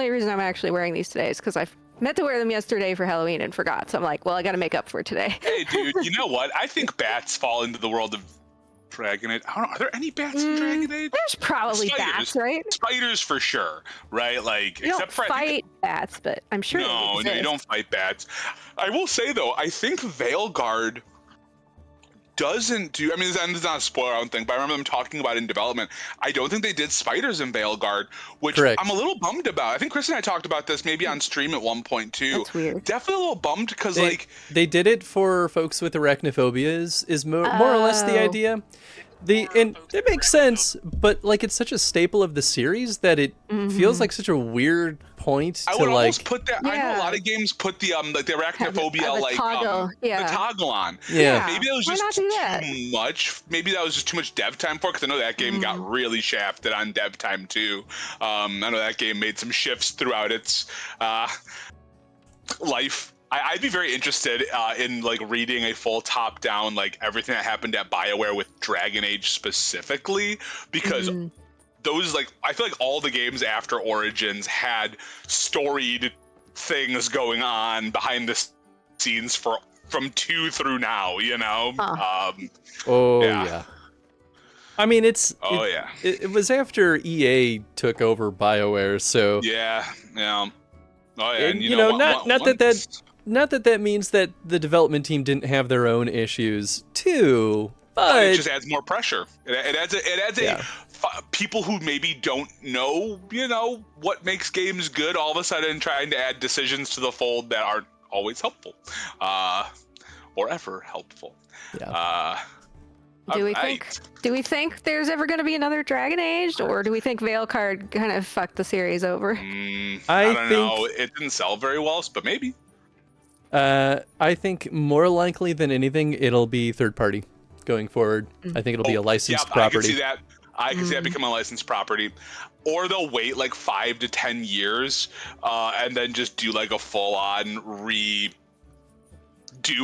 only reason I'm actually wearing these today is because I meant to wear them yesterday for Halloween and forgot. So I'm like, well, I got to make up for it today. Hey, dude, you know what? I think bats fall into the world of Dragon Age. I don't know. Are there any bats in Dragon Age? There's probably bats, right? Spiders for sure, right? Like, You don't except for fight bats, but I'm sure no, they exist. you don't fight bats. I will say though, I think Veilguard doesn't do. I mean, this is not a spoiler, I don't think, but I remember them talking about it in development. I don't think they did spiders in Veilguard, which Correct. I'm a little bummed about. I think Chris and I talked about this maybe on stream at one point too. That's weird. Definitely a little bummed because like they did it for folks with arachnophobia is more or less the idea. And it makes sense, but like it's such a staple of the series that it feels like such a weird point I to would like. almost put that. I know a lot of games put the like the arachnophobia the toggle on. Yeah. Maybe that was just too much. Maybe that was just too much dev time for it because I know that game got really shafted on dev time too. I know that game made some shifts throughout its life. I'd be very interested in like reading a full top-down like everything that happened at BioWare with Dragon Age specifically, because those like I feel like all the games after Origins had storied things going on behind the scenes from 2 through now, you know. Yeah. I mean, it was after EA took over BioWare, so yeah. Oh yeah, and you know, not that means that the development team didn't have their own issues too, but it just adds more pressure. It adds people who maybe don't know, you know, what makes games good, all of a sudden trying to add decisions to the fold that aren't always helpful, or ever helpful. Yeah. Do we think there's ever going to be another Dragon Age, or do we think Veilguard kind of fucked the series over? I don't know. It didn't sell very well, but maybe. I think more likely than anything, it'll be third party going forward. I think it'll be a licensed property. I can see that become a licensed property, or they'll wait like 5 to 10 years, and then just do like a full-on redo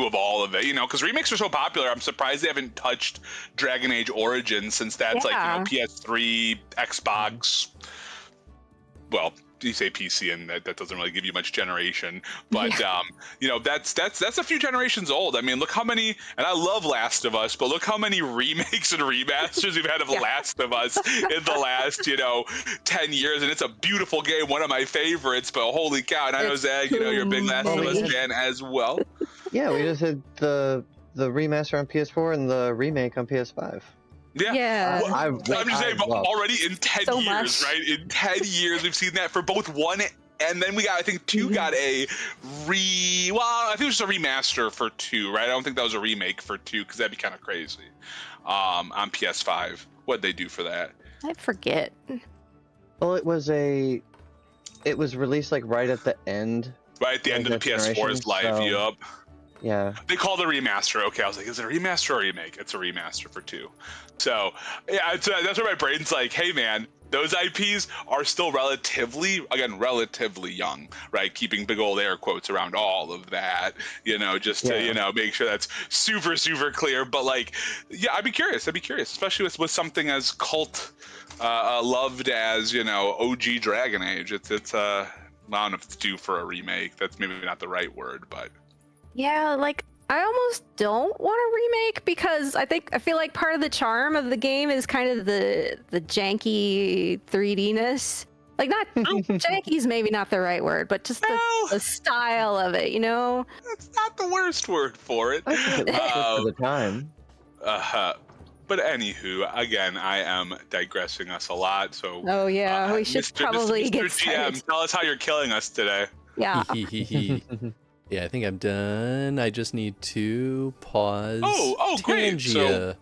of all of it. You know, because remakes are so popular. I'm surprised they haven't touched Dragon Age Origins since that's like PS3, Xbox. Well, you say PC, and that doesn't really give you much generation, but you know, that's a few generations old. I mean, look how many, and I love Last of Us, but look how many remakes and remasters we've had of Last of Us in the last 10 years, and it's a beautiful game, one of my favorites. But holy cow! And I know Zach, you know, you're a big Last of Us fan as well. Yeah, we just had the remaster on PS4 and the remake on PS5. Yeah. Well, I'm just saying, already in 10 years, much. right? In 10 years, we've seen that for both 1 and then we got, I think 2 got I think it was just a remaster for 2, right? I don't think that was a remake for 2 because that'd be kind of crazy. On PS5, what'd they do for that? I forget. Well, it was released like right at the end. Right at the end of the PS4's life, yup. Yeah. They called it a remaster. Okay, I was like, is it a remaster or a remake? It's a remaster for 2. So, yeah, that's where my brain's like, hey, man, those IPs are still relatively young, right? Keeping big old air quotes around all of that, you know, just to, you know, make sure that's super, super clear. But, like, yeah, I'd be curious, especially with something as cult loved as, you know, OG Dragon Age. It's I don't know if it's due for a remake. That's maybe not the right word, but... Yeah, like, I almost don't want a remake because I feel like part of the charm of the game is kind of the janky 3D-ness. Like, not janky's maybe not the right word, but just the style of it, you know? That's not the worst word for it. I think it was good for the time. But anywho, again, I am digressing us a lot, so... Oh, yeah, we should probably get started. GM, tell us how you're killing us today. Yeah. Yeah, I think I'm done. I just need to pause. Oh, great. Tangia.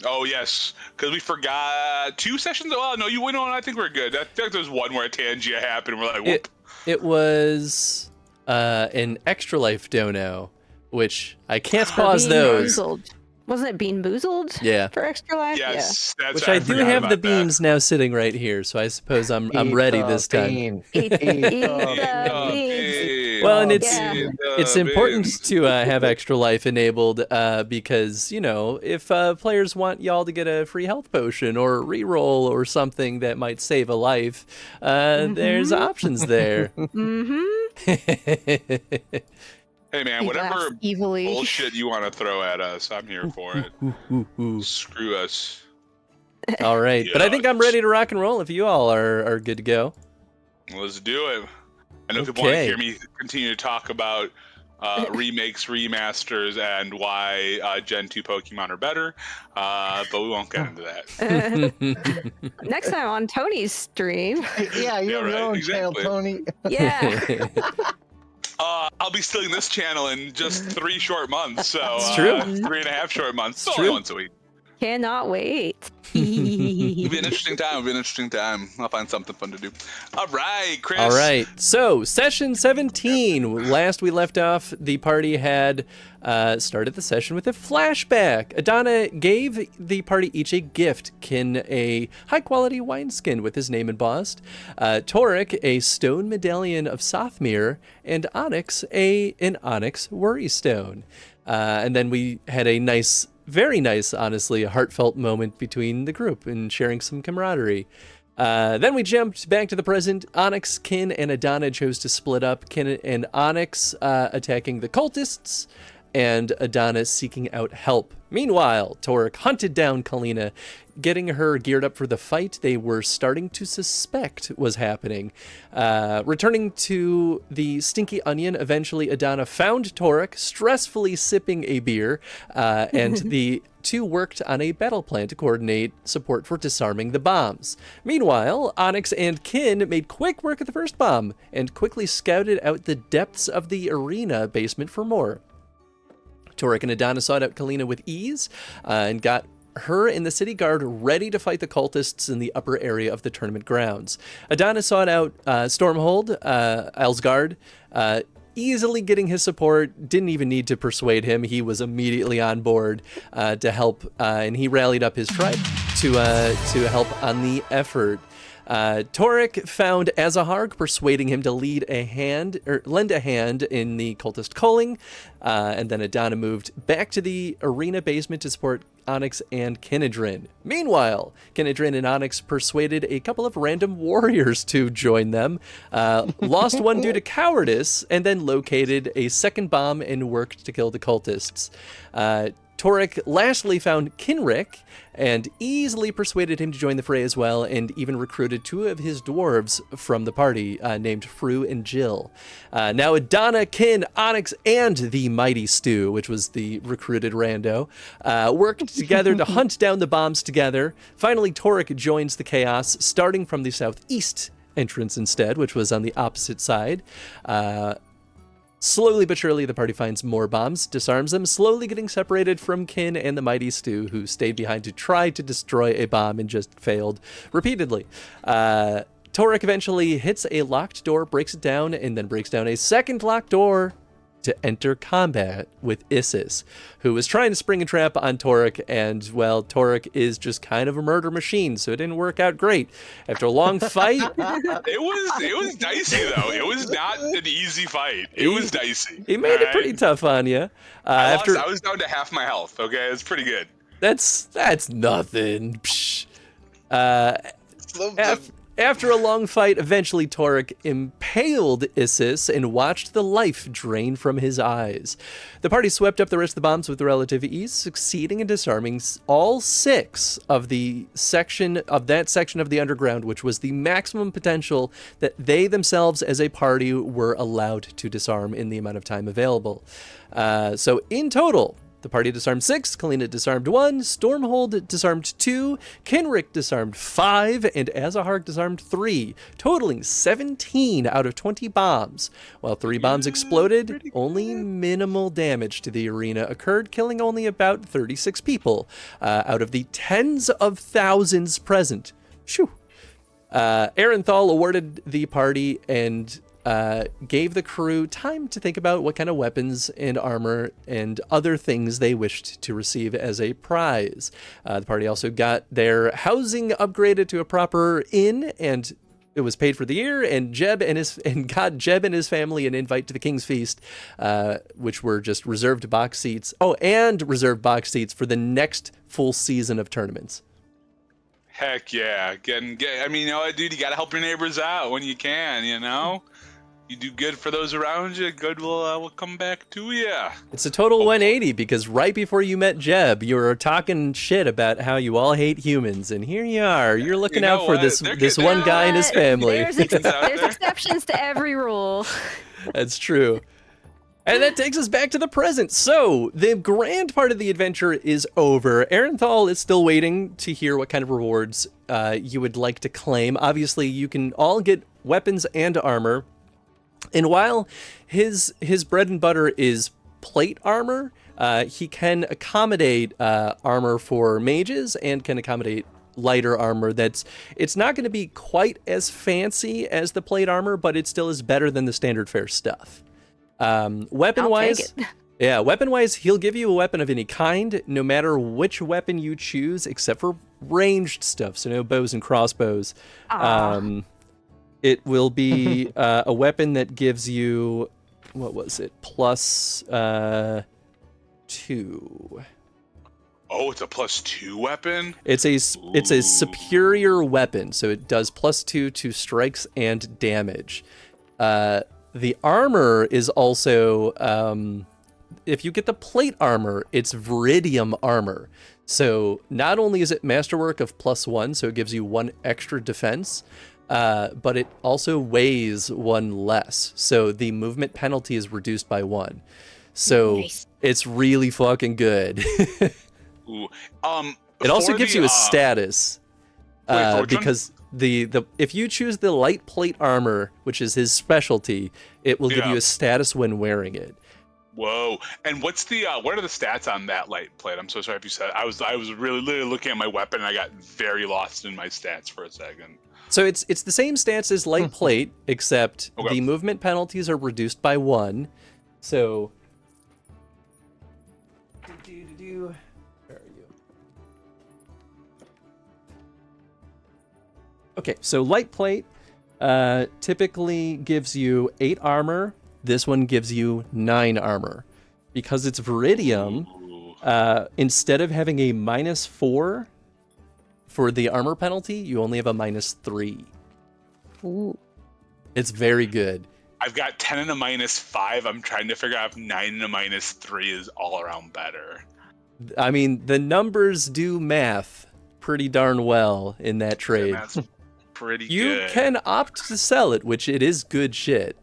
Oh, yes, because we forgot 2 sessions. Oh, no, you went on. I think we're good. I think there's one where a Tangia happened. We're like, whoop. It was an Extra Life dono, which I can't pause those. Boozled. Wasn't it Bean Boozled? Yeah. For Extra Life? Yes. Yeah. Which I do have the beans now sitting right here, so I suppose I'm ready this time. Eat the beans. Well, and It's important to have extra life enabled because, you know, if players want y'all to get a free health potion or a reroll or something that might save a life, there's options there. Hey man, whatever bullshit you want to throw at us, I'm here for it. Screw us. All right, but I think I'm ready to rock and roll if you all are good to go. Let's do it. I know people want to hear me continue to talk about remakes, remasters, and why Gen 2 Pokemon are better, but we won't get into that. Next time on Tony's stream. Yeah, you have your own channel, Tony. Yeah. I'll be stealing this channel in just 3 short months, so it's true. 3.5 short months. It's only true. once a week. Cannot wait. It'll be an interesting time. I'll find something fun to do. All right, Chris. All right. So, session 17. Last we left off, the party had started the session with a flashback. Adana gave the party each a gift. Kin a high-quality wineskin with his name embossed. Torek a stone medallion of Sothmere. And Onyx an Onyx worry stone. And then we had a nice... very nice, honestly, a heartfelt moment between the group and sharing some camaraderie. Then we jumped back to the present. Onyx, Kin, and Adana chose to split up. Kin and Onyx attacking the cultists, and Adana seeking out help. Meanwhile, Torek hunted down Kalina, getting her geared up for the fight they were starting to suspect was happening. Returning to the Stinky Onion, eventually Adana found Torek, stressfully sipping a beer, and the two worked on a battle plan to coordinate support for disarming the bombs. Meanwhile, Onyx and Kin made quick work of the first bomb, and quickly scouted out the depths of the arena basement for more. Torek and Adana sought out Kalina with ease, and got her and the city guard ready to fight the cultists in the upper area of the tournament grounds. Adana sought out Stormhold, Elsgard, easily getting his support, didn't even need to persuade him. He was immediately on board to help, and he rallied up his tribe to help on the effort. Torek found Azaharg, persuading him to lend a hand in the cultist culling, and then Adana moved back to the arena basement to support Onyx and Kinedrin. Meanwhile, Kinedrin and Onyx persuaded a couple of random warriors to join them, lost one due to cowardice, and then located a second bomb and worked to kill the cultists. Torek lastly found Kinrick and easily persuaded him to join the fray as well, and even recruited 2 of his dwarves from the party, named Fru and Jill. Now Adana, Kin, Onyx, and the Mighty Stew, which was the recruited rando, worked together to hunt down the bombs together. Finally, Torek joins the chaos, starting from the southeast entrance instead, which was on the opposite side. Slowly but surely, the party finds more bombs, disarms them, slowly getting separated from Kin and the Mighty Stew, who stayed behind to try to destroy a bomb and just failed repeatedly. Torek eventually hits a locked door, breaks it down, and then breaks down a second locked door to enter combat with Isis, who was trying to spring a trap on Torek, and, well, Torek is just kind of a murder machine, so it didn't work out great. After a long fight... It was dicey, though. It was not an easy fight. It was dicey. He made it pretty tough on you. I was down to half my health, okay? It's pretty good. That's nothing. Psh. After a long fight, eventually Torek impaled Isis and watched the life drain from his eyes. The party swept up the rest of the bombs with relative ease, succeeding in disarming all 6 of that section of the underground, which was the maximum potential that they themselves as a party were allowed to disarm in the amount of time available. So in total, the party disarmed 6, Kalina disarmed 1, Stormhold disarmed 2, Kenrick disarmed 5, and Azaharg disarmed 3, totaling 17 out of 20 bombs. While 3 bombs exploded, only minimal damage to the arena occurred, killing only about 36 people out of the tens of thousands present. Shoo! Arenthal awarded the party and gave the crew time to think about what kind of weapons and armor and other things they wished to receive as a prize. The party also got their housing upgraded to a proper inn, and it was paid for the year, and got Jeb and his family an invite to the King's Feast, which were just reserved box seats. Oh, and reserved box seats for the next full season of tournaments. Heck yeah. I mean, you know what, dude? You got to help your neighbors out when you can, you know? You do good for those around you, good will come back to you. It's a total 180 because right before you met Jeb, you were talking shit about how you all hate humans, and here you are. You're looking out for this one guy and his family. There's exceptions to every rule. That's true. And that takes us back to the present. So the grand part of the adventure is over. Arenthal is still waiting to hear what kind of rewards you would like to claim. Obviously, you can all get weapons and armor. And while his bread and butter is plate armor, he can accommodate armor for mages and can accommodate lighter armor. It's not going to be quite as fancy as the plate armor, but it still is better than the standard fare stuff. Weapon-wise, weapon-wise, he'll give you a weapon of any kind, no matter which weapon you choose, except for ranged stuff, so no bows and crossbows. It will be a weapon that gives you, what was it, plus 2. Oh, it's a +2 weapon? It's a superior weapon, so it does +2 to strikes and damage. The armor is also, if you get the plate armor, it's Viridium armor. So not only is it masterwork of +1, so it gives you 1 extra defense, but it also weighs 1 less. So the movement penalty is reduced by 1. So It's really fucking good. Ooh. It also gives you a status, because if you choose the light plate armor, which is his specialty, it will give you a status when wearing it. Whoa! And what are the stats on that light plate? I'm so sorry if you said I was really literally looking at my weapon and I got very lost in my stats for a second. So it's the same stats as light plate, except the movement penalties are reduced by 1. So where are you? Okay, so light plate typically gives you 8 armor. This one gives you 9 armor. Because it's Viridium, instead of having a -4 for the armor penalty, you only have a -3. Ooh. It's very good. I've got 10 and a -5. I'm trying to figure out if 9 and a -3 is all around better. I mean, the numbers do math pretty darn well in that trade. Yeah, that's pretty good. You can opt to sell it, which it is good shit.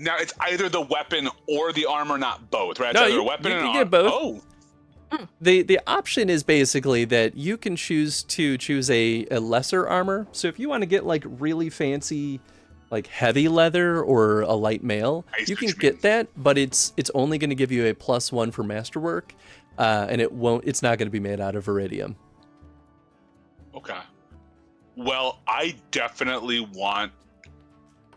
Now, it's either the weapon or the armor, not both, right? It's No, either you a weapon and can an get both. Oh. The option is basically that you can choose a lesser armor. So if you want to get like really fancy, like heavy leather or a light mail, you can get that, but it's only going to give you a +1 for masterwork, and it's not going to be made out of Viridium. Okay. Well, I definitely want,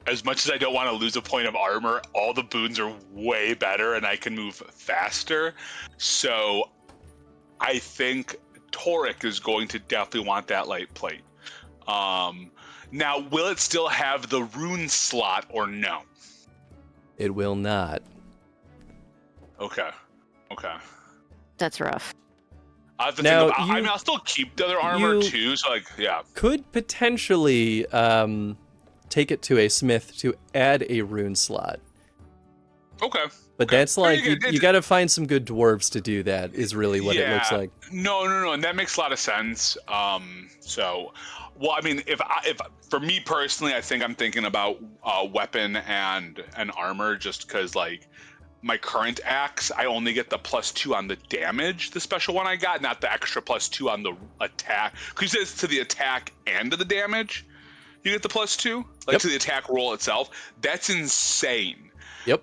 as much as I don't want to lose a point of armor, all the boons are way better and I can move faster. So I think Torek is going to definitely want that light plate. Now, will it still have the rune slot or no? It will not. Okay. That's rough. I have to think about, I mean, I'll still keep the other armor too, so like, yeah. Could potentially take it to a smith to add a rune slot. Okay. But that's like, you got to find some good dwarves to do that, is really what it looks like. No, and that makes a lot of sense. So, well, I mean, if for me personally, I think I'm thinking about weapon and armor, just because like my current axe, I only get the +2 on the damage, the special one I got, not the extra +2 on the attack. Because it's to the attack and to the damage, you get the +2, like to the attack roll itself. That's insane. Yep.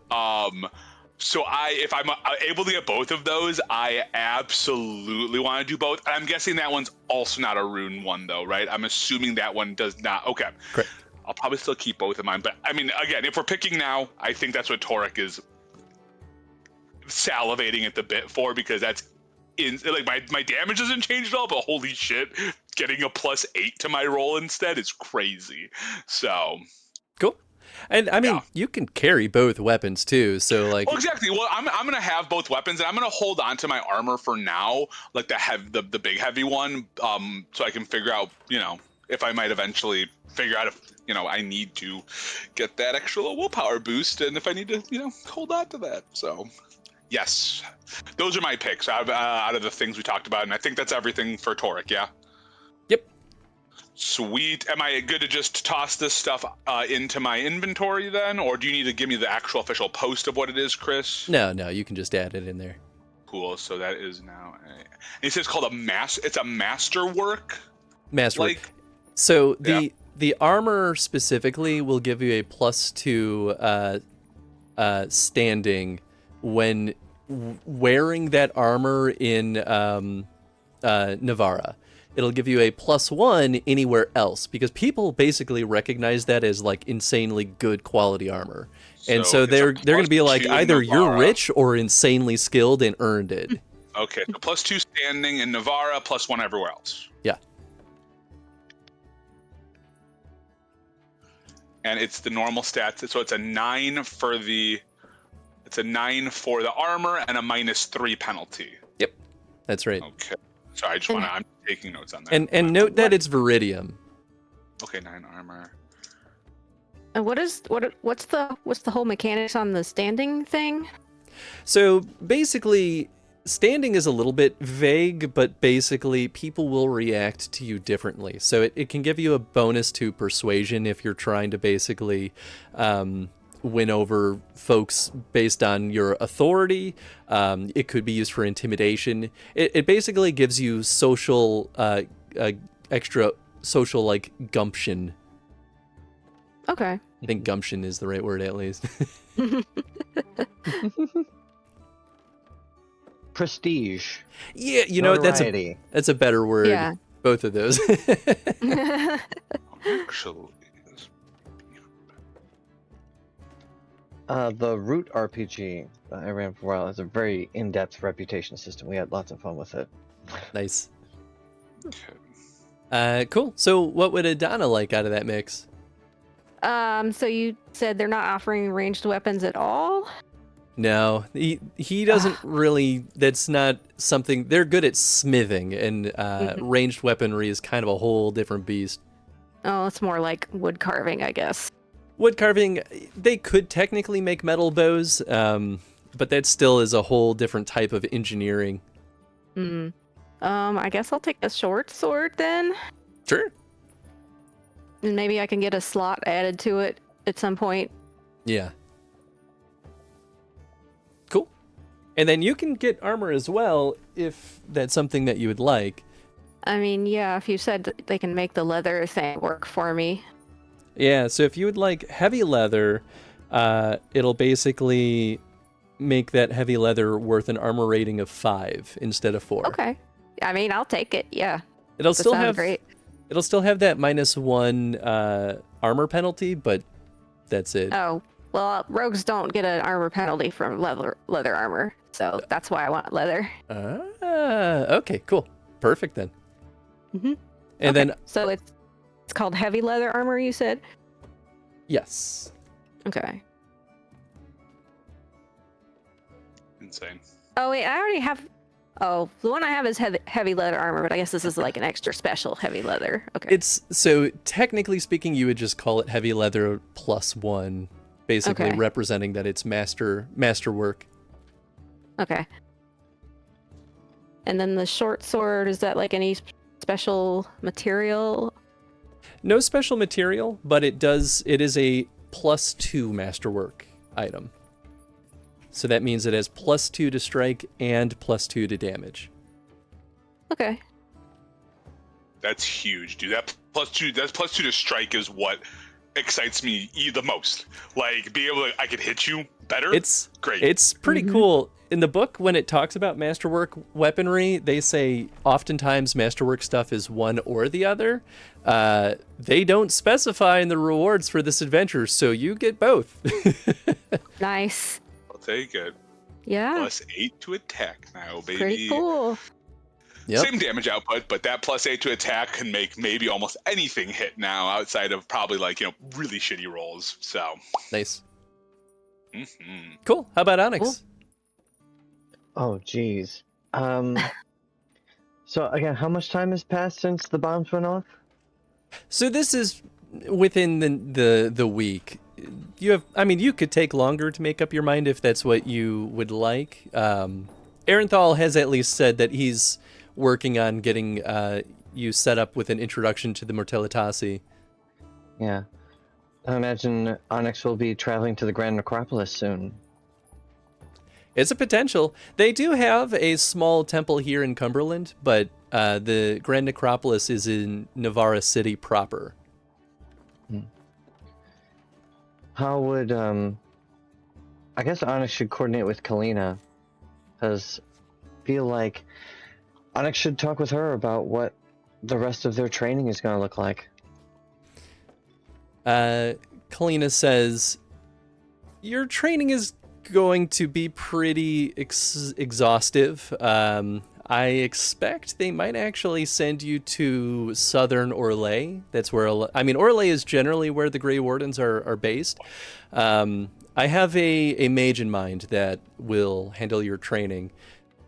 So if I'm able to get both of those, I absolutely want to do both. I'm guessing that one's also not a rune one though, right? I'm assuming that one does not. Okay. Correct. I'll probably still keep both of mine, but I mean, again, if we're picking now, I think that's what Torek is salivating at the bit for, because that's like my damage doesn't change at all, but holy shit, getting a +8 to my roll instead is crazy. So Cool. And I mean, you can carry both weapons too. So like, well, exactly. Well, I'm gonna have both weapons, and I'm gonna hold on to my armor for now, like the big heavy one, so I can figure out, if I might eventually figure out if I need to get that extra little willpower boost, and if I need to hold on to that. So yes, those are my picks out of the things we talked about, and I think that's everything for Torek. Yeah. Yep. Sweet. Am I good to just toss this stuff into my inventory then, or do you need to give me the actual official post of what it is, Chris? No, you can just add it in there. Cool. So that is now. It says called It's a masterwork. Masterwork. So the armor specifically will give you a +2 standing when wearing that armor in Navarra. It'll give you a +1 anywhere else, because people basically recognize that as like insanely good quality armor. And so they're going to be like, either you're rich or insanely skilled and earned it. Okay, so +2 standing in Navarra, +1 everywhere else. Yeah. And it's the normal stats, so it's a 9 for the armor and a -3 penalty. Yep, that's right. Okay. So I'm taking notes on that. And note that it's Viridium. Okay, 9 armor. And what's the whole mechanics on the standing thing? So basically, standing is a little bit vague, but basically people will react to you differently. So it can give you a bonus to persuasion if you're trying to basically win over folks based on your authority. It could be used for intimidation. It basically gives you social, extra social, like, gumption. Okay. I think gumption is the right word, at least. Prestige. Yeah, Notoriety. that's a better word. Yeah. Both of those. Actually, The Root RPG that I ran for a while has a very in-depth reputation system. We had lots of fun with it. Nice. okay. Cool. So what would Adana like out of that mix? So you said they're not offering ranged weapons at all? No, he doesn't really. That's not something. They're good at smithing, and ranged weaponry is kind of a whole different beast. Oh, it's more like wood carving, I guess. Wood carving, they could technically make metal bows, but that still is a whole different type of engineering. I guess I'll take a short sword then. Sure. And maybe I can get a slot added to it at some point. Yeah. Cool. And then you can get armor as well if that's something that you would like. I mean, yeah, if you said that they can make the leather thing work for me. Yeah, so if you would like heavy leather, it'll basically make that heavy leather worth an armor rating of 5 instead of 4. Okay. I mean, I'll take it, yeah. It'll That still sounds have great. It'll still have that -1 armor penalty, but that's it. Oh, well, rogues don't get an armor penalty from leather armor, so that's why I want leather. Okay, cool. Perfect then. Mm-hmm. And then So it's called heavy leather armor, you said? yes. Okay. Insane. Oh, wait, I already have... Oh, the one I have is heavy leather armor, but I guess this is like an extra special heavy leather. Okay. It's so technically speaking, you would just call it heavy leather +1, basically Okay. representing that it's masterwork. Okay. And then the short sword, is that like any special material? No special material, but it is a +2 masterwork item. So that means it has +2 to strike and +2 to damage. Okay. That's huge, dude. That's +2 to strike is what excites me the most. Like, being able to, I could hit you better. It's great. It's pretty cool. In the book, when it talks about masterwork weaponry, they say oftentimes masterwork stuff is one or the other. They don't specify in the rewards for this adventure, so you get both. Nice. I'll take it. Yeah. +8 to attack now, baby. Pretty cool. Yep. Same damage output, but that +8 to attack can make maybe almost anything hit now, outside of probably really shitty rolls. So Nice. mhm. Cool. How about Onyx? Oh, geez. So again, how much time has passed since the bombs went off? So this is within the week. You could take longer to make up your mind if that's what you would like. Arenthal has at least said that he's working on getting you set up with an introduction to the Mortalitasi. Yeah. I imagine Onyx will be traveling to the Grand Necropolis soon. It's a potential. They do have a small temple here in Cumberland, but the Grand Necropolis is in Navarra City proper. How would, I guess Onyx should coordinate with Kalina, because I feel like Onyx should talk with her about what the rest of their training is going to look like. Kalina says, your training is going to be pretty exhaustive. I expect they might actually send you to Southern Orlais. That's where, Orlais is generally where the Grey Wardens are based. I have a mage in mind that will handle your training.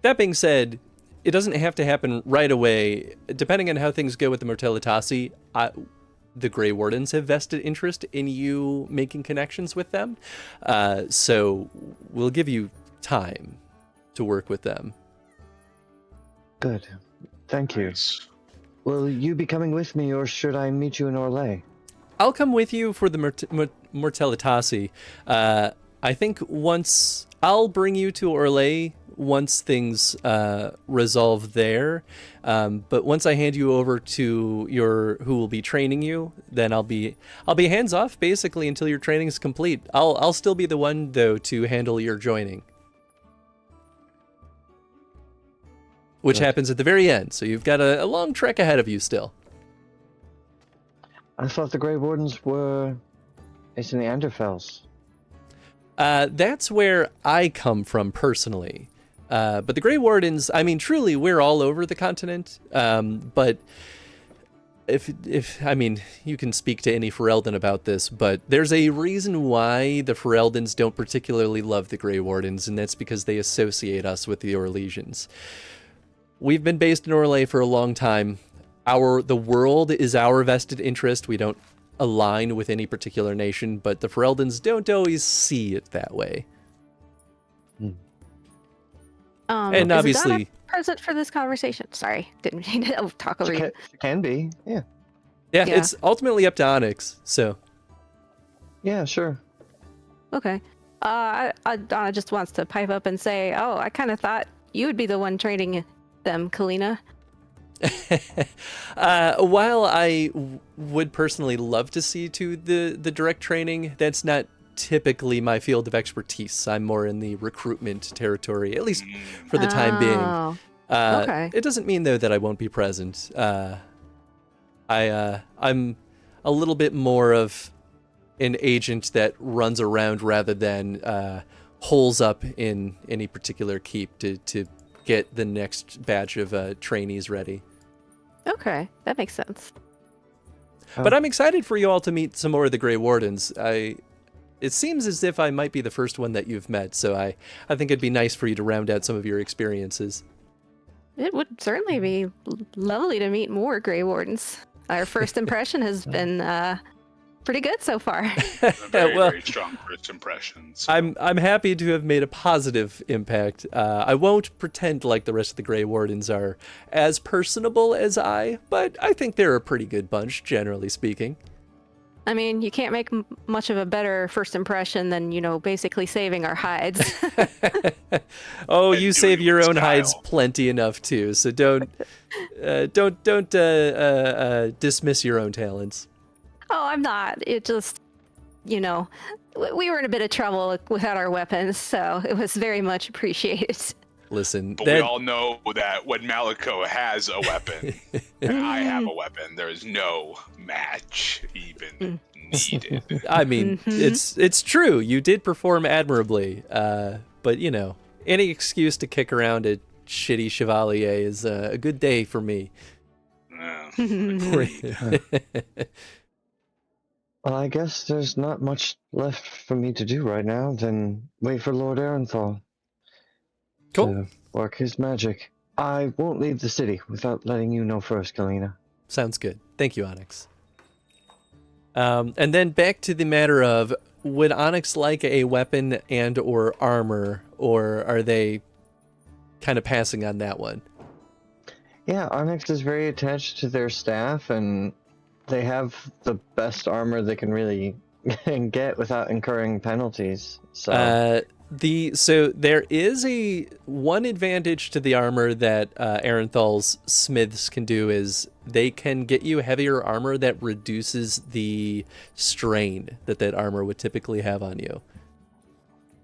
That being said, it doesn't have to happen right away. Depending on how things go with the Mortalitasi, the Grey Wardens have vested interest in you making connections with them. So we'll give you time to work with them. Good. Thank you. Nice. Will you be coming with me, or should I meet you in Orlais? I'll come with you for the Mortalitasi. I think I'll bring you to Orlais once things resolve there. But once I hand you over to who will be training you, then I'll be hands off basically until your training is complete. I'll still be the one though to handle your joining, which happens at the very end. So you've got a long trek ahead of you still. I thought the Grey Wardens were based in the Anderfells. That's where I come from personally. But the Grey Wardens, truly, we're all over the continent. But if you can speak to any Ferelden about this, but there's a reason why the Fereldans don't particularly love the Grey Wardens, and that's because they associate us with the Orlesians. We've been based in Orlais for a long time. The world is our vested interest. We don't align with any particular nation, but the Fereldans don't always see it that way. And obviously, is Adana present for this conversation? Sorry, didn't mean to talk over you. Can be, yeah. Yeah, it's ultimately up to Onyx. So, yeah, sure. Okay. Donna just wants to pipe up and say, "Oh, I kind of thought you would be the one training them, Kalina." While I would personally love to see to the direct training, that's not typically my field of expertise. I'm more in the recruitment territory, at least for the time being. Okay. It doesn't mean though that I won't be present. I'm a little bit more of an agent that runs around rather than holes up in any particular keep to get the next batch of trainees ready. Okay, that makes sense. But I'm excited for you all to meet some more of the Grey Wardens. It seems as if I might be the first one that you've met, so I think it'd be nice for you to round out some of your experiences. It would certainly be lovely to meet more Grey Wardens. Our first impression has been pretty good so far. Very strong first impressions. So. I'm happy to have made a positive impact. I won't pretend like the rest of the Grey Wardens are as personable as but I think they're a pretty good bunch, generally speaking. I mean, you can't make much of a better first impression than, basically saving our hides. Oh, And you save your own style. hides plenty enough too, so don't dismiss your own talents. Oh, I'm not. It just, we were in a bit of trouble without our weapons, so it was very much appreciated. Listen, But we all know that when Maliko has a weapon and I have a weapon, there is no match even needed. I mean, it's true. You did perform admirably, but any excuse to kick around a shitty Chevalier is a good day for me. Well, I guess there's not much left for me to do right now than wait for Lord Arenthal to work his magic. I won't leave the city without letting you know first, Kalina. Sounds good. Thank you, Onyx. And then back to the matter of, would Onyx like a weapon and or armor, or are they kind of passing on that one? Yeah, Onyx is very attached to their staff, and they have the best armor they can really get without incurring penalties. So there is a one advantage to the armor that Arenthal's smiths can do is they can get you heavier armor that reduces the strain that armor would typically have on you.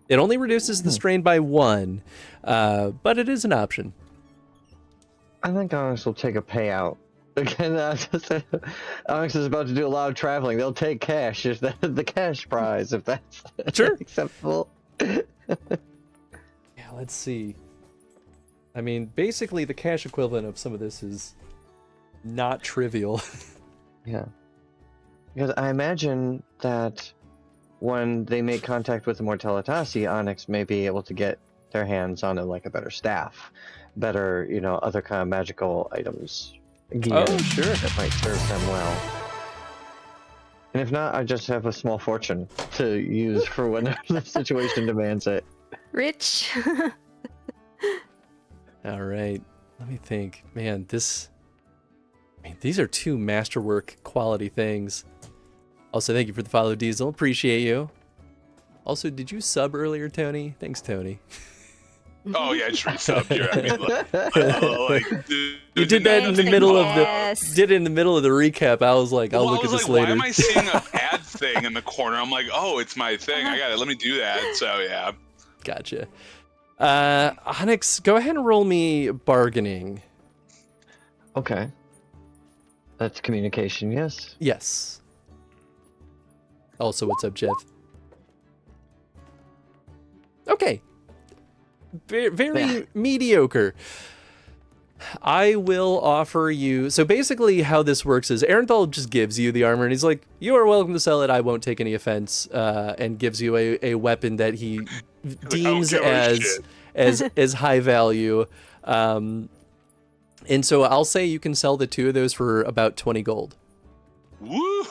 It only reduces the strain by 1, but it is an option. I think Onyx will take a payout. Again, Onyx is about to do a lot of traveling. They'll take cash, if the cash prize, if that's acceptable. Yeah, let's see. I mean, basically the cash equivalent of some of this is not trivial. Yeah. Because I imagine that when they make contact with the Mortalitasi, Onyx may be able to get their hands on a better staff, better, other kind of magical items. Gear that might serve them well. And if not, I just have a small fortune to use for whenever the situation demands it. Rich. All right. Let me think. Man, these are 2 masterwork quality things. Also, thank you for the follow, Diesel. Appreciate you. Also, did you sub earlier, Tony? Thanks, Tony. Oh yeah, just resub here. I mean, you did that in the middle of the recap. I was like, I'll look at this later. Why am I seeing an ad thing in the corner? I'm like, oh, it's my thing. I got it. Let me do that. So yeah. Gotcha. Onyx, go ahead and roll me bargaining. Okay. That's communication, yes? Yes. Also, what's up, Jeff? Okay. Very mediocre. I will offer you... So basically how this works is Arenthal just gives you the armor, and he's like, you are welcome to sell it. I won't take any offense, and gives you a weapon that he deems as high value. And so I'll say you can sell the 2 of those for about 20 gold. Woo!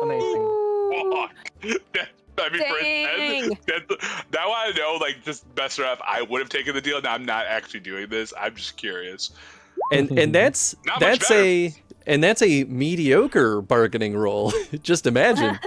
Amazing. I mean, now I know, just best enough, I would have taken the deal. Now I'm not actually doing this. I'm just curious. And that's a mediocre bargaining roll. Just imagine.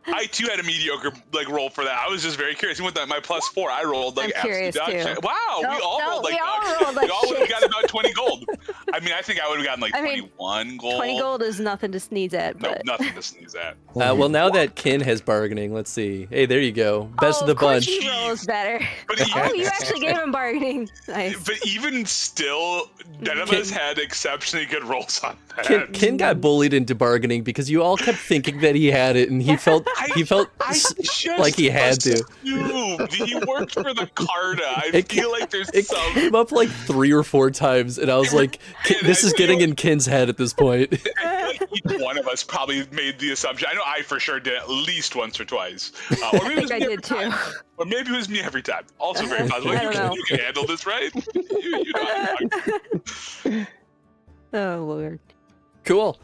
I too had a mediocre roll for that. I was just very curious. With my +4, I rolled absolute dog shit. Wow, we all rolled dog shit. We all would have gotten about 20 gold. I mean, I think I would have gotten 21 gold. 20 gold is nothing to sneeze at. But... No, nothing to sneeze at. Well, now that Kin has bargaining, let's see. Hey, there you go. Best of the bunch. He rolls better. You actually gave him bargaining. Nice. But even still, none of us had exceptionally good rolls on that. Kin got bullied into bargaining because you all kept thinking that he had it, and he felt like he had to. He worked for the Carta. I feel like there's some... It came up 3 or 4 times, and I was like, this is getting in Kin's head at this point. I feel like each one of us probably made the assumption. I know I for sure did at least once or twice. Or maybe I did too. Or maybe it was me every time. Also very possible. You can handle this, right? You know. Oh, Lord. Cool.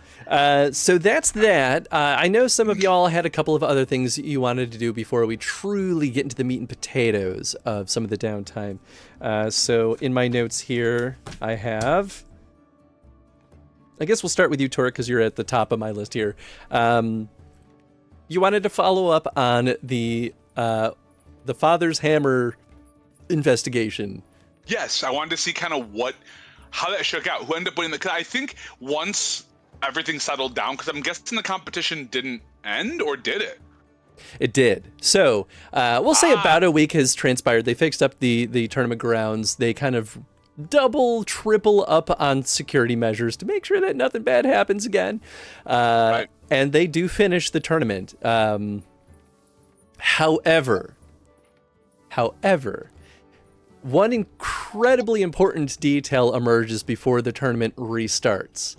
So that's that. I know some of y'all had a couple of other things you wanted to do before we truly get into the meat and potatoes of some of the downtime. So in my notes here, I have... I guess we'll start with you, Torque, because you're at the top of my list here. You wanted to follow up on the Father's Hammer investigation. Yes, I wanted to see kind of how that shook out. Who ended up winning because I think once everything settled down, because I'm guessing the competition didn't end, or did it? It did. So we'll say about a week has transpired. They fixed up the tournament grounds. They kind of triple up on security measures to make sure that nothing bad happens again. Right. And they do finish the tournament. However, one incredibly important detail emerges before the tournament restarts.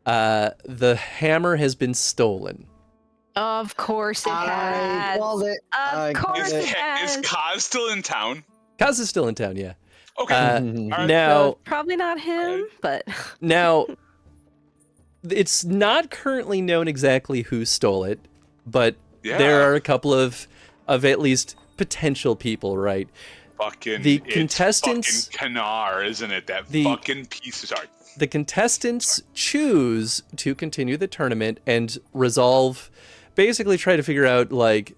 The hammer has been stolen. Of course it I has. called it. Of course it has. Is Kaz still in town? Kaz is still in town, yeah. Okay. All right. Now, Probably not him, but now, it's not currently known exactly who stole it, but there are a couple of at least potential people, right? The contestants. Fucking Kanar, isn't it? That fucking piece of sorry. The contestants choose to continue the tournament and basically try to figure out, like,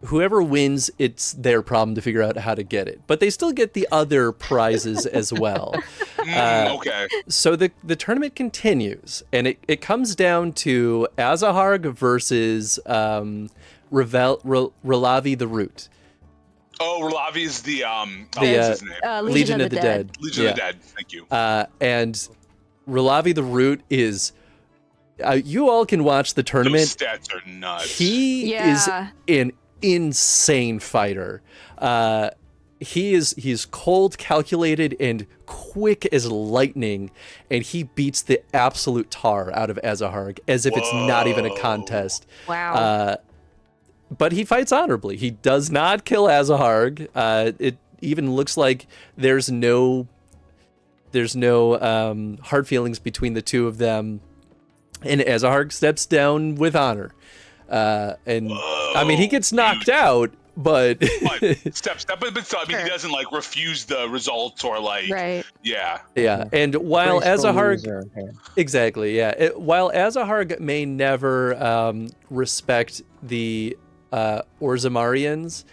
whoever wins, it's their problem to figure out how to get it. But they still get the other prizes as well. Okay. So the tournament continues, and it comes down to Azaharg versus Ralavi the Root. Oh, Ralavi is the what's his name? Legion of the Dead. Legion of the Dead. Thank you. And Ralavi the Root is. You all can watch the tournament. Those stats are nuts. He is an insane fighter. He's cold, calculated, and quick as lightning, and he beats the absolute tar out of Azaharg as if it's not even a contest. Wow. But he fights honorably. He does not kill Azaharg. It even looks like there's no hard feelings between the two of them, and Azaharg steps down with honor. I mean, he gets knocked out, but step. But he doesn't like refuse the results or like. Right. Yeah. Yeah, and while Azaharg, while Azaharg may never respect the Orzammarians,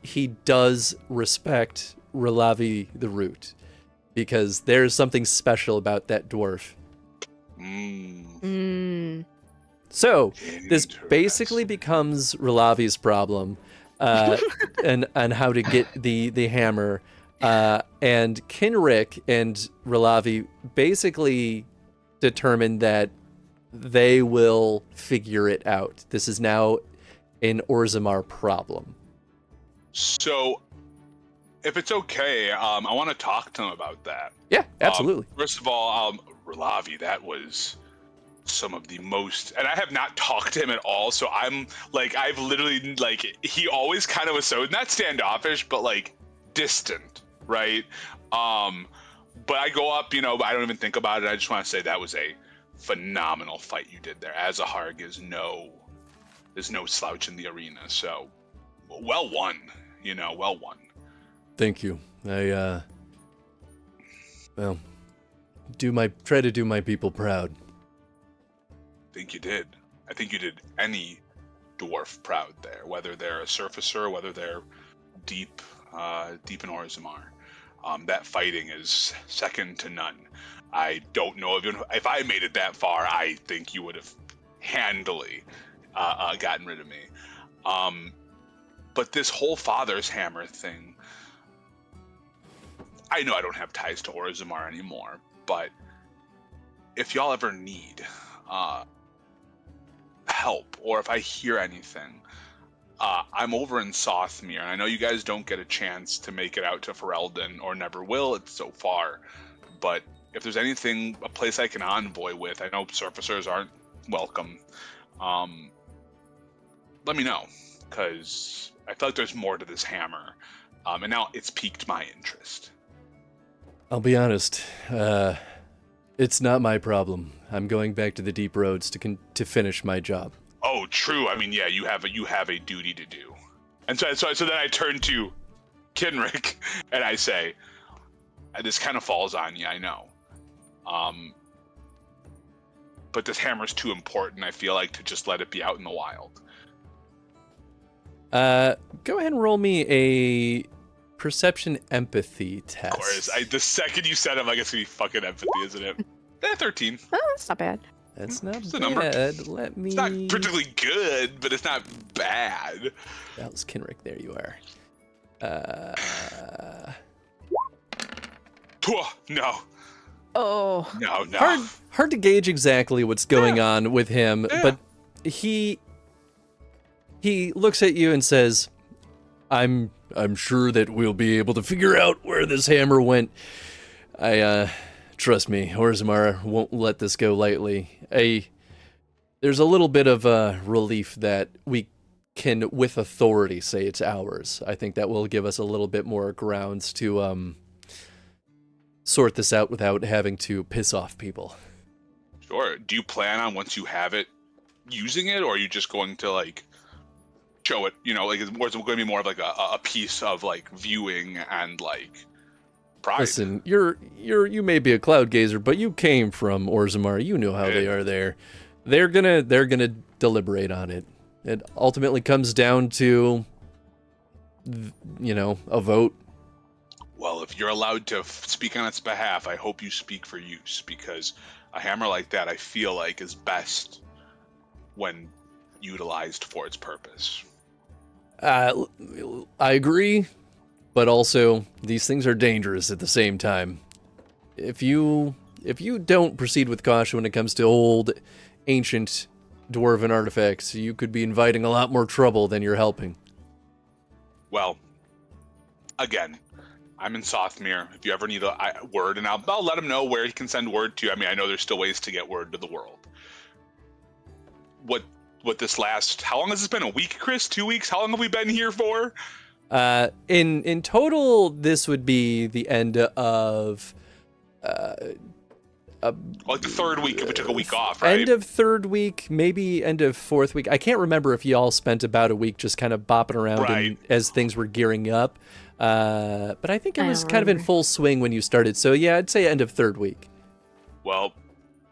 he does respect Ralavi the Root, because there's something special about that dwarf. So this basically becomes Ralavi's problem, and how to get the hammer. And Kinrick and Ralavi basically determined that they will figure it out. This is now an Orzammar problem. So, if it's okay, I want to talk to him about that. Yeah, absolutely. First of all, Ralavi, that was some of the most, and I have not talked to him at all, so I'm like, I've literally, like, he always kind of was so, not standoffish, but like distant, right? But I go up, I don't even think about it. I just want to say that was a phenomenal fight you did there. Azaharg is no slouch in the arena, so well won, well won. Thank you. I try to do my people proud. I think you did any dwarf proud there, whether they're a surfacer, whether they're deep in Orzammar. That fighting is second to none. I don't know if I made it that far, I think you would have handily gotten rid of me. But this whole Father's Hammer thing, I know I don't have ties to Orzammar anymore, but if y'all ever need help, or if I hear anything, I'm over in Sothmere, and I know you guys don't get a chance to make it out to Ferelden, or never will, it's so far, but if there's anything, a place I can envoy with, I know surfacers aren't welcome, let me know, because I feel like there's more to this hammer, and now it's piqued my interest. I'll be honest, it's not my problem. I'm going back to the deep roads to finish my job. Oh, true. I mean, yeah, you have a duty to do. And so then I turn to Kinrick and I say, this kind of falls on you, I know. But this hammer's too important, I feel like, to just let it be out in the wild. Go ahead and roll me a perception empathy test. Of course. The second you said it, I'm like, it's going to be fucking empathy, isn't it? 13. Oh, that's not bad. That's not it's bad. Number. It's not particularly good, but it's not bad. That was Kinrick. There you are. No. Oh. No. Hard to gauge exactly what's going on with him, but he looks at you and says, I'm sure that we'll be able to figure out where this hammer went. Trust me, Orzammar won't let this go lightly. There's a little bit of relief that we can, with authority, say it's ours. I think that will give us a little bit more grounds to sort this out without having to piss off people. Sure. Do you plan on, once you have it, using it, or are you just going to, like, show it, you know, like, is it going to be more of, like, a piece of, like, viewing and, like, pride? Listen, you may be a cloud gazer, but you came from Orzammar. You know how they are there. They're gonna deliberate on it. It ultimately comes down to, you know, a vote. Well, if you're allowed to speak on its behalf, I hope you speak for use, because a hammer like that, I feel like, is best when utilized for its purpose. I agree, but also these things are dangerous at the same time. If you don't proceed with caution when it comes to old, ancient dwarven artifacts, you could be inviting a lot more trouble than you're helping. Well, again, I'm in Sothmere. If you ever need a word, and I'll let him know where he can send word to. I mean, I know there's still ways to get word to the world. What this last? How long has this been? A week, Chris? 2 weeks? How long have we been here for? In total, this would be the end of. Like the third week if we took a week off, right? End of third week, maybe end of fourth week. I can't remember if y'all spent about a week just kind of bopping around as things were gearing up. But I think it was kind of in full swing when you started. So yeah, I'd say end of third week. Well,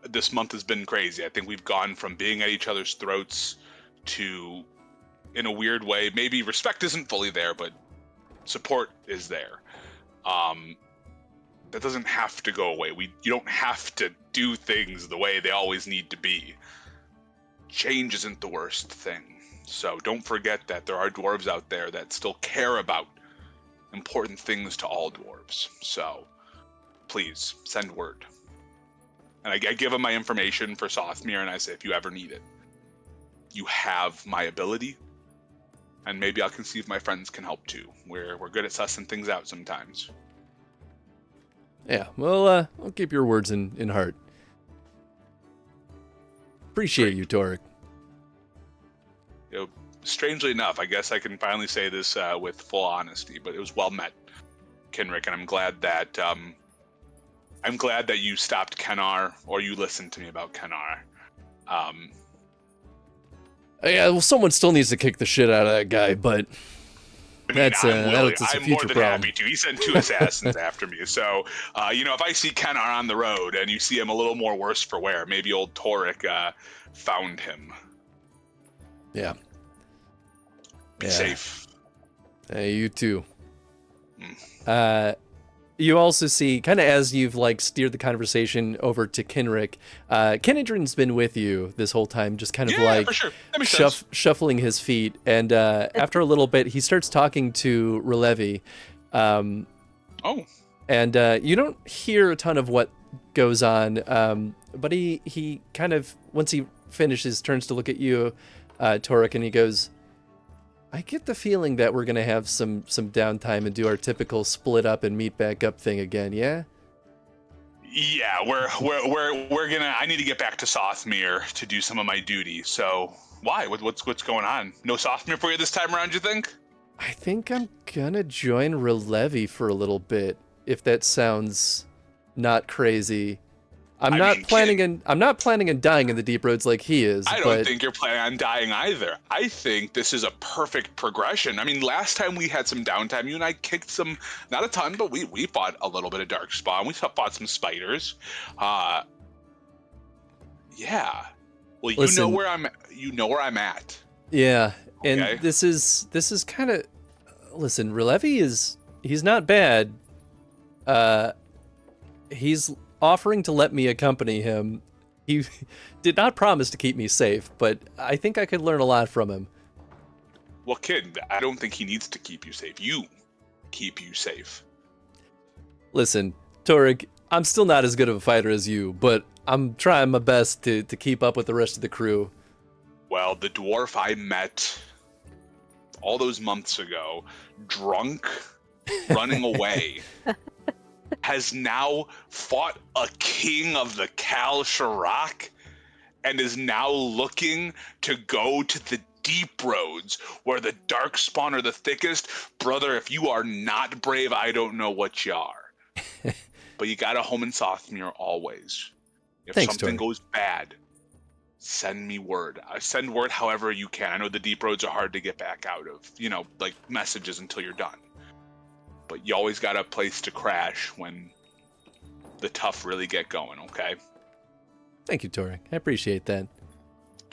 this month has been crazy. I think we've gone from being at each other's throats to, in a weird way, maybe respect isn't fully there, but support is there. That doesn't have to go away. You don't have to do things the way they always need to be. Change isn't the worst thing. So don't forget that there are dwarves out there that still care about important things to all dwarves. So please send word. And I give them my information for Sothmere, and I say, if you ever need it, you have my ability, and maybe I can see if my friends can help too. We're good at sussing things out sometimes. Yeah, well, I'll keep your words in heart. Appreciate you, Torek. You know, strangely enough, I guess I can finally say this with full honesty, but it was well met, Kenrick, and I'm glad that you stopped Kennar, or you listened to me about Kennar. Yeah, well, someone still needs to kick the shit out of that guy, but I mean, that's a I'm future more than problem. happy to. He sent 2 assassins after me, so if I see Kennar on the road and you see him a little more worse for wear, maybe old Torek found him. Yeah. Be safe. Hey, you too. You also see, kind of as you've like steered the conversation over to Kenrick, Kenadrin's been with you this whole time, just kind of like for sure. That makes sense. shuffling his feet. And after a little bit, he starts talking to Relevi. And you don't hear a ton of what goes on, but he kind of, once he finishes, turns to look at you, Torek, and he goes, I get the feeling that we're gonna have some downtime and do our typical split up and meet back up thing again, yeah? Yeah, we're gonna. I need to get back to Sothmere to do some of my duty. So why? What's going on? No Sothmere for you this time around? You think? I think I'm gonna join Relevi for a little bit, if that sounds not crazy. I'm not planning on dying in the deep roads like he is. I don't think you're planning on dying either. I think this is a perfect progression. I mean, last time we had some downtime, you and I kicked some, not a ton, but we fought a little bit of Darkspawn. We fought some spiders. Yeah. Well, Listen, you know where I'm at. Yeah, Okay. and this is kind of, listen, Relevi he's not bad. He's offering to let me accompany him. He did not promise to keep me safe, but I think I could learn a lot from him. Well, kid, I don't think he needs to keep you safe. You keep you safe. Listen, Torek, I'm still not as good of a fighter as you, but I'm trying my best to keep up with the rest of the crew. Well, the dwarf I met all those months ago, drunk, running away, has now fought a king of the Kal Shirak and is now looking to go to the deep roads where the darkspawn are the thickest. Brother, if you are not brave, I don't know what you are. But you got a home in Sothmere always. If Thanks, something Tori. goes bad, send me word. Send word however you can. I know the deep roads are hard to get back out of, like messages until you're done. But you always got a place to crash when the tough really get going, okay? Thank you, Torek. I appreciate that.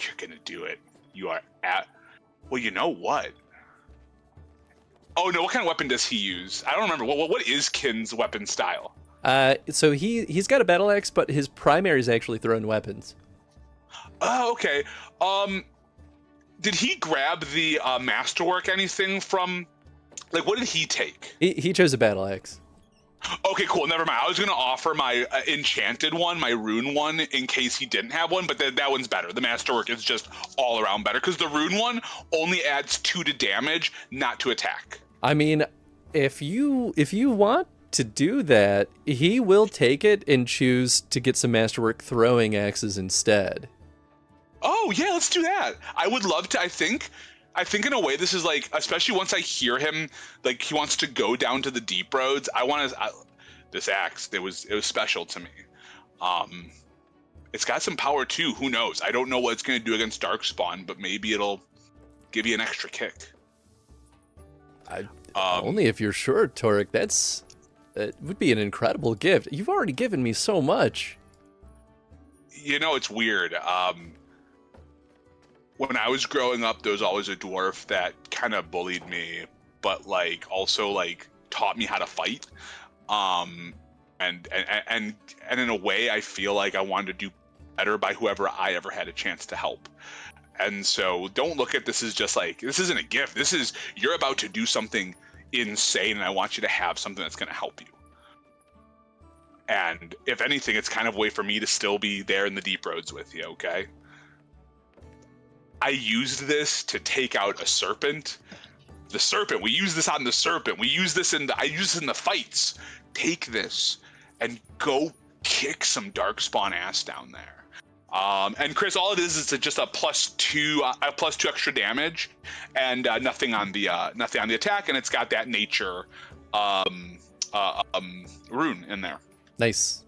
You're gonna do it. You are at... Well, you know what? Oh, no, what kind of weapon does he use? I don't remember. What is Kin's weapon style? So he's got a battle axe, but his primary is actually throwing weapons. Oh, okay. Did he grab the masterwork anything from... Like, what did he take? He chose a battle axe. Okay, cool. Never mind. I was going to offer my enchanted one, my rune one, in case he didn't have one, but that one's better. The masterwork is just all around better, because the rune one only adds 2 to damage, not to attack. I mean, if you want to do that, he will take it and choose to get some masterwork throwing axes instead. Oh, yeah, let's do that. I would love to. I think in a way this is like, especially once I hear him, like he wants to go down to the deep roads. This axe, it was special to me. It's got some power too. Who knows? I don't know what it's going to do against Darkspawn, but maybe it'll give you an extra kick. Only if you're sure, Torek. It would be an incredible gift. You've already given me so much. It's weird. When I was growing up, there was always a dwarf that kind of bullied me, but also taught me how to fight. And in a way, I feel like I wanted to do better by whoever I ever had a chance to help. And so don't look at this as just this isn't a gift. You're about to do something insane, and I want you to have something that's going to help you. And if anything, it's kind of a way for me to still be there in the deep roads with you, okay? I used this to take out a serpent. The serpent, we use this on the serpent. I use this in the fights. Take this and go kick some darkspawn ass down there. And Chris, all it is just a +2 extra damage, and nothing on the attack, and it's got that nature rune in there. Nice.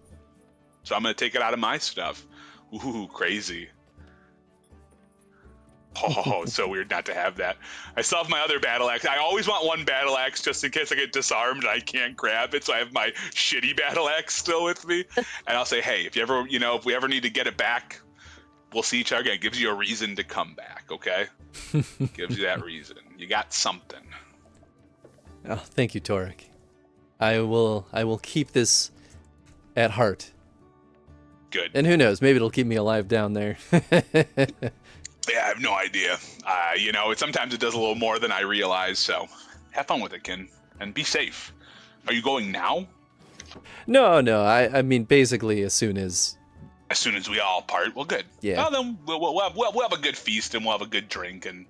So I'm gonna take it out of my stuff. Ooh, crazy. Oh, it's so weird not to have that. I still have my other battle axe. I always want one battle axe just in case I get disarmed and I can't grab it. So I have my shitty battle axe still with me. And I'll say, hey, if we ever need to get it back, we'll see each other again. It gives you a reason to come back, okay? Gives you that reason. You got something. Oh, thank you, Torek. I will keep this at heart. Good. And who knows, maybe it'll keep me alive down there. Yeah, I have no idea. Sometimes it does a little more than I realize, so have fun with it, Kin, and be safe. Are you going now? No, I mean, basically as soon as we all part. Well, good. Yeah. Well, then we'll have a good feast, and we'll have a good drink, and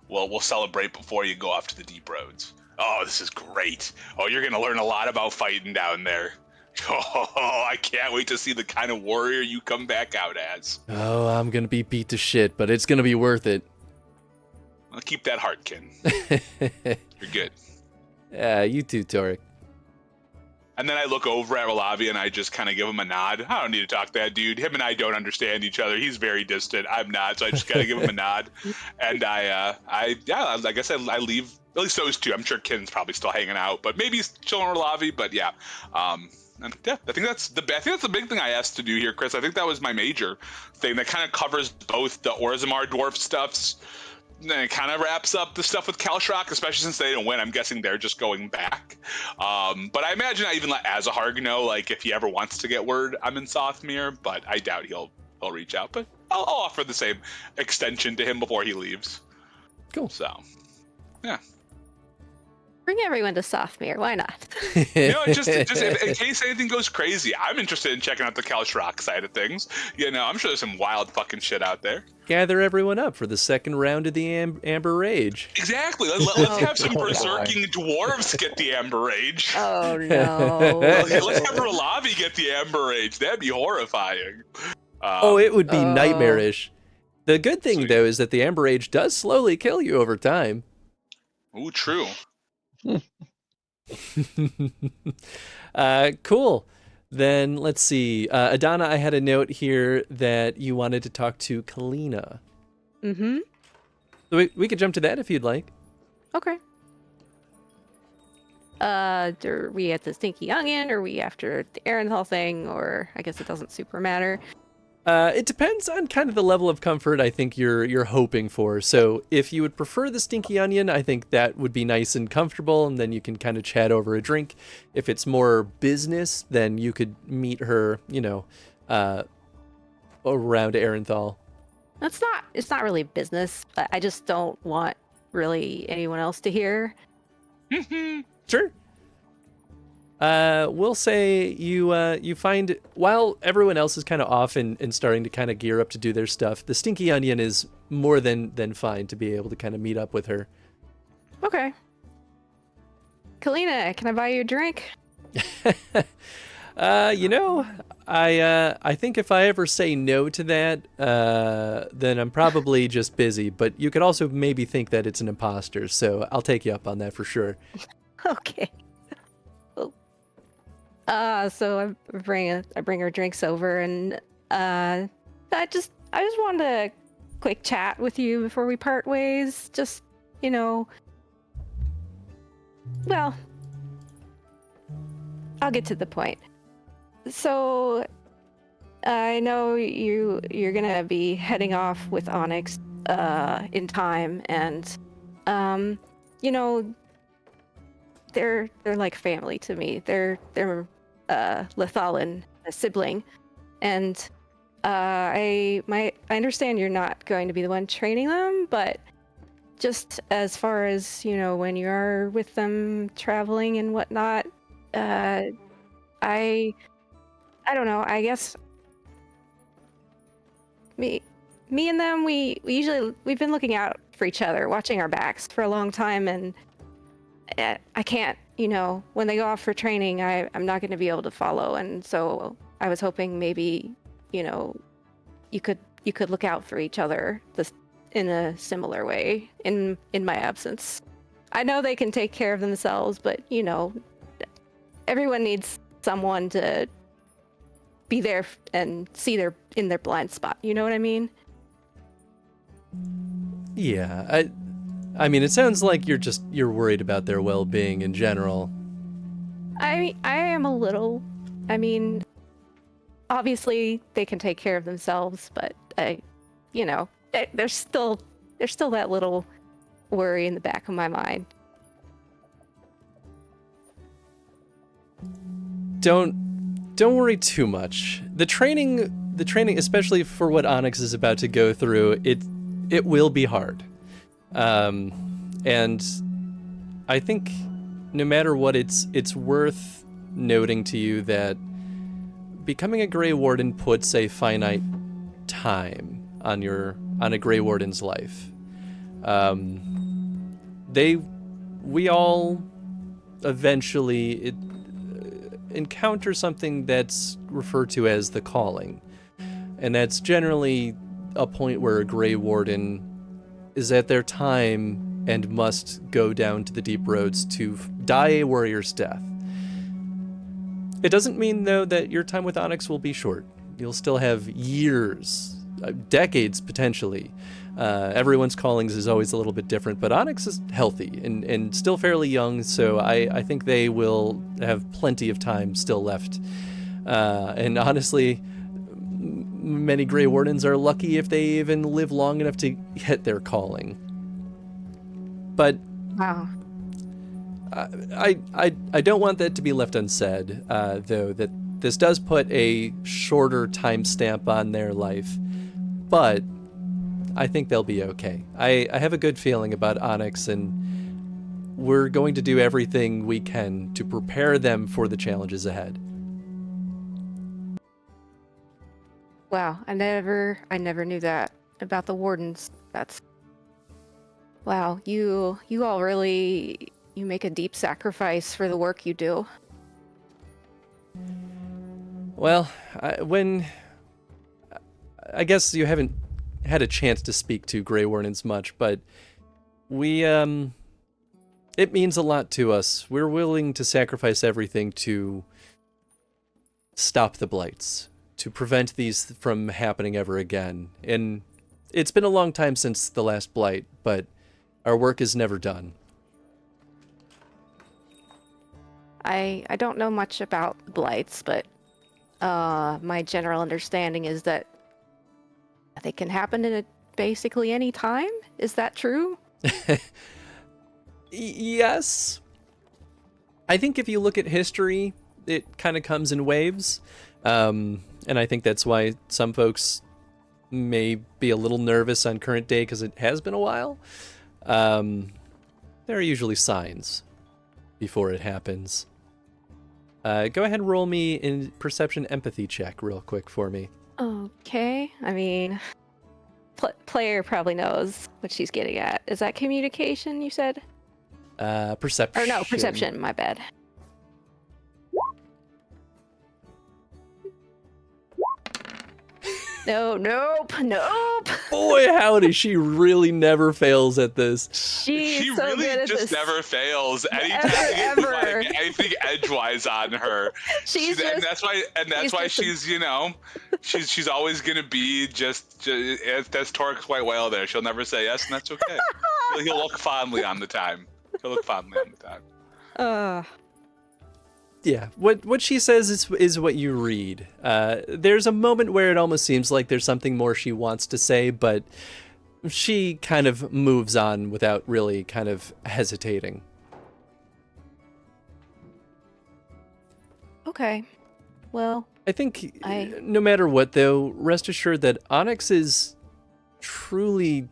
we'll celebrate before you go off to the deep roads. Oh, this is great. Oh, you're going to learn a lot about fighting down there. Oh, I can't wait to see the kind of warrior you come back out as. Oh, I'm going to be beat to shit, but it's going to be worth it. I'll keep that heart, Kin. You're good. Yeah, you too, Torek. And then I look over at Olavi and I just kind of give him a nod. I don't need to talk to that dude. Him and I don't understand each other. He's very distant. I'm not, so I just gotta give him a nod. And I guess I leave. At least those two. I'm sure Kin's probably still hanging out, but maybe he's chilling with Olavi. But yeah, and yeah, I think that's the big thing I asked to do here, Chris. I think that was my major thing that kind of covers both the Orzammar dwarf stuffs. And it kind of wraps up the stuff with Kal Shirak, especially since they didn't win. I'm guessing they're just going back. But I imagine I even let Azaharg know, if he ever wants to get word I'm in Sothmere, but I doubt he'll reach out. But I'll offer the same extension to him before he leaves. Cool. So, yeah. Bring everyone to Softmere. Why not? Just in case anything goes crazy, I'm interested in checking out the Couch Rock side of things. I'm sure there's some wild fucking shit out there. Gather everyone up for the second round of the Amber Rage. Exactly. Let's have some berserking dwarves get the Amber Rage. Oh no. Let's have Ralavi get the Amber Rage. That'd be horrifying. It would be nightmarish. The good thing, though, is that the Amber Rage does slowly kill you over time. Ooh, true. Cool. Then let's see. Adana, I had a note here that you wanted to talk to Kalina. Mm-hmm. So we could jump to that if you'd like. Okay. Are we at the Stinky Onion? Or are we after the Arenthal thing? Or I guess it doesn't super matter. It depends on kind of the level of comfort I think you're hoping for. So if you would prefer the Stinky Onion, I think that would be nice and comfortable, and then you can kind of chat over a drink. If it's more business, then you could meet her, around Arenthal. It's not really business. I just don't want really anyone else to hear. Sure. We'll say you find, while everyone else is kind of off and starting to kind of gear up to do their stuff, the Stinky Onion is more than fine to be able to kind of meet up with her. Okay. Kalina, can I buy you a drink? I think if I ever say no to that, then I'm probably just busy, but you could also maybe think that it's an imposter, so I'll take you up on that for sure. Okay. So I bring her drinks over, and I just wanted a quick chat with you before we part ways. Just, well, I'll get to the point. So I know you're gonna be heading off with Onyx in time, and they're like family to me. They're Lethalan, a sibling, and I understand you're not going to be the one training them, but just as far as when you are with them traveling and whatnot, I don't know. I guess me and them, we've been looking out for each other, watching our backs for a long time, and I can't, when they go off for training, I'm not going to be able to follow. And so I was hoping maybe, you could look out for each other in a similar way in my absence. I know they can take care of themselves, but, everyone needs someone to be there and see in their blind spot. You know what I mean? Yeah, I mean, it sounds like you're worried about their well-being in general. I am a little. I mean, obviously they can take care of themselves, but there's still that little worry in the back of my mind. Don't worry too much. The training, especially for what Onyx is about to go through, it will be hard. And I think no matter what, it's worth noting to you that becoming a Grey Warden puts a finite time on a Grey Warden's life. We all eventually encounter something that's referred to as the calling, and that's generally a point where a Grey Warden is at their time and must go down to the deep roads to die a warrior's death. It doesn't mean, though, that your time with Onyx will be short. You'll still have years, decades potentially. Everyone's callings is always a little bit different, but Onyx is healthy and still fairly young, so I think they will have plenty of time still left. And honestly, many Grey Wardens are lucky if they even live long enough to hit their calling. But Wow. I don't want that to be left unsaid, though, that this does put a shorter timestamp on their life, but I think they'll be okay. I have a good feeling about Onyx, and we're going to do everything we can to prepare them for the challenges ahead. Wow, I never knew that about the wardens. That's wow. You all really make a deep sacrifice for the work you do. Well, I guess you haven't had a chance to speak to Grey Wardens much, but it means a lot to us. We're willing to sacrifice everything to stop the blights, to prevent these from happening ever again. And it's been a long time since the last blight, but our work is never done. I don't know much about blights, but my general understanding is that they can happen at basically any time. Is that true? Yes. I think if you look at history, it kind of comes in waves. And I think that's why some folks may be a little nervous on current day because it has been a while. There are usually signs before it happens. Go ahead and roll me in perception empathy check real quick for me. Okay. I mean, player probably knows what she's getting at. Is that communication, you said? Perception. Or no, perception, my bad. Nope. Boy, howdy, she really never fails at this. She's She so really good at just this. never fails. Anytime Ever. like anything edgewise on her, and that's why she's she's always gonna be just that's Torque's white whale there. She'll never say yes, and that's okay. He'll look fondly on the time. Yeah, what she says is what you read. There's a moment where it almost seems like there's something more she wants to say, but she kind of moves on without really kind of hesitating. Okay. Well, I think no matter what, though, rest assured that Onyx is truly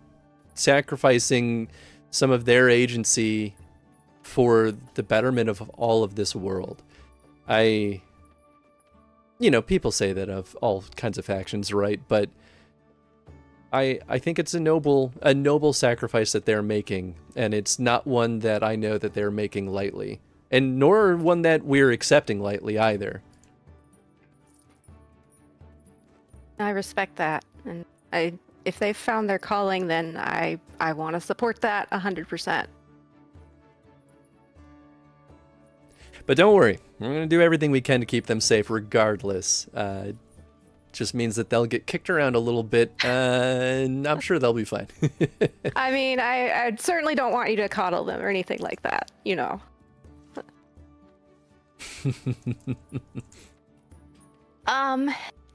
sacrificing some of their agency for the betterment of all of this world. People say that of all kinds of factions, right? But I think it's a noble sacrifice that they're making, and it's not one that I know that they're making lightly, and nor one that we're accepting lightly either. I respect that, and if they've found their calling, then I want to support that 100%. But don't worry, we're going to do everything we can to keep them safe regardless. Just means that they'll get kicked around a little bit, and I'm sure they'll be fine. I mean, I certainly don't want you to coddle them or anything like that,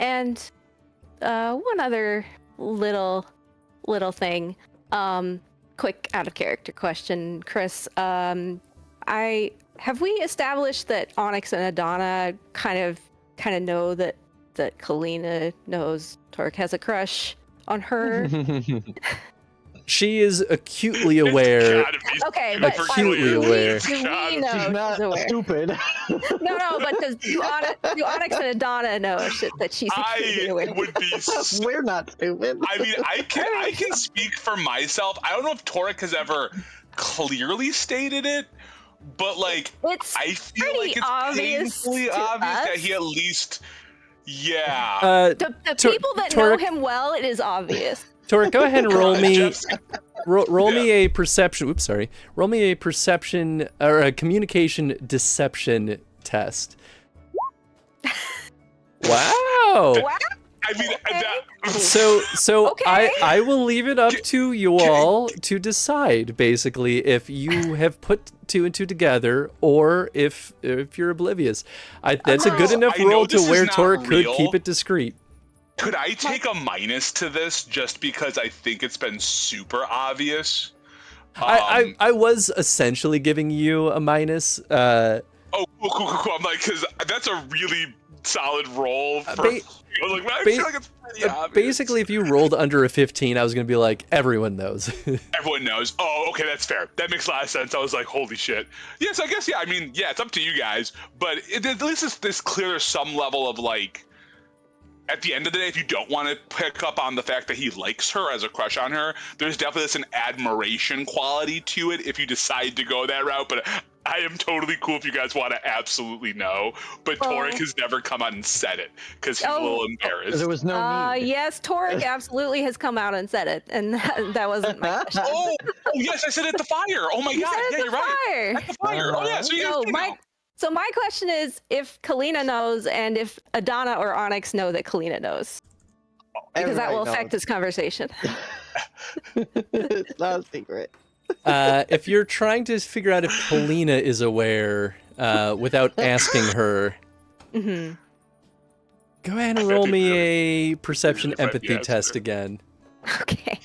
And one other little thing. Quick out of character question, Chris. Have we established that Onyx and Adana kind of know that Kalina knows Torque has a crush on her? She is acutely aware. Okay, but acutely aware. Do we know She's not she's aware? stupid. No, but do Onyx and Adana know that she's acutely aware? I would be. We're not stupid. I mean, I can speak for myself. I don't know if Torque has ever clearly stated it, but I feel like it's painfully obvious that he at least, The people that know him well, it is obvious. Torque, go ahead and roll me a perception. Oops, sorry. Roll me a perception or a communication deception test. Wow. I mean, So Okay. I will leave it up to you all to decide, basically, if you have put two and two together or if you're oblivious. That's a good enough roll to where Torque could keep it discreet. Could I take a minus to this just because I think it's been super obvious? I was essentially giving you a minus. Oh, cool. I'm like, because that's a really solid roll for. I was like, I feel like it's pretty obvious. Basically, if you rolled under a 15, I was gonna be like, everyone knows. Everyone knows. Oh, okay, that's fair. That makes a lot of sense. I was like, holy shit. Yes, I guess, yeah. I mean, yeah, it's up to you guys, but at least it's this clear some level of like. At the end of the day, if you don't want to pick up on the fact that he likes her as a crush on her, there's definitely an admiration quality to it if you decide to go that route. But I am totally cool if you guys want to absolutely know. But Torek has never come out and said it because he's a little embarrassed. There was no need. Yes, Torek absolutely has come out and said it, and that wasn't my question. Oh, yes, I said at the fire. Oh my god, yeah, you're right. At the fire. Oh yeah, so you guys do know. So my question is, if Kalina knows, and if Adana or Onyx know that Kalina knows, because that will affect this conversation. It's not a secret. If you're trying to figure out if Kalina is aware without asking her, go ahead and roll me a perception empathy test again. Okay.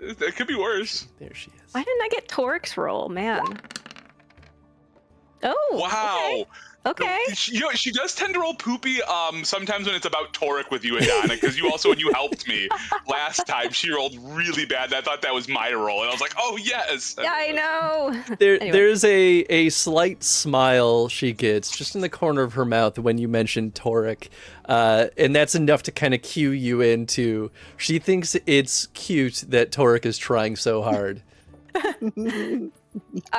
It could be worse. There she is. Why didn't I get Torek's roll, man? Oh. Wow. Okay. She does tend to roll poopy sometimes when it's about Torek with you, Adana, because you also, when you helped me last time, she rolled really bad, and I thought that was my roll, and I was like, oh, yes. Yeah, I know. Anyway. There's a slight smile she gets just in the corner of her mouth when you mention Torek, and that's enough to kind of cue you into, she thinks it's cute that Torek is trying so hard. All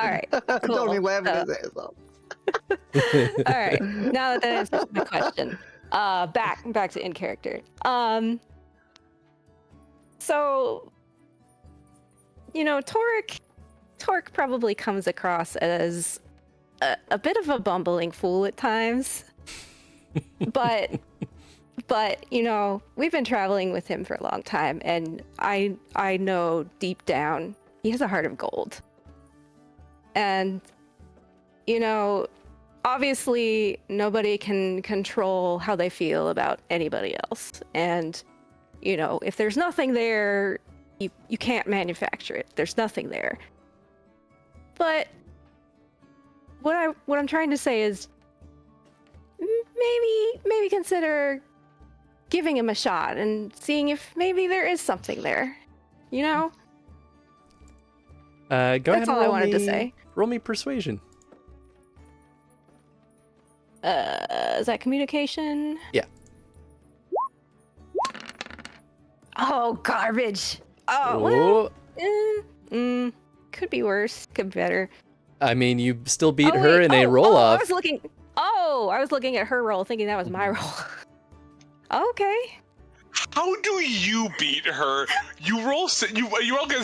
right, cool. Don't even have to say so. All right, now that answers my question, back to in character. So, you know, Torek probably comes across as a bit of a bumbling fool at times, but you know, we've been traveling with him for a long time, and I know deep down he has a heart of gold, and you know, obviously nobody can control how they feel about anybody else. And, you know, if there's nothing there, you can't manufacture it. There's nothing there. But what I'm trying to say is maybe consider giving him a shot and seeing if maybe there is something there. You know? Go ahead. That's all I wanted to say. Roll me persuasion. Is that communication? Yeah. Oh, garbage. Oh, well, could be worse. Could be better. I mean, you still beat her in a roll-off. I was looking at her roll, thinking that was my roll. Okay. How do you beat her? You roll against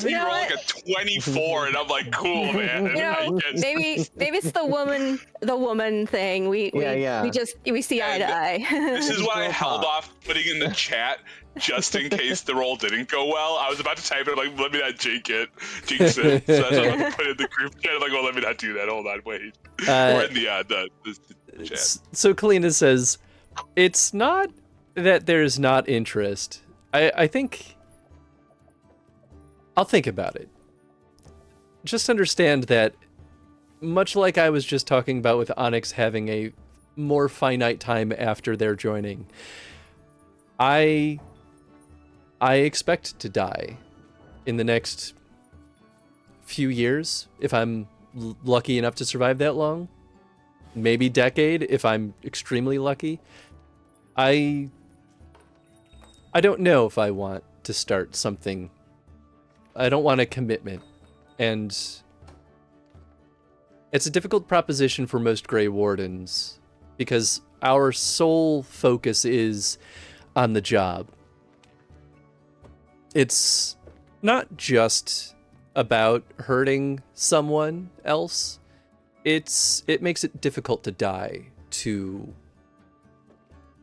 me. You roll like a 24, and I'm like, cool, man. You know, maybe it's the woman thing. We see eye to eye. This is why I held off putting in the chat just in case the roll didn't go well. I was about to type it, like, let me not jinx it. So that's why I was put in the group chat. I'm like, well, let me not do that. Hold on, wait. Or in the chat. So Kalina says, it's not that there's not interest. I think I'll think about it. Just understand that, much like I was just talking about with Onyx having a more finite time after their joining, I expect to die in the next few years if I'm lucky enough to survive that long. Maybe decade if I'm extremely lucky. I don't know if I want to start something. I don't want a commitment. And it's a difficult proposition for most Grey Wardens because our sole focus is on the job. It's not just about hurting someone else. It makes it difficult to die, to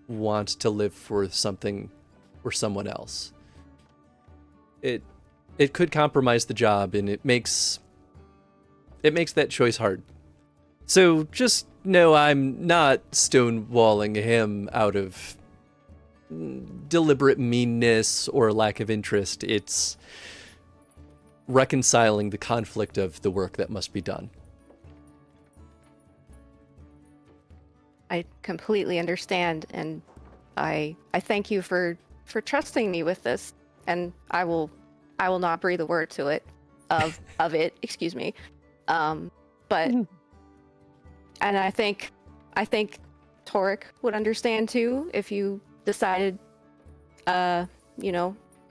want to live for something or someone else. It could compromise the job, and it makes that choice hard. So just know I'm not stonewalling him out of deliberate meanness or lack of interest. reconciling the conflict of the work that must be done. I completely understand, and I thank you for trusting me with this, and I will not breathe a word to it of it, excuse me. But and I think Torek would understand too if you decided not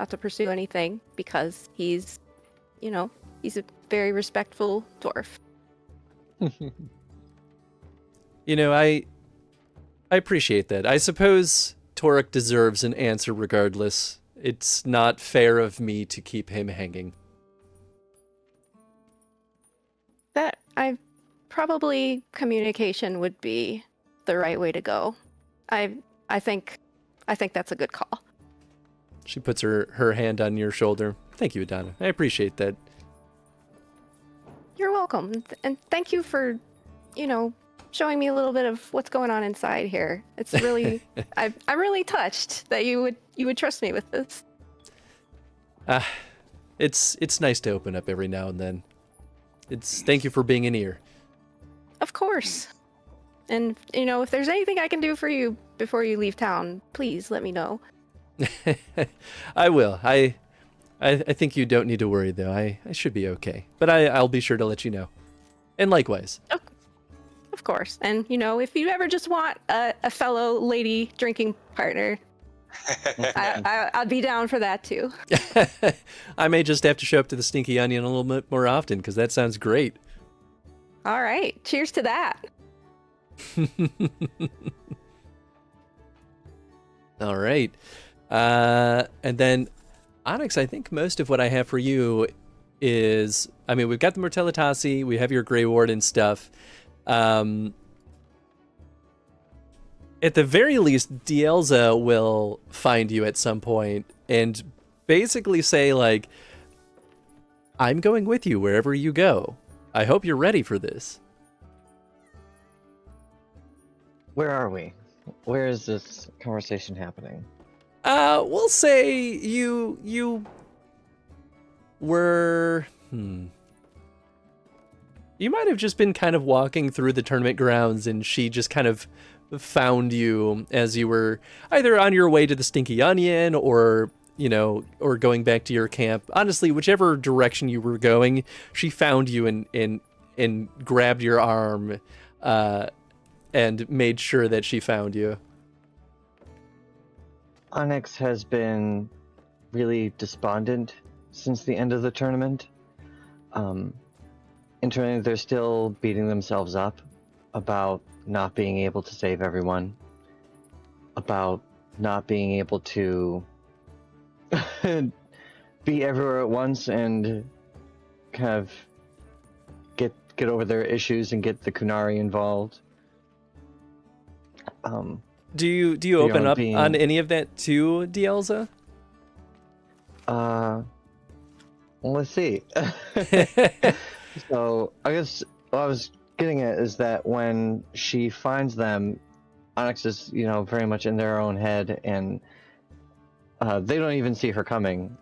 to pursue anything, because he's a very respectful dwarf. I appreciate that. I suppose Torek deserves an answer regardless. It's not fair of me to keep him hanging. That I probably communication would be the right way to go. I think that's a good call. She puts her hand on your shoulder. Thank you, Adana. I appreciate that. You're welcome, and thank you for, showing me a little bit of what's going on inside here. It's really, I'm really touched that you would trust me with this. It's nice to open up every now and then. Thank you for being an ear. Of course. And if there's anything I can do for you before you leave town, please let me know. I will. I think you don't need to worry though. I should be okay. But I'll be sure to let you know. And likewise. Of course. And if you ever just want a fellow lady drinking partner, I'd be down for that too. I may just have to show up to the Stinky Onion a little bit more often, because that sounds great. All right. Cheers to that. All right. And then, Onyx, I think most of what I have for you is, we've got the Mortalitasi, we have your Grey Warden stuff. At the very least, Dielza will find you at some point and basically say, like, I'm going with you wherever you go. I hope you're ready for this. Where are we? Where is this conversation happening? We'll say you were... You might have just been kind of walking through the tournament grounds, and she just kind of found you as you were either on your way to the Stinky Onion or going back to your camp. Honestly, whichever direction you were going, she found you and grabbed your arm and made sure that she found you. Onyx has been really despondent since the end of the tournament. Internally, they're still beating themselves up about not being able to save everyone, about not being able to be everywhere at once and kind of get over their issues and get the Kunari involved. Do you open up on any of that to Dielza? Let's see. So I guess what I was getting at is that when she finds them, Onyx is, very much in their own head, and they don't even see her coming.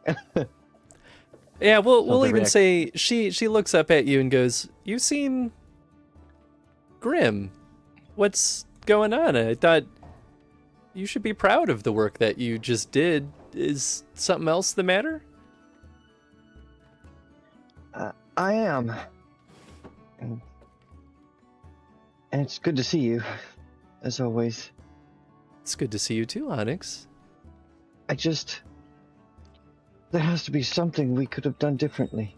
Yeah, we'll even say she looks up at you and goes, "You seem grim. What's going on? I thought you should be proud of the work that you just did. Is something else the matter?" I am. And it's good to see you, as always. It's good to see you too, Onyx. There has to be something we could have done differently.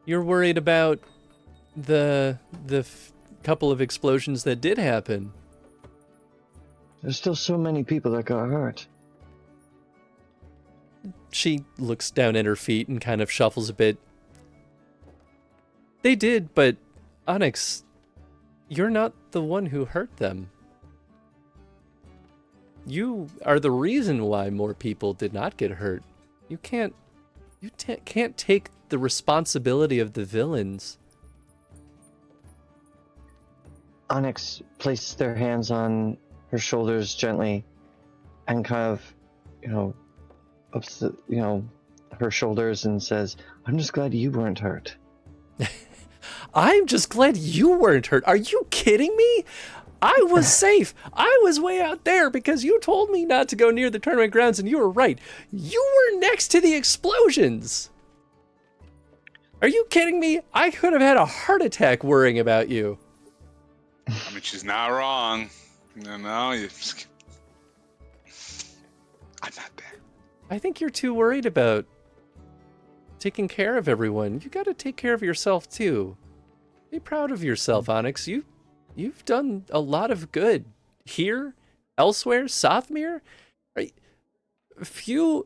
You're worried about the couple of explosions that did happen. There's still so many people that got hurt. She looks down at her feet and kind of shuffles a bit. They did, but Onyx, you're not the one who hurt them. You are the reason why more people did not get hurt. You can't take the responsibility of the villains. Onyx placed their hands on her shoulders gently and kind of, her shoulders and says, "I'm just glad you weren't hurt." I'm just glad you weren't hurt. Are you kidding me? I was safe. I was way out there because you told me not to go near the tournament grounds, and you were right. You were next to the explosions. Are you kidding me? I could have had a heart attack worrying about you. I mean, she's not wrong. No, I'm not there. I think you're too worried about taking care of everyone. You got to take care of yourself too. Be proud of yourself, Onyx. You've done a lot of good here, elsewhere, Sothmere. Few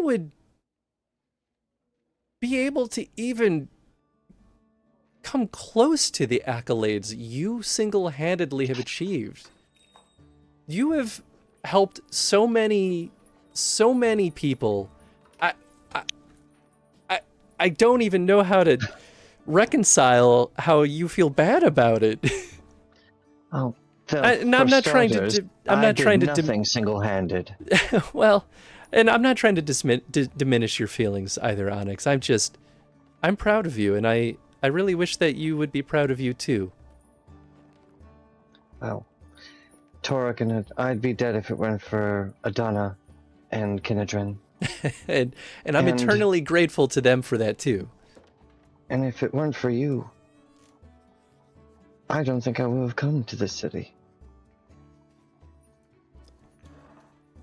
would be able to even come close to the accolades you single-handedly have achieved. You have helped so many people. I don't even know how to reconcile how you feel bad about it. Oh, I'm not trying to. I'm not trying to. Nothing single-handed. Well, and I'm not trying to diminish your feelings either, Onyx. I'm proud of you, and I really wish that you would be proud of you too. Well, Torek and I'd be dead if it weren't for Adana and Kinedrin. and I'm eternally grateful to them for that too. And if it weren't for you, I don't think I would have come to this city.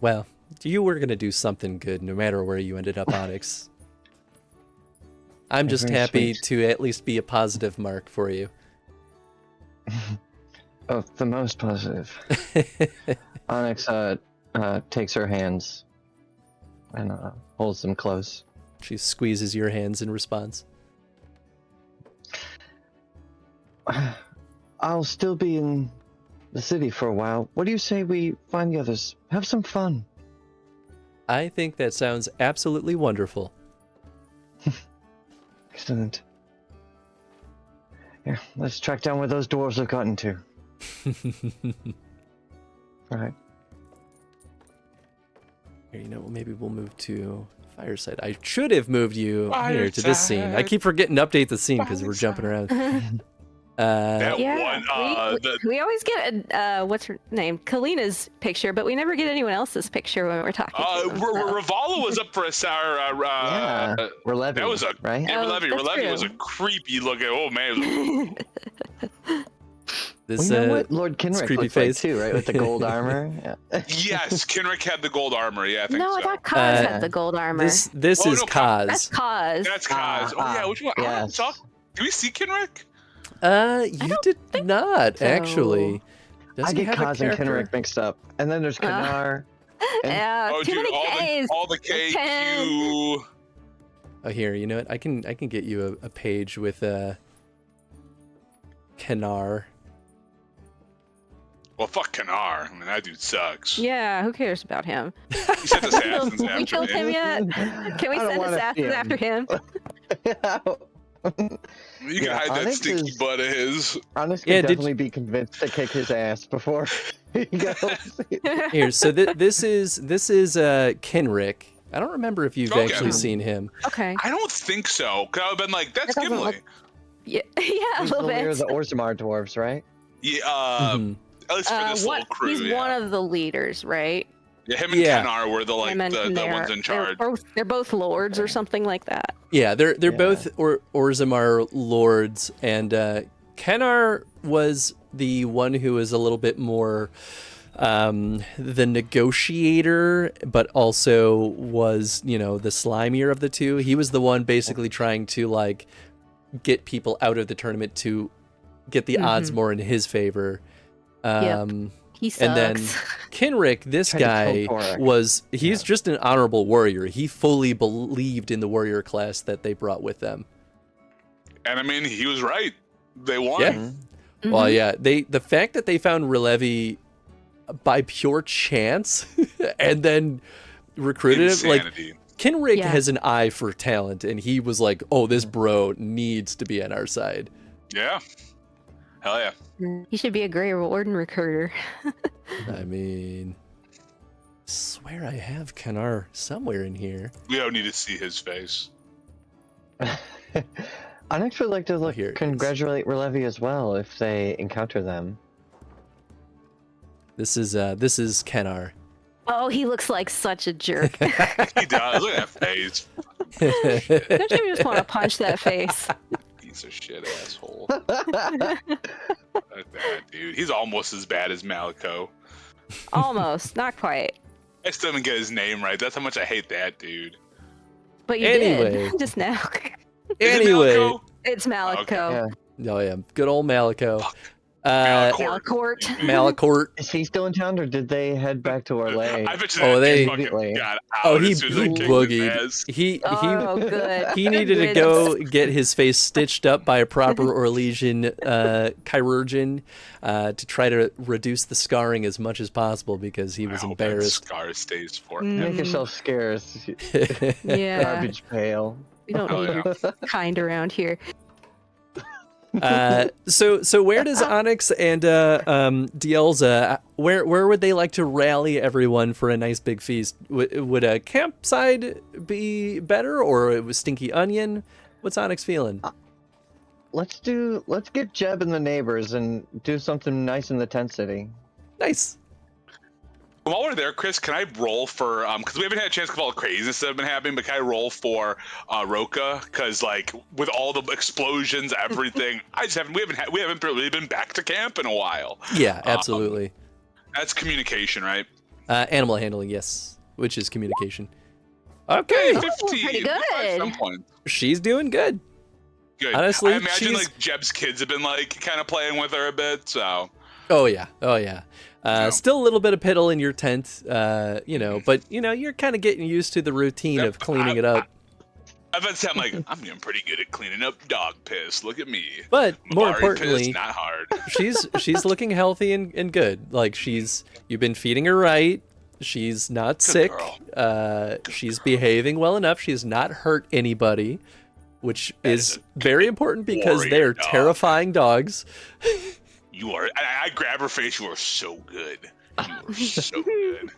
Well, you were going to do something good no matter where you ended up, Onyx. I'm just happy to at least be a positive mark for you. Oh, the most positive. Onyx takes her hands and holds them close. She squeezes your hands in response. I'll still be in the city for a while. What do you say we find the others? Have some fun. I think that sounds absolutely wonderful. Excellent. Here, let's track down where those dwarves have gotten to. Right. Here, you know, maybe we'll move to Fireside. I should have moved you here to this scene. I keep forgetting to update the scene because we're jumping around. We always get what's her name, Kalina's picture, but we never get anyone else's picture when we're talking. Ravala was up for a sour. Yeah, Relevi, that was right? Yeah, Relevi was a creepy looking. Oh man. This, well, you know what Lord Kenrick creepy looked face. like too, right? With the gold armor. Yeah. Yes, Kenrick had the gold armor. Yeah, I think so. I thought Kaz had the gold armor. This Oh, is no, Kaz. That's Kaz. That's Kaz. Oh yeah, which one? Yes. Do we see Kenrick? You did not so. actually. Does I he get have a Kaz and character? Kenrick mixed up, and then there's Kanar. Yeah, Oh, too dude, many Ks. all the KQ. Oh, here, you know what? I can get you a page with Kanar. Well, fuck Kanar. I mean, that dude sucks. Yeah, who cares about him? He sent assassins we after killed him me. yet? Can we I don't send wanna assassins see after him? You can Yeah, hide that Onyx stinky is- butt of his. Onyx Yeah, could did definitely be convinced to kick his ass before he goes. Here, so this is Kenrick. I don't remember if you've Okay. actually seen him. Okay. I don't think so. Cause I would have been like, that's That doesn't Gimli. look- Yeah, a He's little the leader of bit. the Orzammar dwarves, right? Yeah, Mhm. at least for this little crew. He's Yeah. one of the leaders, right? Yeah, him and Yeah. Kenar were the Him and the Nair. ones in charge. They're both lords or something like that. Yeah, they're Yeah. both Orzammar lords, and Kenar was the one who was a little bit more the negotiator, but also was, the slimier of the two. He was the one basically trying to like get people out of the tournament to get the odds more in his favor. He sucks. And then Kenrick, this Tried to guy kill Torek. he's just an honorable warrior. He fully believed in the warrior class that they brought with them. And I mean, he was right. They won. Yeah. Mhm. Well, yeah, the fact that they found Relevi by pure chance and then recruited him, like Insanity. Kenrick Yeah. has an eye for talent, and he was like, "Oh, this bro needs to be on our side." Yeah. Hell yeah. He should be a Grey Warden recruiter. I mean, swear I have Kanar somewhere in here. We don't need to see his face. Onyx would like to Here it is. congratulate Relevi as well if they encounter them. This is Kanar. Oh, he looks like such a jerk. He does. Look at that face. Don't you just want to punch that face? Piece of shit asshole. Look at that dude. He's almost as bad as Malico. Almost, not quite. I still didn't get his name right. That's how much I hate that dude. But you Anyway. did just now. Is it Anyway. Malico? It's Malico. Okay. Yeah. Oh yeah, good old Malico. Malicourt. Malicourt. Is he still in town, or did they head back to Orlais? I bet you Oh, that they- dude fucking got out Oh, he as soon as I kicked his boogied. ass. Oh, good. He needed to go get his face stitched up by a proper Orlesian chirurgeon to try to reduce the scarring as much as possible because he was I hope that embarrassed. scar stays for Mm. Make yourself scarce. Yeah. Garbage pail. We don't Oh, need yeah. kind around here. So where does Onyx and Dielza, where would they like to rally everyone for a nice big feast? Would a campsite be better, or it was Stinky Onion? What's Onyx feeling? Let's get Jeb and the neighbors and do something nice in the tent city. Nice. While we're there, Chris, can I roll for because we haven't had a chance to all the craziness that have been happening, but can I roll for Roka? Because like with all the explosions, everything, we haven't really been back to camp in a while. Yeah, absolutely. That's communication, right? Animal handling, yes, which is communication. Okay, 15. pretty At good. some point. she's doing good. Good. Honestly, I imagine she's- like Jeb's kids have been like kind of playing with her a bit, so. Oh yeah. Still a little bit of piddle in your tent, but you're kind of getting used to the routine of cleaning it up. I've been saying, I'm getting pretty good at cleaning up dog piss. Look at me. But more Mabari importantly, piss, not hard. she's looking healthy and good. Like you've been feeding her right. She's not sick. girl. She's behaving well enough. She's not hurt anybody, which is very important because warrior they're dog. terrifying dogs. You are. I grab her face. You are so good. You are so good.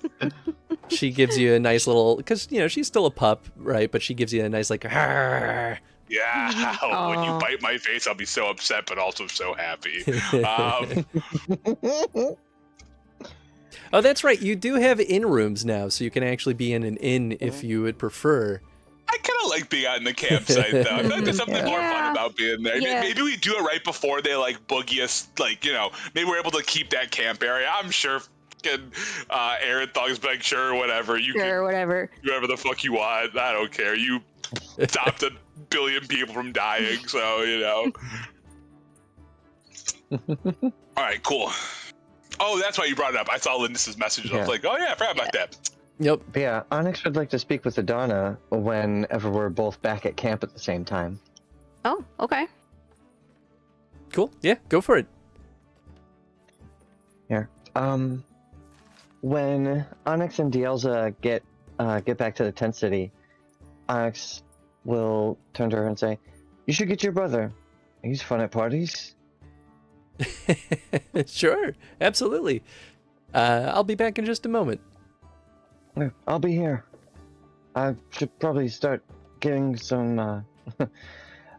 She gives you a nice little, because she's still a pup, right? But she gives you a nice like. "Arr." Yeah. When you Aw. bite my face, I'll be so upset, but also so happy. Oh, that's right. You do have inn rooms now, so you can actually be in an inn if you would prefer. I kind of like being out in the campsite, though. I feel like there's something more fun Yeah. about being there. Yeah. Maybe we do it right before they like boogie us. Maybe we're able to keep that camp area. I'm sure. Aaron Thugs be like, sure, whatever. You Sure, can whatever. do whatever the fuck you want. I don't care. You stopped a billion people from dying, so All right, cool. Oh, that's why you brought it up. I saw Lindis's message. I was Yeah. like, oh yeah, I forgot about that. Yep. But yeah, Onyx would like to speak with Adana whenever we're both back at camp at the same time. Oh, okay. Cool. Yeah, go for it. Here. When Onyx and Dielza get back to the tent city, Onyx will turn to her and say, "You should get your brother. He's fun at parties." Sure, absolutely. I'll be back in just a moment. Yeah, I'll be here. I should probably start getting some,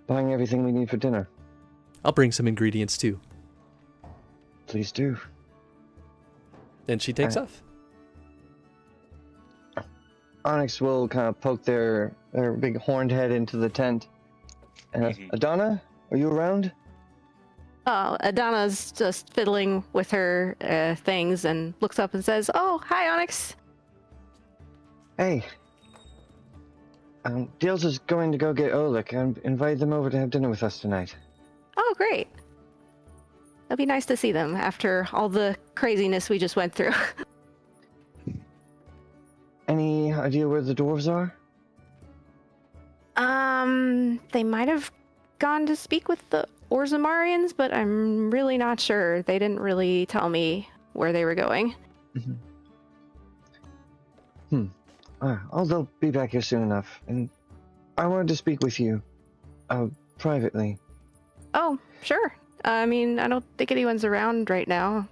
buying everything we need for dinner. I'll bring some ingredients too. Please do. And she takes off. Onyx will kind of poke their big horned head into the tent. And Mhm. Adana, are you around? Oh, Adana's just fiddling with her things and looks up and says, "Oh, hi, Onyx." Hey. Diels is going to go get Oleg and invite them over to have dinner with us tonight. Oh, great. It'll be nice to see them after all the craziness we just went through. Any idea where the dwarves are? They might have gone to speak with the Orzamarians, but I'm really not sure. They didn't really tell me where they were going. They'll be back here soon enough. And I wanted to speak with you, privately. Oh, sure. I mean, I don't think anyone's around right now.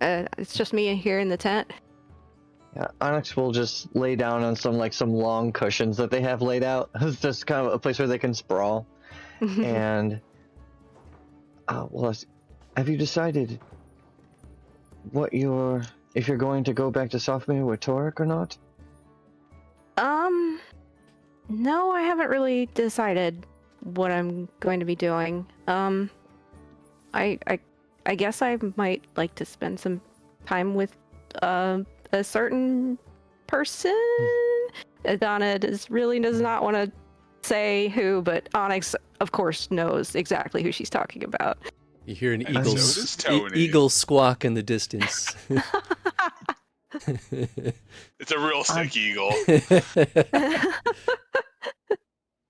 It's just me here in the tent. Yeah, Onyx will just lay down on some long cushions that they have laid out. It's just kind of a place where they can sprawl. And have you decided if you're going to go back to Softmere with Torek or not? No, I haven't really decided what I'm going to be doing. I guess I might like to spend some time with a certain person. Donna does not want to say who, but Onyx, of course, knows exactly who she's talking about. You hear an And so does Tony. eagle squawk in the distance. It's a real sick eagle.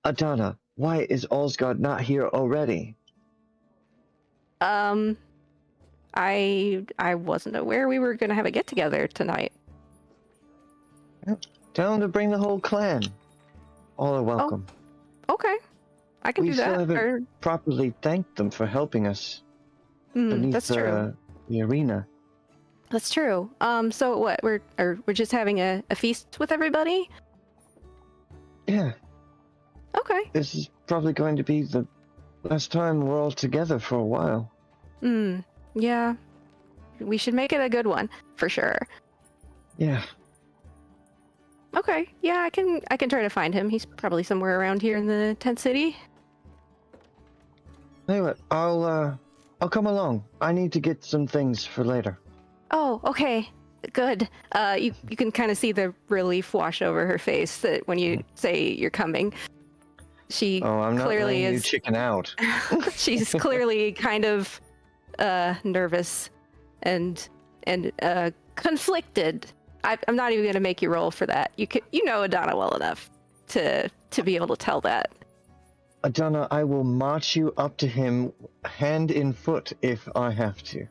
Adana, why is Allsgard not here already? I wasn't aware we were gonna have a get together tonight. Tell him to bring the whole clan. All are welcome. Okay, I can We do still that. haven't properly thanked them for helping us beneath That's true. the arena. That's true. So what? We're just having a feast with everybody? Yeah, Okay. this is probably going to be the last time we're all together for a while. Yeah. We should make it a good one, for sure. Yeah. Okay. Yeah, I can try to find him. He's probably somewhere around here in the tent city. Anyway, I'll come along. I need to get some things for later. Oh, okay. Good. You can kind of see the relief wash over her face that when you say you're coming. She I'm not clearly letting you is chicken out. she's clearly kind of nervous and conflicted. I'm not even gonna make you roll for that. You know Adana well enough to be able to tell that. Adana, I will march you up to him hand in foot if I have to.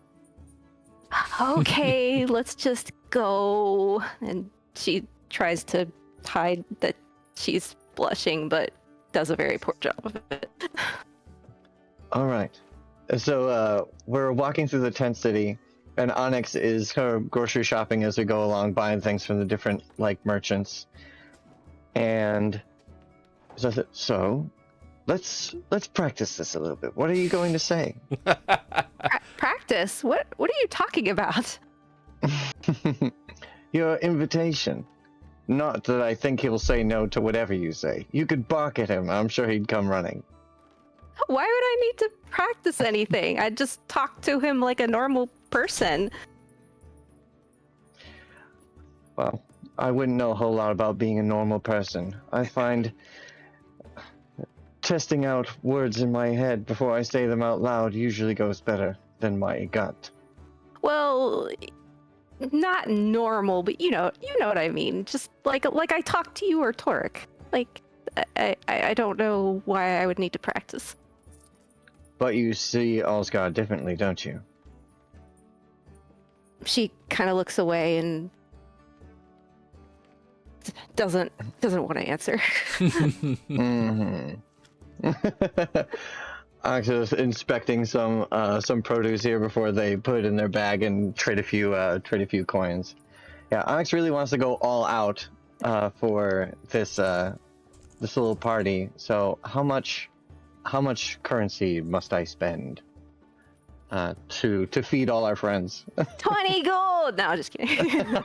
Okay, let's just go. And she tries to hide that she's blushing, but does a very poor job of it. All right. So we're walking through the tent city, and Onyx is kind of grocery shopping as we go along, buying things from the different merchants. And so let's practice this a little bit. What are you going to say? Practice? What are you talking about? Your invitation. Not that I think he'll say no to whatever you say. You could bark at him. I'm sure he'd come running. Why would I need to practice anything? I'd just talk to him like a normal person. Well, I wouldn't know a whole lot about being a normal person. I find testing out words in my head before I say them out loud usually goes better than my gut. Well, not normal, but you know what I mean. Just like I talk to you or Torek. Like I don't know why I would need to practice. But you see Allsgard differently, don't you? She kind of looks away and doesn't want to answer. Mm-hmm. Actually, inspecting some produce here before they put it in their bag and trade a few coins. Yeah, Onyx really wants to go all out for this little party. So how much currency must I spend to feed all our friends? 20 gold. No, just kidding.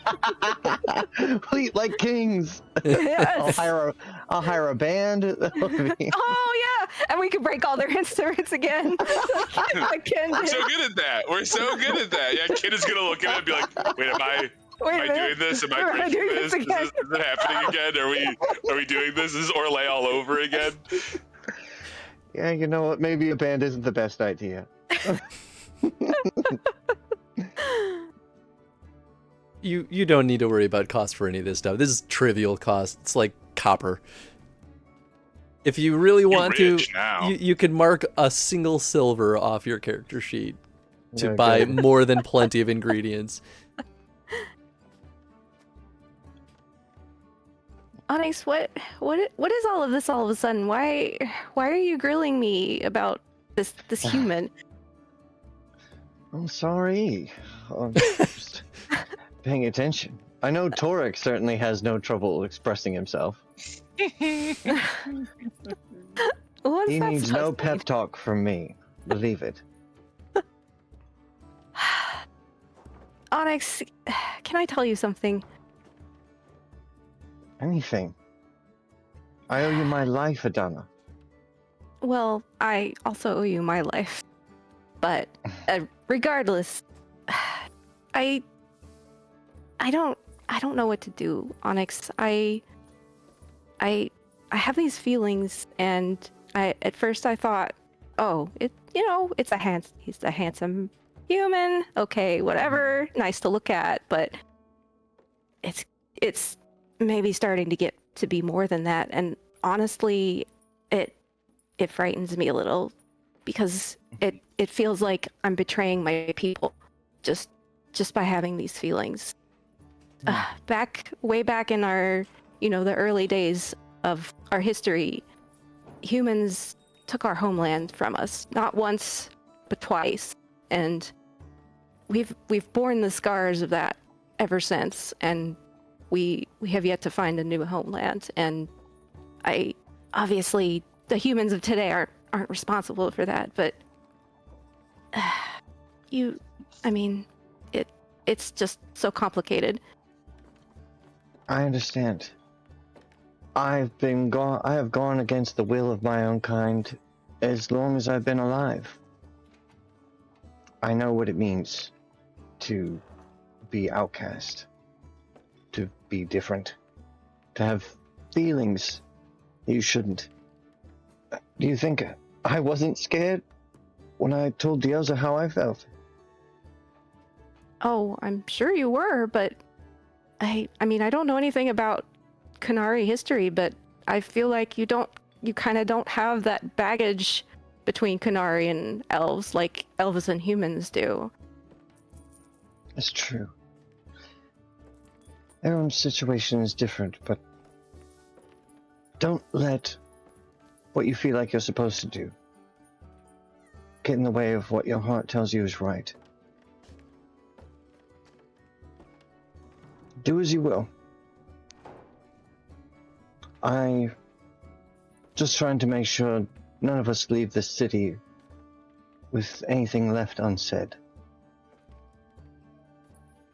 We eat like kings. Yes. I'll hire a band. Oh yeah, and we can break all their instruments again. We're so good at that. We're so good at that. Yeah, kid is gonna look at it and be like, "Wait, am I doing this? Am I breaking this? Is it happening again? Are we doing this? Is Orlais all over again?" Yeah, you know what? Maybe a band isn't the best idea. You don't need to worry about cost for any of this stuff. This is trivial cost. It's like copper. If you really want to, you can mark a single silver off your character sheet to buy more than plenty of ingredients. Onyx, what is all of this all of a sudden? Why are you grilling me about this human? I'm sorry. I'm just paying attention. I know Torek certainly has no trouble expressing himself. What's He that needs supposed no to pep mean? talk from me. Believe it. Onyx, can I tell you something? Anything. I owe you my life, Adana. Well, I also owe you my life. But regardless, I don't know what to do, Onyx. I have these feelings, and at first I thought, oh, he's a handsome human. Okay, whatever, nice to look at. But it's maybe starting to get to be more than that. And honestly, it frightens me a little because it feels like I'm betraying my people just by having these feelings. Way back in our, the early days of our history, humans took our homeland from us, not once, but twice. And we've borne the scars of that ever since. And we have yet to find a new homeland. And obviously the humans of today aren't responsible for that, but it's just so complicated. I understand. I have gone against the will of my own kind as long as I've been alive. I know what it means to be outcast, to be different, to have feelings you shouldn't. Do you think I wasn't scared when I told Dioza how I felt? Oh, I'm sure you were, but I don't know anything about Kanari history, but I feel like you kind of don't have that baggage between Kanari and elves like elves and humans do. It's true. Everyone's situation is different, but don't let what you feel like you're supposed to do get in the way of what your heart tells you is right. Do as you will. I just trying to make sure none of us leave this city with anything left unsaid.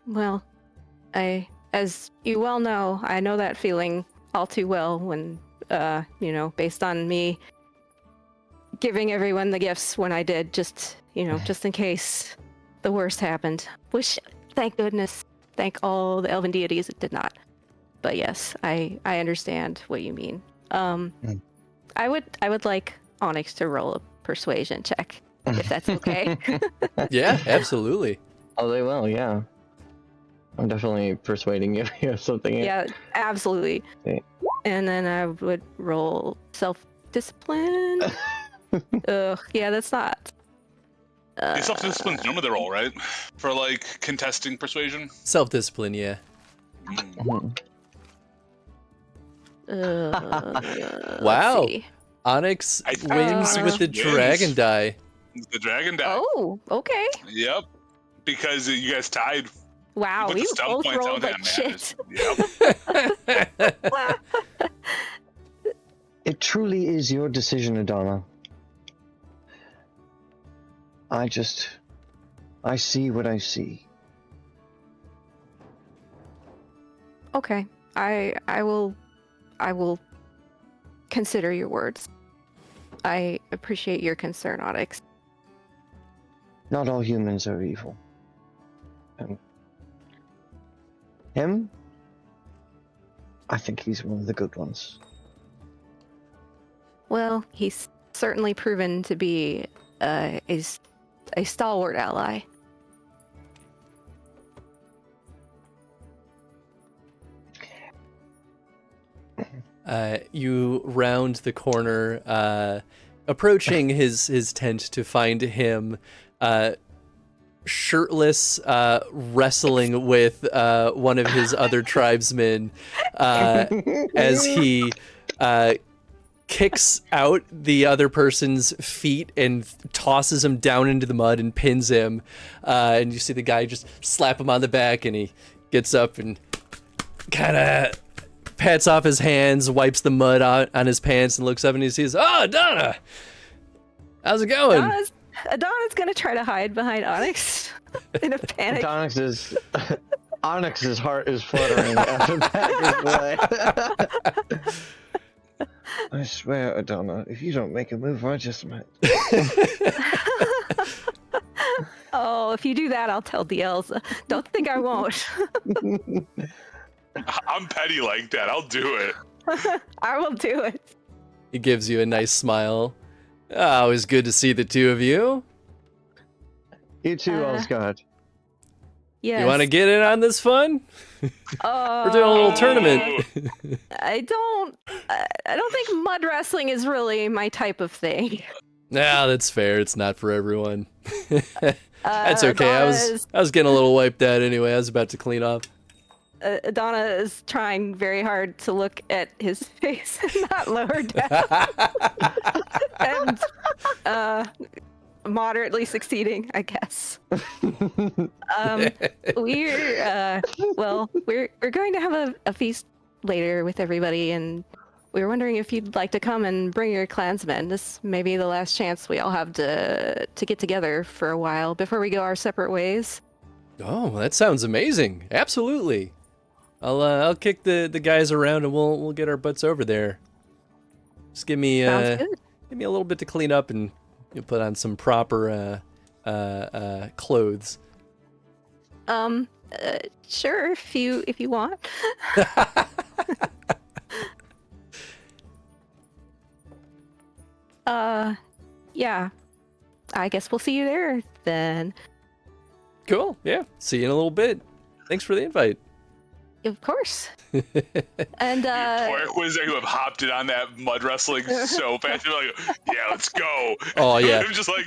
Well, as you well know, I know that feeling all too well when, based on me giving everyone the gifts when I did, just in case the worst happened. Which, thank goodness, thank all the elven deities it did not. But yes, I understand what you mean. I would like Onyx to roll a persuasion check, if that's okay. Yeah, absolutely. Oh, they will, yeah. I'm definitely persuading you or something. Yeah, absolutely. Okay. And then I would roll self-discipline. Ugh, yeah, that's not. Self-discipline's number the roll, right? For like contesting persuasion. Self-discipline, yeah. Wow. Let's see. Onyx I think wins Onyx with the wins. dragon die. The dragon die. Oh, okay. Yep. Because you guys tied. Wow, You put we the stump both points rolled on like that, shit. Yep. It truly is your decision, Adana. I see what I see. Okay, I will consider your words. I appreciate your concern, Onyx. Not all humans are evil. And him? I think he's one of the good ones. Well, he's certainly proven to be a stalwart ally. You round the corner, approaching his tent to find him shirtless, wrestling with one of his other tribesmen as he kicks out the other person's feet and tosses him down into the mud and pins him. And you see the guy just slap him on the back, and he gets up and kind of pats off his hands, wipes the mud out on his pants, and looks up and he sees, "Oh, Donna, how's it going?" Donna's gonna try to hide behind Onyx in a panic. Onyx's heart is fluttering as the back is away. I swear, Adana, if you don't make a move, I just might. Oh, if you do that, I'll tell Elsa. Don't think I won't. I'm petty like that. I'll do it. I will do it. He gives you a nice smile. Oh, it's good to see the two of you. You too, Osgard. Yes. You want to get in on this fun? We're doing a little tournament. I don't think mud wrestling is really my type of thing. Nah, that's fair. It's not for everyone. That's okay. Donna's, I was getting a little wiped out anyway. I was about to clean off. Donna is trying very hard to look at his face and not lower down. And moderately succeeding, I guess. We're going to have a feast later with everybody, and we were wondering if you'd like to come and bring your clansmen. This may be the last chance we all have to get together for a while before we go our separate ways. Oh, that sounds amazing. Absolutely. I'll kick the guys around and we'll get our butts over there. Just give me a little bit to clean up and put on some proper clothes. Sure, if you want. Yeah. I guess we'll see you there then. Cool. Yeah. See you in a little bit. Thanks for the invite. Of course. And Poor wizard who have hopped in on that mud wrestling so fast. You're like, yeah, let's go. Oh yeah. I'm just like,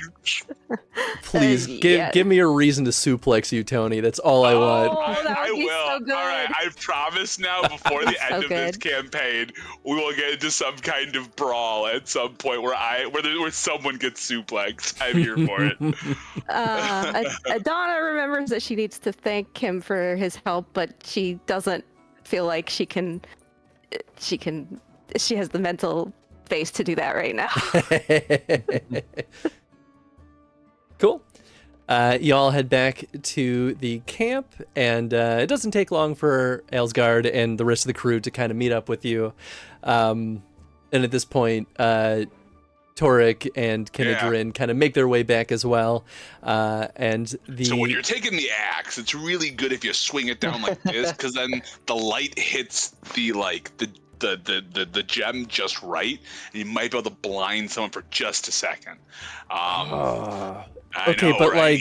please give me a reason to suplex you, Tony. That's all I want. Oh, that would I be will. so good. All right, I promise now. Before the end of this good. campaign, we will get into some kind of brawl at some point where someone gets suplexed. I'm here for it. Donna remembers that she needs to thank him for his help, but she doesn't feel like she has the mental space to do that right now. Cool. Y'all head back to the camp, and it doesn't take long for Aelsgard and the rest of the crew to kind of meet up with you. And at this point, Torek and Kenadrin kind of make their way back as well. So when you're taking the axe, it's really good if you swing it down like this, because then the light hits the gem just right, and you might be able to blind someone for just a second. Okay, but right?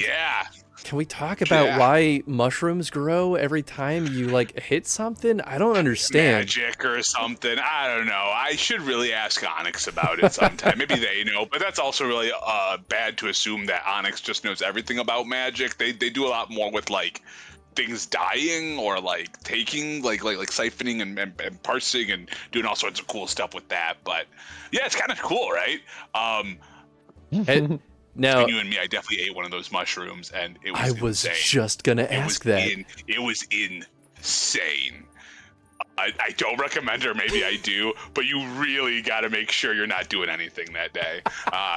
Can we talk about why mushrooms grow every time you hit something? I don't understand. Magic or something. I don't know. I should really ask Onyx about it sometime. Maybe they know, but that's also really bad to assume that Onyx just knows everything about magic. They do a lot more with things dying or taking like siphoning and parsing and doing all sorts of cool stuff with that. But yeah, it's kind of cool, right? Now, between you and me, I definitely ate one of those mushrooms, and it was I was insane. just gonna ask that. It was insane. I don't recommend it, or maybe I do, but you really got to make sure you're not doing anything that day.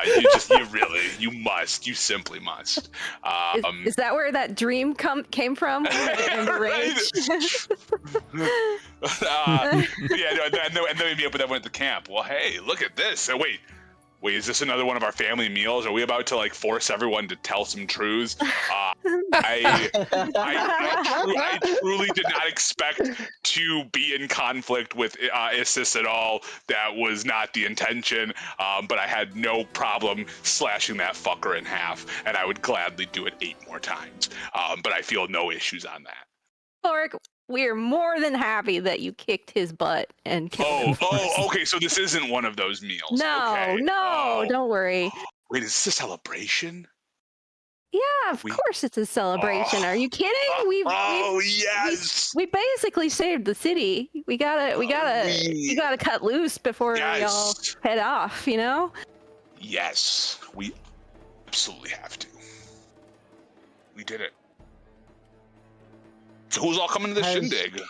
You simply must. Is that where that dream came from? And the rage? And then we meet up with everyone at the camp. Well, hey, look at this. Wait, is this another one of our family meals? Are we about to force everyone to tell some truths? I truly did not expect to be in conflict with Isis at all. That was not the intention, but I had no problem slashing that fucker in half, and I would gladly do it 8 more times. But I feel no issues on that. Ulrich, we're more than happy that you kicked his butt and killed him. Okay, so this isn't one of those meals. No, don't worry. Wait, is this a celebration? Yeah, of course it's a celebration. Are you kidding? Yes. We basically saved the city. You gotta cut loose before we all head off, you know? Yes, we absolutely have to. We did it. So who's all coming to the shindig?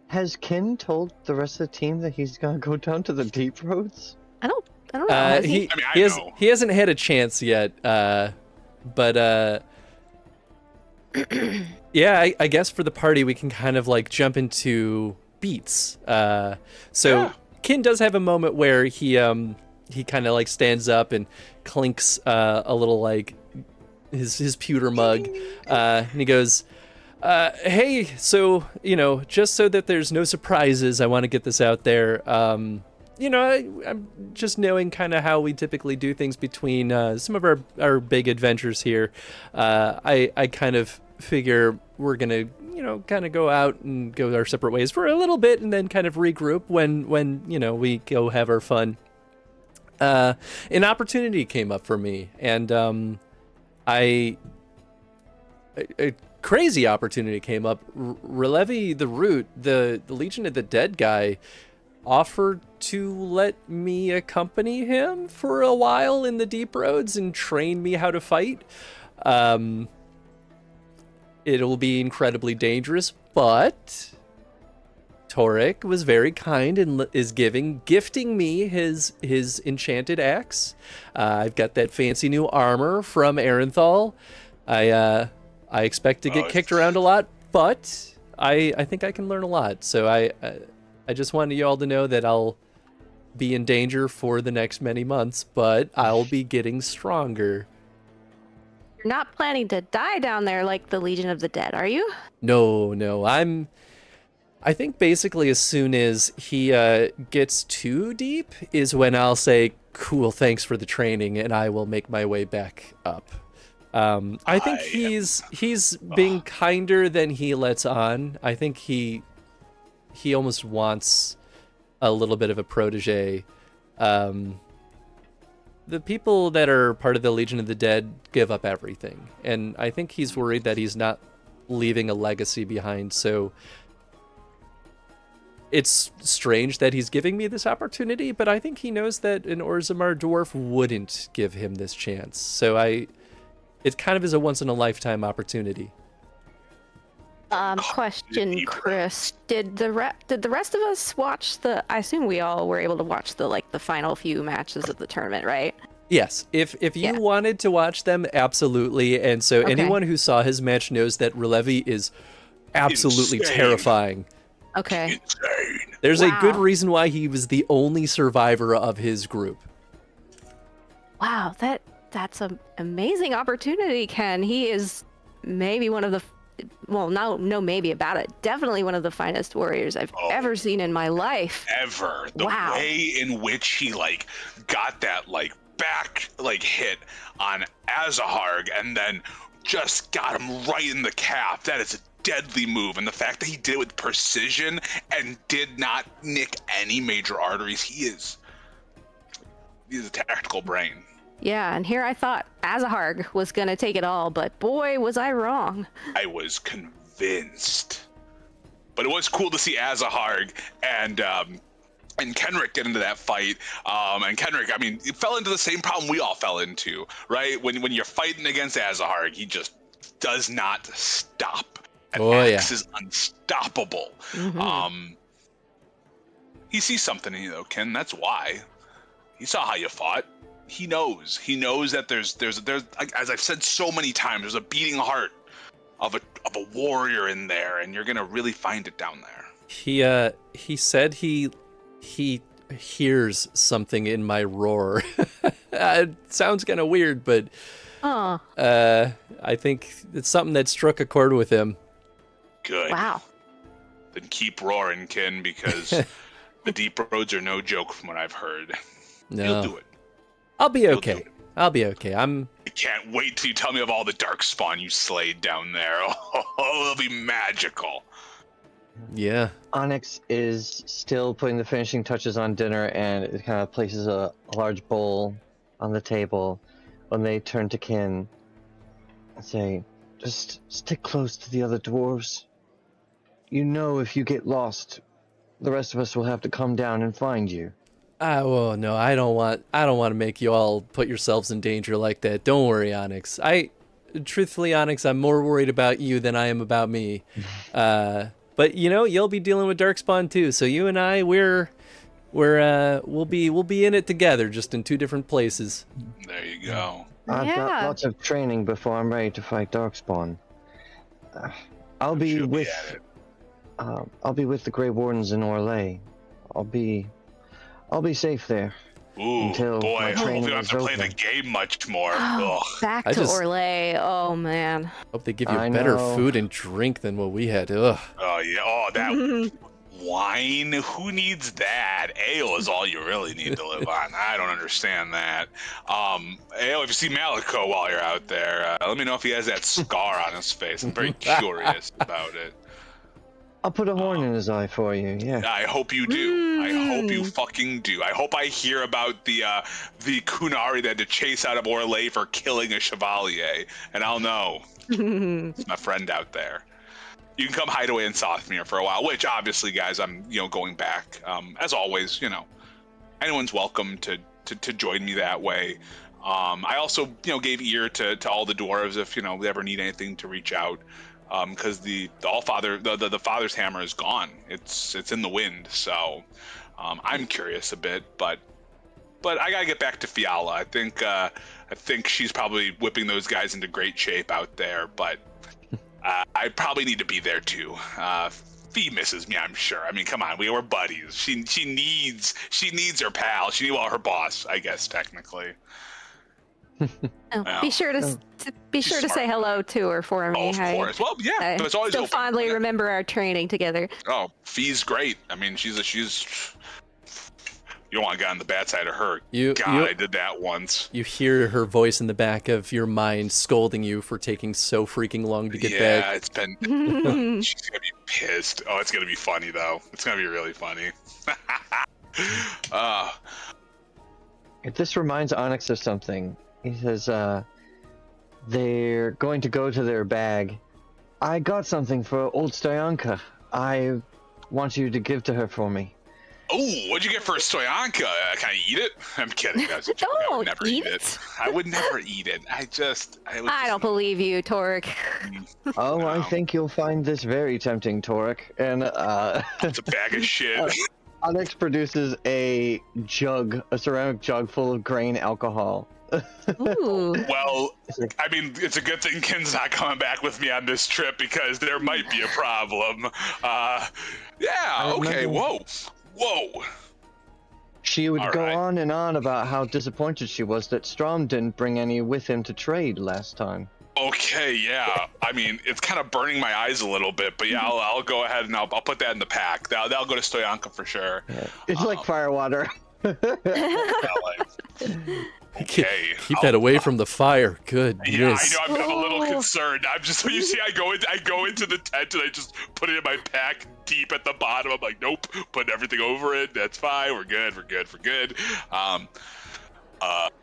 Has Ken told the rest of the team that he's gonna go down to the deep roads? I don't know. Has he? I mean, I know. He hasn't had a chance yet. But yeah, I guess for the party we can kind of like jump into beats. Ken does have a moment where he kind of like stands up and clinks a little like his pewter mug, and he goes, hey, so, just so that there's no surprises, I want to get this out there. I'm just knowing kind of how we typically do things between some of our big adventures here. I kind of figure we're going to, kind of go out and go our separate ways for a little bit and then kind of regroup when we go have our fun. An opportunity came up for me, and a crazy opportunity came up. Relevi the Root, the Legion of the Dead guy, offered to let me accompany him for a while in the deep roads and train me how to fight. It'll be incredibly dangerous, but Torek was very kind and is gifting me his enchanted axe. I've got that fancy new armor from Arenthal. I expect to get kicked around a lot, but I think I can learn a lot. So I just wanted you all to know that I'll be in danger for the next many months, but I'll be getting stronger. You're not planning to die down there like the Legion of the Dead, are you? No. I think basically as soon as he gets too deep is when I'll say, cool, thanks for the training, and I will make my way back up. I think he's being kinder than he lets on. I think he almost wants a little bit of a protege. The people that are part of the Legion of the Dead give up everything, and I think he's worried that he's not leaving a legacy behind. So it's strange that he's giving me this opportunity, but I think he knows that an Orzammar dwarf wouldn't give him this chance. So it kind of is a once-in-a-lifetime opportunity. Question, Chris. Did the rest of us watch I assume we all were able to watch the final few matches of the tournament, right? Yes. If you wanted to watch them, absolutely. And so anyone who saw his match knows that Relevi is absolutely terrifying. Okay. Insane. There's a good reason why he was the only survivor of his group. Wow, that's an amazing opportunity, Ken. He is maybe one of the, maybe about it. Definitely one of the finest warriors I've ever seen in my life. Ever. The way in which he got that back hit on Azaharg and then just got him right in the calf. That is a deadly move, and the fact that he did it with precision and did not nick any major arteries, he's a tactical brain. Yeah, and here I thought Azaharg was gonna take it all, but boy, was I wrong. I was convinced. But it was cool to see Azaharg and Kenrick get into that fight. And Kenrick, I mean, it fell into the same problem we all fell into, right? When you're fighting against Azaharg, he just does not stop. Axe is unstoppable. Mm-hmm. He sees something in you, though, Ken. That's why. He saw how you fought. He knows. He knows that there's as I've said so many times, there's a beating heart of a warrior in there, and you're gonna really find it down there. He said he hears something in my roar. It sounds kind of weird, but I think it's something that struck a chord with him. Good. Wow. Then keep roaring, Ken, because the deep roads are no joke from what I've heard. No. You'll do it. I'll be okay. I'll be okay. I can't wait till you tell me of all the darkspawn you slayed down there. Oh, it'll be magical. Yeah. Onyx is still putting the finishing touches on dinner, and it kind of places a large bowl on the table when they turn to Kin and say, just stick close to the other dwarves. You know, if you get lost, the rest of us will have to come down and find you. Well, no, I don't want to make you all put yourselves in danger like that. Don't worry, Onyx. Truthfully, Onyx, I'm more worried about you than I am about me. But you'll be dealing with Darkspawn too. So you and I, we'll be in it together, just in two different places. There you go. I've got lots of training before I'm ready to fight Darkspawn. I'll be with the Grey Wardens in Orlais. I'll be safe there. Ooh, until boy, my I hope we training don't have is to play over. the game much more. Ugh. Back I to just- Orlais. Oh man. Hope they give you I better know. food and drink than what we had. Ugh. Oh yeah. Oh, that wine. Who needs that? Ale is all you really need to live on. I don't understand that. Ale, if you see Malico while you're out there, let me know if he has that scar on his face. I'm very curious about it. I'll put a horn in his eye for you. Yeah. I hope you do. I hope you fucking do. I hope I hear about the Kunari that had to chase out of Orlais for killing a chevalier, and I'll know. It's my friend out there. You can come hide away in Southmere for a while, which obviously, guys, I'm going back. As always, anyone's welcome to join me that way. I also gave ear to all the dwarves if they ever need anything to reach out. Because the father's hammer is gone. It's in the wind. So I'm curious a bit, but I gotta get back to Fiala. I think she's probably whipping those guys into great shape out there. But I probably need to be there too. Fee misses me, I'm sure. I mean, come on, we were buddies. She needs her pal. She needs her boss, I guess technically. Be sure to say hello to her for me. Oh, of course. Well, yeah, I it's always still open. fondly remember our training together. Oh, Fee's great. I mean, she's. You don't want to get on the bad side of her. I did that once. You hear her voice in the back of your mind scolding you for taking so freaking long to get back. Yeah, it's been. She's gonna be pissed. Oh, it's gonna be funny though. It's gonna be really funny. This reminds Onyx of something. He says, they're going to go to their bag. I got something for old Stoyanka. I want you to give to her for me. Oh, what'd you get for a Stoyanka? Can I eat it? I'm kidding. That's a joke. I would never eat it. I would never eat it. I don't believe you, Torek. Oh, I think you'll find this very tempting, Torek. And it's a bag of shit. Onyx produces a ceramic jug full of grain alcohol. Ooh. Well, I mean, it's a good thing Ken's not coming back with me on this trip because there might be a problem. Yeah, okay, whoa. She would go on and on about how disappointed she was that Strom didn't bring any with him to trade last time. Okay, yeah. I mean, it's kind of burning my eyes a little bit, but yeah, I'll go ahead and I'll put that in the pack. That'll go to Stoyanka for sure. Yeah. It's like firewater. Okay. Keep that away from the fire. Good. Yeah, I know. I'm a little concerned. I'm just. You see, I go into the tent and I just put it in my pack deep at the bottom. I'm like, nope, putting everything over it. That's fine. We're good.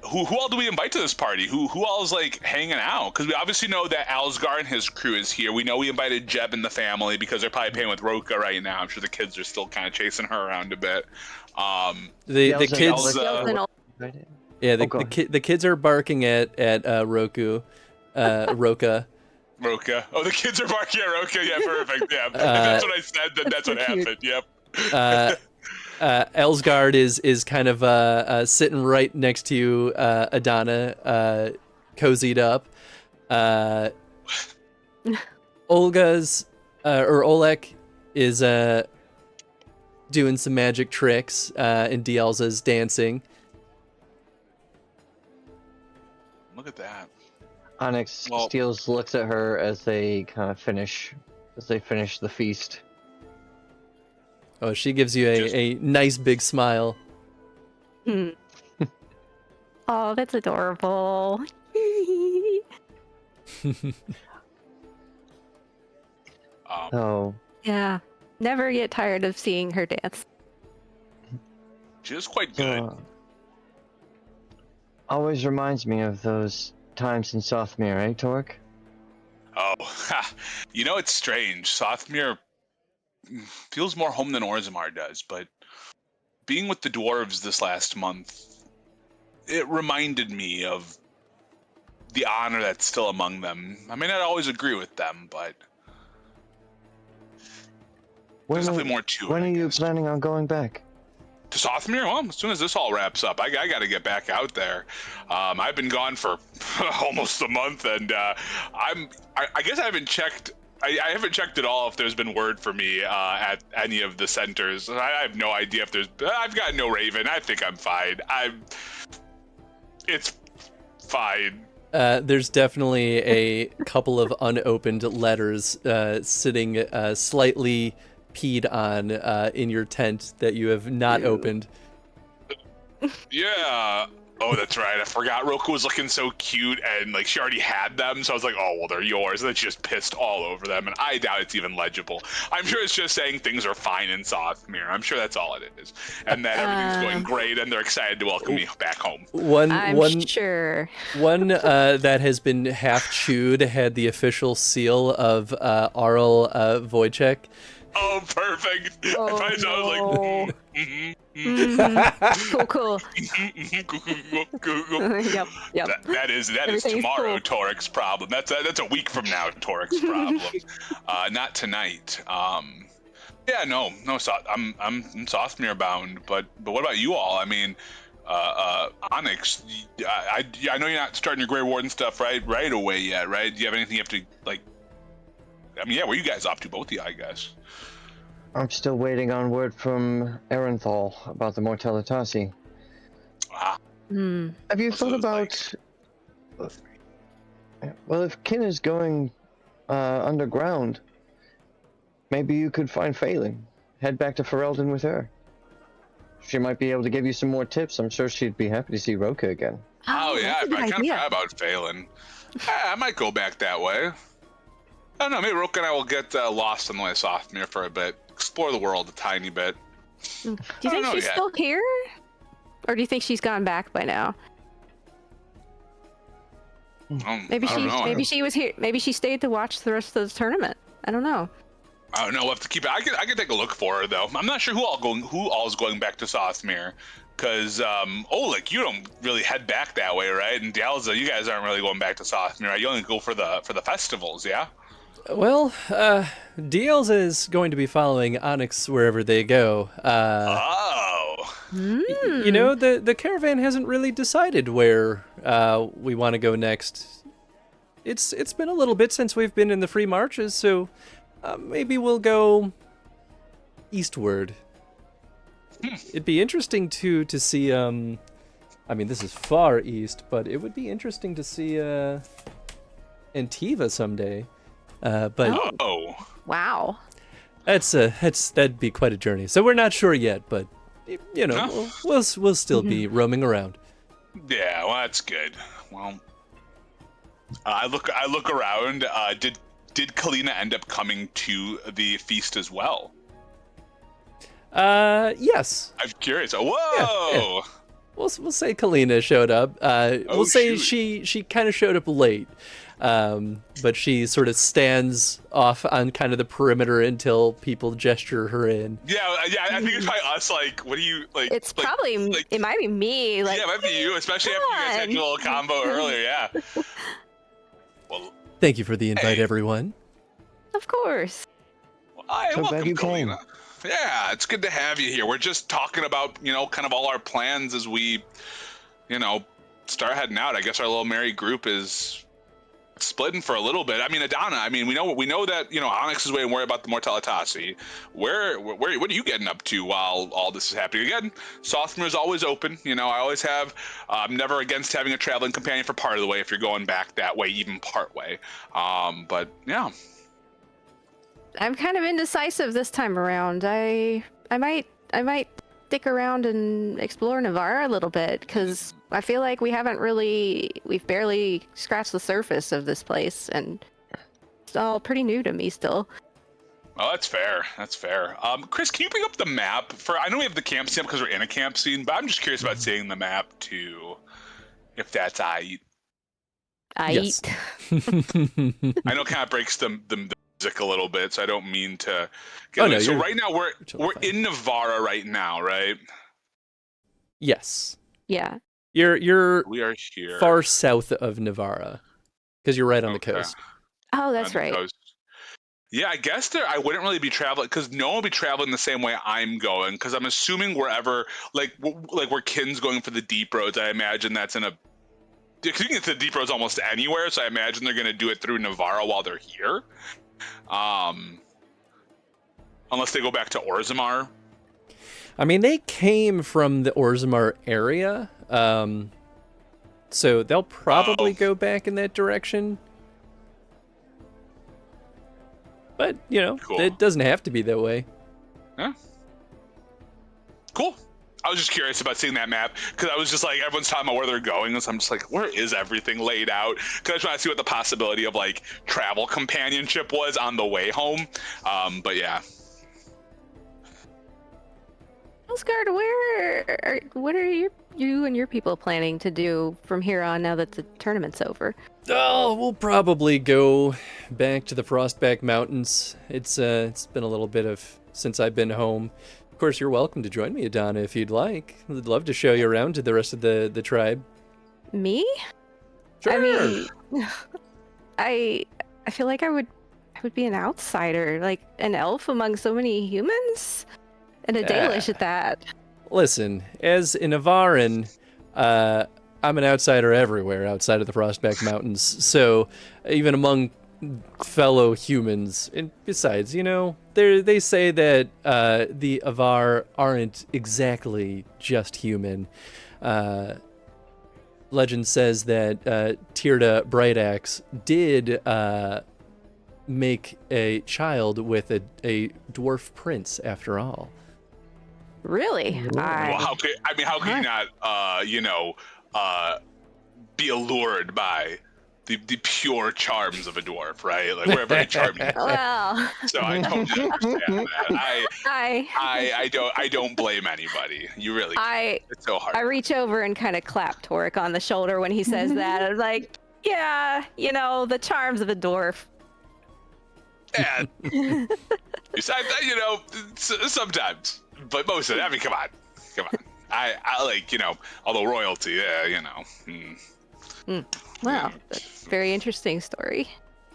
Who all do we invite to this party? Who all is like hanging out? Because we obviously know that Alsgar and his crew is here. We know we invited Jeb and the family because they're probably playing with Roka right now. I'm sure the kids are still kind of chasing her around a bit. The kids. Yeah, the kids are barking at Roka. Roka. Oh, the kids are barking at Roka. Yeah, perfect. Yeah, if that's what I said. Then that's what happened. Yep. Elsgard is kind of sitting right next to you, Adana, cozied up. Olek is doing some magic tricks, and Dielza's dancing. Look at that. Onyx looks at her as they kind of finish the feast. Oh, she gives you a nice big smile. Oh, that's adorable. Oh. Yeah. Never get tired of seeing her dance. She is quite good. Always reminds me of those times in Southmere, eh, Torek? Oh, it's strange. Southmere feels more home than Orzammar does, but being with the dwarves this last month, it reminded me of the honor that's still among them. I may not always agree with them, but there's definitely more to it. When I are you guess. planning on going back? To Sophomore? Well, as soon as this all wraps up, I got to get back out there. I've been gone for almost a month, and I guess I haven't checked. I haven't checked at all if there's been word for me at any of the centers. I have no idea if there's. I've got no Raven. I think I'm fine. It's fine. There's definitely a couple of unopened letters sitting slightly peed on in your tent that you have not opened. Yeah. Oh, that's right. I forgot. Roku was looking so cute, and like she already had them, so I was like, "Oh, well, they're yours." And then she just pissed all over them, and I doubt it's even legible. I'm sure it's just saying things are fine in Sothmere. I'm sure that's all it is, and that everything's going great, and they're excited to welcome me back home. I'm sure. One that has been half chewed had the official seal of Arl Wojciech. Oh, perfect. Oh, I was like, Cool. Yep. That is Everything's tomorrow, cool. Toric's problem. That's a week from now, Toric's problem. Not tonight. Yeah, no. So I'm Sothmere bound, but what about you all? I mean, Onyx, I know you're not starting your Grey Warden stuff right away yet, right? Do you have anything you have to like? I mean, yeah, where are you guys off to? Both of you, I guess. I'm still waiting on word from Erenthal about the Mortalitasi. Ah. Have you thought about... Well, if Kin is going underground, maybe you could find Phelan. Head back to Ferelden with her. She might be able to give you some more tips. I'm sure she'd be happy to see Roka again. Oh yeah, that's a good I kind of idea. forgot about Phelan. I might go back that way. I don't know, maybe Roka and I will get lost on the way to Sothmere for a bit. Explore the world a tiny bit. Do you think she's still here? Or do you think she's gone back by now? Maybe she was here. Maybe she stayed to watch the rest of the tournament. I don't know. I don't know. We'll have to keep it. I can take a look for her though. I'm not sure who all is going back to Sothmere. Because, Oleg, you don't really head back that way, right? And Dialza, you guys aren't really going back to Sothmere, right? You only go for the festivals, yeah? Well, Dialza is going to be following Onyx wherever they go. You know, the caravan hasn't really decided where we want to go next. It's been a little bit since we've been in the free marches, so maybe we'll go eastward. It'd be interesting to see. I mean, this is far east, but it would be interesting to see Antiva someday. But wow, that'd be quite a journey. So we're not sure yet, but you know, we'll still be roaming around. Yeah, well, that's good. Well, I look around. Did Kalina end up coming to the feast as well? Yes. I'm curious. Whoa. Yeah. We'll say Kalina showed up. We'll say she kind of showed up late. But she sort of stands off on kind of the perimeter until people gesture her in. Yeah. I think it's probably us. Like, what do you like? It's probably it might be me. Like, yeah, it might be you, especially after you guys had your little combo earlier. Yeah. Well, thank you for the invite, everyone. Of course. Well, So welcome, glad you came. Kalina. Yeah, it's good to have you here. We're just talking about, kind of all our plans as we, start heading out. I guess our little merry group is splitting for a little bit. I mean, Adana, we know that, Onyx is waiting worry about the Mortalitasi. Where what are you getting up to while all this is happening? Again, Sothmere is always open. I always have, I'm never against having a traveling companion for part of the way if you're going back that way, even part way. But yeah. I'm kind of indecisive this time around. I might stick around and explore Navarra a little bit, because I feel like we've barely scratched the surface of this place, and it's all pretty new to me still. Oh, that's fair. Chris, can you bring up the map I know we have the camp scene because we're in a camp scene, but I'm just curious about seeing the map too, if that's aight. Yes. I know it kind of breaks the music a little bit, so I don't mean to get away. So right now we're in Navarra right now, right? Yes. Yeah. We are here. Far south of Navarra, because you're right on the coast. Oh, that's right. Yeah, I guess I wouldn't really be traveling because no one will be traveling the same way I'm going. Because I'm assuming wherever, like where Kin's going for the deep roads, I imagine that's in a. You can get to the deep roads almost anywhere, so I imagine they're going to do it through Navarro while they're here. Unless they go back to Orzammar. I mean, they came from the Orzammar area, so they'll probably go back in that direction. But, you know, Cool. It doesn't have to be that way. Yeah. Cool. I was just curious about seeing that map because I was just like, everyone's talking about where they're going. And so I'm just like, where is everything laid out? Because I was trying to see what the possibility of like travel companionship was on the way home. But yeah. Osgard, what are you and your people planning to do from here on now that the tournament's over? Oh, we'll probably go back to the Frostback Mountains. It's been a little bit since I've been home. Of course, you're welcome to join me, Adana, if you'd like. I'd love to show you around to the rest of the tribe. Me? Sure. I mean, I feel like I would be an outsider, like an elf among so many humans, and a Dalish at that. Listen, as an Avaran, I'm an outsider everywhere outside of the Frostback Mountains. So even among fellow humans, and besides, you know, they say that the Avar aren't exactly just human. Legend says that Tirda Brightaxe did make a child with a dwarf prince, after all. Really? Well, how could you not, be allured by the pure charms of a dwarf, right? Like we're very charming. Well, So I totally understand that. I don't blame anybody. You really can't. It's so hard. I reach over and kind of clap Torek on the shoulder when he says that. I'm like, yeah, you know, the charms of a dwarf. And besides that, you know, sometimes, but most of it. I mean, come on. I like, you know, although royalty, yeah, you know. Wow, that's a very interesting story.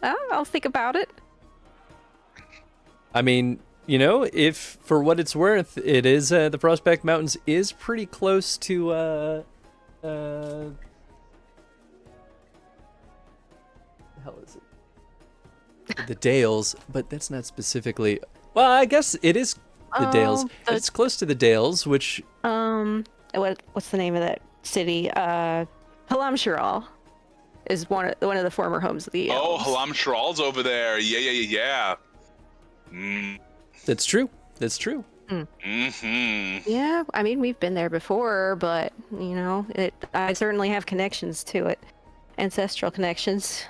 I'll think about it. I mean, you know, if for what it's worth, it is the Frostback Mountains is pretty close to the hell is it? The Dales, but that's not specifically. Well, I guess it is the Dales. It's close to the Dales, which what's the name of that city? Halamshiral is one of the former homes of the elves. Halamshiral's over there. Yeah. That's true. Mm-hmm. Yeah, I mean, we've been there before, but, you know, I certainly have connections to it. Ancestral connections.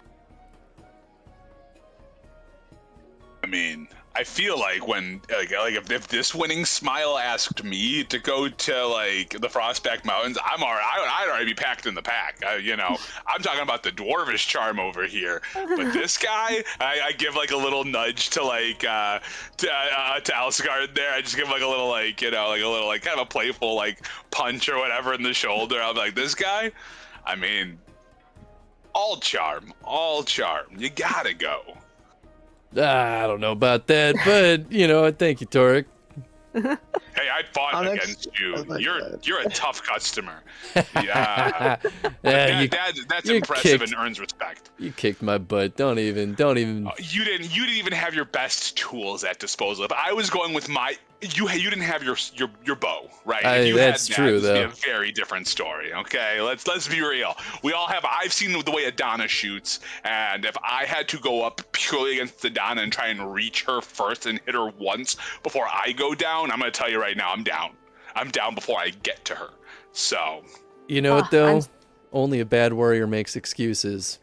I mean, I feel like when if this winning smile asked me to go to like the Frostback Mountains, I'd already be packed in the pack. You know, I'm talking about the dwarvish charm over here. But this guy, I give like a little nudge to like to Alsgard there. I just give like a little like, you know, like a little like kind of a playful like punch or whatever in the shoulder. I'm like, this guy, I mean, all charm. You gotta go. I don't know about that, but you know, thank you, Torek. Hey, I fought against you. You're a tough customer. Yeah, that's impressive and earns respect. You kicked my butt. Don't even. You didn't even have your best tools at disposal. If I was going with you didn't have your bow, right? That's true, though. It'd be a very different story. Okay, let's be real. We all have. I've seen the way Adana shoots, and if I had to go up purely against Adana and try and reach her first and hit her once before I go down, I'm gonna tell you right now, I'm down. I'm down before I get to her. So. You know what though? Only a bad warrior makes excuses.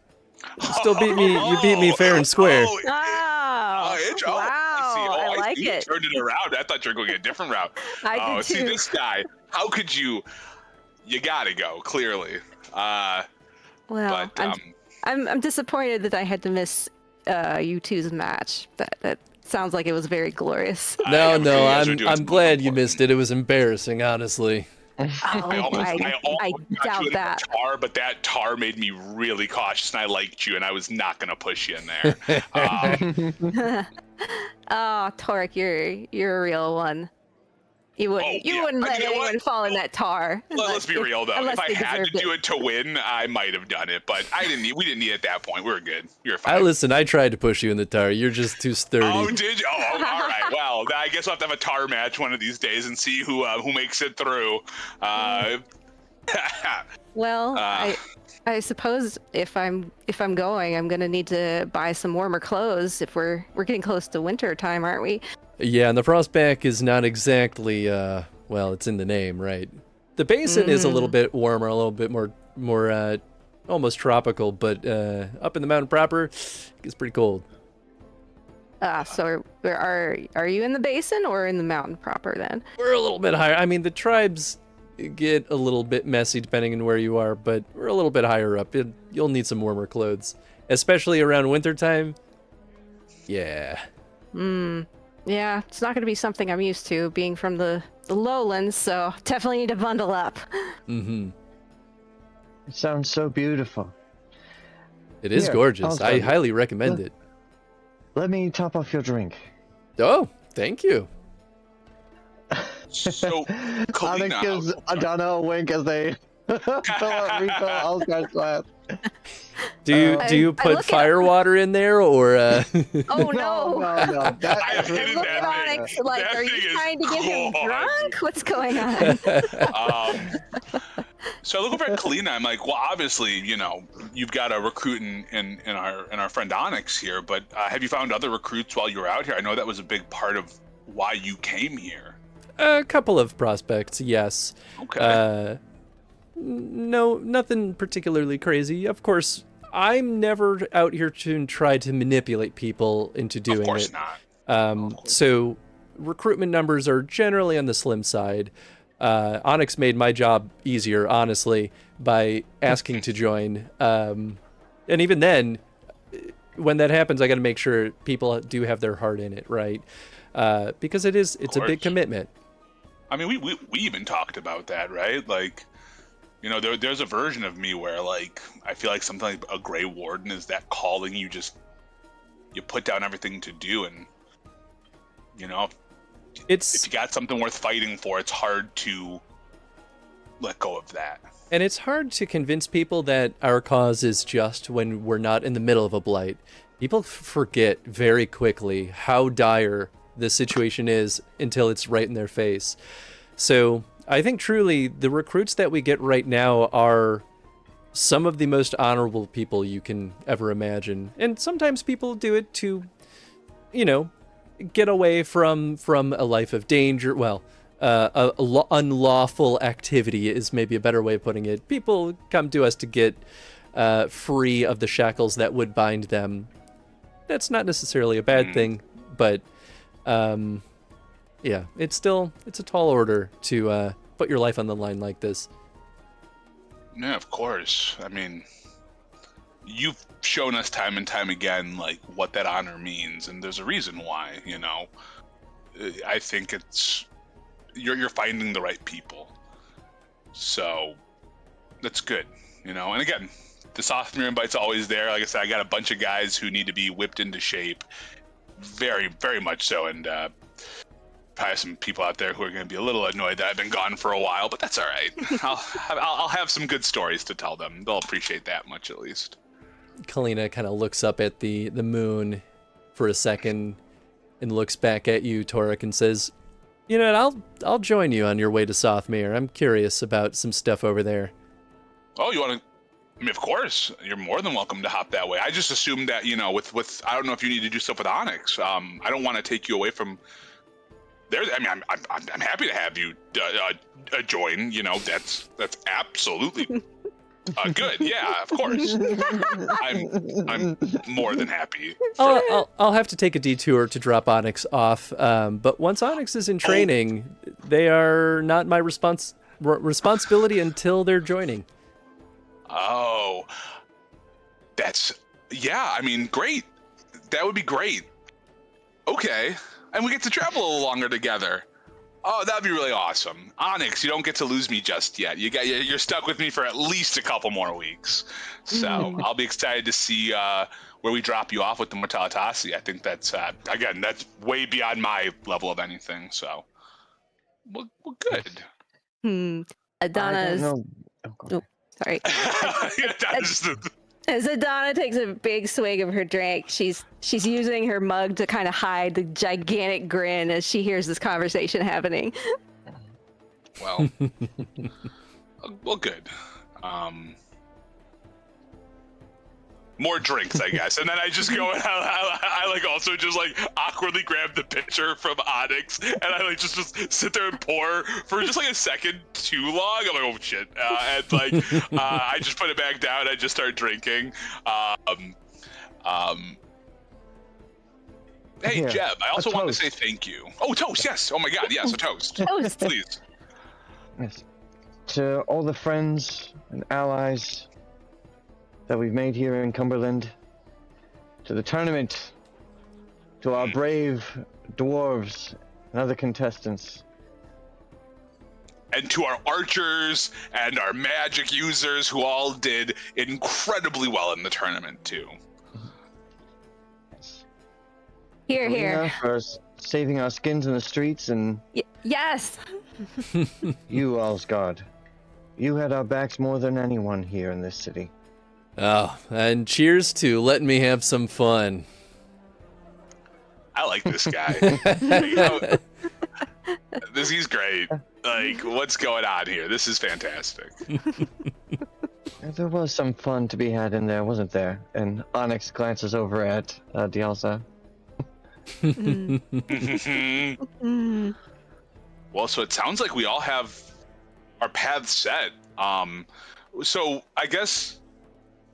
You still beat me. You beat me fair and square. Wow. I like you it. Turned it around. I thought you were going a different route. I did too. See this guy. How could you? You gotta go. Clearly. Well, I'm disappointed that I had to miss you two's match. That sounds like it was very glorious. No, I'm glad you missed it. It was embarrassing, honestly. I doubt that. Tar, but that tar made me really cautious, and I liked you, and I was not going to push you in there. Oh, Torek, you're a real one. You wouldn't yeah. wouldn't let You know what? anyone fall in that tar. Let's be real though. Unless If I they had to deserved do it to win, I might have done it, but we didn't need it at that point. We were good. You're fine. I tried to push you in the tar. You're just too sturdy. Oh, did you? Oh, all right. Well, I guess we'll have to have a tar match one of these days and see who makes it through. Well, I suppose if I'm going, I'm gonna need to buy some warmer clothes. If we're getting close to winter time, aren't we? Yeah, and the frostback is not exactly well, it's in the name, right? The basin is a little bit warmer, a little bit more almost tropical, but up in the mountain proper, it gets pretty cold. So are you in the basin or in the mountain proper then? We're a little bit higher. I mean, the tribes get a little bit messy depending on where you are, but we're a little bit higher up. You'll need some warmer clothes, especially around wintertime. Yeah. Yeah, it's not gonna be something I'm used to, being from the lowlands, so definitely need to bundle up. Mm-hmm. It sounds so beautiful. It is Here, gorgeous. I also- highly recommend it. Let me top off your drink. Oh, thank you. So, Onyx Kalina, gives Adana a wink as they refill Oscar's glass. Do you I put look fire water in there, or Oh No, no! no. That I have is- hidden Look that at thing. Onyx, like, That are you thing is trying to get him gone. drunk? What's going on? So I look over at Kalina. I'm like, well, obviously, you've got a recruit in our friend Onyx here, but have you found other recruits while you were out here? I know that was a big part of why you came here. a couple of prospects? Yes. Okay. No, nothing particularly crazy. Of course, I'm never out here to try to manipulate people into doing of course it. not. So recruitment numbers are generally on the slim side. Onyx made my job easier, honestly, by asking to join. And even then, when that happens, I got to make sure people do have their heart in it, right? Because it's a big commitment. I mean, we even talked about that, right? Like, there's a version of me where, like, I feel like something like a Grey Warden is that calling you put down everything to do, and if you got something worth fighting for, it's hard to let go of that. And it's hard to convince people that our cause is just when we're not in the middle of a blight. People forget very quickly how dire the situation is until it's right in their face. So I think truly the recruits that we get right now are some of the most honorable people you can ever imagine. And sometimes people do it to, get away from a life of danger. Well, unlawful activity is maybe a better way of putting it. People come to us to get free of the shackles that would bind them. That's not necessarily a bad thing, but yeah, it's a tall order to put your life on the line like this. Yeah, of course. I mean, you've shown us time and time again, like, what that honor means, and there's a reason why. I think it's you're finding the right people, so that's good. And again, the sophomore invite's always there. Like I said, I got a bunch of guys who need to be whipped into shape, very, very much so, and probably some people out there who are going to be a little annoyed that I've been gone for a while, but that's all right. I'll have some good stories to tell them. They'll appreciate that much, at least. Kalina kind of looks up at the moon for a second and looks back at you, Torek, and says, I'll join you on your way to Sothmere. I'm curious about some stuff over there. Oh, you want to? I mean, of course, you're more than welcome to hop that way. I just assumed that, with I don't know if you need to do stuff with Onyx. I don't want to take you away from there. I mean, I'm happy to have you join. That's absolutely good. Yeah, of course. I'm more than happy. I'll have to take a detour to drop Onyx off. But once Onyx is in training, they are not my responsibility until they're joining. Oh, I mean, great. That would be great. Okay. And we get to travel a little longer together. Oh, that'd be really awesome. Onyx, you don't get to lose me just yet. You're stuck with me for at least a couple more weeks. So I'll be excited to see where we drop you off with the Mortalitasi. I think that's again, that's way beyond my level of anything. So, well good. I Adana's. don't know. Oh, go ahead. Sorry. Yeah, that's just- As Adana takes a big swig of her drink, she's using her mug to kind of hide the gigantic grin as she hears this conversation happening. well, well, good. More drinks, I guess, and then I just go and I like also just like awkwardly grab the pitcher from Onyx, and I like just sit there and pour for just like a second too long. I'm like, oh shit, and like I just put it back down. I just start drinking. Hey Here, Jeb, I also a want to toast. say thank you. Oh, toast, yes. Oh my God, yes, a toast. Toast. Please. Yes. To all the friends and allies that we've made here in Cumberland, to the tournament, to our brave dwarves and other contestants. And to our archers and our magic users who all did incredibly well in the tournament too. Yes. Here, Selena here. for saving our skins in the streets, and Yes. you, Alsgard. You had our backs more than anyone here in this city. Oh, and cheers to letting me have some fun. I like this guy. He's great. Like, what's going on here? This is fantastic. There was some fun to be had in there, wasn't there? And Onyx glances over at Dialza. Well, so it sounds like we all have our paths set. So I guess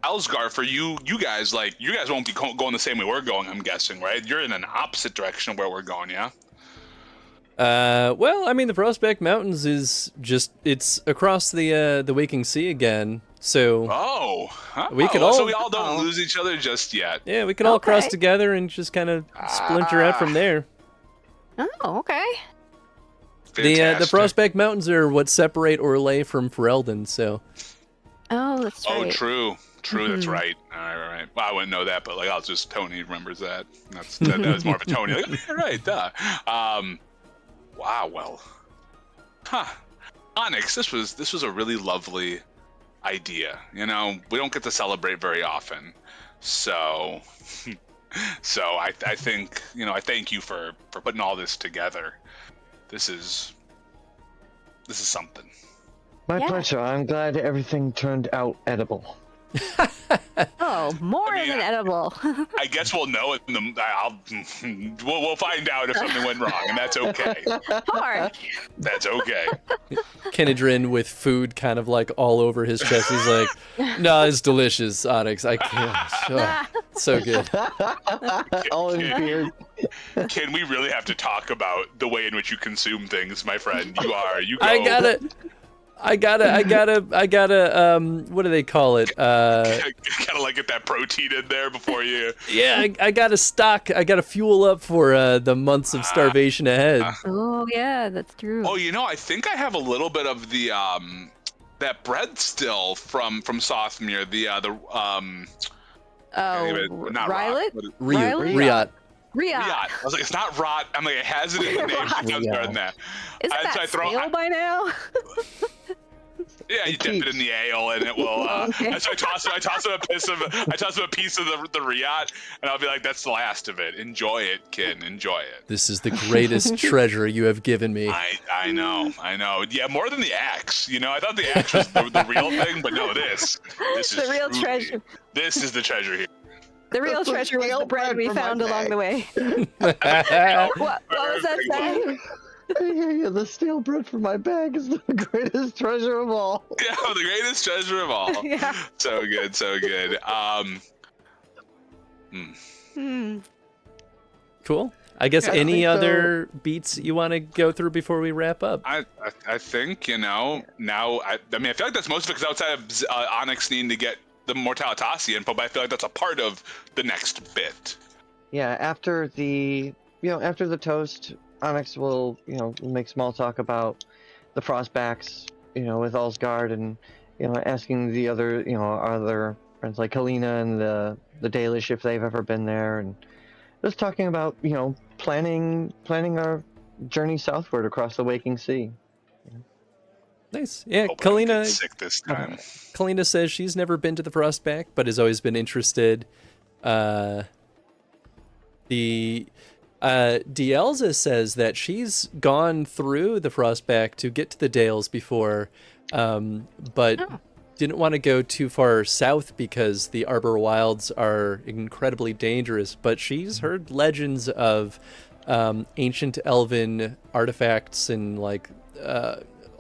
Alsgar, for you guys, like, you guys won't be going the same way we're going, I'm guessing, right? You're in an opposite direction of where we're going, yeah? Well, I mean, the Prospect Mountains is just, it's across the Waking Sea again, so... We could all- so we all don't lose each other just yet. Yeah, we can all cross Okay. together and just kind of splinter out from there. Oh, okay. The Fantastic. Prospect Mountains are what separate Orlais from Ferelden, so... Oh, that's right. Oh, true. That's right. All right. Well, I wouldn't know that, but like, Tony remembers that. That was more of a Tony. Like, oh, yeah, right, duh. Wow. Well, Onyx, this was a really lovely idea. You know, we don't get to celebrate very often, so I think, you know, I thank you for putting all this together. This is something. My Yeah. pleasure. I'm glad everything turned out edible. Oh, more I mean, than edible. I guess we'll know it. We'll find out if something went wrong, and that's okay. Sure. That's okay. Kenedrin with food kind of like all over his chest. He's like, no, it's delicious, Onyx. I can't. Oh, so good. All in beard. Can we really have to talk about the way in which you consume things, my friend? You go. I gotta, what do they call it? Kind of like get that protein in there before you. Yeah, I gotta fuel up for the months of starvation ahead. Oh, yeah, that's true. Oh, you know, I think I have a little bit of the that bread still from Sothmere. Not Rylet? Riley? Riot. Riot. I was like, it's not rot. I'm like, it has it in the name. It sounds better than that. Isn't And so that stale by now? Yeah, you dip it in the ale and it will. Okay. And so I toss him a piece of the Riot, and I'll be like, "That's the last of it. Enjoy it, kid. Enjoy it." This is the greatest treasure you have given me. I know. Yeah, more than the axe. You know, I thought the axe was the real thing, but no, this is The real truly- treasure. This is the treasure here. The real That's treasure was stale the bread bread we from my found along bag. the way. What was that saying? I hear you. The stale bread from my bag is the greatest treasure of all. Yeah, the greatest treasure of all. Yeah. So good. Cool. I guess I any think other beats you want to go through before we wrap up? I think, you know, now I feel like that's most of it, because outside of Onyx needing to get the Mortalitasi info, but I feel like that's a part of the next bit. Yeah, after the toast, Onyx will, make small talk about the Frostbacks, with Allsgard, and asking the other, other friends like Kalina and the Dalish if they've ever been there, and just talking about, planning our journey southward across the Waking Sea. Nice. Yeah, Hope I don't get Kalina. sick this time. Kalina says she's never been to the Frostback, but has always been interested. Dielza says that she's gone through the Frostback to get to the Dales before, but didn't want to go too far south because the Arbor Wilds are incredibly dangerous. But she's heard legends of ancient elven artifacts and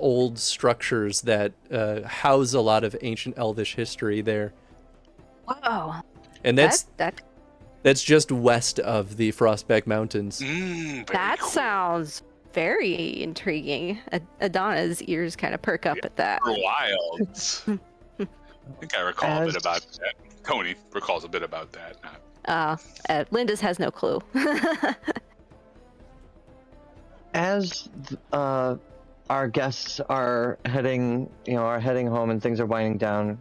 old structures that house a lot of ancient elvish history there. Wow. And that's just west of the Frostback Mountains. That sounds very intriguing. Adonna's ears kind of perk up at that. Wilds. I think I recall a bit about that. Tony recalls a bit about that. Linda's has no clue. As our guests are heading home and things are winding down,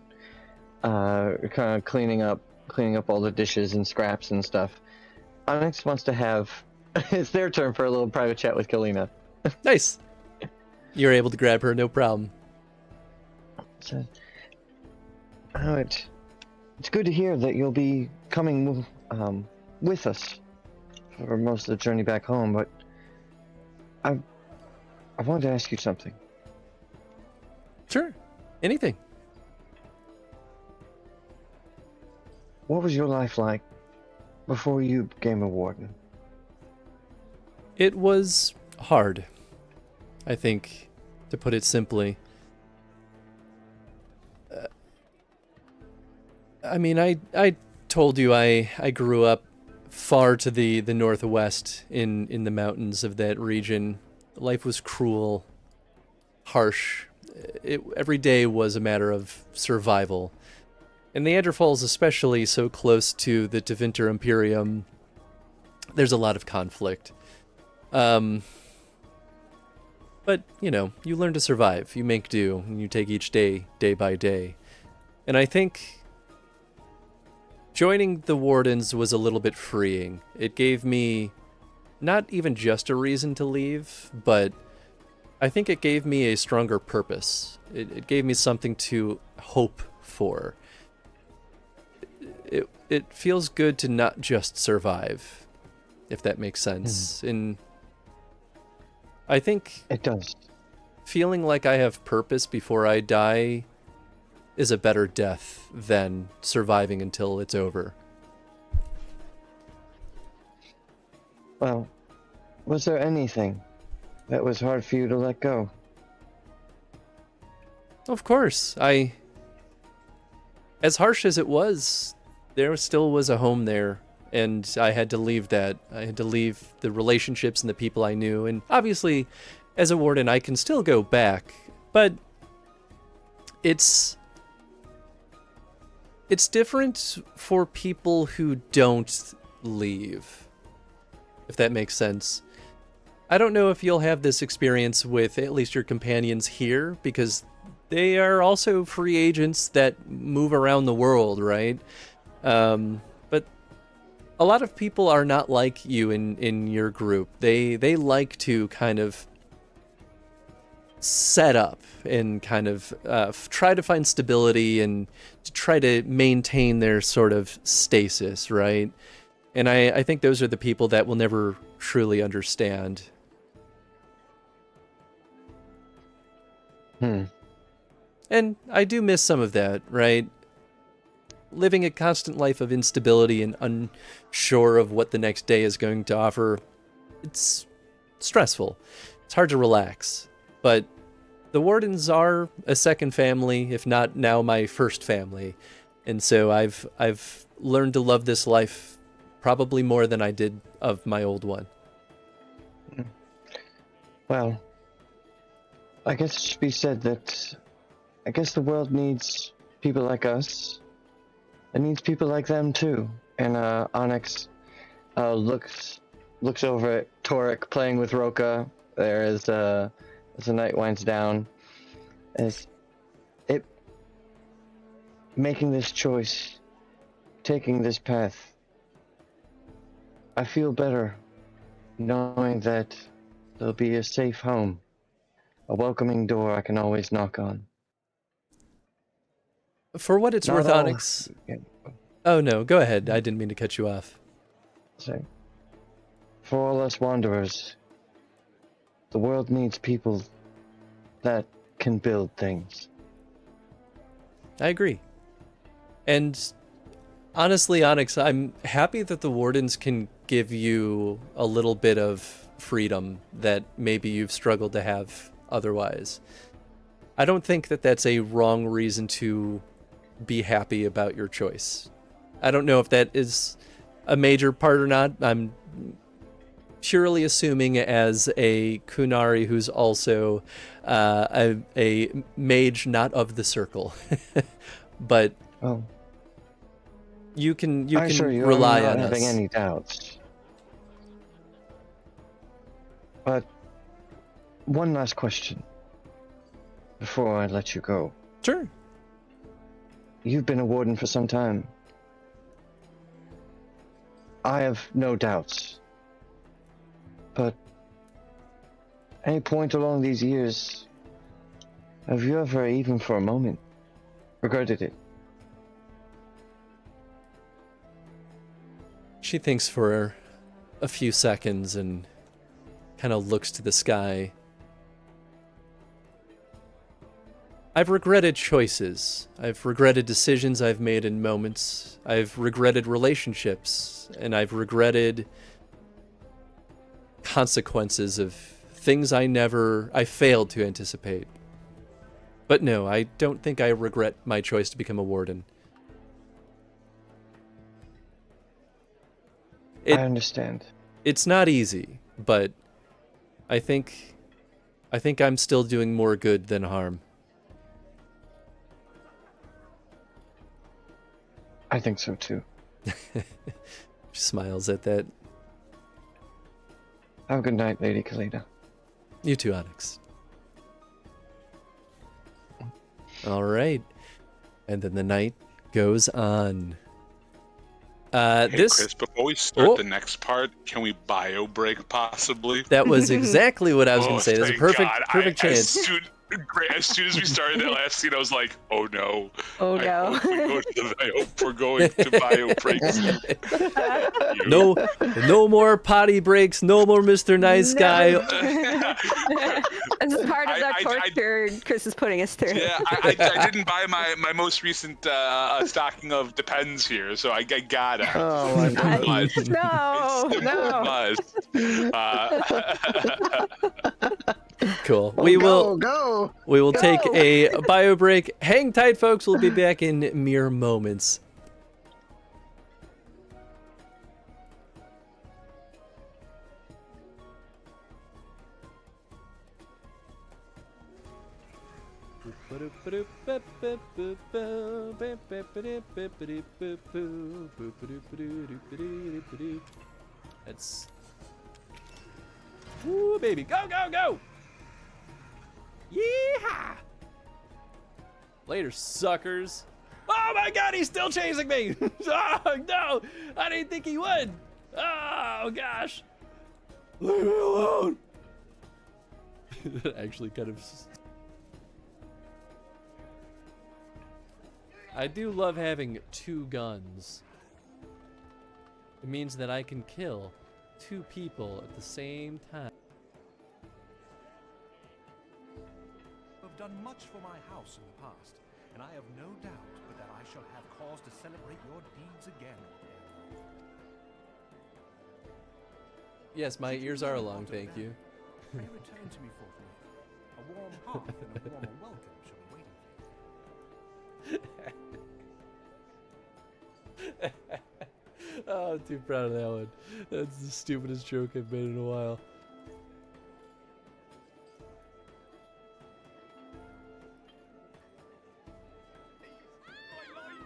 kind of cleaning up all the dishes and scraps and stuff, Onyx wants to have it's their turn for a little private chat with Kalina. Nice. You're able to grab her, no problem. So, it's good to hear that you'll be coming with us for most of the journey back home, but I wanted to ask you something. Sure. Anything. What was your life like before you became a warden? It was hard, I think, to put it simply. I told you I grew up far to the northwest in the mountains of that region. Life was cruel, harsh. Every day was a matter of survival. And the Neanderthals, especially so close to the Tevinter Imperium, there's a lot of conflict. But, you learn to survive. You make do, and you take each day, day by day. And I think joining the Wardens was a little bit freeing. It gave me not even just a reason to leave, but I think it gave me a stronger purpose. It gave me something to hope for. It feels good to not just survive, if that makes sense. And I think it does. Feeling like I have purpose before I die is a better death than surviving until it's over. Well, was there anything that was hard for you to let go? Of course. As harsh as it was, there still was a home there, and I had to leave that. I had to leave the relationships and the people I knew, and obviously, as a warden, I can still go back, but it's different for people who don't leave, if that makes sense. I don't know if you'll have this experience with at least your companions here, because they are also free agents that move around the world, right? But a lot of people are not like you in your group. They like to kind of set up and kind of try to find stability and to try to maintain their sort of stasis, right? And I think those are the people that will never truly understand. And I do miss some of that, right? Living a constant life of instability and unsure of what the next day is going to offer, it's stressful. It's hard to relax. But the Wardens are a second family, if not now my first family. And so I've learned to love this life probably more than I did of my old one. Well, I guess it should be said that I guess the world needs people like us. It needs people like them too. And Onyx looks looks over at Torek playing with Roka. There is as the night winds down. As it making this choice, taking this path, I feel better knowing that there'll be a safe home, a welcoming door I can always knock on. For what it's Not worth, all- Onyx. Oh no, go ahead. I didn't mean to cut you off. So, for all us wanderers, the world needs people that can build things. I agree. And honestly, Onyx, I'm happy that the Wardens can give you a little bit of freedom that maybe you've struggled to have otherwise. I don't think that that's a wrong reason to be happy about your choice. I don't know if that is a major part or not. I'm purely assuming as a Kunari who's also a mage not of the circle. But Oh, you can I assure you, rely I'm not on having us. any doubts. But one last question before I let you go. Sure. You've been a warden for some time. I have no doubts. But any point along these years, have you ever, even for a moment, regretted it? She thinks for a few seconds and kind of looks to the sky. I've regretted choices. I've regretted decisions I've made in moments. I've regretted relationships, and I've regretted consequences of things I failed to anticipate. But no, I don't think I regret my choice to become a warden. I understand. It's not easy, but I think I'm still doing more good than harm. I think so too. She smiles at that. Have a good night, Lady Kalina. You too, Onyx. All right. And then the night goes on. Hey, This Chris, before we start Oh. the next part, can we bio break possibly? that was exactly what I was going to say. There's a thank perfect God. perfect chance. As soon as we started that last scene, I was like, "Oh no! Oh I no. hope we're going to bio break soon." No more potty breaks. No more Mr. Nice Guy. This is part of I- that I- torture Chris is putting us through. Yeah, I didn't buy my most recent stocking of Depends here, so I gotta. Oh my god. Must. No, It's simple no. must. Cool. We will Go! take Go. a bio break. Hang tight, folks. We'll be back in mere moments. That's. Woo, baby. Go, go, go! Yeehaw! Later, suckers. Oh my god, he's still chasing me! Oh no! I didn't think he would! Oh gosh! Leave me alone! Actually, kind of. I do love having two guns. It means that I can kill two people at the same time. Have done much for my house in the past, and I have no doubt but that I shall have cause to celebrate your deeds again. Yes, my ears are long, thank you. May return to me forthwith. A warm hearth and a warmer welcome shall be waiting for you. Oh, I'm too proud of that one. That's the stupidest joke I've made in a while.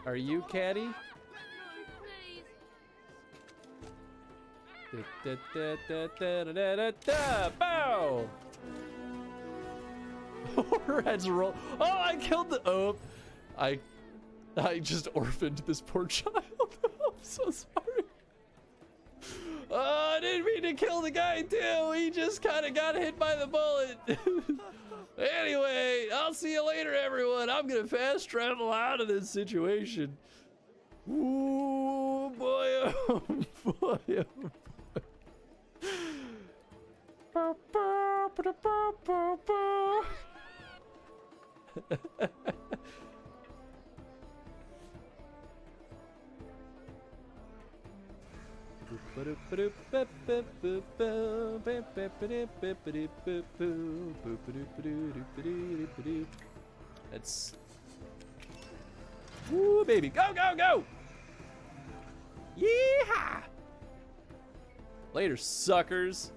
Are you Caddy? Bow! Heads roll. Oh, I killed the. Oh, I just orphaned this poor child. I'm so sorry. Oh, I didn't mean to kill the guy too. He just kind of got hit by the bullet. Anyway, I'll see you later, everyone. I'm gonna fast travel out of this situation. Ooh, boy, oh boy, oh boy. That's. Woo, baby. Go, go, go! Yeehaw! Later, suckers.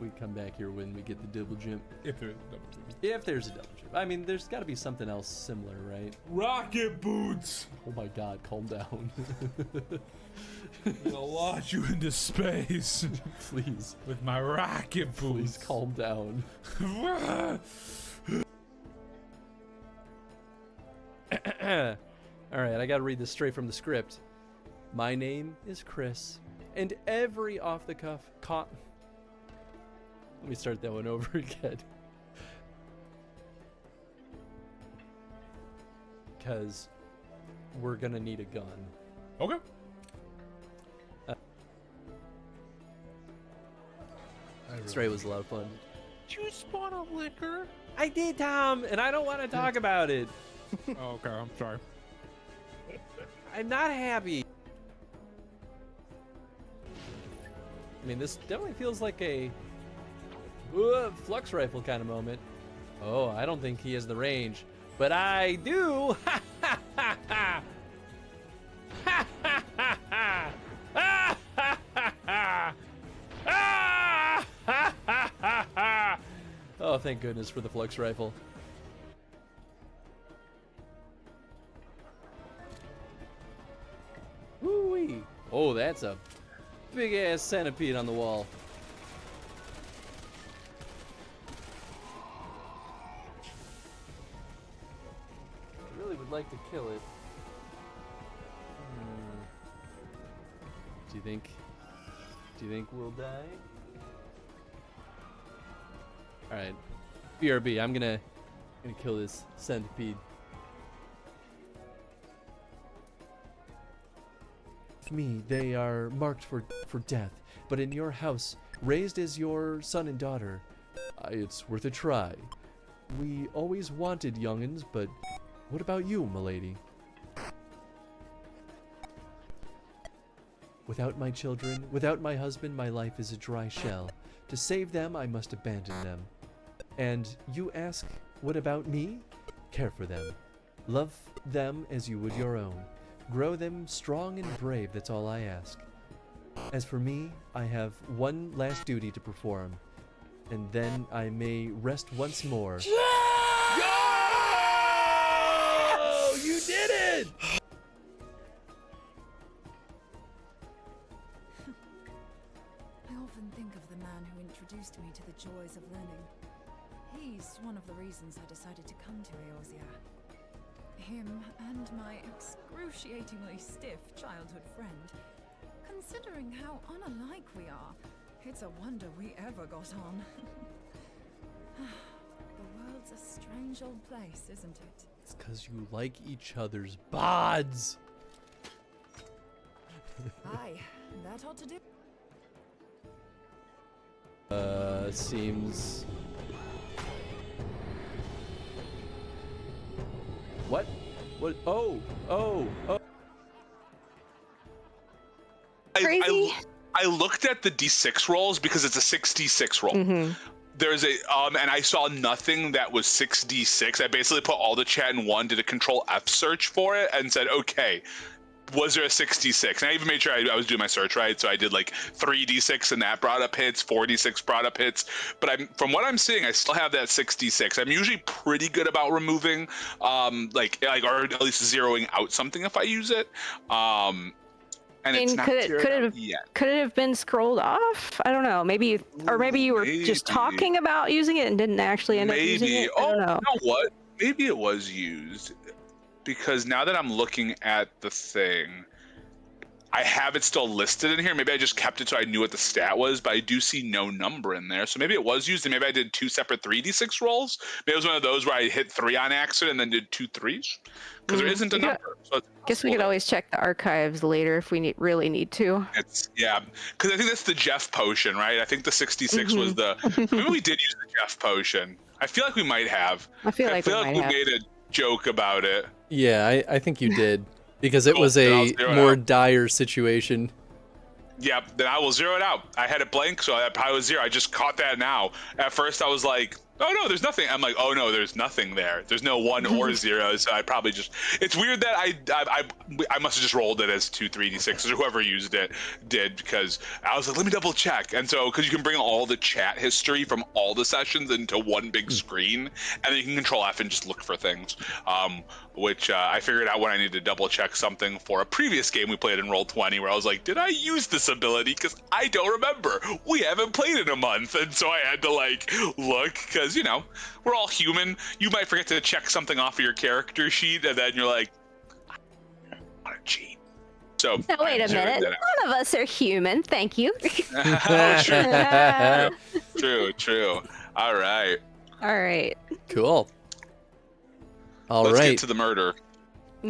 We come back here when we get the double jump. If there's a double jump. If there's a double jump. I mean, there's got to be something else similar, right? Rocket boots! Oh my god, calm down. I'll launch you into space. Please. With my rocket boots. Please calm down. Alright, I gotta read this straight from the script. My name is Chris, and every off-the-cuff Let me start that one over again. Because we're gonna need a gun. Okay. Stray was a lot of fun. Did you spawn a liquor? I did, Tom, and I don't want to talk about it. Oh, okay, I'm sorry. I'm not happy. I mean, this definitely feels like a flux rifle kind of moment. Oh, I don't think he has the range, but I do. Ha ha ha ha. Ha ha ha ha. Ah ha ha ha. Ah ha ha ha ha. Oh, thank goodness for the flux rifle. Woo-wee. Oh, that's a big ass centipede on the wall. I really would like to kill it. Do you think we'll die? Alright. BRB, I'm gonna kill this centipede. To me, they are marked for death, but in your house, raised as your son and daughter, it's worth a try. We always wanted young'uns, but what about you, milady? Without my children, without my husband, my life is a dry shell. To save them, I must abandon them. And you ask, what about me? Care for them. Love them as you would your own. Grow them strong and brave, that's all I ask. As for me, I have one last duty to perform, and then I may rest once more. Go! You did it! I often think of the man who introduced me to the joys of learning. He's one of the reasons I decided to come to Eorzea. Him and my excruciatingly stiff childhood friend. Considering how unalike we are, it's a wonder we ever got on. The world's a strange old place, isn't it? It's 'cause you like each other's bods. Aye, that ought to do. Seems... What? What? Oh! Crazy. I looked at the D6 rolls because it's a 6d6 roll. Mm-hmm. There's a and I saw nothing that was 6d6. I basically put all the chat in one, did a Control F search for it, and said, okay, was there a 6d6? And I even made sure I was doing my search right, so I did like 3d6, and that brought up hits. 4d6 brought up hits. But from what I'm seeing, I still have that 6d6. I'm usually pretty good about removing, like or at least zeroing out something if I use it. and I it's mean, not could it zeroed could out it yet. could it have been scrolled off? I don't know. Maybe, or maybe you were just Maybe. talking about using it and didn't actually end up using Maybe. it. I Oh, don't know. you know what? Maybe it was used because now that I'm looking at the thing, I have it still listed in here. Maybe I just kept it so I knew what the stat was, but I do see no number in there. So maybe it was used, and maybe I did 2 separate 3d6 rolls. Maybe it was one of those where I hit 3 on accident and then did 2 3s because there isn't a We could- number. So it's Guess we possible could that always check the archives later if we really need to. it's because I think that's the Jeff potion, right? I think the 66 was the. Maybe we did use the Jeff potion. I feel like we might have. I feel like we might have. made a joke about it. Yeah, I think you did because it Cool, was then I'll a zero it more out. dire situation. Yep, then I will zero it out. I had it blank, so that probably was 0. I just caught that now. At first, I was like, oh no, there's nothing. I'm like, oh no, there's nothing there. There's no 1 or 0, so I probably just. It's weird that I must have just rolled it as 2 3d6s or whoever used it did because I was like, let me double check. And so, because you can bring all the chat history from all the sessions into one big screen, and then you can control F and just look for things. Which I figured out when I needed to double check something for a previous game we played in Roll20 where I was like, did I use this ability? Because I don't remember. We haven't played in a month. And so I had to like look because, you know, we're all human. You might forget to check something off of your character sheet and then you're like, I want to cheat. So Now wait a minute. None of us are human. Thank you. Oh, true. All right. All right. Cool. All Let's right. get to the murder.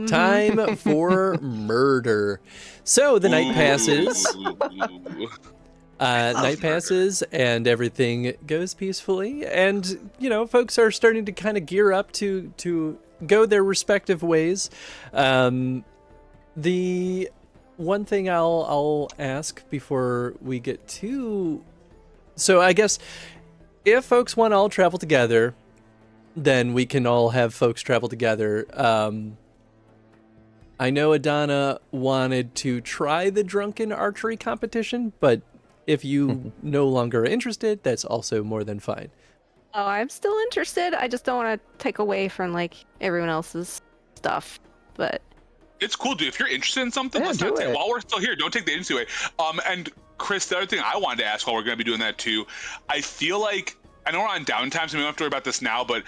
Time for murder. So the night passes. Ooh. Night passes and everything goes peacefully, and you know, folks are starting to kind of gear up to go their respective ways. The one thing I'll ask before we get to, so I guess if folks want to all travel together, then we can all have folks travel together. I know Adana wanted to try the drunken archery competition, but if you no longer are interested, that's also more than fine. Oh, I'm still interested. I just don't want to take away from like everyone else's stuff. But It's cool, dude. If you're interested in something, Yeah, let's do not take, it. while we're still here, don't take the agency away. And Chris, the other thing I wanted to ask while we're going to be doing that too, I feel like, I know we're on downtime, so we don't have to worry about this now, but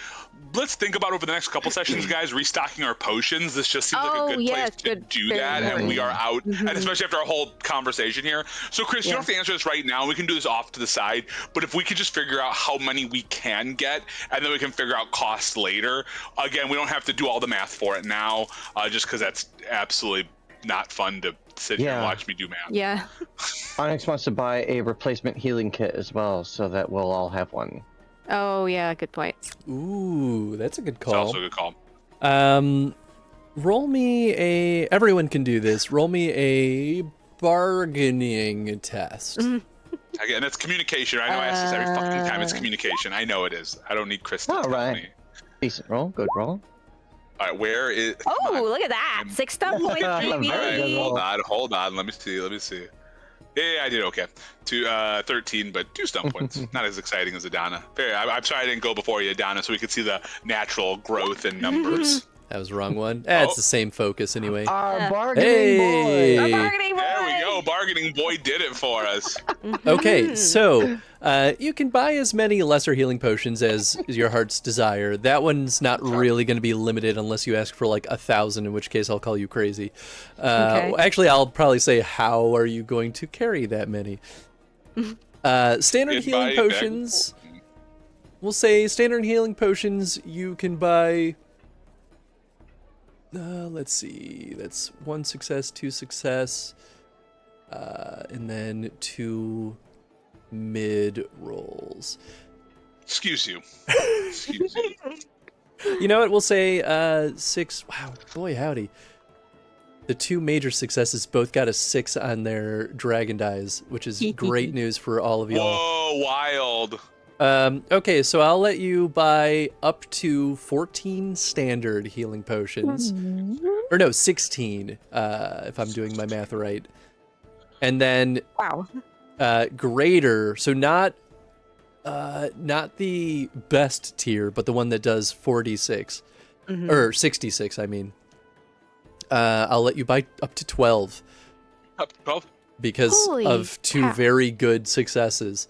let's think about over the next couple sessions, guys, restocking our potions. This just seems like a good place to do Very that, and important. we are out, and especially after our whole conversation here. So, Chris, you don't have to answer this right now. We can do this off to the side, but if we could just figure out how many we can get, and then we can figure out costs later. Again, we don't have to do all the math for it now, just because that's absolutely not fun to sit here and Yeah. watch me do math. yeah. Onyx wants to buy a replacement healing kit as well, so that we'll all have one. Oh yeah, good point. Ooh, that's a good It's call. also a good call. Roll me a. Everyone can do this. Roll me a bargaining test. Again, it's communication. I know I ask this every fucking time. It's communication. I know it is. I don't need Chris to All tell right. me. Decent roll, good roll. All right, where is? Oh, look at that! 6 stump points, Very baby. All right, good roll. hold on. Let me see. Yeah, I did okay. 13, but 2 stump points. Not as exciting as Adana. I'm sorry I didn't go before you, Adana, so we could see the natural growth in numbers. That was the wrong one. It's the same focus anyway. Our Yeah. bargaining Hey! boy. Our bargaining boy. There we go. Bargaining boy did it for us. Okay, so you can buy as many lesser healing potions as your heart's desire. That one's not really going to be limited unless you ask for like 1,000, in which case I'll call you crazy. Okay. Actually, I'll probably say, how are you going to carry that many? Standard healing Goodbye, potions. We'll say standard healing potions you can buy. Let's see. That's 1 success, 2 success, and then 2 mid rolls. Excuse you. Excuse you. You know what? We'll say 6. Wow, boy, howdy. The 2 major successes both got a 6 on their dragon dies, which is great news for all of y'all. Whoa, wild. Okay, so I'll let you buy up to 14 standard healing potions. Or no, 16, if I'm doing my math right. And then Wow. greater, so not the best tier, but the one that does 46. Or 66, I mean. I'll let you buy up to 12. 12. because Holy of two cow. very good successes.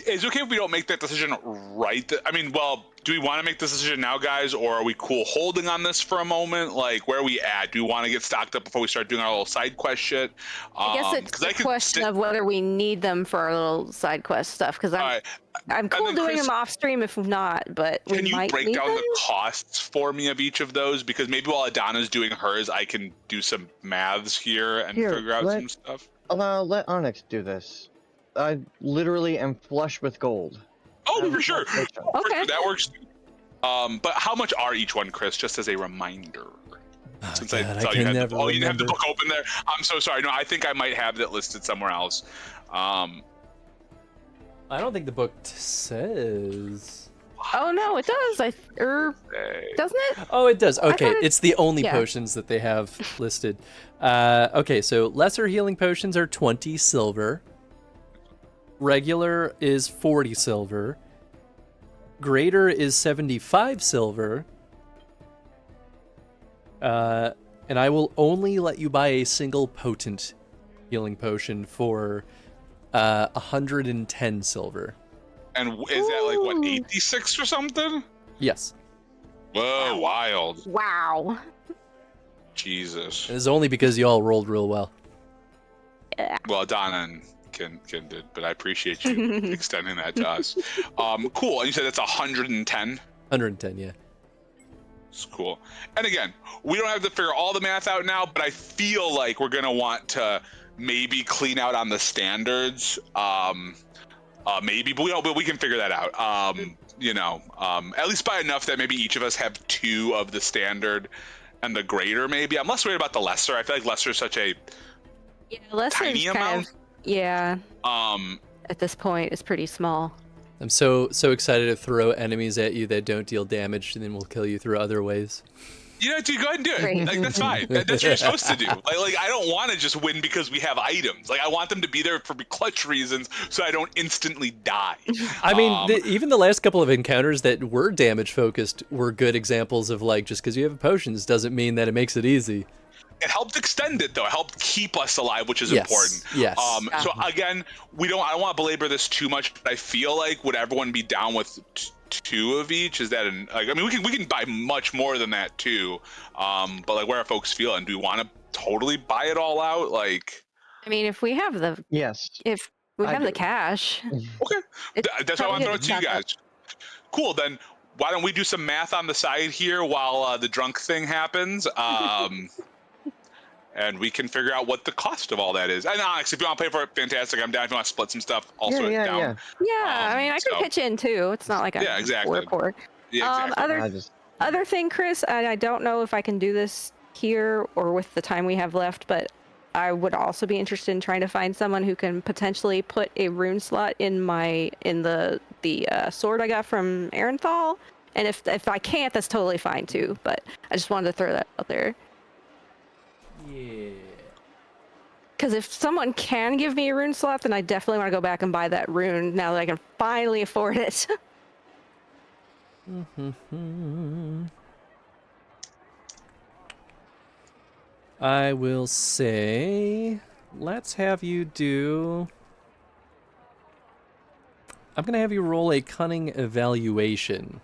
Is it okay if we don't make that decision right? I mean, well, do we want to make this decision now, guys, or are we cool holding on this for a moment? Like, where are we at? Do we want to get stocked up before we start doing our little side quest shit? I guess it's 'cause the I could question of whether we need them for our little side quest stuff. Because All right. I'm cool then, doing Chris, them off stream if not, but we Can you might break need down them. the costs for me of each of those? Because maybe while Adana's doing hers, I can do some maths here and Here, figure out let- some stuff. Let Onyx do this. I literally am flush with gold. Oh, Have for sure. no patience. For Okay. sure, that works. But how much are each one, Chris? Just as a reminder. Since God, I saw I you can had never you didn't have the remember. book open there. I'm so sorry. No, I think I might have that listed somewhere else. I don't think the book says. Oh no, it does. Doesn't it? Oh, it does. thought Okay, it- it's the only yeah. potions that they have listed. Okay, so lesser healing potions are 20 silver. Regular is 40 silver. Greater is 75 silver. And I will only let you buy a single potent healing potion for 110 silver. And is that like what, Ooh. 86 or something? Yes. Whoa, wild. Wow. Jesus. It is only because you all rolled real well. Well, Donna and Ken did, but I appreciate you extending that to us. Cool. And you said it's 110? 110, yeah. It's cool. And again, we don't have to figure all the math out now, but I feel like we're gonna want to maybe clean out on the standards. Maybe, but we can figure that out. At least by enough that maybe each of us have 2 of the standard and the greater. Maybe I'm less worried about the lesser. I feel like lesser is such a Yeah, lesser tiny is kind amount. of at this point it's pretty small. I'm so excited to throw enemies at you that don't deal damage, and then we'll kill you through other ways. Dude, go ahead and do it. Great. Like, that's fine. That's what you're supposed to do. Like I don't want to just win because we have items. Like I want them to be there for clutch reasons, so I don't instantly die. I mean, even the last couple of encounters that were damage focused were good examples of like, just because you have potions doesn't mean that it makes it easy. It helped extend it though. It helped keep us alive, which is Yes, important. yes. So again, I don't want to belabor this too much, but I feel like would everyone be down with 2 of each? Is that we can buy much more than that too. But like, where are folks feeling? Do we want to totally buy it all out? Like, I mean, if we have the Yes. cash. okay, that's why I want to throw it to you probably guys. Cool. Then why don't we do some math on the side here while the drunk thing happens? And we can figure out what the cost of all that is. And Onyx, if you want to pay for it, fantastic. I'm down. If you want to split some stuff, also Yeah. down. Yeah, I mean, I can so- pitch in too. It's not like I'm exactly. poor. Yeah, exactly. Other thing, Chris, and I don't know if I can do this here or with the time we have left, but I would also be interested in trying to find someone who can potentially put a rune slot in the sword I got from Arenthal. And if I can't, that's totally fine too. But I just wanted to throw that out there. Yeah. Because if someone can give me a rune slot, then I definitely want to go back and buy that rune now that I can finally afford it. I will say, let's have you do... I'm going to have you roll a cunning evaluation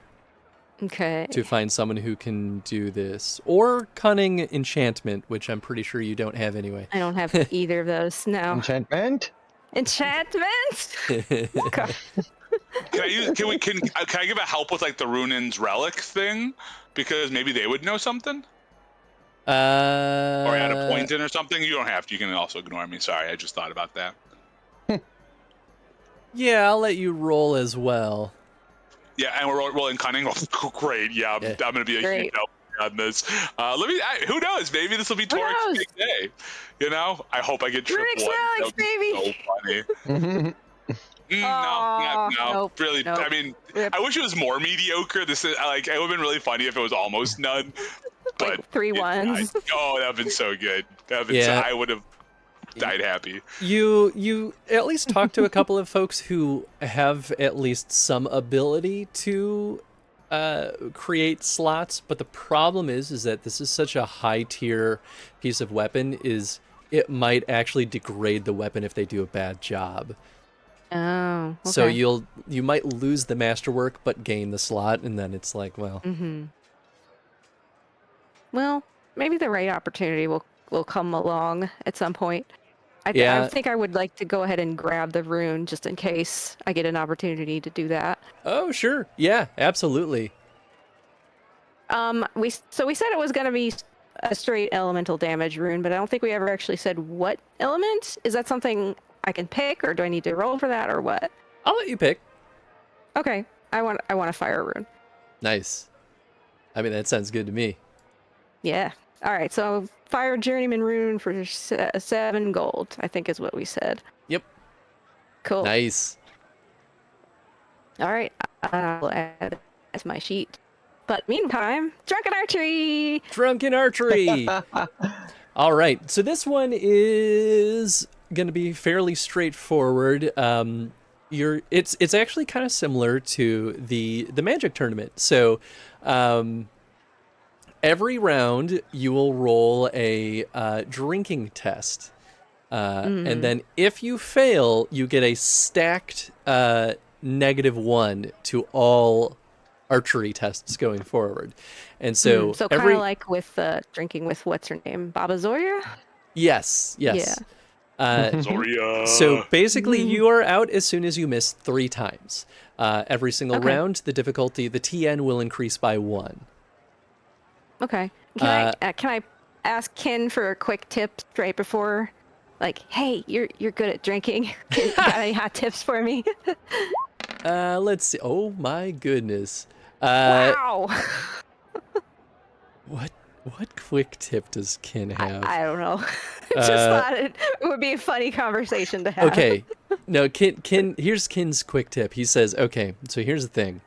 Okay. to find someone who can do this. Or cunning enchantment, which I'm pretty sure you don't have anyway. I don't have either of those. No. Enchantment? Enchantment? Okay. Can I give a help with like the Runin's relic thing? Because maybe they would know something? Or add a point in or something? You don't have to. You can also ignore me. Sorry, I just thought about that. Yeah, I'll let you roll as well. Yeah, and we're rolling cunning. Oh, great. Yeah, I'm going to be a Great. huge help on this. Who knows? Maybe this will be Torik's knows? big day. You know? I hope I get triple. Runik's That relics, would be baby! So funny. No. Nope, Really, nope. I mean, Rip. I wish it was more mediocre. It would have been really funny if it was almost none. But Like 3 ones. that would have been so good. I would have died happy. You at least talk to a couple of folks who have at least some ability to create slots, but the problem is that this is such a high tier piece of weapon. Is it might actually degrade the weapon if they do a bad job. Oh, okay. So you might lose the masterwork, but gain the slot, and then it's like, well. Well, maybe the right opportunity will come along at some point. I think I would like to go ahead and grab the rune just in case I get an opportunity to do that. Oh, sure. Yeah, absolutely. We said it was going to be a straight elemental damage rune, but I don't think we ever actually said what element. Is that something I can pick, or do I need to roll for that, or what? I'll let you pick. Okay, I want a fire rune. Nice. I mean, that sounds good to me. Yeah. All right, so fire journeyman rune for 7 gold, I think is what we said. Yep. Cool. Nice. All right, I'll add it to my sheet. But meantime, drunken archery. Drunken archery. All right, so this one is going to be fairly straightforward. It's actually kind of similar to the magic tournament. So, every round you will roll a drinking test, and then if you fail, you get a stacked -1 to all archery tests going forward. And so so kind of like with drinking with what's her name, Baba Zoria. Yes. Yeah. Zoria. So basically, you are out as soon as you miss 3 times. Every single round, the difficulty, the TN will increase by 1. Okay. Can I ask Ken for a quick tip right before? Like, hey, you're good at drinking. Got any hot tips for me? Let's see. Oh my goodness. Wow. What quick tip does Ken have? I don't know. Just thought it would be a funny conversation to have. Okay. No, Ken, here's Ken's quick tip. He says, okay, so here's the thing.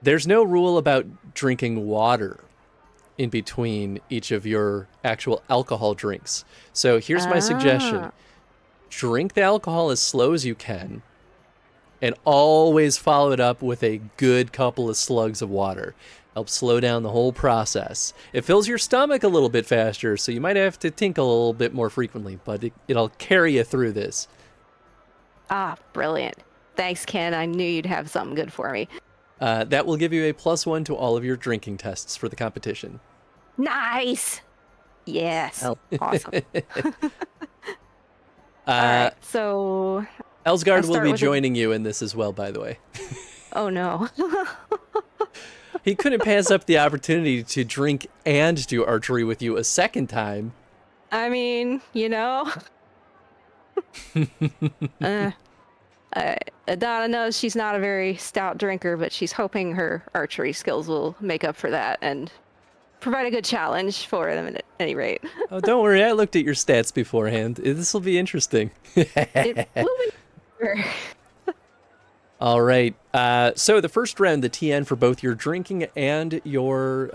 There's no rule about drinking water in between each of your actual alcohol drinks. So here's my suggestion. Drink the alcohol as slow as you can, and always follow it up with a good couple of slugs of water. Helps slow down the whole process. It fills your stomach a little bit faster, so you might have to tinkle a little bit more frequently, but it'll carry you through this. Ah, brilliant. Thanks, Ken. I knew you'd have something good for me. That will give you a +1 to all of your drinking tests for the competition. Nice. Yes. Oh. Awesome. All right, so Elsgard will be joining you in this as well, by the way. Oh, no. He couldn't pass up the opportunity to drink and do archery with you a second time. I mean, Adana knows she's not a very stout drinker, but she's hoping her archery skills will make up for that and provide a good challenge for them at any rate. Oh, don't worry. I looked at your stats beforehand. This will be interesting. It will be. All right. So the first round, the TN for both your drinking and your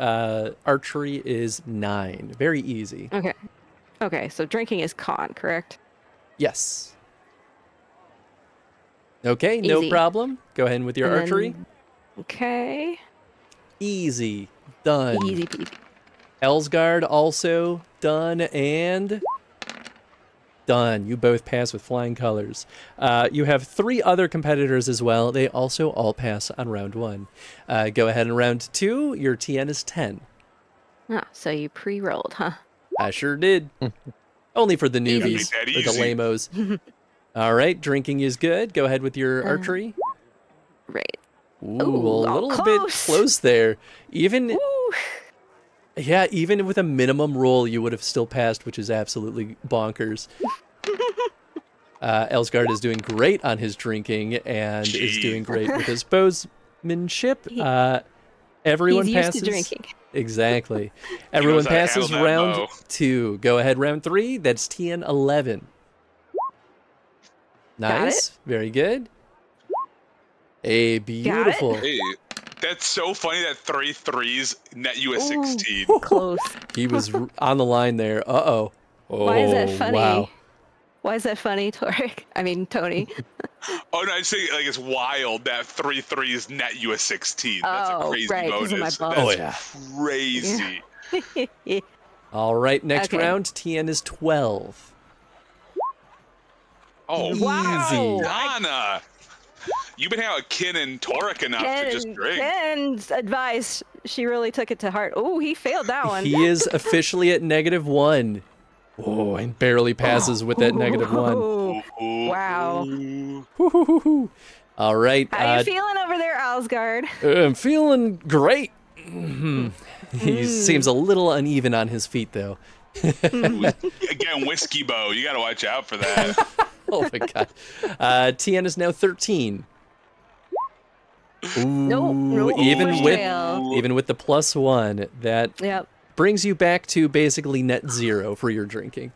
archery is 9. Very easy. Okay, so drinking is con, correct? Yes. Okay, Easy. no problem. Go ahead with your archery. Okay. Easy. Done. Easy peasy. Elsgard also done and done. You both pass with flying colors. You have 3 other competitors as well. They also all pass on round 1. Go ahead in round 2. Your TN is 10. Oh, so you pre-rolled, huh? I sure did. Only for the newbies, Make that or the easy. lamos. All right, drinking is good. Go ahead with your archery. Right. Ooh, Ooh, a little bit close. close there. Even Woo! even with a minimum roll, you would have still passed, which is absolutely bonkers. Elsgard is doing great on his drinking and is doing great with his bowsmanship. Everyone He's used passes. to drinking. Exactly. Everyone knows how to passes handle that round bow. 2. Go ahead, round 3. That's TN 11. Nice. Very good. Hey, beautiful. Hey, that's so funny that 3 threes net you a Ooh. 16. Close. He was on the line there. Uh-oh. Oh, Why is that funny? Wow. Why is that funny, Torek? I mean, Tony. Oh no, I say like it's wild that 3 threes net you a 16. That's a Oh, crazy right, 'cause bonus. of my bow. That's Oh, yeah. crazy. All right, next Okay. round, TN is 12. Oh, Wow. Donna, you've been hanging out with Kin and Torek enough to just drink. Ken's advice, she really took it to heart. Oh, he failed that one. He is officially at -1. Oh, and barely passes with that -1. Ooh. Wow. Woo-hoo-hoo-hoo. All right. How you feeling over there, Asgard? I'm feeling great. He seems a little uneven on his feet, though. Again, Whiskey Bow. You got to watch out for that. Oh my god. TN is now 13. Ooh, Nope, even first with fail. even with the +1, that Yep. brings you back to basically net 0 for your drinking.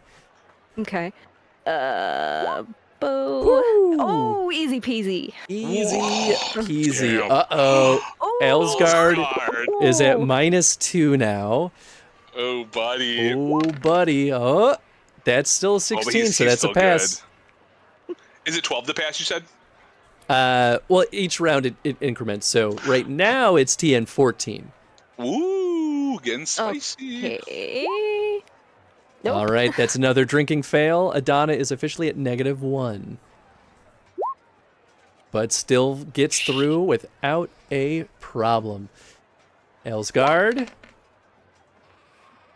Okay. Boo. Woo. Oh, easy peasy. Easy peasy. Damn. Uh-oh. Oh, Elsgard is at Ooh. -2 now. Oh, buddy. Oh, buddy. Oh, that's still 16, so that's a still pass. good. Is it 12 to pass, you said? Well, each round it increments. So right now it's TN 14. Ooh, getting spicy. Okay. Nope. All right, that's another drinking fail. Adana is officially at -1. But still gets through without a problem. Elsgard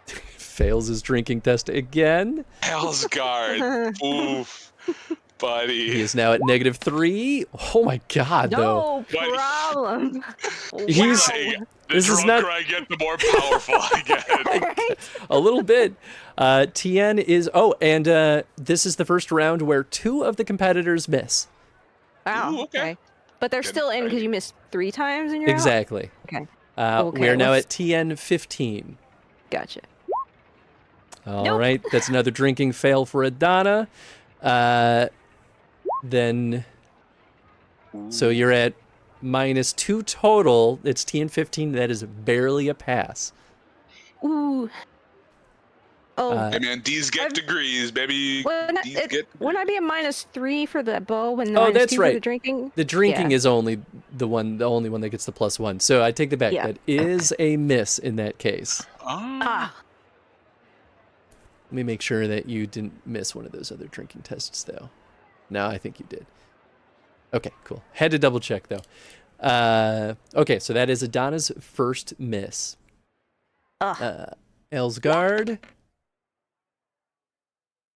fails his drinking test again. Elsgard. Oof. Buddy. He is now at -3. Oh my god, though. No problem. He's- The This is drunker not- I get, the more powerful I get. Right? A little bit. TN is... Oh, and this is the first round where 2 of the competitors miss. Wow. Ooh, okay. But they're Good still in because fight. you missed 3 times in your round? Exactly. Okay. We are now let's- at TN 15. Gotcha. All Nope. right, that's another drinking fail for Adana. Then... So you're at -2 total. It's TN 15. That is barely a pass. Ooh. Oh, Hey, man, D's get degrees, baby. wouldn't D's it, get wouldn't I be a -3 for the bow and Oh, -2 that's for right. the drinking? The drinking Yeah. is only the only one that gets the +1. So I take that back. Yeah. That is a miss in that case. Ah. Let me make sure that you didn't miss one of those other drinking tests, though. No, I think you did. Okay, cool. Had to double check, though. Okay, so that is Adana's first miss. Elsgard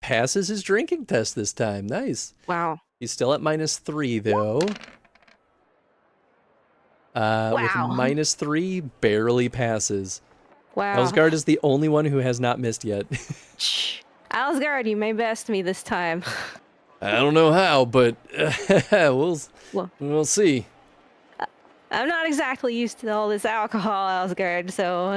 passes his drinking test this time. Nice. Wow. He's still at -3, though. Wow. With -3, barely passes. Wow. Elsgard is the only one who has not missed yet. Shh. Asgard, you may best me this time. I don't know how, but Well- we'll see. I'm not exactly used to all this alcohol, Asgard, so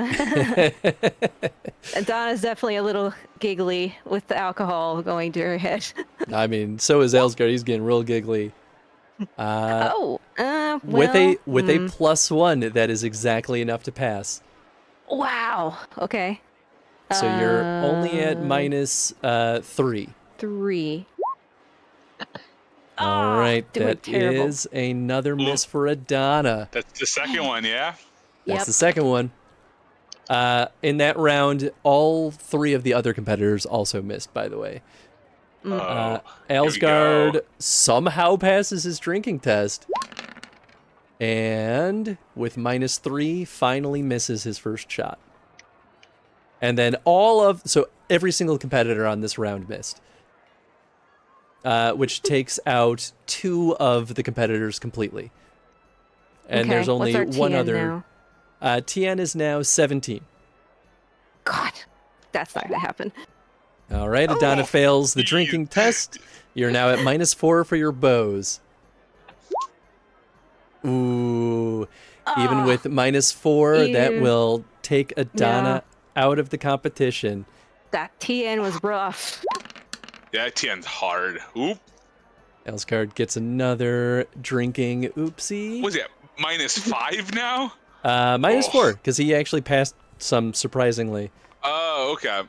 Donna's definitely a little giggly with the alcohol going to her head. I mean, so is Elsgard. He's getting real giggly. With With a +1, that is exactly enough to pass. Wow. Okay. So you're only at -3. 3. All right, doing that terrible. is another miss for Adana. That's the second one, yeah? That's Yep. the second one. In that round, all 3 of the other competitors also missed, by the way. Oh, Elsgard somehow passes his drinking test. And with -3, finally misses his first shot. And then so every single competitor on this round missed. Which takes out 2 of the competitors completely. And there's only What's our one TN other. now? TN is now 17. God, that's not gonna happen. All right, Adana fails the drinking test. You're now at -4 for your bows. Ooh. Even with -4, that Ew. will take Adana out of the competition. That TN was rough. Yeah, TN's hard. Oop. Elsgard gets another drinking oopsie. Was it -5 now? -4, because he actually passed some surprisingly. Oh, okay.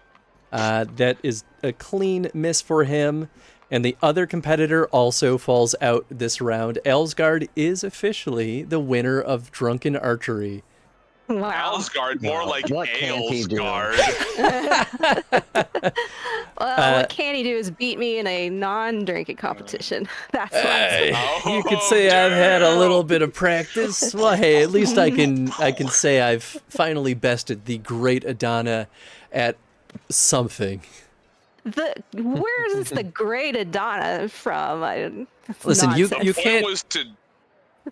That is a clean miss for him. And the other competitor also falls out this round. Elsgard is officially the winner of Drunken Archery. Wow. Alsgard, more Wow. like What can't he do? Ailsgard. Well, what can he do is beat me in a non-drinking competition. That's what. Hey, Oh, you could say I've had a damn. little bit of practice. Well, hey, at least I can say I've finally bested the great Adana at something. Where is the great Adana from? Listen, you The point can't was to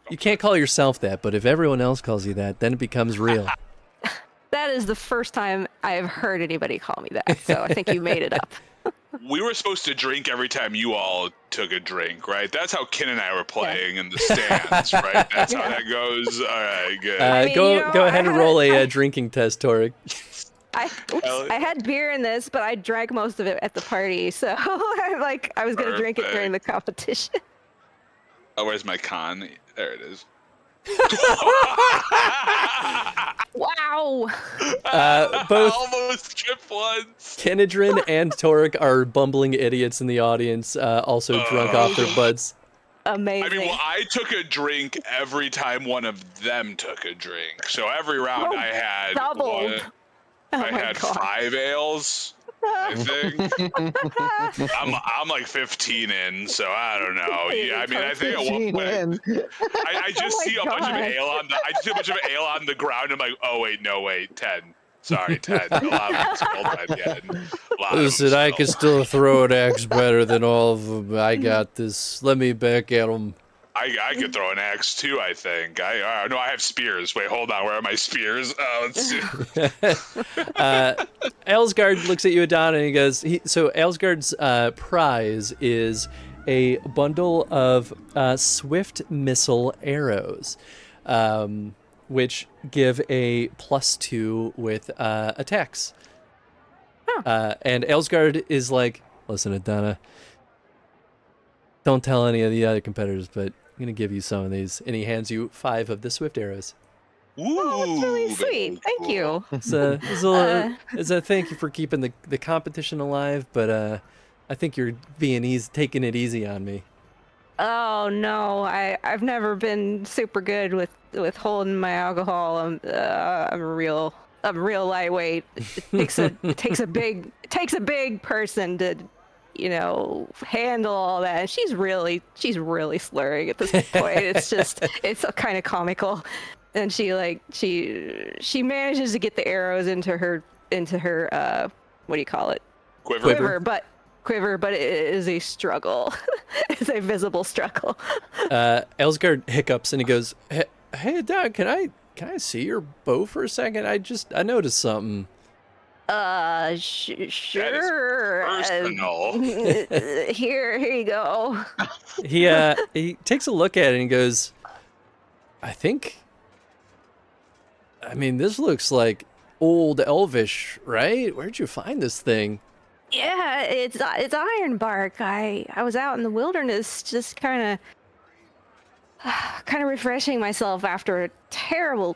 you can't call yourself that, but if everyone else calls you that, then it becomes real. That is the first time I have heard anybody call me that. So I think you made it up. we were supposed to drink every time you all took a drink, right? That's how Ken and I were playing in the stands, right? That's how that goes. All right, good. I mean, Go ahead and roll a drinking test, Torek. I had beer in this, but I drank most of it at the party, so I was gonna drink it during the competition. Oh, where's my con? There it is. Wow. Both almost tripped once. Kenedrin and Torek are bumbling idiots in the audience, also drunk off their butts. Amazing. I mean, well, I took a drink every time one of them took a drink. So every round I had doubled. I had 5 ales, I think. I'm like 15 in, so I don't know. Yeah, I mean, I think at one point I just see a bunch of ale on the on the ground. I'm like, oh wait, 10. Sorry, 10. A lot of them spilled by the end. Listen, I can still throw an axe better than all of them. I got this. Let me back at them. I could throw an axe too, I think. No, I have spears. Wait, hold on. Where are my spears? Let's see. Ailsgard looks at you, Adana, and he goes, so Ailsgard's prize is a bundle of swift missile arrows, which give a +2 with attacks. Huh. And Ailsgard is like, listen, Adana, don't tell any of the other competitors, but I'm going to give you some of these. And he hands you 5 of the swift arrows. Ooh, That's really sweet. Thank you. It's a thank you for keeping the competition alive, but I think you're taking it easy on me. Oh no, I've never been super good with holding my alcohol. I'm real lightweight. It takes a big person to, handle all that. And she's really slurring at this point. It's kind of comical. And she manages to get the arrows into her what do you call it? Quiver, but it is a struggle. It's a visible struggle. Ailsgard hiccups and he goes, "Hey, Dad, can I see your bow for a second? I noticed something." Sure. Personal. Here you go. He takes a look at it and goes, I mean, this looks like old Elvish, right? Where'd you find this thing? Yeah, it's ironbark. I was out in the wilderness, just kind of refreshing myself after a terrible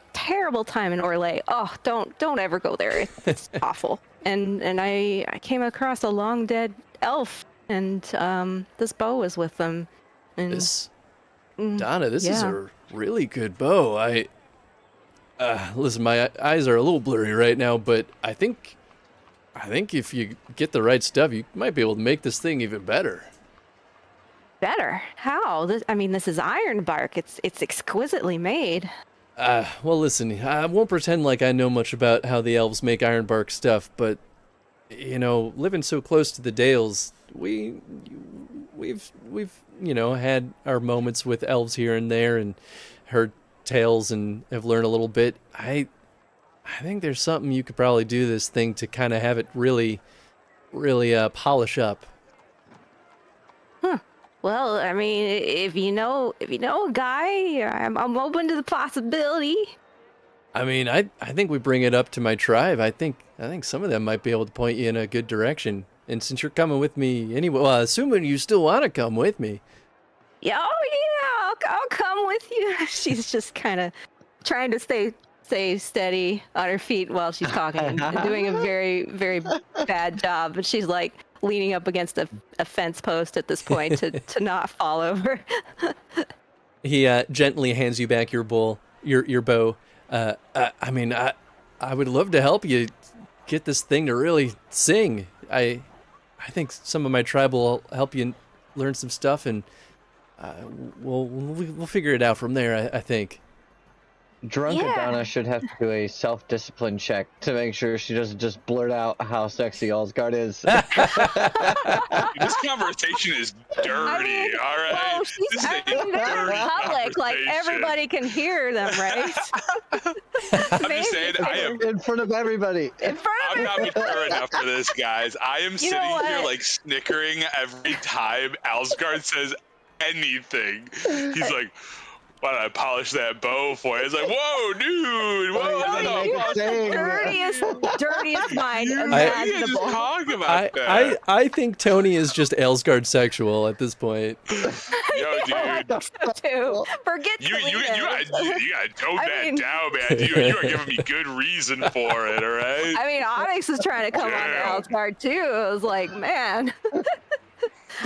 time in Orlais. Oh, don't ever go there. It's awful. And I came across a long dead elf, and this bow was with them. And Donna, this is a really good bow. Listen, my eyes are a little blurry right now, but I think if you get the right stuff, you might be able to make this thing even better. Better? How? This is ironbark. It's exquisitely made. Well, listen, I won't pretend like I know much about how the elves make ironbark stuff, but living so close to the Dales, we've had our moments with elves here and there, and heard tales and have learned a little bit. I think there's something you could probably do this thing to kind of have it really polish up. Well, I mean, if you know a guy, I'm open to the possibility. I mean, I think we bring it up to my tribe. I think some of them might be able to point you in a good direction. And since you're coming with me anyway, well, assuming you still want to come with me. Yeah, I'll come with you. She's just kind of trying to stay steady on her feet while she's talking and doing a very, very bad job. But she's like leaning up against a fence post at this point to not fall over. He gently hands you back your bow. I mean, I would love to help you get this thing to really sing. I think some of my tribe will help you learn some stuff, and we'll figure it out from there. I think. Drunk Yeah. Adana should have to do a self-discipline check to make sure she doesn't just blurt out how sexy Allsgard is. This conversation is dirty. All right. Well, she's This is a they're in dirty public, like conversation. everybody can hear them, right? I'm just saying, I am. In front of everybody. in front of I'm not mature enough for this, guys. I am sitting know here what? like snickering every time Alsgard says anything. He's like, "Why don't I polish that bow for you?" It's like, "Whoa, dude! Whoa, Oh, no, you no, have no, dirtiest mind you imaginable. just talk about that. I think Tony is just Aelsgard sexual at this point. Yo, dude. Too. Forget You Kalina. gotta tone I that mean- down, man. You are giving me good reason for it, all right? I mean, Onyx is trying to come on to Damn. Alsgard too. I was like, man. All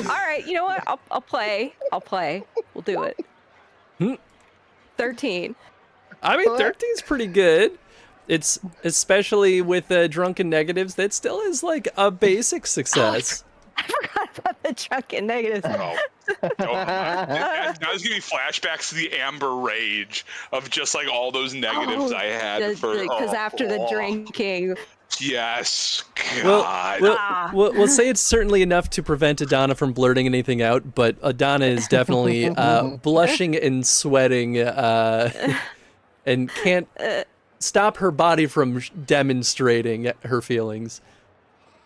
right, you know what? I'll play. We'll do it. 13. I mean, 13's pretty good. It's especially with drunken negatives. That still is like a basic success. I forgot about the drunken negatives. Oh, now there's gonna be flashbacks to the Amber Rage of just like all those negatives I had Because after the drinking. Yes, Well, God. we'll say it's certainly enough to prevent Adana from blurting anything out, but Adana is definitely blushing and sweating and can't stop her body from demonstrating her feelings.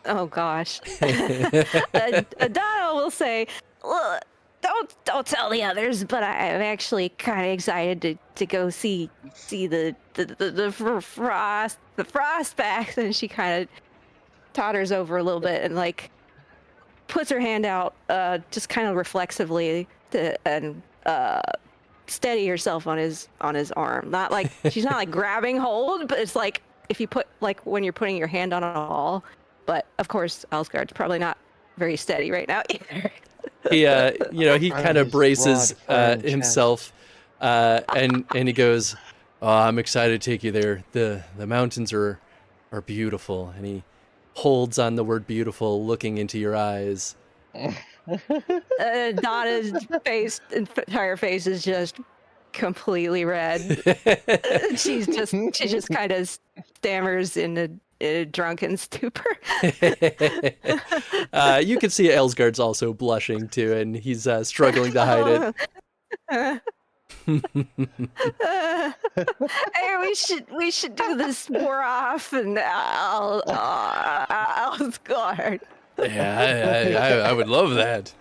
Oh gosh. Adana will say, "Look, don't tell the others, but I'm actually kind of excited to go see the frostbacks." And she kind of totters over a little bit and like puts her hand out, just kind of reflexively and steady herself on his arm. Not like she's not like grabbing hold, but it's like if you put like when you're putting your hand on a wall. But of course, Alsgard's probably not very steady right now either. He he kind of his braces broad, firm himself, and he goes, "Oh, I'm excited to take you there. The mountains are beautiful." And he holds on the word "beautiful," looking into your eyes. Donna's entire face is just completely red. she just kind of stammers in a drunken stupor. You can see Aelsgard's also blushing too, and he's struggling to hide it. Hey, we should do this more often. Alsgard. Yeah, I would love that.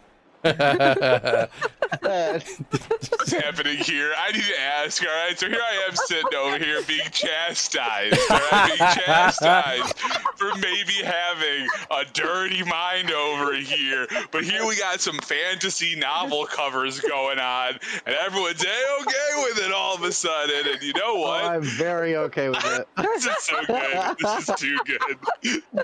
What's happening here? I need to ask, all right? So here I am sitting over here being chastised, all right? Being chastised for maybe having a dirty mind over here. But here we got some fantasy novel covers going on, and everyone's A-okay with it all of a sudden. And you know what? I'm very okay with it. This is so good. This is too good.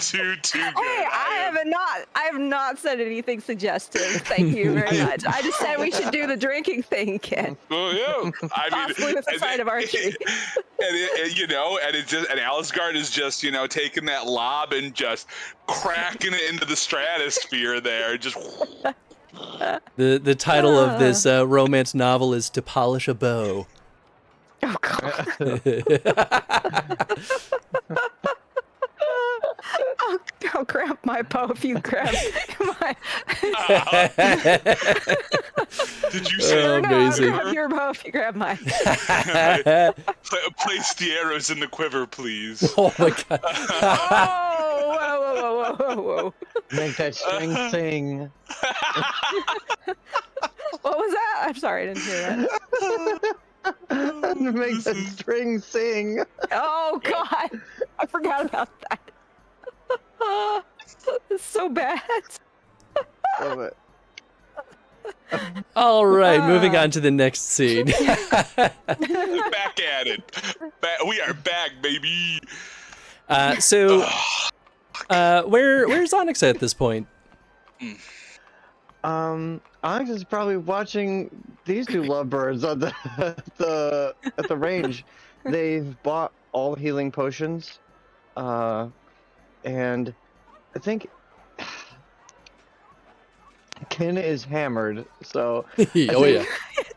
Too good. Hey, I have not said anything suggestive. Thank you very much. I just said we should do the drinking thing, Ken. Well, yeah. I mean, Possibly with the side of archery. And Alsgard is just, taking that lob and just cracking it into the stratosphere there. Just. The title of this romance novel is "To Polish a Bow." Oh God. I'll grab my bow if you grab my. Did you say? Oh, No, amazing. I'll grab your bow if you grab mine. Place the arrows in the quiver, please. Oh my god. Oh, whoa. Make that string sing. What was that? I'm sorry, I didn't hear that. Make the string sing. Oh God, I forgot about that. It's so bad. Love it. All right, moving on to the next scene. Back at it. We are back, baby. Where's Onyx at this point? Onyx is probably watching these two lovebirds on the at the range. they've bought all healing potions, and I think Kin is hammered, so Oh think- yeah.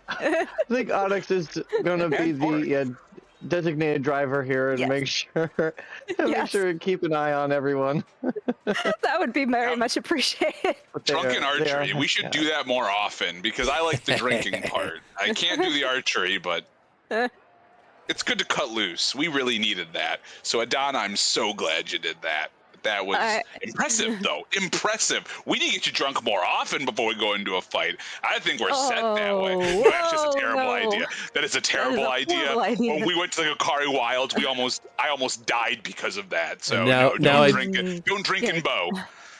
I think Onyx is gonna be And Ford. the designated driver here and Yes. make sure Yes. to keep an eye on everyone. That would be very much appreciated. But they Drunken are- they are- archery. We should do that more often because I like the drinking part. I can't do the archery, but it's good to cut loose. We really needed that. So Adana, I'm so glad you did that. That was impressive, though. Impressive. We need to get you drunk more often before we go into a fight. I think we're set that way. Oh, No, that's just a whoa, terrible no. idea. That is a terrible idea. idea. When we went to the Akari Wilds, I almost died because of that. So Now- no, now don't drink it. Don't drink Yeah. and bow.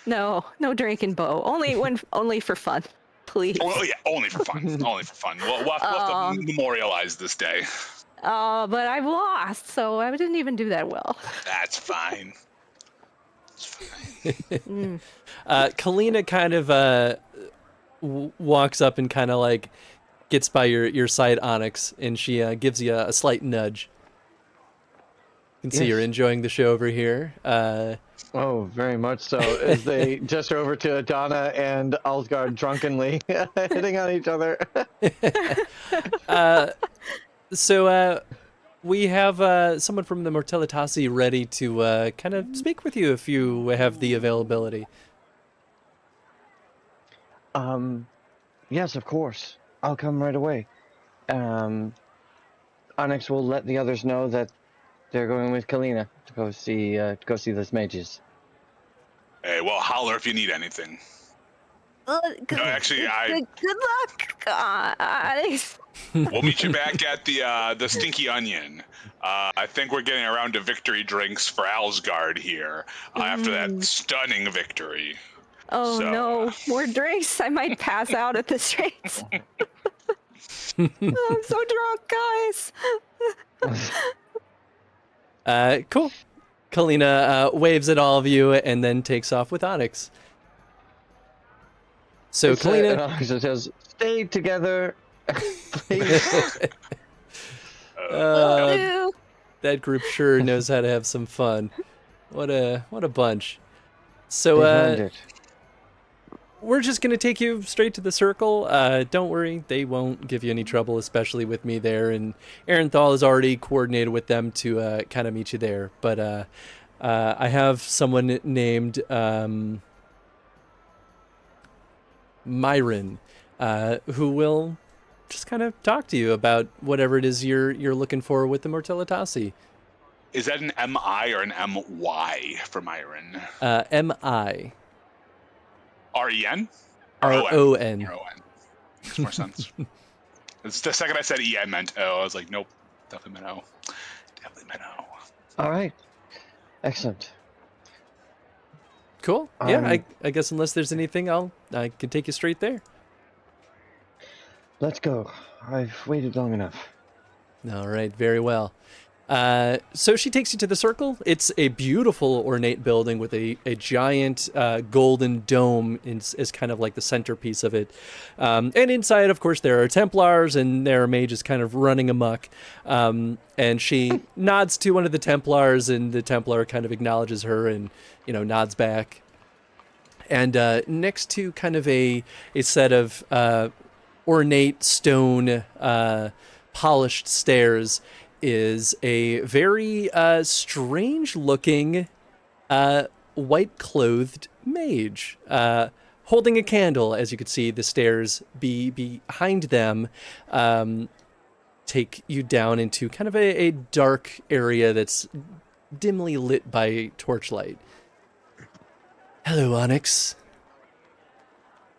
No drinking, Bo. Only for fun, please. Oh yeah, only for fun. Only for fun. We'll have to memorialize this day. But I've lost, so I didn't even do that well. That's fine. It's fine. Kalina kind of walks up and kind of like gets by your side, Onyx, and she gives you a slight nudge. You can see you're Yes. enjoying the show over here. Oh, very much so. As they gesture over to Adana and Alsgard drunkenly hitting on each other. So we have someone from the Mortalitasi ready to kind of speak with you if you have the availability. Yes, of course. I'll come right away. Onyx will let the others know that they're going with Kalina to go see those mages. Hey, well, holler if you need anything. Good, No, actually, good luck, guys. we'll meet you back at the Stinky Onion. I think we're getting around to victory drinks for Alsgard here after that stunning victory. Oh So, no, more drinks. I might pass out at this rate. I'm so drunk, guys. Cool. Kalina waves at all of you and then takes off with Onyx. So And Kalina, Onyx says, "Stay together, please." Ew. that group sure knows how to have some fun. What a bunch. So They've earned it. we're just gonna take you straight to the circle. Don't worry, they won't give you any trouble, especially with me there. And Arenthal has already coordinated with them to kind of meet you there. But I have someone named Myron, who will just kind of talk to you about whatever it is you're looking for with the Mortalitasi. is that an M-I or an M-Y for Myron? M-I. R-E-N? R-O-N. R-O-N. Makes more sense. It's the second I said E, I meant O. I was like, nope, definitely meant O. Definitely meant O. All right. Excellent. Cool. Yeah, I guess unless there's anything, I can take you straight there. Let's go. I've waited long enough. All right, very well. So she takes you to the circle. It's a beautiful ornate building with a giant golden dome is kind of like the centerpiece of it. And inside, of course, there are Templars and there are mages kind of running amok. And she nods to one of the Templars and the Templar kind of acknowledges her and, nods back. And next to kind of a set of ornate stone polished stairs is a very strange-looking white-clothed mage holding a candle. As you can see, the stairs behind them take you down into kind of a dark area that's dimly lit by torchlight. Hello, Onyx.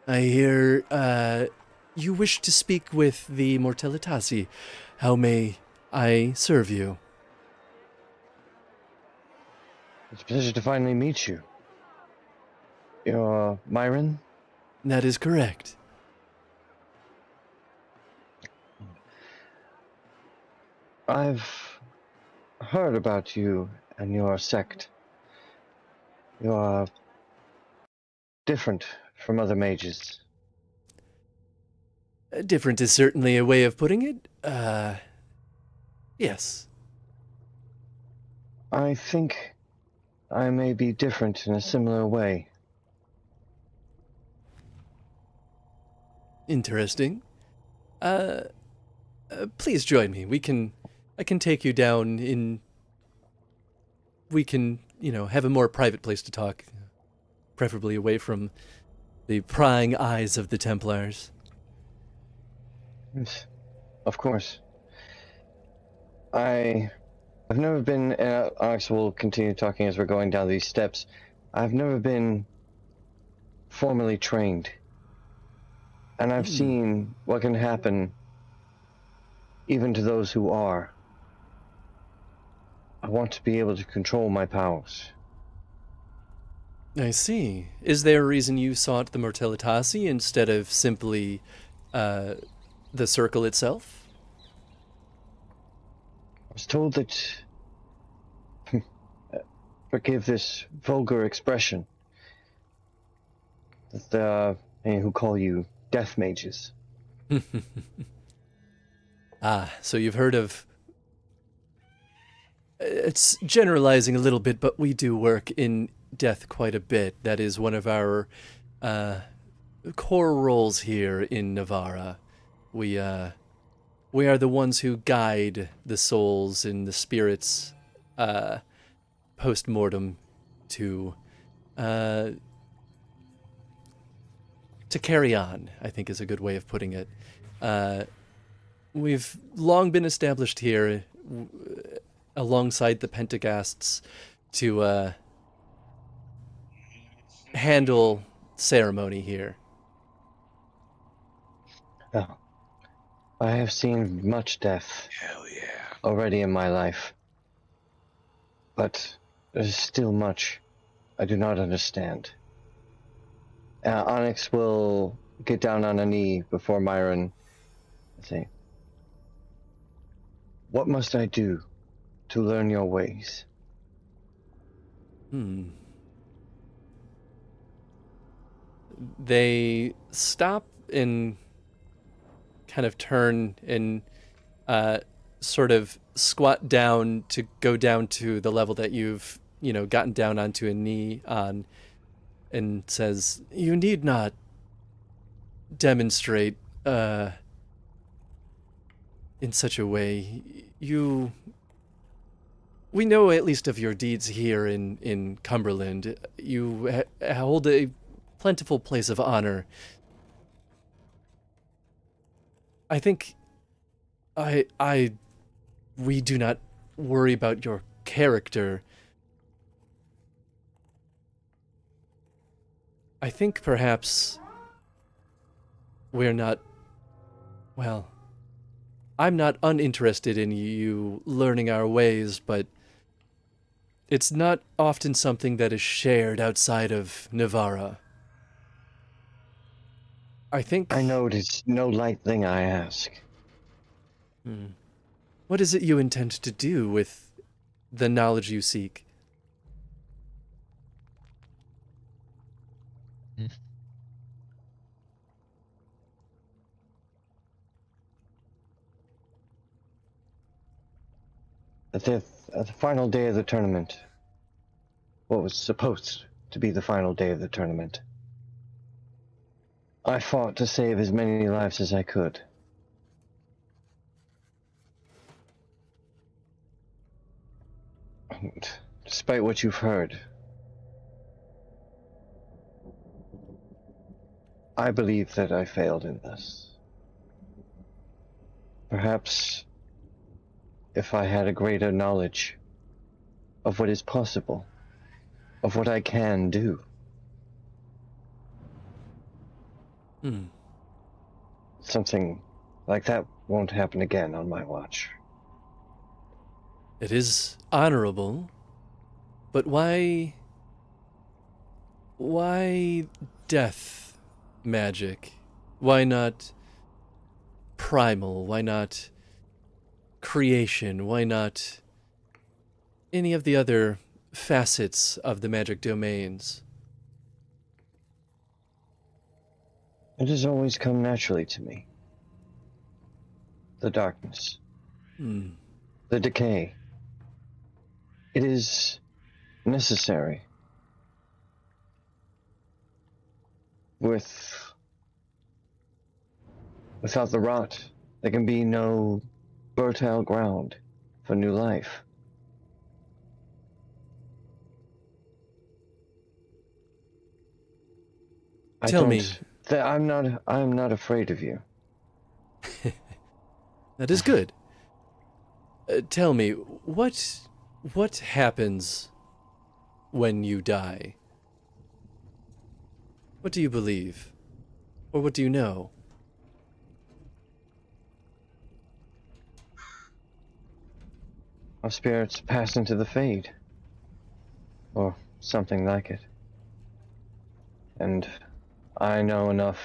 I hear you wish to speak with the Mortalitasi. How may I serve you? It's a pleasure to finally meet you. You're Myron? That is correct. I've heard about you and your sect. You are different from other mages. Different is certainly a way of putting it. Yes. I think I may be different in a similar way. Interesting. Please join me. I can take you down in. We can, have a more private place to talk, preferably away from the prying eyes of the Templars. Yes, of course. I've never been, Onyx will continue talking as we're going down these steps. I've never been formally trained. And I've seen what can happen even to those who are. I want to be able to control my powers. I see. Is there a reason you sought the Mortalitasi instead of simply the circle itself? I was told that, forgive this vulgar expression, that there are many who call you death mages. So you've heard of... It's generalizing a little bit, but we do work in death quite a bit. That is one of our core roles here in Navarra. We are the ones who guide the souls and the spirits post-mortem to carry on, I think is a good way of putting it. We've long been established here alongside the Pentaghasts to handle ceremony here. Oh, I have seen much death Hell yeah. already in my life. But there's still much I do not understand. Onyx will get down on a knee before Myron and say, "What must I do to learn your ways?" They stop and kind of turn and sort of squat down to go down to the level that you've, gotten down onto a knee on, and says, "You need not demonstrate in such a way. We know at least of your deeds here in Cumberland. You hold a plentiful place of honor. I think we do not worry about your character. I think perhaps we're not, well, I'm not uninterested in you learning our ways, but it's not often something that is shared outside of Navarra. I think... I know it is no light thing I ask. What is it you intend to do with the knowledge you seek? At the final day of the tournament, what was supposed to be the final day of the tournament, I fought to save as many lives as I could. And despite what you've heard, I believe that I failed in this. Perhaps if I had a greater knowledge of what is possible, of what I can do. Something like that won't happen again on my watch. It is honorable, but why death magic? Why not primal? Why not creation? Why not any of the other facets of the magic domains? It has always come naturally to me. The darkness. The decay. It is necessary. Without the rot, there can be no fertile ground for new life. Tell me. I'm not afraid of you. That is good. Tell me, what happens when you die? What do you believe? Or what do you know? Our spirits pass into the Fade. Or something like it. And I know enough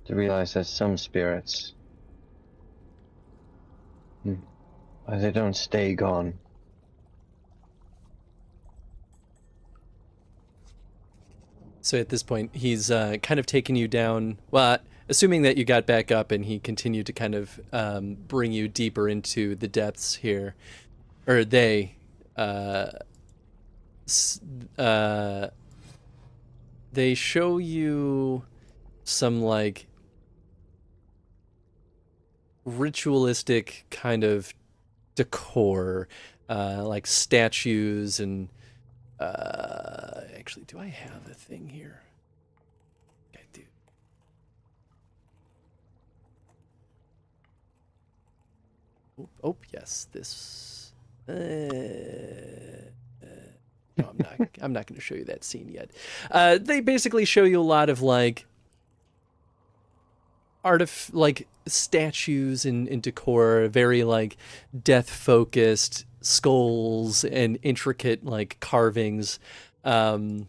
to realize that some spirits, they don't stay gone. So at this point, he's kind of taken you down. Well, assuming that you got back up and he continued to kind of bring you deeper into the depths here. Or they show you some like ritualistic kind of decor, like statues and actually, do I have a thing here? I do. Oh yes, this. No, I'm not. I'm not going to show you that scene yet. They basically show you a lot of like like statues and decor, very like death focused skulls and intricate like carvings, and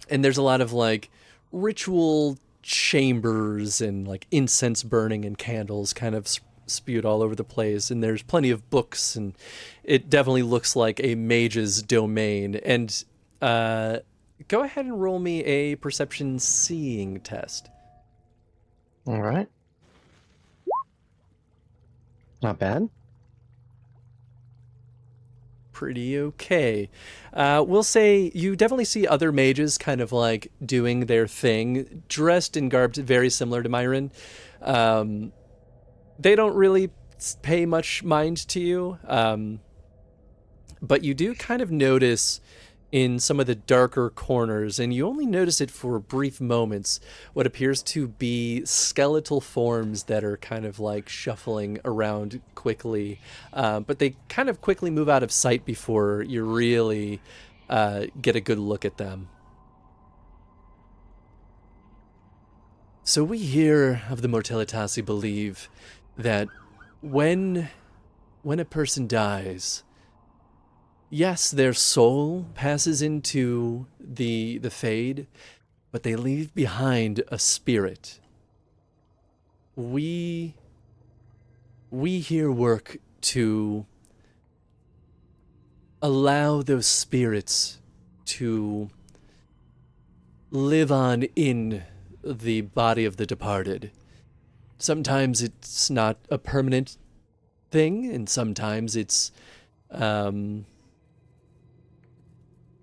there's a lot of like ritual chambers and like incense burning and candles kind of spewed all over the place, and there's plenty of books, and it definitely looks like a mage's domain. And go ahead and roll me a perception seeing test. All right. Not bad. Pretty okay. We'll say you definitely see other mages kind of like doing their thing, dressed and garbed very similar to Myron. They don't really pay much mind to you, but you do kind of notice in some of the darker corners, and you only notice it for brief moments, what appears to be skeletal forms that are kind of like shuffling around quickly, but they kind of quickly move out of sight before you really get a good look at them. So we here of the Mortalitasi believe that when a person dies, yes, their soul passes into the Fade, but they leave behind a spirit. We here work to allow those spirits to live on in the body of the departed. Sometimes it's not a permanent thing, and sometimes it's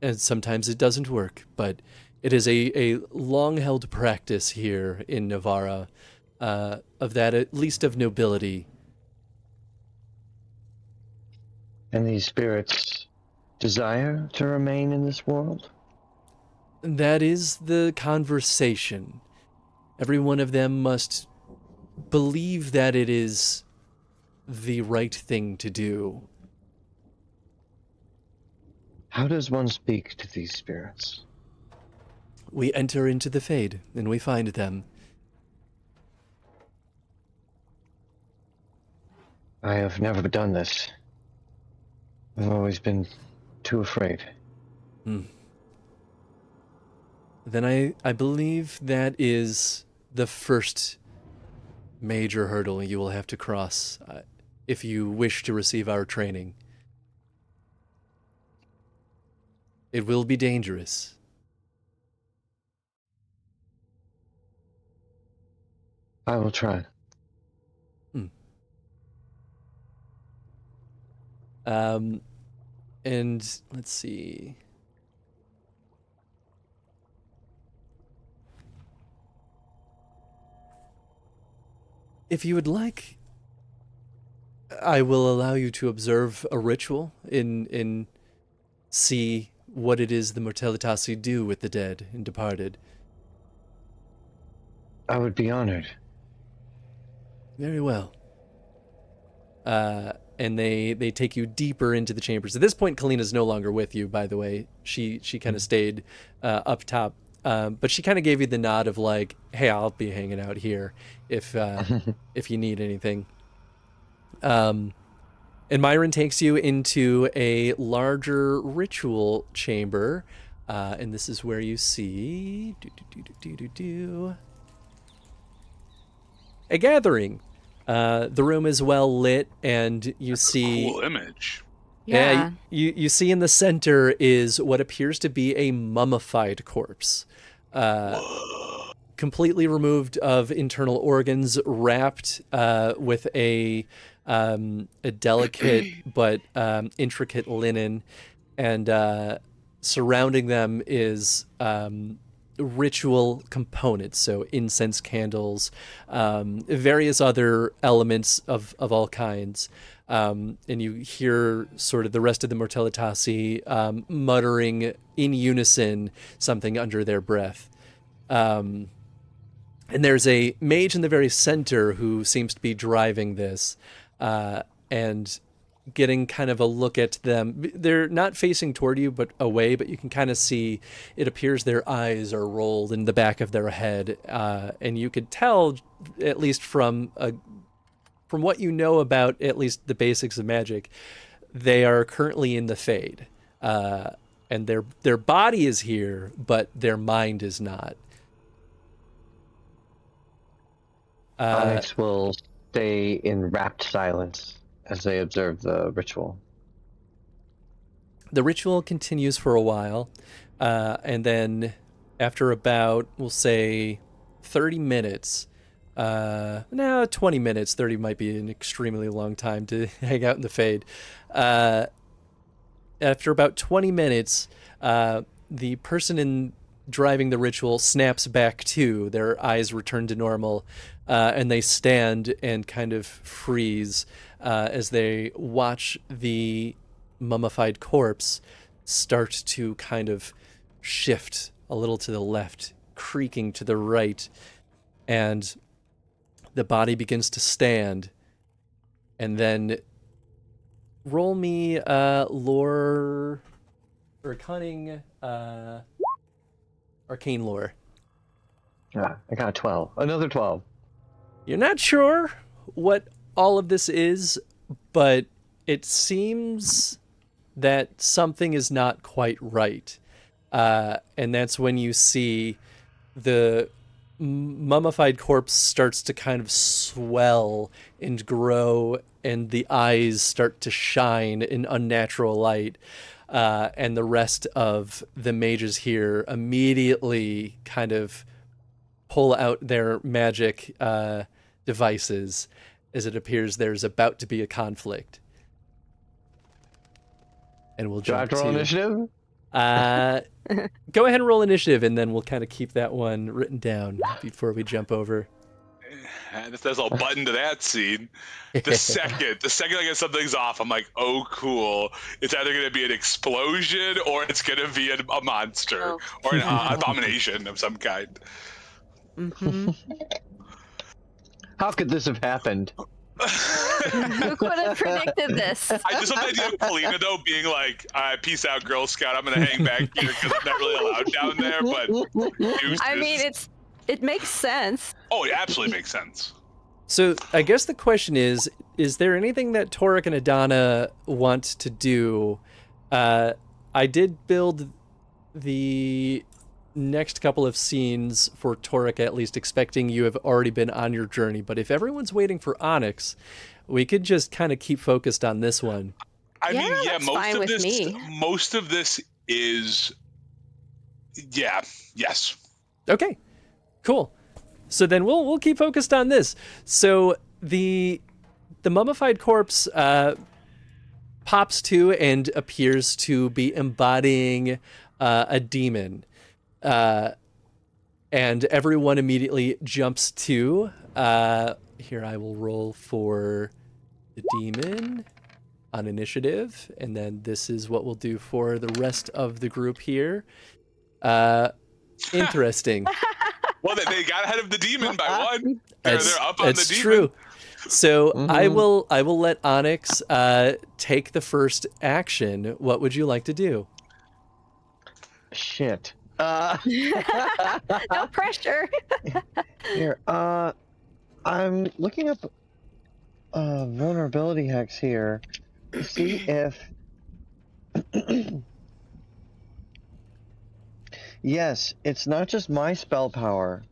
and sometimes it doesn't work, but it is a long-held practice here in Navarra, of that, at least of nobility. And these spirits desire to remain in this world? That is the conversation. Every one of them must believe that it is the right thing to do. How does one speak to these spirits? We enter into the Fade, and we find them. I have never done this. I've always been too afraid. Then I believe that is the first major hurdle you will have to cross if you wish to receive our training. It will be dangerous. I will try. And let's see. If you would like, I will allow you to observe a ritual in see what it is the Mortalitasi do with the dead and departed. I would be honored. Very well. And they take you deeper into the chambers. At this point, Kalina's no longer with you, by the way. She kind of stayed up top. But she kind of gave you the nod of like, hey, I'll be hanging out here if you need anything. And Myron takes you into a larger ritual chamber. And this is where you see a gathering. The room is well lit, and you see Cool image. Yeah. you see in the center is what appears to be a mummified corpse, completely removed of internal organs, wrapped with a delicate but intricate linen, and surrounding them is ritual components, so incense candles, various other elements of all kinds. And you hear sort of the rest of the Mortalitasi muttering in unison something under their breath. And there's a mage in the very center who seems to be driving this, and getting kind of a look at them. They're not facing toward you, but away, but you can kind of see, it appears their eyes are rolled in the back of their head. And you could tell, at least from what you know about at least the basics of magic, they are currently in the Fade. And their body is here, but their mind is not. Onyx will stay in rapt silence as they observe the ritual. The ritual continues for a while, and then after about, we'll say, 30 minutes, 20 minutes, 30 might be an extremely long time to hang out in the Fade. After about 20 minutes, the person driving the ritual snaps back too. Their eyes return to normal, and they stand and kind of freeze as they watch the mummified corpse start to kind of shift a little to the left, creaking to the right, and the body begins to stand. And then roll me lore or cunning, arcane lore. I got a 12. Another 12. You're not sure what all of this is, but it seems that something is not quite right. And that's when you see the mummified corpse starts to kind of swell and grow, and the eyes start to shine in unnatural light. And the rest of the mages here immediately kind of pull out their magic devices, as it appears there's about to be a conflict. And we'll jump Do I have to roll initiative? Go ahead and roll initiative, and then we'll kind of keep that one written down before we jump over. There's a button to that scene. The second I get something's off, I'm like, oh, cool. It's either going to be an explosion or it's going to be a monster or an abomination of some kind. Mm-hmm. How could this have happened? Who could have predicted this? I just love the idea of Kalina, though, being like, peace out, Girl Scout. I'm going to hang back here because I'm not really allowed down there, but deuces. I mean, it makes sense. Oh, it absolutely makes sense. So I guess the question is there anything that Torek and Adana want to do? I did build the next couple of scenes for Torek, at least expecting you have already been on your journey. But if everyone's waiting for Onyx, we could just kind of keep focused on this one. I mean, yeah, that's fine with me. most of this is, yes. Okay, cool. So then we'll keep focused on this. So the mummified corpse pops to and appears to be embodying a demon. And everyone immediately jumps to. Here, I will roll for the demon on initiative, and then this is what we'll do for the rest of the group here. Interesting. Well, they got ahead of the demon by one. They're up on the demon. That's true. So I will let Onyx take the first action. What would you like to do? Shit. No pressure. Here, I'm looking up vulnerability hex here to see if yes, it's not just my spell power.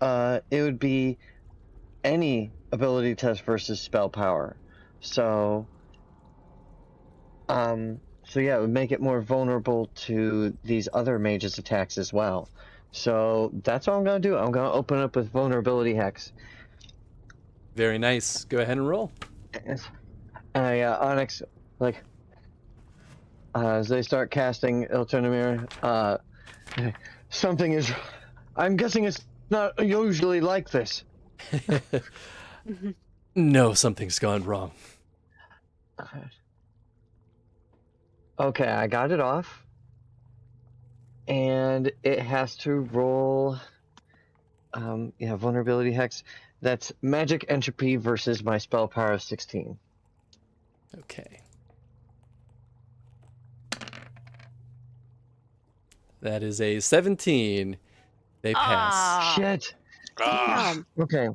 It would be any ability test versus spell power. So yeah, it would make it more vulnerable to these other mages' attacks as well. So that's what I'm gonna do. I'm gonna open up with vulnerability hex. Very nice. Go ahead and roll. Onyx, like, as they start casting, it'll turn to mirror. Something is. I'm guessing it's not usually like this. No, something's gone wrong. Okay, I got it off. And it has to roll. Vulnerability hex. That's magic entropy versus my spell power of 16. Okay. That is a 17. They pass. Shit. Damn. Okay.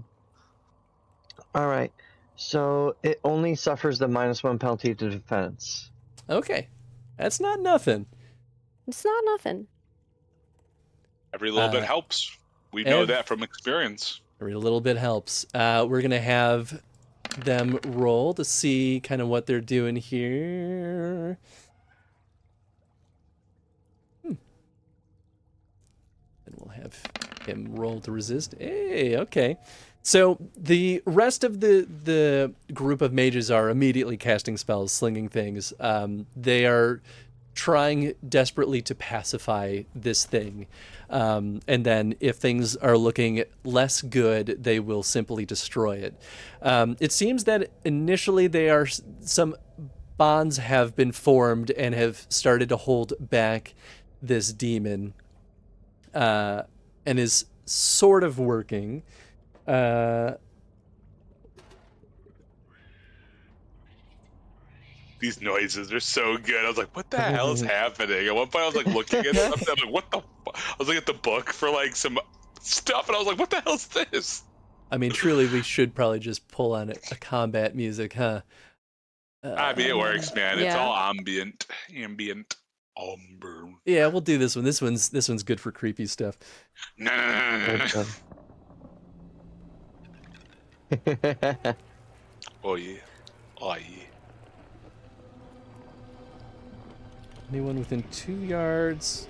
All right. So it only suffers the -1 penalty to defense. Okay. That's not nothing. It's not nothing. Every little bit helps. We know that from experience. Every little bit helps. We're going to have them roll to see kind of what they're doing here. And we'll have him roll to resist. Hey, okay. So the rest of the group of mages are immediately casting spells, slinging things. They are trying desperately to pacify this thing. And then if things are looking less good, they will simply destroy it. It seems that initially some bonds have been formed and have started to hold back this demon, and is sort of working. These noises are so good. I was like, what the hell is happening? At one point I was like looking at something. I'm like, what the I was looking at the book for like some stuff and I was like, what the hell's this? I mean, truly, we should probably just pull on a combat music, huh? I mean, it works, man. It's yeah. all ambient. Yeah, we'll do this one. This one's good for creepy stuff. No. Oh yeah. Anyone within 2 yards?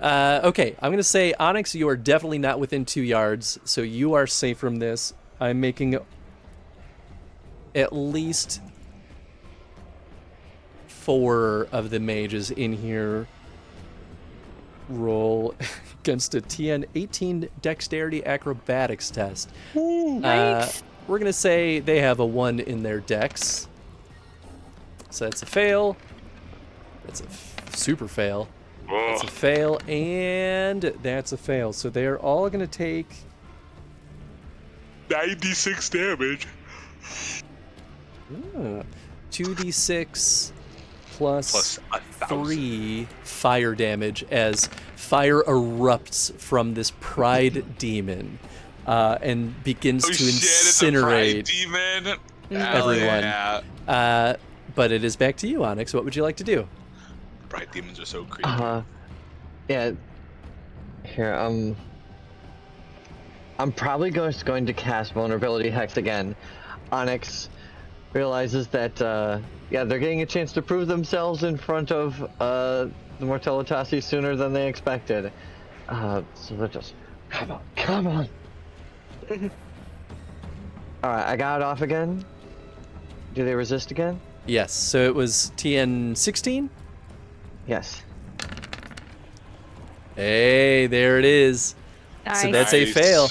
Okay, I'm going to say, Onyx, you are definitely not within 2 yards, so you are safe from this. I'm making at least 4 of the mages in here roll against a TN 18 Dexterity Acrobatics test. Yikes. We're going to say they have a 1 in their dex. So that's a fail. That's a super fail. That's a fail, and that's a fail. So they are all going to take 96 damage. 2d6 plus 1,000. 3 fire damage as fire erupts from this pride demon and begins to incinerate it's a pride demon. everyone. Yeah. But it is back to you, Onyx. What would you like to do? Pride demons are so creepy. Yeah. Here, I'm probably going to cast Vulnerability Hex again. Onyx realizes that, they're getting a chance to prove themselves in front of the Mortalitasi sooner than they expected. So they're just, come on. Alright, I got it off again. Do they resist again? Yes, so it was TN 16? Yes. Hey, there it is. So Nice. that's a Nice. fail.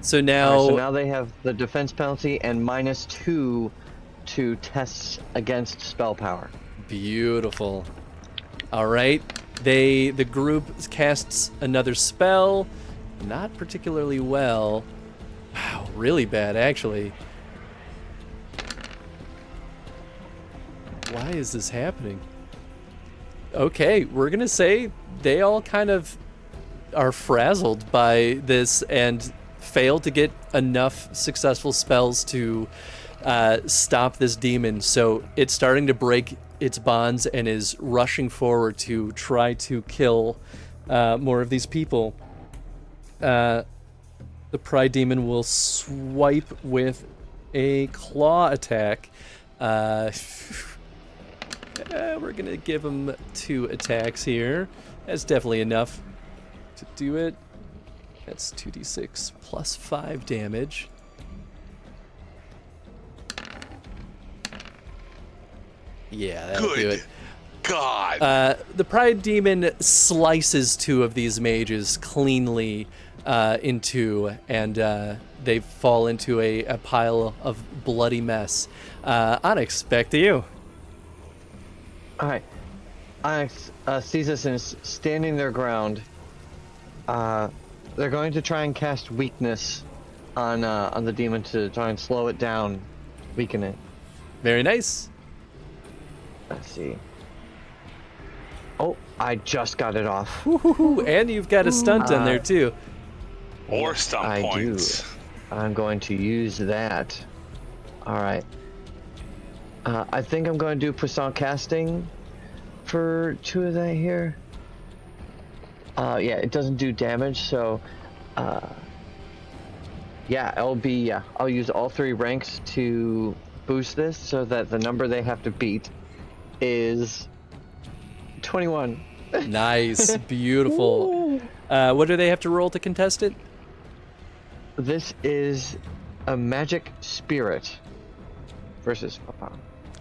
So now, Alright, so now they have the defense penalty and -2 to tests against spell power. beautiful. All right, the group casts another spell, not particularly well. Wow, really bad actually. Why is this happening? Okay, we're gonna say they all kind of are frazzled by this and fail to get enough successful spells to stop this demon. So it's starting to break its bonds and is rushing forward to try to kill more of these people. The Pride Demon will swipe with a claw attack. We're gonna give him 2 attacks here. That's definitely enough to do it. That's 2d6 plus 5 damage. Yeah, that'll do Good it. God. The Pride Demon slices 2 of these mages cleanly in 2, and they fall into a pile of bloody mess. Onyx, back to you. Alright. Onyx sees this and is standing their ground. They're going to try and cast weakness on the demon to try and slow it down, weaken it. Very nice. Let's see. Oh, I just got it off. Woo-hoo-hoo. And you've got a stunt in there too. Or stump I points. do. I'm going to use that. Alright. I think I'm going to do Puissant Casting for 2 of that here. Yeah, it doesn't do damage, so yeah, I'll use all 3 ranks to boost this so that the number they have to beat is 21. Nice, beautiful. What do they have to roll to contest it? This is a magic spirit versus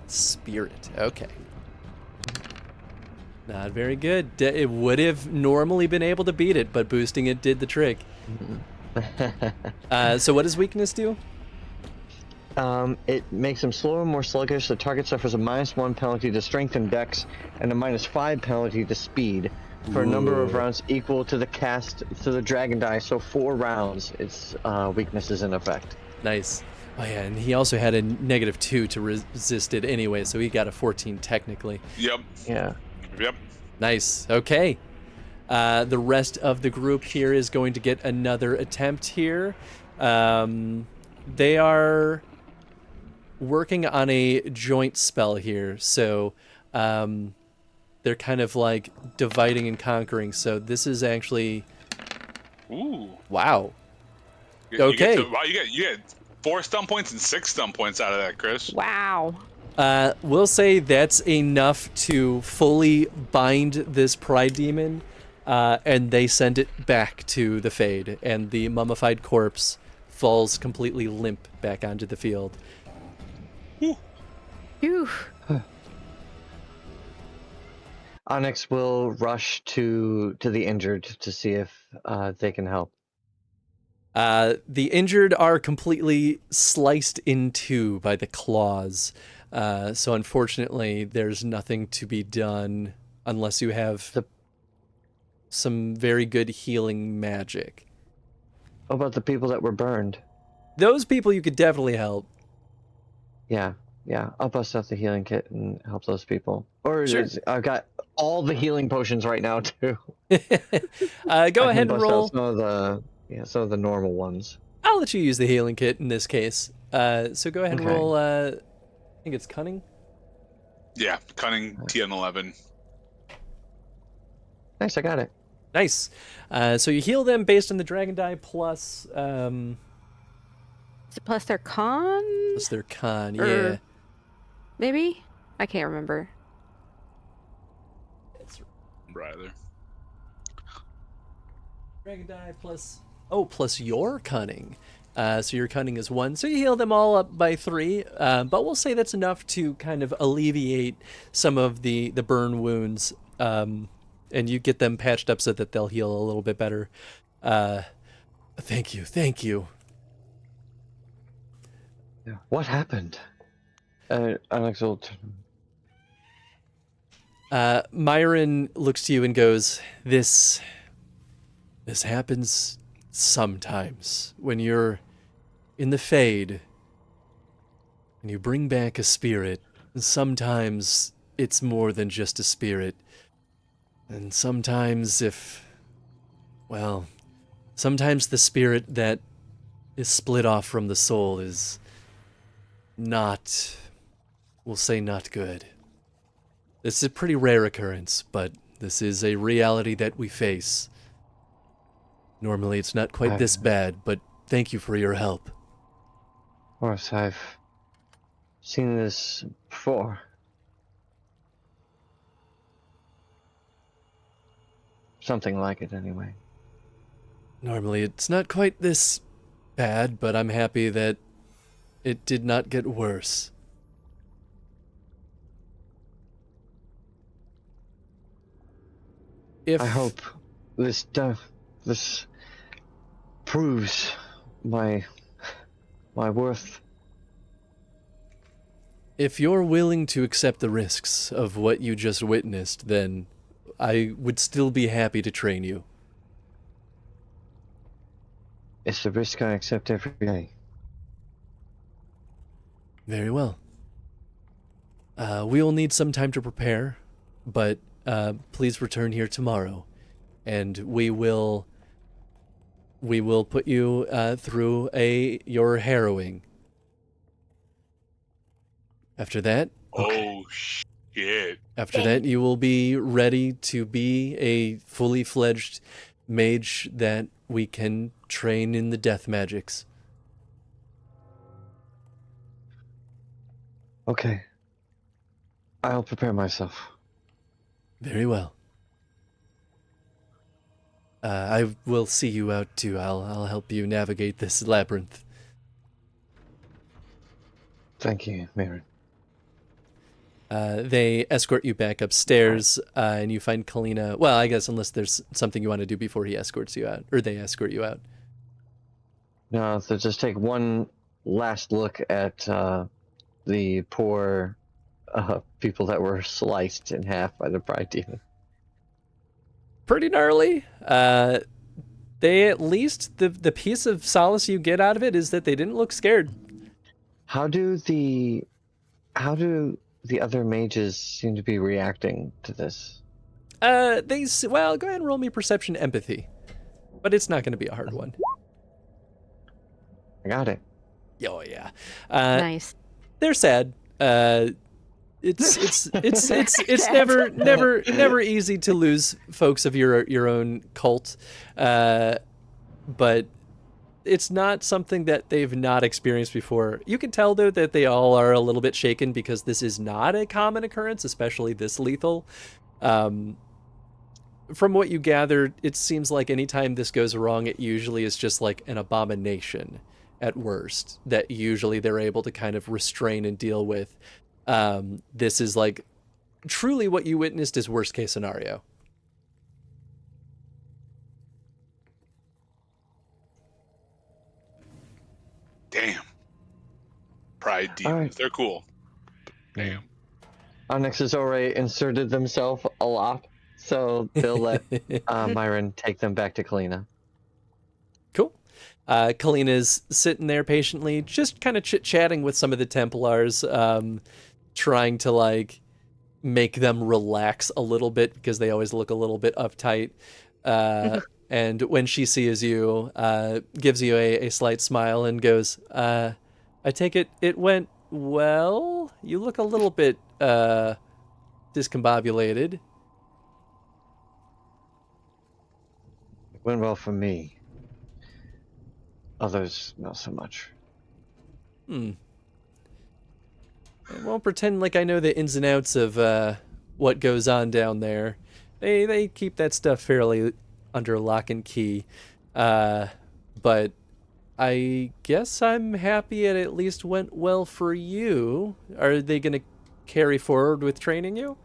Spirit. Okay. Not very good. It would have normally been able to beat it, but boosting it did the trick. So what does weakness do? It makes them slower and more sluggish. The target suffers a -1 penalty to strength and dex and a -5 penalty to speed for a number of Ooh. rounds equal to the cast to the dragon die. So 4 rounds, its weakness is in effect. Nice. Oh yeah, and he also had a -2 to resist it anyway, so he got a 14 technically. Yep. Yeah. Yep. Nice. Okay. The rest of the group here is going to get another attempt here. They are working on a joint spell here, so they're kind of like dividing and conquering. So this is actually Ooh. wow. You Okay. Wow, you get 4 stump points and 6 stump points out of that, Chris. Wow. We'll say that's enough to fully bind this Pride Demon, and they send it back to the Fade, and the mummified corpse falls completely limp back onto the field. Phew. Onyx will rush to the injured to see if they can help. The injured are completely sliced in 2 by the claws. So unfortunately, there's nothing to be done unless you have some very good healing magic. What about the people that were burned? Those people you could definitely help. Yeah. I'll bust out the healing kit and help those people. Or Sure. I've got all the healing potions right now too. Go I can ahead and bust roll. out some of the normal ones. I'll let you use the healing kit in this case. So go ahead and Okay. roll. I think it's cunning. Yeah, cunning TN11. Nice, I got it. Nice. So you heal them based on the dragon die plus Is it plus their con? their con. Or- Yeah. Maybe? I can't remember. Rather. Dragon die plus plus your cunning. So your cunning is 1. So you heal them all up by 3. But we'll say that's enough to kind of alleviate some of the burn wounds. And you get them patched up so that they'll heal a little bit better. Thank you. Yeah. What happened? Alex will Myron looks to you and goes, This happens sometimes when you're in the Fade and you bring back a spirit. Sometimes it's more than just a spirit. And sometimes sometimes the spirit that is split off from the soul is not, we'll say not good. This is a pretty rare occurrence, but this is a reality that we face. Normally it's not quite this bad, but thank you for your help. Of course, I've seen this before. Something like it, anyway. Normally it's not quite this bad, but I'm happy that it did not get worse. I hope this proves my worth. If you're willing to accept the risks of what you just witnessed, then I would still be happy to train you. It's the risk I accept every day. Very well. We will need some time to prepare, but please return here tomorrow, and we will put you through your harrowing. After that, shit. After that, you will be ready to be a fully fledged mage that we can train in the death magics. Okay. I'll prepare myself. Very well. I will see you out too. I'll help you navigate this labyrinth. Thank you, Myron. They escort you back upstairs, and you find Kalina. Well, I guess unless there's something you want to do before he escorts you out, or they escort you out. No, so just take one last look at the poor people that were sliced in half by the Pride Demon. Pretty gnarly. They at least, the piece of solace you get out of it is that they didn't look scared. How do the other mages seem to be reacting to this? Well, go ahead and roll me perception empathy. But it's not going to be a hard one. I got it. Oh, yeah. Nice. They're sad. It's never easy to lose folks of your own cult. But it's not something that they've not experienced before. You can tell, though, that they all are a little bit shaken because this is not a common occurrence, especially this lethal. From what you gathered, it seems like anytime this goes wrong, it usually is just like an abomination at worst that usually they're able to kind of restrain and deal with. This is like truly what you witnessed is worst case scenario. Damn. Pride demons. Right. They're cool. Damn. Onyx has already inserted themselves a lot, so they'll let Myron take them back to Kalina. Cool. Kalina's sitting there patiently, just kind of chit-chatting with some of the Templars, trying to like make them relax a little bit because they always look a little bit uptight. And when she sees you, gives you a slight smile and goes, I take it went well? You look a little bit discombobulated. It went well for me. Others, not so much. I won't pretend like I know the ins and outs of what goes on down there. They keep that stuff fairly under lock and key. But I guess I'm happy it at least went well for you. Are they going to carry forward with training you?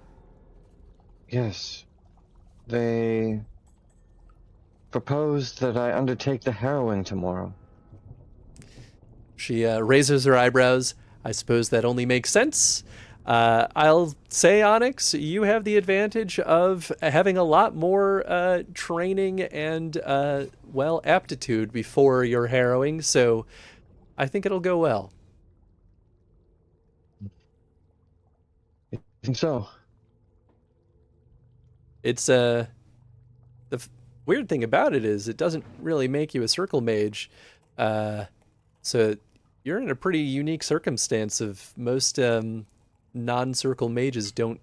Yes. They proposed that I undertake the harrowing tomorrow. She raises her eyebrows. I suppose that only makes sense. I'll say, Onyx, you have the advantage of having a lot more training and, well, aptitude before your harrowing, so I think it'll go well. I think so. It's, weird thing about it is it doesn't really make you a circle mage, so you're in a pretty unique circumstance of most non-circle mages don't,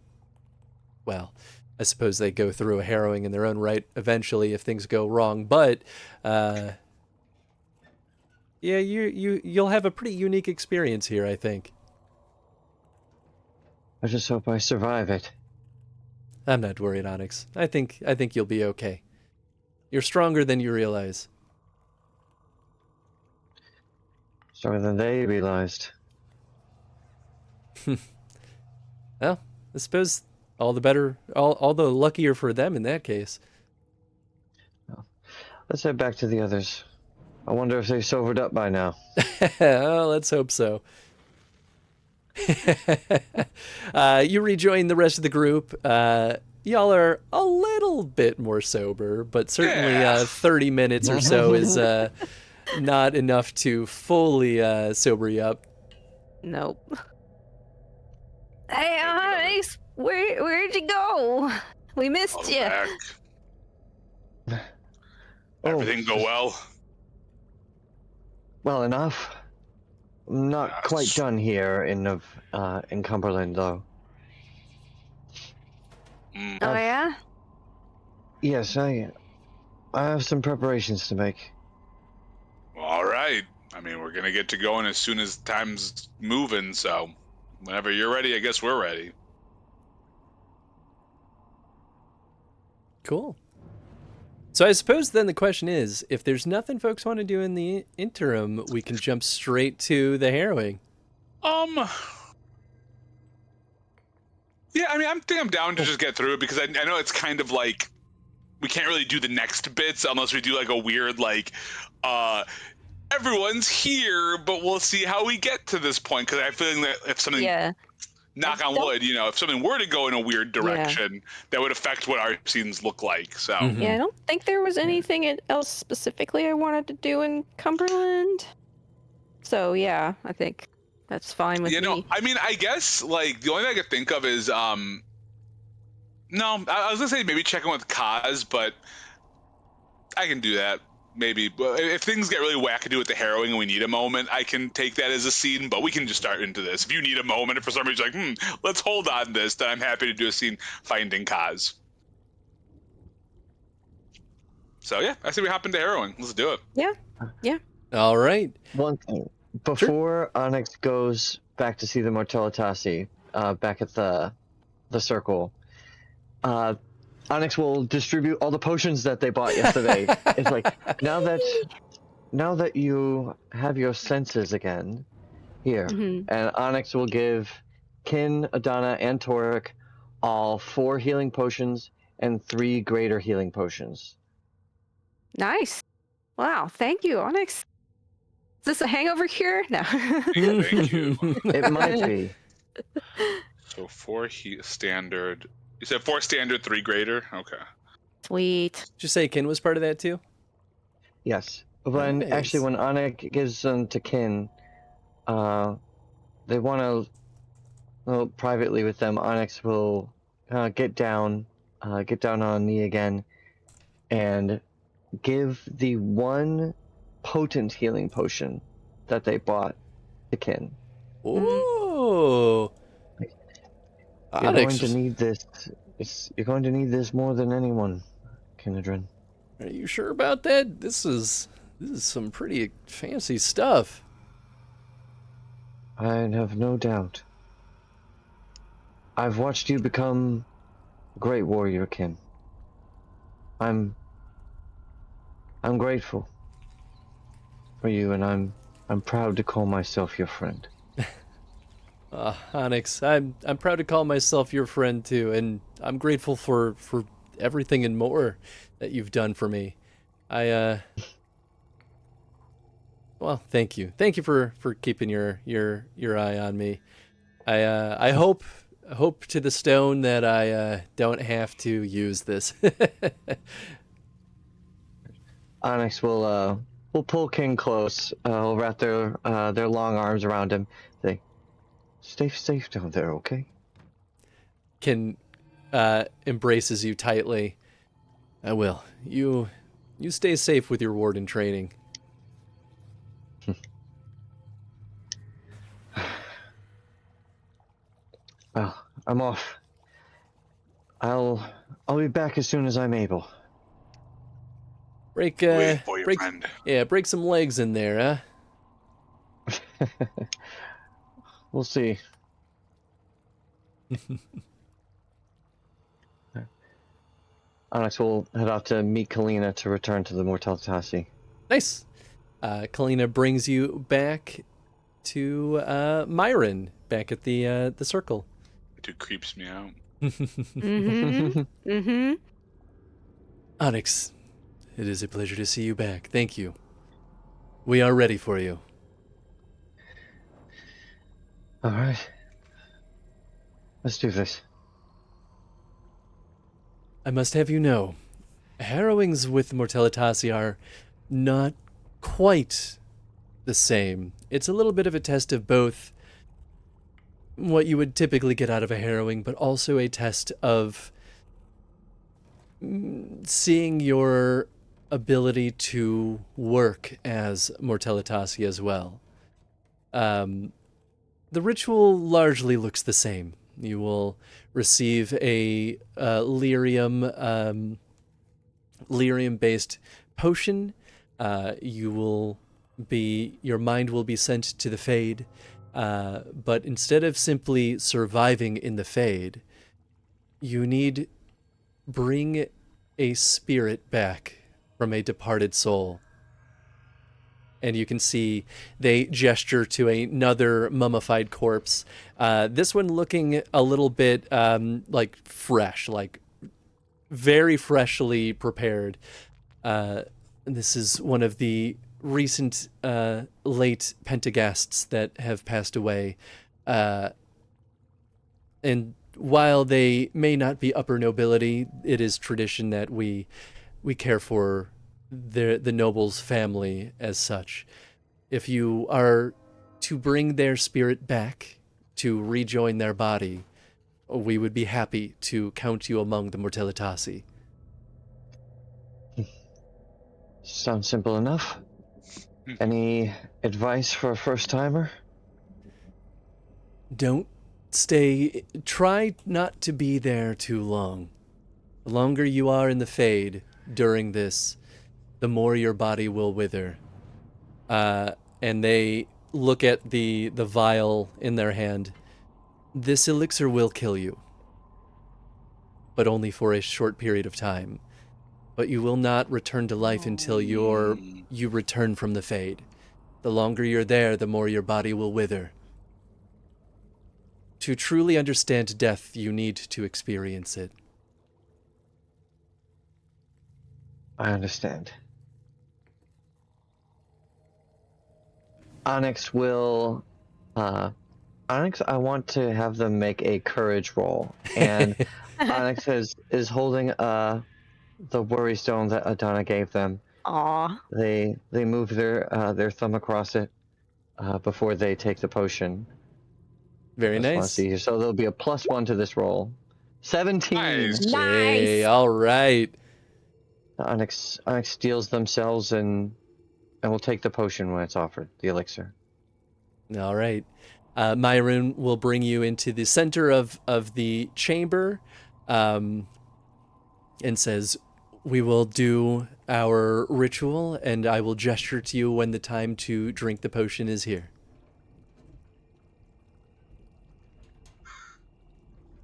well, I suppose they go through a harrowing in their own right eventually if things go wrong, but yeah, you'll have a pretty unique experience here, I think. I just hope I survive it. I'm not worried, Onyx. I think you'll be okay. You're stronger than you realize. Stronger than they realized. Well, I suppose all the better, all the luckier for them in that case. Let's head back to the others. I wonder if they've sobered up by now. Oh, let's hope so. You rejoin the rest of the group. Y'all are a little bit more sober, but certainly 30 minutes or so is not enough to fully sober you up. Nope. Hey, Onyx, where'd you go? We missed you. Back. Everything go well? Well enough. I'm not Yes. quite done here in Cumberland, though. Mm. Oh yeah? Yes, I have some preparations to make. All right. I mean, we're gonna get to going as soon as time's moving. So, whenever you're ready, I guess we're ready. Cool. So I suppose then the question is, if there's nothing folks want to do in the interim, we can jump straight to the harrowing. Yeah, I mean, I'm down to just get through it because I know it's kind of like we can't really do the next bits unless we do like a weird like everyone's here, but we'll see how we get to this point because I have a feeling that if something Yeah. knock on wood, you know, if something were to go in a weird direction, that would affect what our scenes look like. So Mhm. Yeah, I don't think there was anything else specifically I wanted to do in Cumberland. So yeah, I think that's fine with you know, me. I mean, I guess like the only thing I could think of is no, I was gonna say maybe check in with Kaz, but I can do that. Maybe if things get really wackadoo with the harrowing and we need a moment, I can take that as a scene. But we can just start into this. If you need a moment, if for some reason you're like, let's hold on this, then I'm happy to do a scene finding Kaz. So yeah, I say we hop into harrowing. Let's do it. Yeah. All right. One thing. Before Onyx goes back to see the Mortalitasi, back at the circle, Onyx will distribute all the potions that they bought yesterday. It's like, now that you have your senses again, here. Mhm. And Onyx will give Kin, Adana, and Torek all 4 healing potions and 3 greater healing potions. Nice. Wow, thank you, Onyx. Is this a hangover cure? No. Thank you. It might be. So 4 standard. You said 4 standard, 3 greater. Okay. Sweet. Did you say Kin was part of that too? Yes. When Nice. actually when Onyx gives them to Kin, they want to, well, privately with them, Onyx will get down on a knee again, and give the one potent healing potion that they bought to Kin. Ooh. You're going Onyx, to need this. You're going to need this more than anyone, Kinedrin. are you sure about that? This is some pretty fancy stuff. I have no doubt. I've watched you become a great warrior, Kin. I'm grateful. for you, and I'm proud to call myself your friend. Onyx, I'm proud to call myself your friend too, and I'm grateful for everything and more that you've done for me. Well, thank you. Thank you for keeping your eye on me. I hope to the stone that I don't have to use this. Onyx will pull King close. Will wrap their long arms around him. Say, "Stay safe down there, okay?" Ken embraces you tightly. I will. You stay safe with your warden training. Well, I'm off. I'll be back as soon as I'm able. Break Wait for your friend. Yeah, break some legs in there, huh? We'll see. Onyx will head off to meet Kalina to return to the Mortaltasi. Nice. Kalina brings you back to Myron, back at the circle. Dude creeps me out. Onyx, it is a pleasure to see you back. Thank you. We are ready for you. All right. Let's do this. I must have you know, harrowings with Mortalitasi are not quite the same. It's a little bit of a test of both what you would typically get out of a harrowing, but also a test of seeing your ability to work as Mortalitasi as well. The ritual largely looks the same. You will receive a lyrium-based potion. Your mind will be sent to the Fade, but instead of simply surviving in the Fade, you need bring a spirit back from a departed soul. And you can see they gesture to another mummified corpse. This one looking a little bit like fresh, like very freshly prepared. This is one of the recent late Pentagasts that have passed away. And while they may not be upper nobility, it is tradition that we care for the noble's family as such. If you are to bring their spirit back to rejoin their body, we would be happy to count you among the Mortalitasi. Sounds simple enough. Any advice for a first-timer? Try not to be there too long. The longer you are in the Fade during this, the more your body will wither. And they look at the vial in their hand. This elixir will kill you, but only for a short period of time. But you will not return to life until you return from the Fade. The longer you're there, the more your body will wither. To truly understand death, you need to experience it. I understand. Onyx will... Onyx, I want to have them make a courage roll. And Onyx is holding the worry stone that Adana gave them. Aw. They move their thumb across it before they take the potion. Very Just wanna nice. see here. So there'll be a +1 to this roll. 17! Nice. Yay, all right. Onyx steals themselves and will take the potion when it's offered, the elixir. All right. Myron will bring you into the center of the chamber and says, we will do our ritual, and I will gesture to you when the time to drink the potion is here.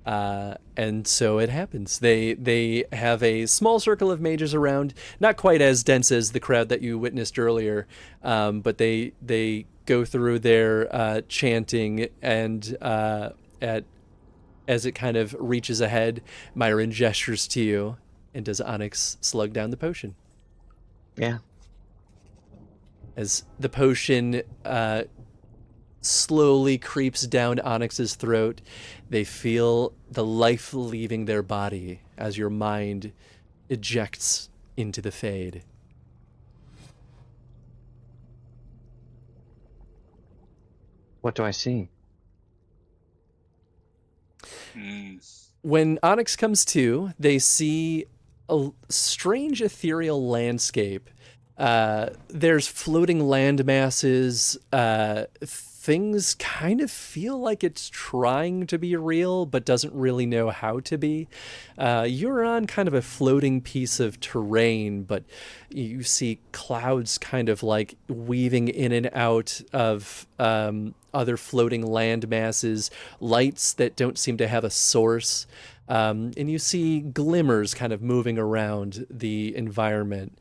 And so it happens. They have a small circle of mages around, not quite as dense as the crowd that you witnessed earlier, but they go through their chanting, and as it kind of reaches ahead, Myron gestures to you, and does Onyx slug down the potion. Yeah. As the potion slowly creeps down Onyx's throat, they feel the life leaving their body as your mind ejects into the fade. What do I see? When Onyx comes to, they see a strange ethereal landscape. There's floating land masses. Things kind of feel like it's trying to be real, but doesn't really know how to be. You're on kind of a floating piece of terrain, but you see clouds kind of like weaving in and out of other floating land masses, lights that don't seem to have a source. And you see glimmers kind of moving around the environment.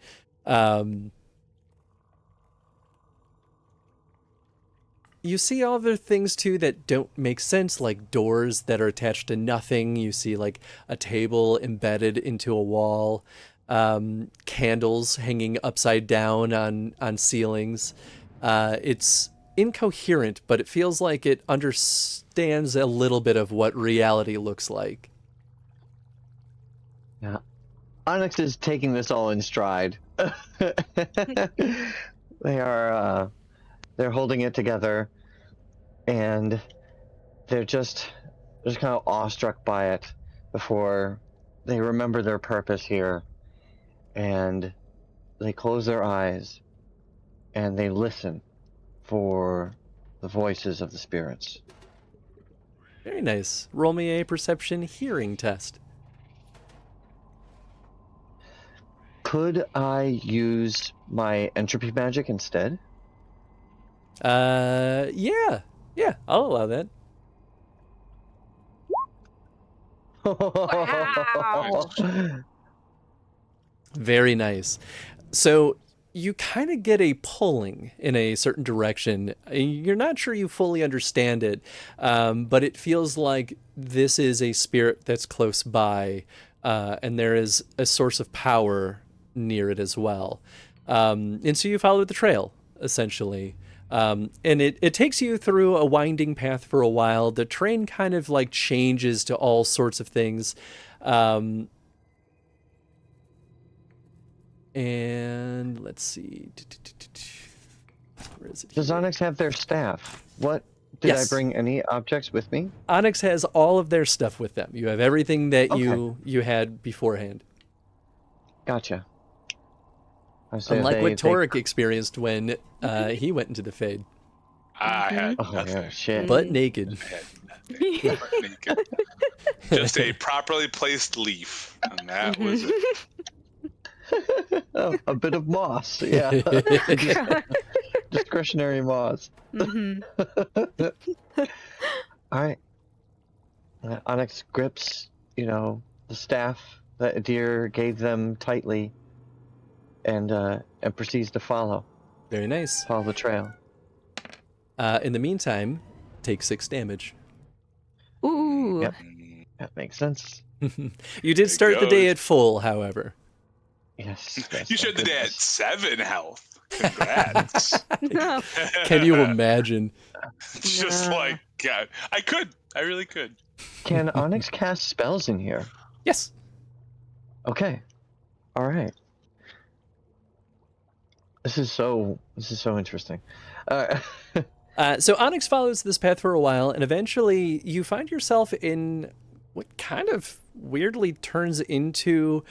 You see other things too that don't make sense, like doors that are attached to nothing. You see like a table embedded into a wall, candles hanging upside down on ceilings. It's incoherent, but it feels like it understands a little bit of what reality looks like. Yeah. Onyx is taking this all in stride. They're holding it together, and they're just kind of awestruck by it before they remember their purpose here, and they close their eyes and they listen for the voices of the spirits. Very nice. Roll me a perception hearing test. Could I use my entropy magic instead? Yeah, I'll allow that. Wow. Very nice. So you kind of get a pulling in a certain direction. You're not sure you fully understand it, but it feels like this is a spirit that's close by, and there is a source of power near it as well. And so you follow the trail, essentially. And it takes you through a winding path for a while. The terrain kind of like changes to all sorts of things. And let's see. Where is it? Does here? Onyx have their staff? What? Did Yes. I bring any objects with me? Onyx has all of their stuff with them. You have everything that Okay. you had beforehand. Gotcha. I say Unlike they- what Torek experienced when he went into the Fade. I had Oh nothing. yeah, shit. Butt naked. I had nothing. Butt naked. Just a properly placed leaf, and that was it. Oh, a bit of moss. Yeah. Discretionary moss. Mhm. All right. Onyx grips, the staff that Adir gave them tightly, and proceeds to follow Very nice. the trail. In the meantime, take 6 damage. Ooh. Yep. That makes sense. You did start the day at full, however. Yes. You started the day at 7 health. Congrats. No. Can you imagine? Just No. like, God, I could. I really could. Can Onyx cast spells in here? Yes. Okay. All right. This is so interesting. So Onyx follows this path for a while, and eventually you find yourself in what kind of weirdly turns into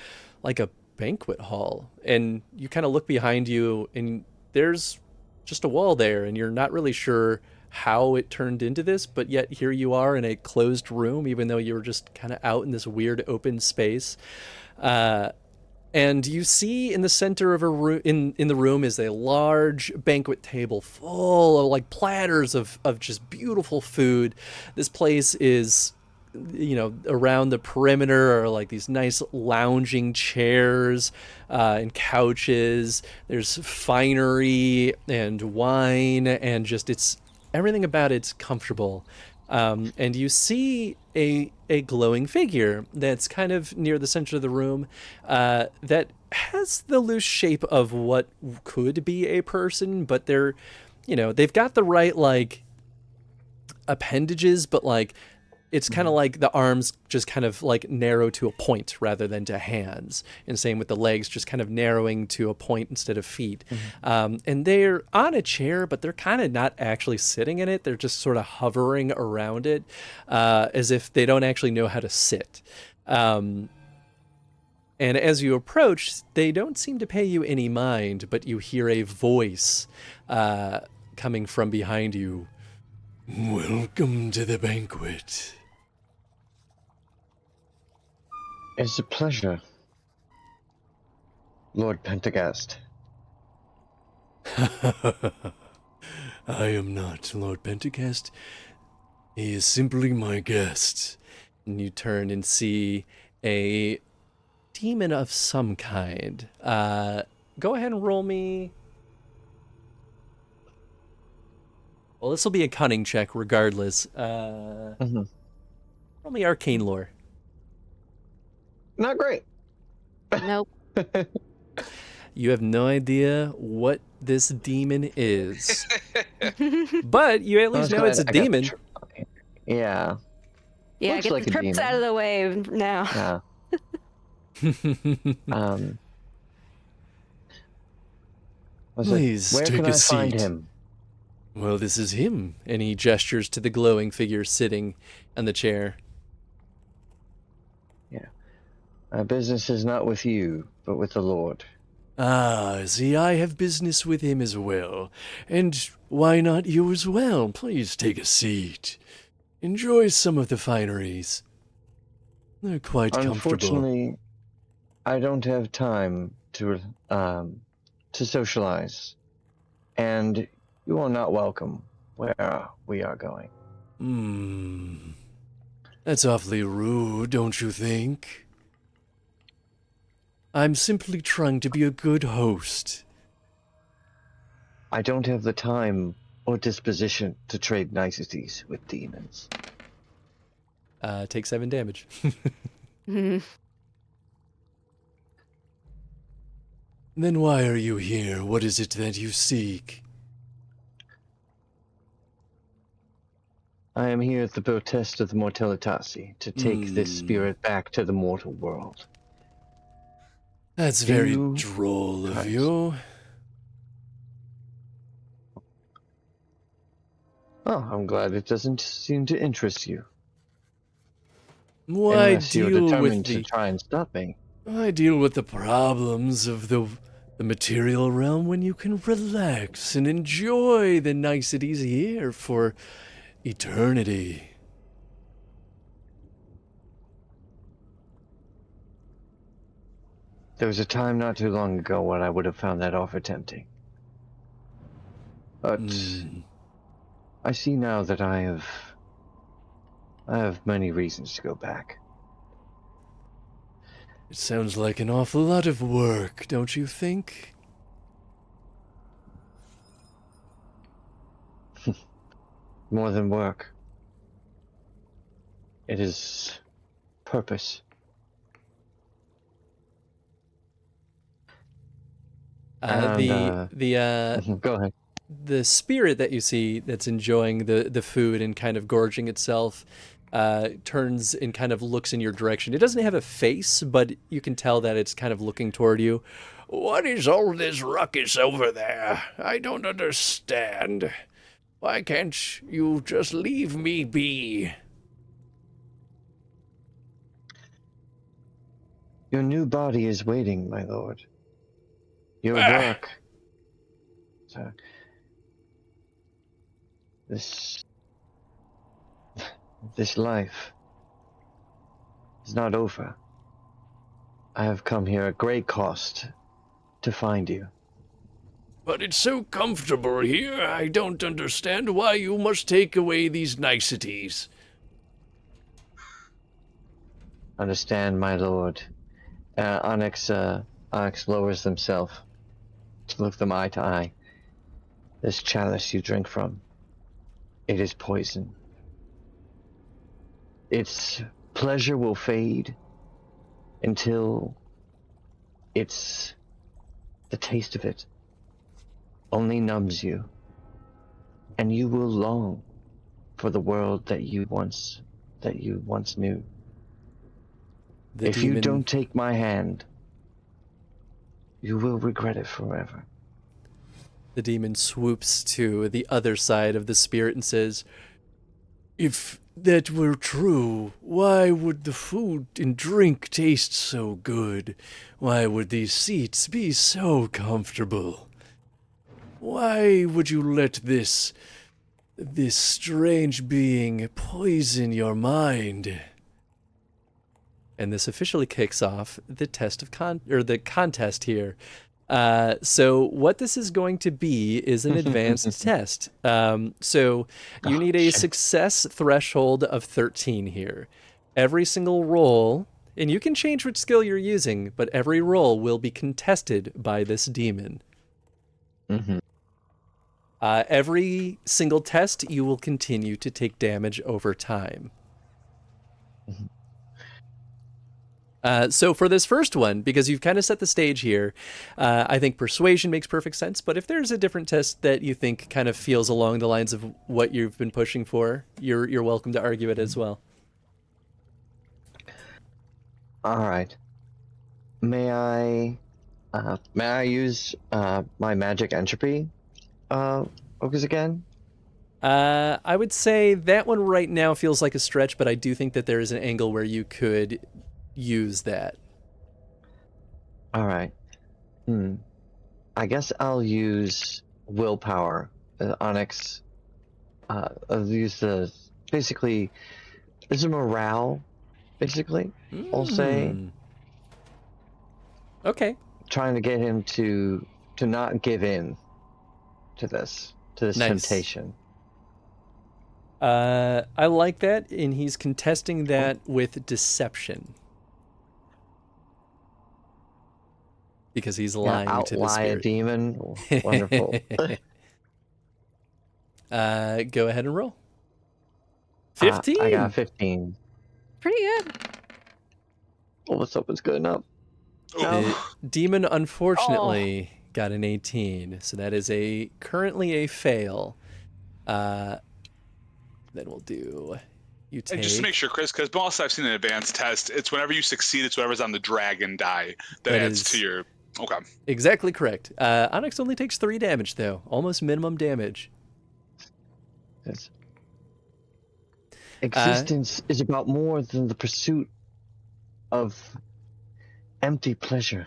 like a banquet hall. And you kind of look behind you, and there's just a wall there, and you're not really sure how it turned into this, but yet here you are in a closed room, even though you were just kind of out in this weird open space. And you see in the center of a room, in the room is a large banquet table full of like platters of just beautiful food. This place is around the perimeter are like these nice lounging chairs and couches. There's finery and wine, and just everything about it's comfortable. And you see a glowing figure that's kind of near the center of the room that has the loose shape of what could be a person, but they've got the right like appendages, but like it's kind of like the arms just kind of like narrow to a point rather than to hands, and same with the legs just kind of narrowing to a point instead of feet. And they're on a chair, but they're kind of not actually sitting in it. They're just sort of hovering around it as if they don't actually know how to sit. And as you approach, they don't seem to pay you any mind, but you hear a voice coming from behind you. Welcome to the banquet. It's a pleasure, Lord Pentagast. I am not Lord Pentagast. He is simply my guest. And you turn and see a demon of some kind. Go ahead and roll me. Well, this will be a cunning check regardless. Roll me arcane lore. Not great. Nope. You have no idea what this demon is. But you at least know it's a demon. Yeah. Yeah, Looks get like the a trips demon. out of the way now. Yeah. Please where take can a I find seat. him? Well, this is him. And he gestures to the glowing figure sitting on the chair. Yeah. My business is not with you, but with the Lord. Ah, see, I have business with him as well. And why not you as well? Please take a seat. Enjoy some of the fineries. They're quite comfortable. Unfortunately, I don't have time to socialize, and you are not welcome where we are going. That's awfully rude, don't you think? I'm simply trying to be a good host. I don't have the time or disposition to trade niceties with demons. Take 7 damage. Then why are you here? What is it that you seek? I am here at the protest of the Mortalitasi to take this spirit back to the mortal world. That's very droll of you. Oh, I'm glad it doesn't seem to interest you. Why Unless you're deal determined with to try and stop me. I deal with the problems of the material realm when you can relax and enjoy the niceties here for eternity. There was a time not too long ago when I would have found that offer tempting. But I see now that I have many reasons to go back. It sounds like an awful lot of work, don't you think? More than work. It is purpose. Go ahead. The spirit that you see that's enjoying the food and kind of gorging itself turns and kind of looks in your direction. It doesn't have a face, but you can tell that it's kind of looking toward you. What is all this ruckus over there? I don't understand. Why can't you just leave me be? Your new body is waiting, my lord. Your work. So, this life is not over. I have come here at great cost to find you. But it's so comfortable here, I don't understand why you must take away these niceties. Understand, my lord. Onyx lowers himself to look them eye to eye. This chalice you drink from, it is poison. Its pleasure will fade until the taste of it only numbs you, and you will long for the world that you once knew. If you don't take my hand, you will regret it forever. The demon swoops to the other side of the spirit and says, "If that were true, why would the food and drink taste so good? Why would these seats be so comfortable? Why would you let this strange being poison your mind?" And this officially kicks off the test of the contest here. So what this is going to be is an advanced test. So you need a success threshold of 13 here. Every single roll, and you can change which skill you're using, but every roll will be contested by this demon. Every single test, you will continue to take damage over time. So for this first one, because you've kind of set the stage here, I think persuasion makes perfect sense. But if there's a different test that you think kind of feels along the lines of what you've been pushing for, you're welcome to argue it as well. All right. May I use my magic entropy focus again? I would say that one right now feels like a stretch, but I do think that there is an angle where you could use that. All right. I guess I'll use willpower. Onyx. I'll use basically, there's a morale, basically, I'll say. Okay. Trying to get him to not give in to this Nice. temptation. I like that, and he's contesting that with deception. Because he's lying to the Outlie a spirit. demon. Wonderful. Go ahead and roll. 15. I got 15. Pretty good. Oh, what's up? It's good enough. The demon, unfortunately, got an 18. So that is currently a fail. Then we'll do... You take... And just to make sure, Chris, because most I've seen an advanced test, it's whenever you succeed, it's whatever's on the dragon die that adds to your... Okay. Exactly correct. Onyx only takes 3 damage, though. Almost minimum damage. Yes. Existence is about more than the pursuit of empty pleasure.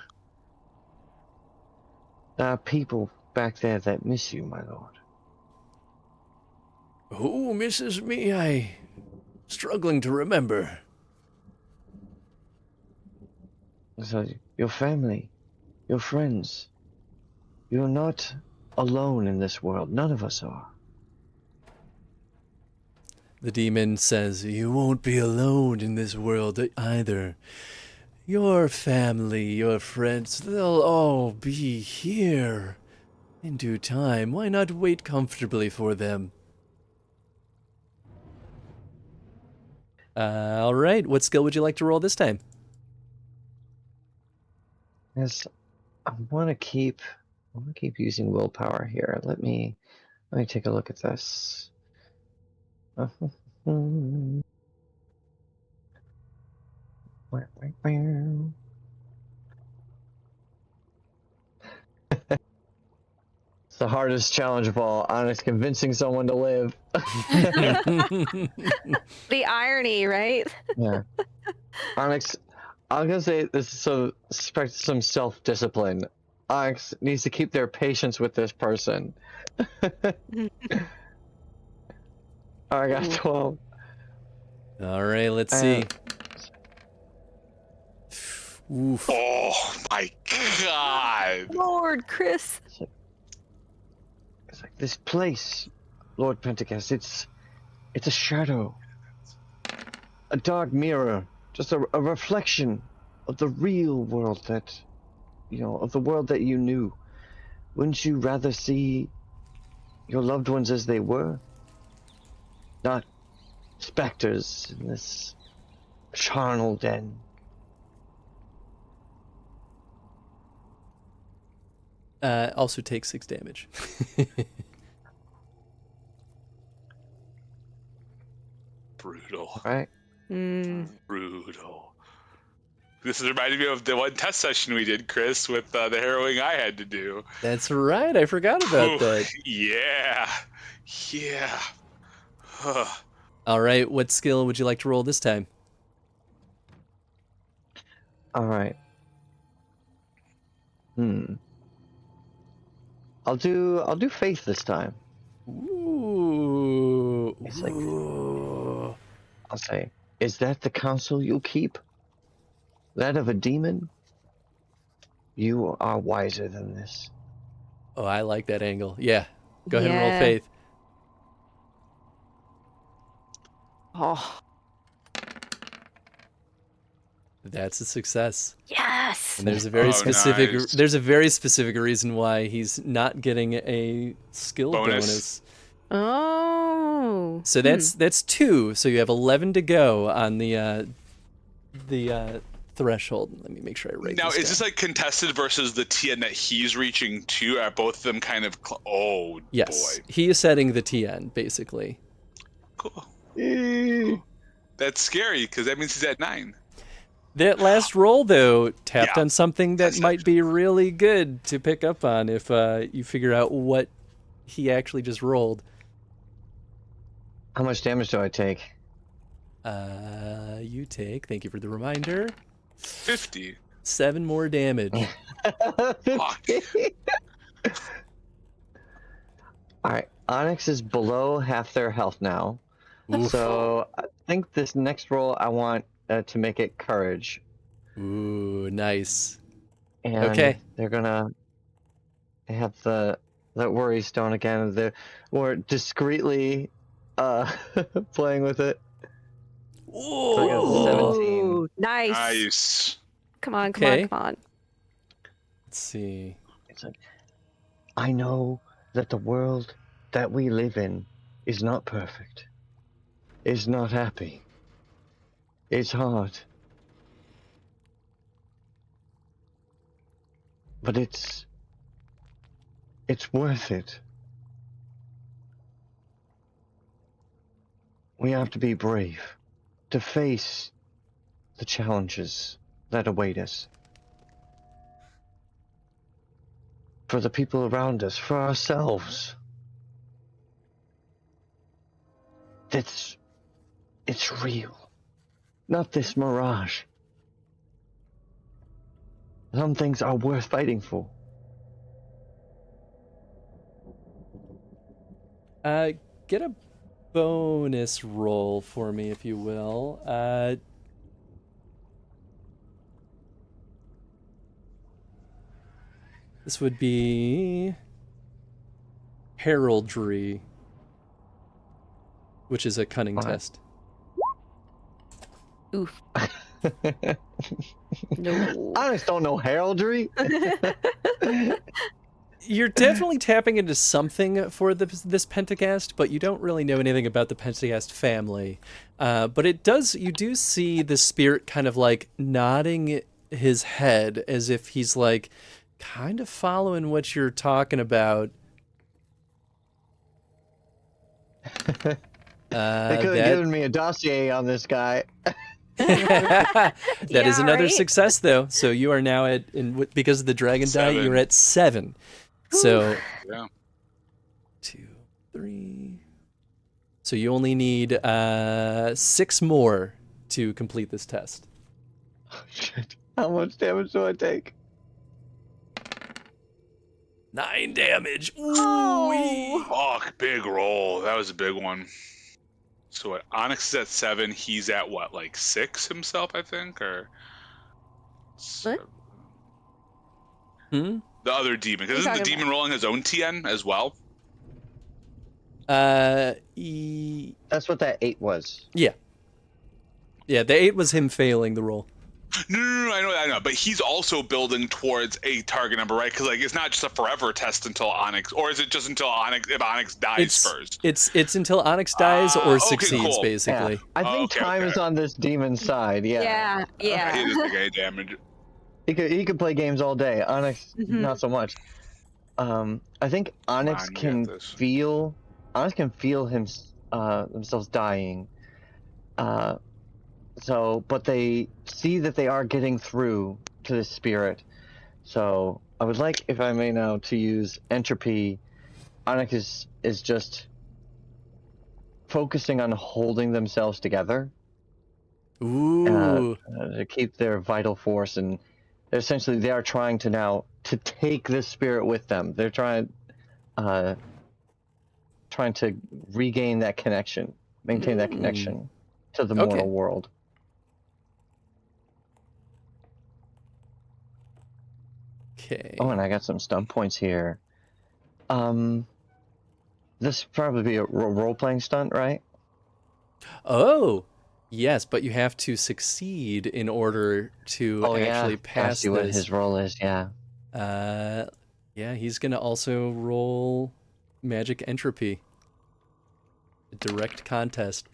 There are people back there that miss you, my lord. Who misses me? I'm struggling to remember. So, your family, your friends. You're not alone in this world. None of us are. The demon says, "You won't be alone in this world either. Your family, your friends, they'll all be here in due time. Why not wait comfortably for them?" All right. What skill would you like to roll this time? Yes, I want to keep using willpower here. Let me take a look at this. It's the hardest challenge of all. Onyx convincing someone to live. The irony, right? Yeah. Onyx, I'm gonna say this, so expect some self-discipline. Onyx needs to keep their patience with this person. I got 12. All right. Let's see. Oof. Oh my god. Lord, Chris. It's like this place, Lord Pentacast. It's a shadow, a dark mirror just a reflection of the real world that, of the world that you knew. Wouldn't you rather see your loved ones as they were? Not specters in this charnel den. Also take 6 damage. Brutal. Right? Brutal. This is reminding me of the one test session we did, Chris, with the harrowing I had to do. That's right. I forgot about that. Yeah. Yeah. Huh. All right. What skill would you like to roll this time? All right. I'll do faith this time. Ooh. It's like- Ooh. I'll say, is that the counsel you'll keep? That of a demon? You are wiser than this. Oh, I like that angle. Yeah. Go ahead and roll Yeah. faith. Oh, That's a success. yes. And there's a very nice. there's a very specific reason why he's not getting a skill bonus. Oh. So that's 2. So you have 11 to go on the threshold. Let me make sure I write Now, this is down. this like contested versus the TN that he's reaching to? Are both of them kind of... Yes. boy. He is setting the TN, basically. Cool. Cool. That's scary, because that means he's at 9. That last roll, though, tapped Yeah. on something that That's might be really good to pick up on if you figure out what he actually just rolled. How much damage do I take? You take, thank you for the reminder, 50. 7 more damage. Fuck. Alright, Onyx is below half their health now. Oof. So I think this next roll I want to make it courage. Ooh, nice. And Okay. they're gonna have that worry stone again. Or discreetly playing with it. So I got Ooh. 17. Ooh, nice. Nice. Come on, Okay. come on. Let's see. It's like, I know that the world that we live in is not perfect. Is not happy. It's hard. But it's worth it. We have to be brave to face the challenges that await us. For the people around us, for ourselves. It's real. Not this mirage. Some things are worth fighting for. Get a bonus roll for me, if you will. This would be heraldry, which is a cunning Alright. test. Oof. No. I just don't know heraldry. You're definitely tapping into something for this Pentagast, but you don't really know anything about the Pentagast family. But you do see the spirit kind of like nodding his head as if he's like kind of following what you're talking about. They could have given me a dossier on this guy. That is Yeah, another right? success, though. So you are now because of the dragon die, 7. you're at 7. So Yeah. 2, 3. So you only need 6 more to complete this test. Oh, shit. How much damage do I take? 9 damage. Oh. Fuck, big roll. That was a big one. So what, Onyx is at 7. He's at what, like 6 himself, I think? Or What? Hmm? the other demon. What are Because you isn't the talking demon rolling his own TN as well? That's what that 8 was. Yeah. Yeah, the 8 was him failing the roll. No, I know, but he's also building towards a target number, right? Because like it's not just a forever test until Onyx, or is it just until Onyx if Onyx dies first? It's until Onyx dies or Okay, succeeds, cool. basically. Yeah. I think time is on this demon's side. Yeah. Yeah. He doesn't take any damage. He could play games all day. Onyx, not so much. I think Onyx Come on, you got can this. feel themselves dying. But they see that they are getting through to the spirit. So I would like, if I may now, to use entropy. Onyx is just focusing on holding themselves together. Ooh. To keep their vital force, and essentially they are trying to now to take this spirit with them. They're trying to regain that connection, maintain that connection to the mortal world. Okay. Oh, and I got some stump points here. This would probably be a role-playing stunt, right? Oh, yes, but you have to succeed in order to actually pass I see what this. his role is. Yeah. Yeah, he's gonna also roll magic entropy. A direct contest.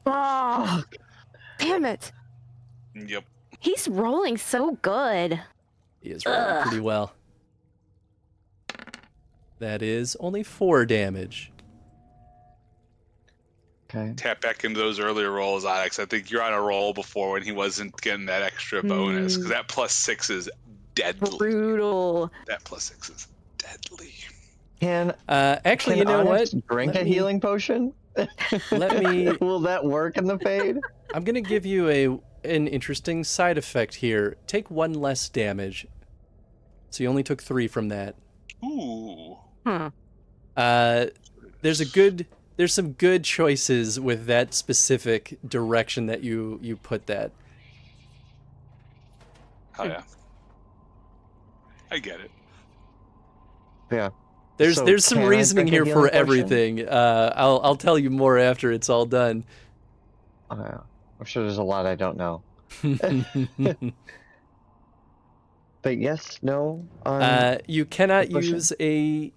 Oh, damn it. Yep. He's rolling so good. He is rolling pretty well. That is only 4 damage. Okay. Tap back into those earlier rolls, Onyx. I think you're on a roll before when he wasn't getting that extra bonus, because that +6 is deadly. Brutal. That +6 is deadly. Actually, Can you know Onyx what? drink a healing potion? Let me. Will that work in the fade? I'm gonna give you an interesting side effect here. Take 1 less damage. So you only took 3 from that. Ooh. There's some good choices with that specific direction that you put that. Oh yeah. I get it. Yeah. There's some can I reasoning drink a here for healing potion? everything. I'll tell you more after it's all done. I'm sure there's a lot I don't know. But yes, no. You cannot the potion? use a.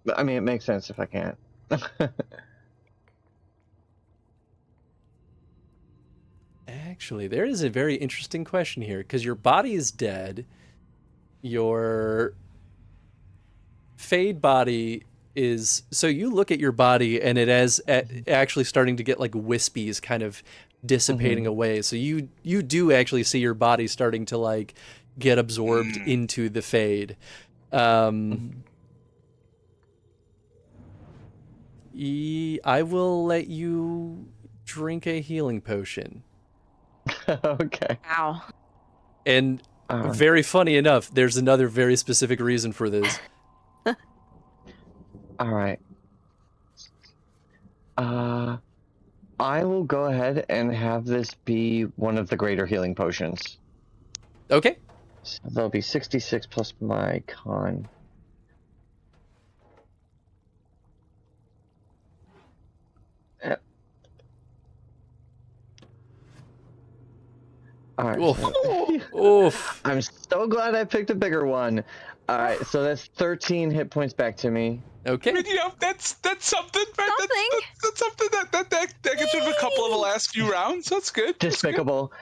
But, I mean, it makes sense if I can't. Actually, there is a very interesting question here because your body is dead. Your fade body is, so you look at your body and it is actually starting to get like wispies kind of dissipating away. So you do actually see your body starting to like get absorbed into the fade. I will let you drink a healing potion. Okay. Ow. And very funny enough, there's another very specific reason for this. All right. I will go ahead and have this be one of the greater healing potions. Okay. So that'll be 66 plus my con. Yep. All right. Oof. Oof. I'm so glad I picked a bigger one. All right, so that's 13 hit points back to me. Okay. I mean, you know, that's something, right? That's something that gets rid of a couple of the last few rounds. That's good. Despicable.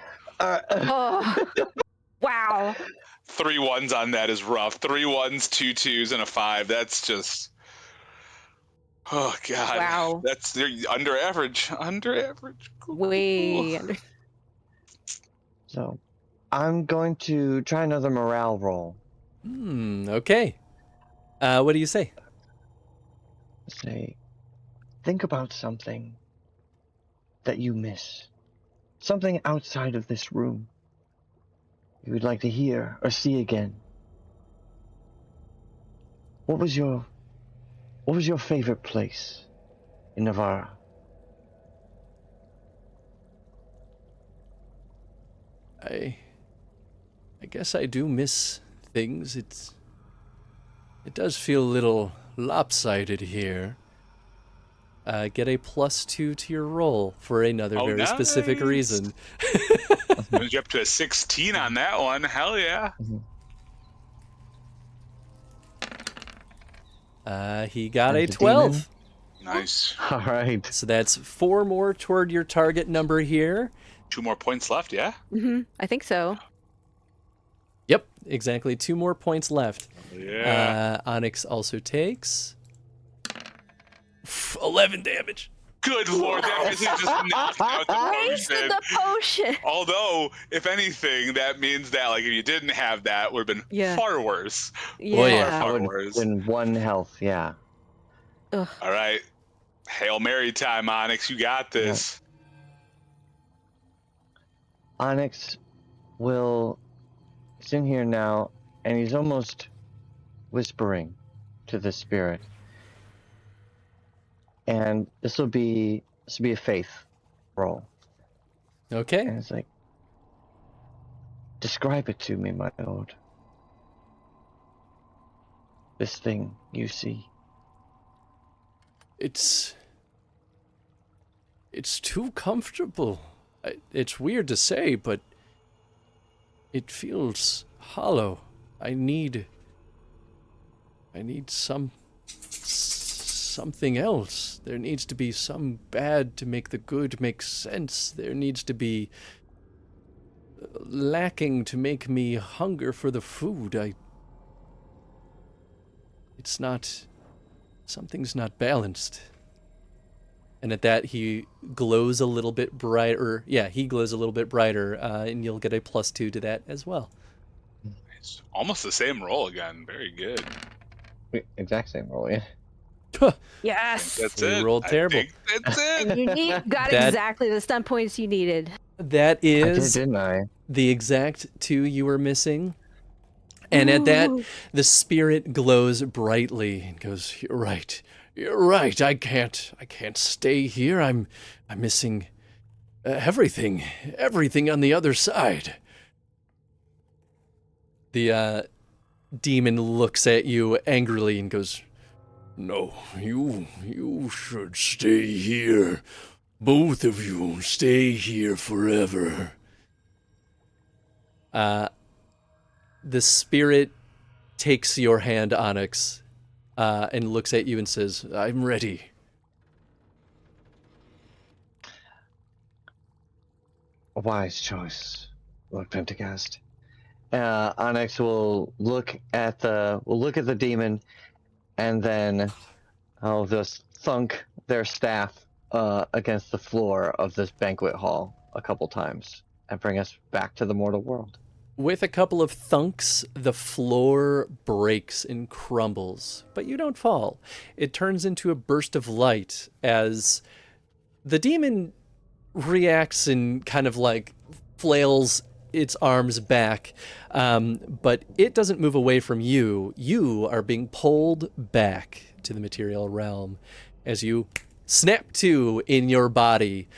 Oh. Wow. 3 1s on that is rough. 3 1s, 2 2s, and a 5. That's just. Oh God. Wow. That's under average. Under average. Way under. So, I'm going to try another morale roll. Okay. What do you say? Say, think about something that you miss. Something outside of this room. You would like to hear or see again. What was your favorite place in Navarra? I guess I do miss things. It does feel a little lopsided here. get a +2 to your roll for another Oh, very specific nice. reason. Moved you up to a 16 on that one. Hell yeah. He got a As a 12. demon? Nice. All right. So that's 4 more toward your target number here. 2 more points left, yeah? I think so. Yep, exactly. 2 more points left. Yeah. Onyx also takes 11 damage. Good lord, that basically just knocked out the Wasted potion. the potion. Although, if anything, that means that like if you didn't have that, would have been Yeah. far worse. Oh, yeah. Yeah. Far Would worse. have been 1 health, yeah. Ugh. All right. Hail Mary time, Onyx. You got this. Onyx will. He's in here now, and he's almost whispering to the spirit. And this will be a faith roll. Okay. And it's like, describe it to me, my lord. This thing you see. It's too comfortable. It's weird to say, but it feels hollow. I need something else. There needs to be some bad to make the good make sense. There needs to be lacking to make me hunger for the food. Something's not balanced. And at that, he glows a little bit brighter. Yeah, he glows a little bit brighter, and you'll get a +2 to that as well. It's almost the same roll again. Very good. Exact same roll, yeah. Yes. That's You it. rolled terrible. I think that's it. And you got That- exactly the stun points you needed. That I did, is didn't I? the exact 2 you were missing. And at that, the spirit glows brightly and goes, "You're right. You're right. I can't stay here. I'm missing everything on the other side." The demon looks at you angrily and goes, "No, you should stay here. Both of you stay here forever." The spirit takes your hand, Onyx, and looks at you and says, "I'm ready." A wise choice, Lord Pentagast. Onyx will look at the demon, and then just thunk their staff against the floor of this banquet hall a couple times, and bring us back to the mortal world. With a couple of thunks, the floor breaks and crumbles, but you don't fall. It turns into a burst of light as the demon reacts and kind of like flails its arms back, but it doesn't move away from you. You are being pulled back to the material realm as you snap to in your body,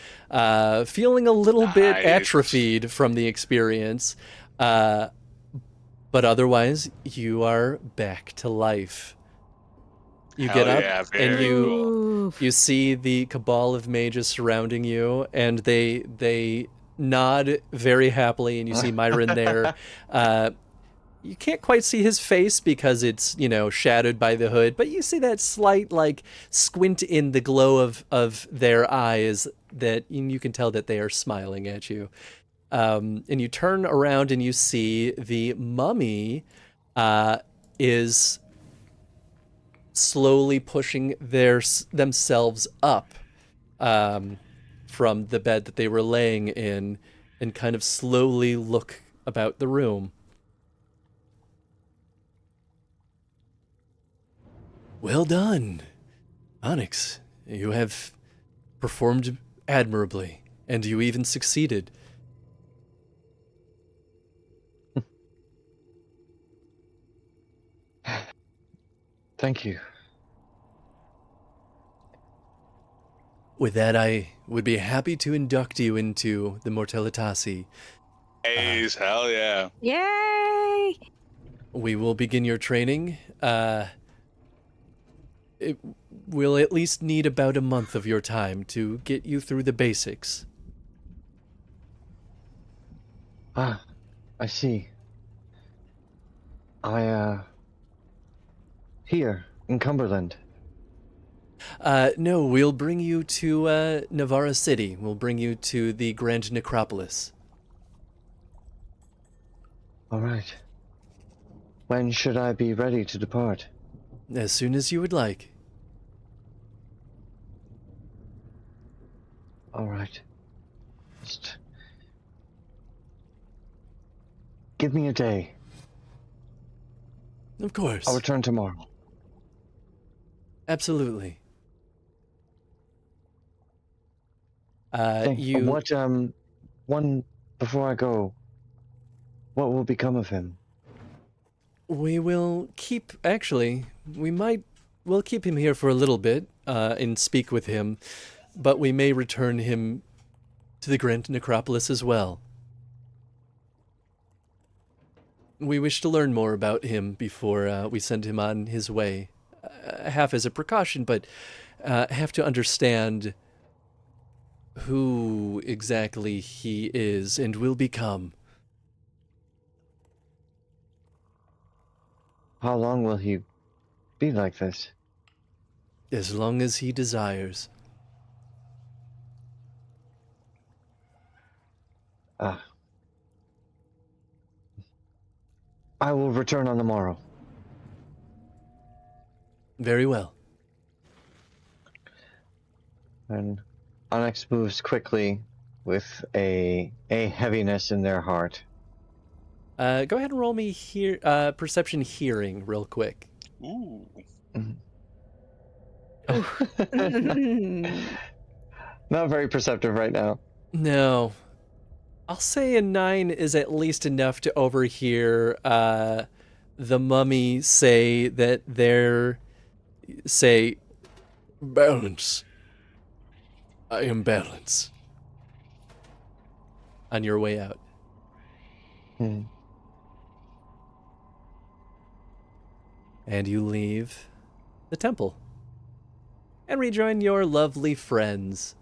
feeling a little bit Nice. atrophied from the experience. But otherwise, you are back to life. You Hell get up yeah, and very you cool. you see the cabal of mages surrounding you, and they nod very happily, and you see Myron there. You can't quite see his face because it's, shadowed by the hood, but you see that slight, squint in the glow of their eyes that you can tell that they are smiling at you. And you turn around and you see the mummy is slowly pushing themselves up from the bed that they were laying in and kind of slowly look about the room. Well done, Onyx. You have performed admirably, and you even succeeded. Thank you. With that, I would be happy to induct you into the Mortalitasi. Ace, hell yeah. Yay! We will begin your training. we'll at least need about a month of your time to get you through the basics. Ah, I see. Here, in Cumberland. No, we'll bring you to Navarra City. We'll bring you to the Grand Necropolis. Alright. When should I be ready to depart? As soon as you would like. Alright. Just give me a day. Of course. I'll return tomorrow. Absolutely. Thank You... What, one, before I go, what will become of him? We will keep... Actually, we'll keep him here for a little bit and speak with him, but we may return him to the Grand Necropolis as well. We wish to learn more about him before we send him on his way. Half as a precaution, but have to understand who exactly he is and will become. How long will he be like this? As long as he desires. Ah. I will return on the morrow. Very well. And Onyx moves quickly with a heaviness in their heart. Go ahead and roll me perception hearing real quick. Ooh. Not very perceptive right now. No. I'll say a 9 is at least enough to overhear the mummy say that say, balance. I am balance. On your way out. Hmm. And you leave the temple. And rejoin your lovely friends.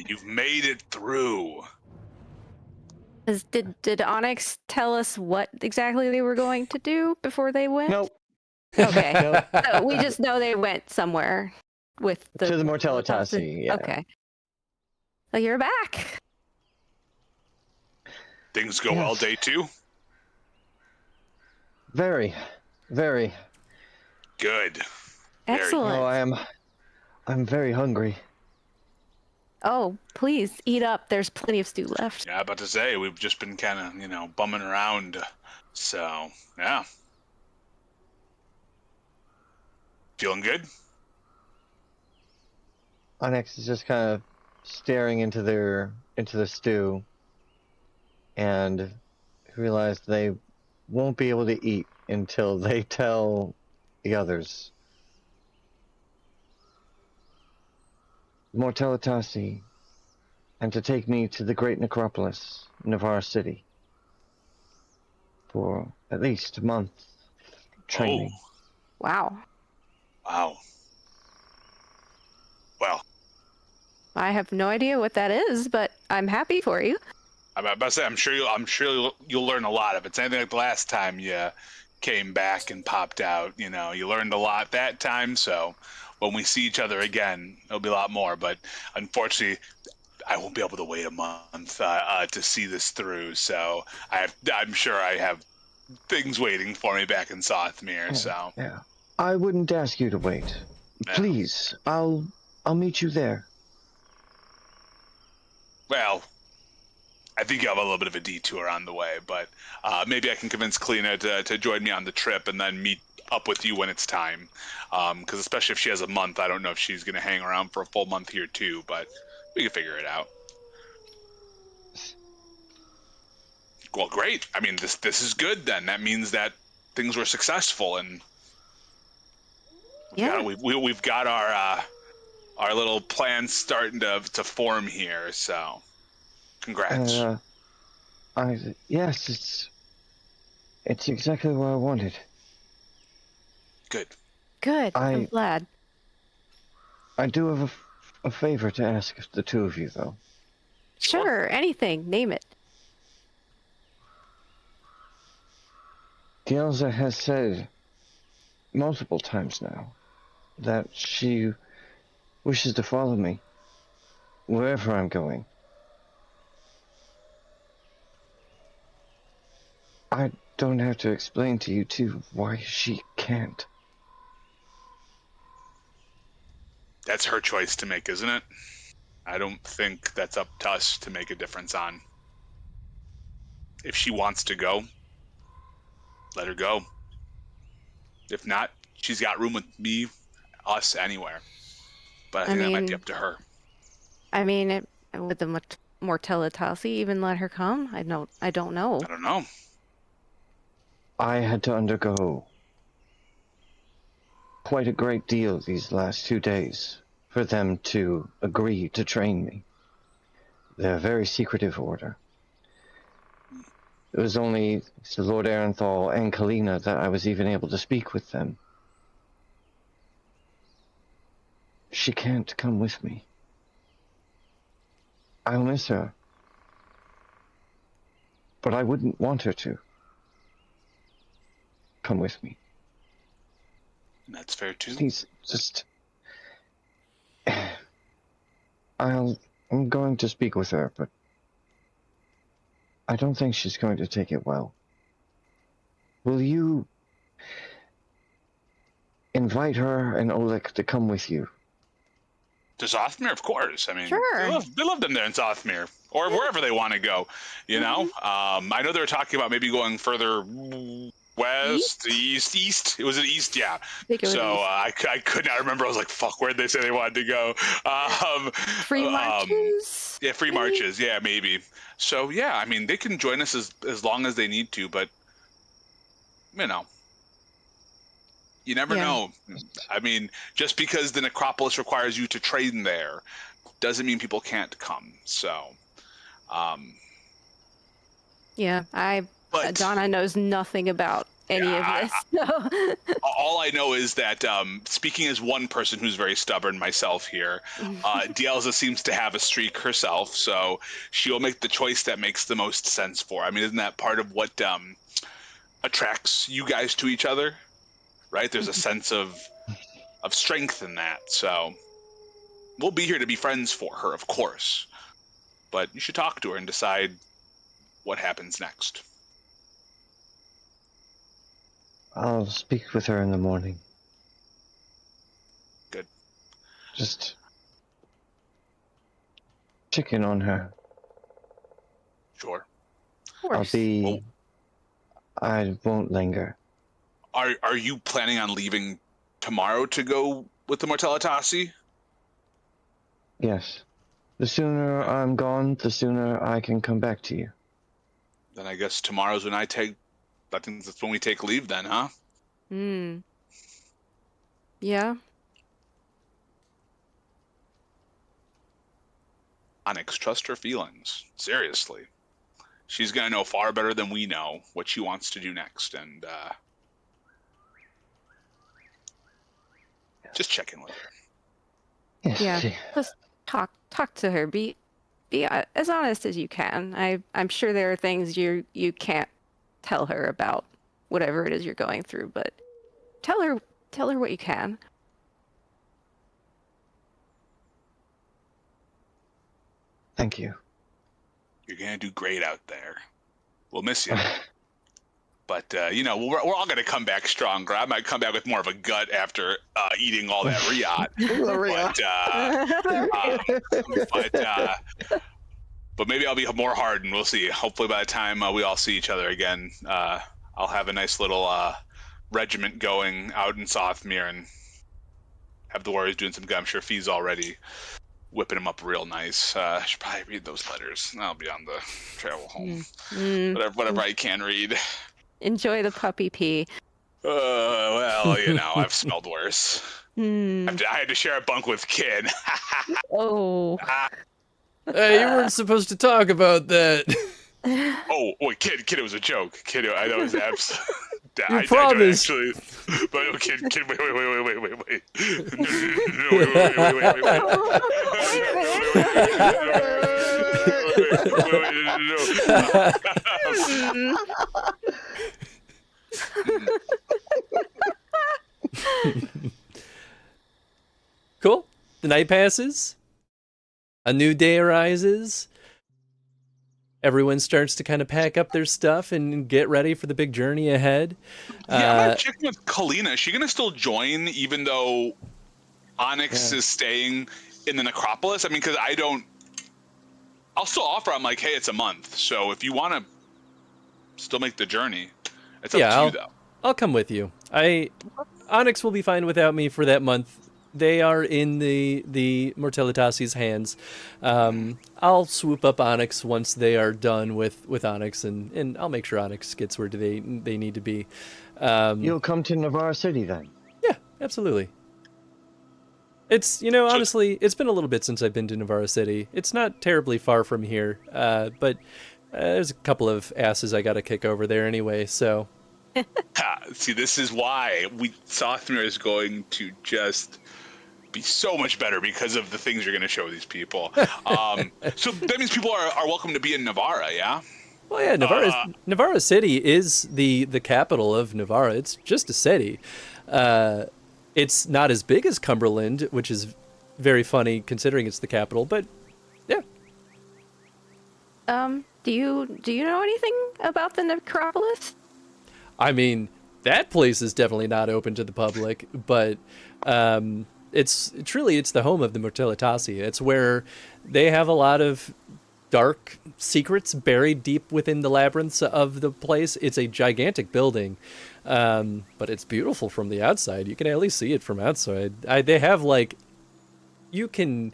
You've made it through. Did Onyx tell us what exactly they were going to do before they went? Nope. Okay. Nope. So we just know they went somewhere with the To the Mortalitasi, yeah. Okay. Well, you're back. Things go Yes. well day 2? Very, very. Good. Excellent. Oh, I'm very hungry. Oh, please eat up. There's plenty of stew left. Yeah, about to say, we've just been kind of, bumming around. So, yeah. Feeling good? Onyx is just kind of staring into the stew and realize they won't be able to eat until they tell the others. Mortalitasi, and to take me to the great necropolis, Navarra City, for at least a month training. Wow. Wow. Well, I have no idea what that is, but I'm happy for you. I'm about to say, I'm sure you'll learn a lot. If it's anything like the last time you came back and popped out, you learned a lot that time. So when we see each other again, it'll be a lot more. But unfortunately, I won't be able to wait a month to see this through. So I'm sure I have things waiting for me back in Sothmere. So Yeah. I wouldn't ask you to wait. No. Please, I'll meet you there. well, I think you have a little bit of a detour on the way, but maybe I can convince Kalina to join me on the trip and then meet up with you when it's time. Because especially if she has a month, I don't know if she's going to hang around for a full month here too, but we can figure it out. Well, great. I mean, this is good then. That means that things were successful, and we've got our little plans starting to form here. So, congrats. Yes, it's exactly what I wanted. Good. Good. I'm glad. I do have a favor to ask the two of you, though. Sure, anything. Name it. Dielza has said multiple times now that she wishes to follow me wherever I'm going. I don't have to explain to you two why she can't. That's her choice to make, isn't it? I don't think that's up to us to make a difference on. If she wants to go, let her go. If not, she's got room with me, us, anywhere. But I think that might be up to her. I mean, with the Mortalitasi even let her come? I don't know. I don't know. I had to undergo quite a great deal these last 2 days for them to agree to train me. They're a very secretive order. It was only to Lord Arenthal and Kalina that I was even able to speak with them. She can't come with me. I'll miss her. But I wouldn't want her to come with me. That's fair too. Please, just... I'm going to speak with her, but I don't think she's going to take it well. Will you invite her and Oleg to come with you? To Zothmere, of course. I mean, sure. they love them there in Zothmere, or wherever they want to go. You know, I know they were talking about maybe going further west, east. It was an east, yeah. So I could not remember. I was like, fuck, where'd they say they wanted to go? Free marches? Yeah, free marches. Yeah, maybe. So yeah, I mean, they can join us as long as they need to, but you know. You never know. I mean, just because the necropolis requires you to train there doesn't mean people can't come. So, yeah, Donna knows nothing about any of this. So. All I know is that, speaking as one person who's very stubborn, myself here, Dielza seems to have a streak herself, so she'll make the choice that makes the most sense for her. I mean, isn't that part of what attracts you guys to each other? Right? There's a sense of strength in that. So we'll be here to be friends for her, of course. But you should talk to her and decide what happens next. I'll speak with her in the morning. Good. Just check in on her. Sure. Of course. I won't linger. Are you planning on leaving tomorrow to go with the Mortalitasi? Yes. The sooner I'm gone, the sooner I can come back to you. Then I guess tomorrow's when I think that's when we take leave then, huh? Yeah. Onyx, trust her feelings. Seriously. She's going to know far better than we know what she wants to do next, and just check in with her. Yes, yeah. Just talk to her. Be as honest as you can. I'm sure there are things you can't tell her about whatever it is you're going through, but tell her what you can. Thank you. You're going to do great out there. We'll miss you. But, we're all going to come back stronger. I might come back with more of a gut after eating all that riot. But maybe I'll be more hardened. We'll see. Hopefully by the time we all see each other again, I'll have a nice little regiment going out in Sothmere and have the Warriors doing some good. I'm sure Fee's already whipping them up real nice. I should probably read those letters. I'll be on the travel home. Whatever I can read. Enjoy the puppy pee. Well, I've smelled worse. I had to share a bunk with Kid. Oh. Hey, you weren't supposed to talk about that. Oh, wait, Kid, it was a joke. Kid, I know it was abs. You I don't promised. actually. But okay, wait. Cool. The night passes. A new day arises. Everyone starts to kind of pack up their stuff and get ready for the big journey ahead. Yeah, I'm gonna check with Kalina. Is she gonna still join even though Onyx is staying in the necropolis? I mean, because I'll still offer. I'm like, hey, it's a month, so if you want to still make the journey, it's up to you though. I'll come with you. Onyx will be fine without me for that month. They are in the Mortalitasi's hands. I'll swoop up Onyx once they are done with Onyx, and I'll make sure Onyx gets where they need to be. You'll come to Navarre City then? Yeah, absolutely. It's, honestly, it's been a little bit since I've been to Navarre City. It's not terribly far from here, but there's a couple of asses I got to kick over there anyway, so... See, this is why Sothmere is going to just be so much better because of the things you're going to show these people. So that means people are welcome to be in Navarre, yeah? Well, yeah, Navarre City is the capital of Navarre. It's just a city. It's not as big as Cumberland, which is very funny considering it's the capital, but yeah. Do you know anything about the necropolis? I mean, that place is definitely not open to the public, but it's the home of the Mortalitasi. It's where they have a lot of dark secrets buried deep within the labyrinths of the place. It's a gigantic building, but it's beautiful from the outside. You can at least see it from outside. They have, you can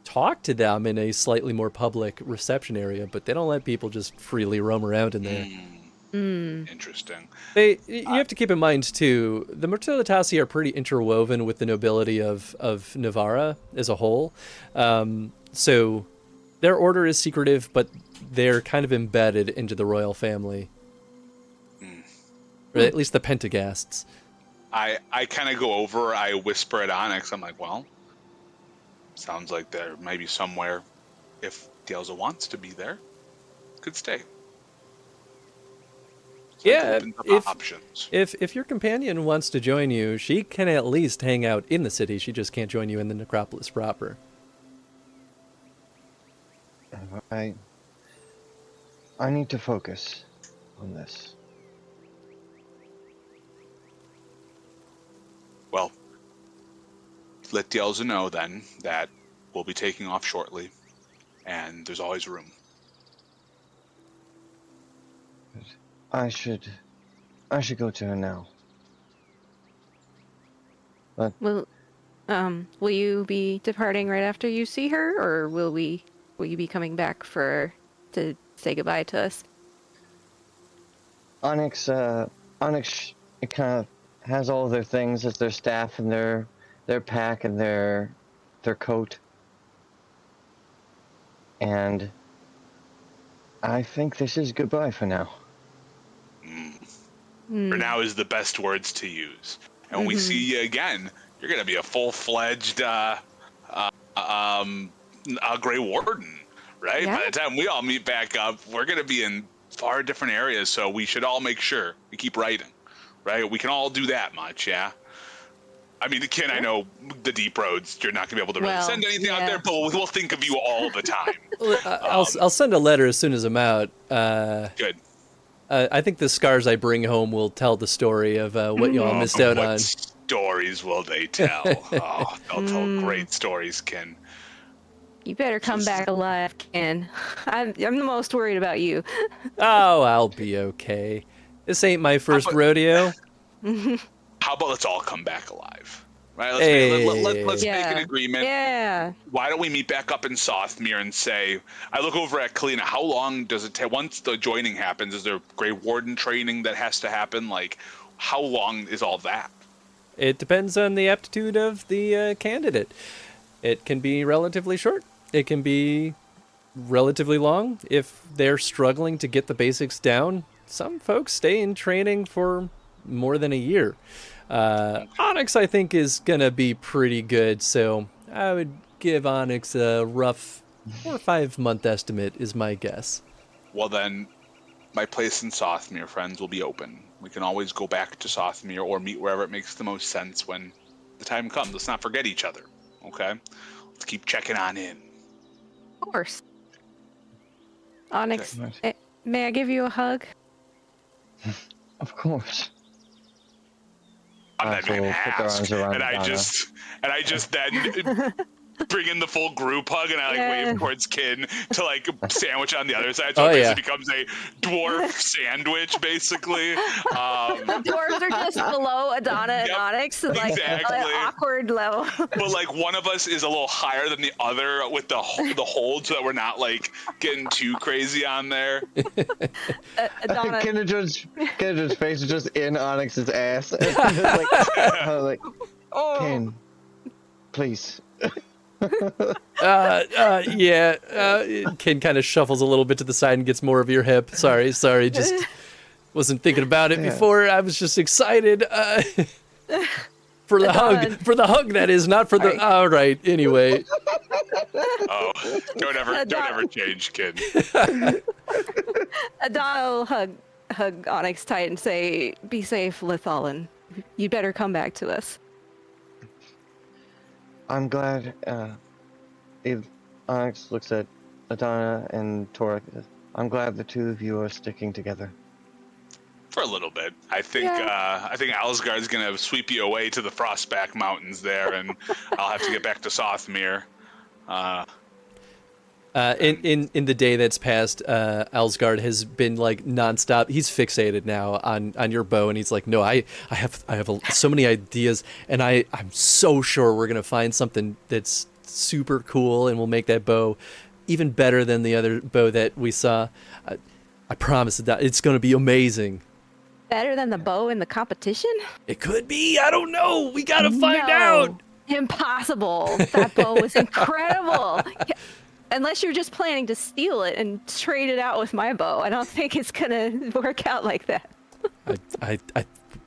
talk to them in a slightly more public reception area, but they don't let people just freely roam around in there. Interesting. You have to keep in mind too, the Mortalitasi are pretty interwoven with the nobility of Navarra as a whole. So their order is secretive, but they're kind of embedded into the royal family. Or at least the Pentagasts. I kind of go over, I whisper at Onyx, I'm like, well, sounds like there might be somewhere, if Dielza wants to be there, could stay. So yeah, options. If your companion wants to join you, she can at least hang out in the city. She just can't join you in the necropolis proper. I need to focus on this. Well, let Dielza know then that we'll be taking off shortly, and there's always room. I should go to her now. But Will you be departing right after you see her, or will you be coming back to say goodbye to us? Onyx, it kind of has all of their things as their staff and their pack and their coat. And I think this is goodbye for now. For now is the best words to use. And when we see you again, you're going to be a full-fledged Grey Warden, right? Yeah. By the time we all meet back up, we're going to be in far different areas, so we should all make sure we keep writing, right? We can all do that much, yeah? I mean, Ken, I know the deep roads, you're not going to be able to really send anything out there, but we'll think of you all the time. I'll send a letter as soon as I'm out. Good. I think the scars I bring home will tell the story of what y'all missed out on. What stories will they tell? They'll tell great stories, Ken. You better come back alive, Ken. I'm the most worried about you. Oh, I'll be okay. This ain't my first rodeo. How about let's all come back alive? Right? Let's make an agreement. Yeah. Why don't we meet back up in Sothmere and say, I look over at Kalina, how long does it take, once the joining happens, is there Grey Warden training that has to happen? How long is all that? It depends on the aptitude of the candidate. It can be relatively short. It can be relatively long. If they're struggling to get the basics down, some folks stay in training for more than a year. Onyx, I think, is going to be pretty good, so I would give Onyx a rough 4 or 5 month estimate is my guess. Well, then, my place in Sothmere, friends, will be open. We can always go back to Sothmere or meet wherever it makes the most sense when the time comes. Let's not forget each other, okay? Let's keep checking on in. Of course. Onyx, Okay. may I give you a hug? Of course. I'm that man will put their ask, arms around and I Donna. just then bring in the full group hug, and I wave towards Kin to sandwich on the other side, so it basically becomes a dwarf sandwich, basically. The dwarves are just below Adana and Onyx, exactly. an awkward level. But one of us is a little higher than the other with the hold, so that we're not getting too crazy on there. Adana. Kendra's face is just in Onyx's ass. Ken, please. Ken kind of shuffles a little bit to the side and gets more of your hip. Sorry, just wasn't thinking about it before. I was just excited for the hug, that is, not for the. All right, anyway. Oh, don't ever change, kid. Adana will hug Onyx tight and say, "Be safe, Lithalin. You'd better come back to us." I'm glad. Onyx looks at Adana and Torek. I'm glad the two of you are sticking together. For a little bit, I think Alsgard's gonna sweep you away to the Frostback Mountains there, and I'll have to get back to Sothmere. In the day that's passed, Alsgard has been nonstop. He's fixated now on your bow, and he's like, "No, I have so many ideas, and I'm so sure we're gonna find something that's super cool, and we'll make that bow even better than the other bow that we saw. I promise that it's gonna be amazing." Better than the bow in the competition? It could be. I don't know. We gotta find out. Impossible. That bow was incredible. Unless you're just planning to steal it and trade it out with my bow, I don't think it's gonna work out like that.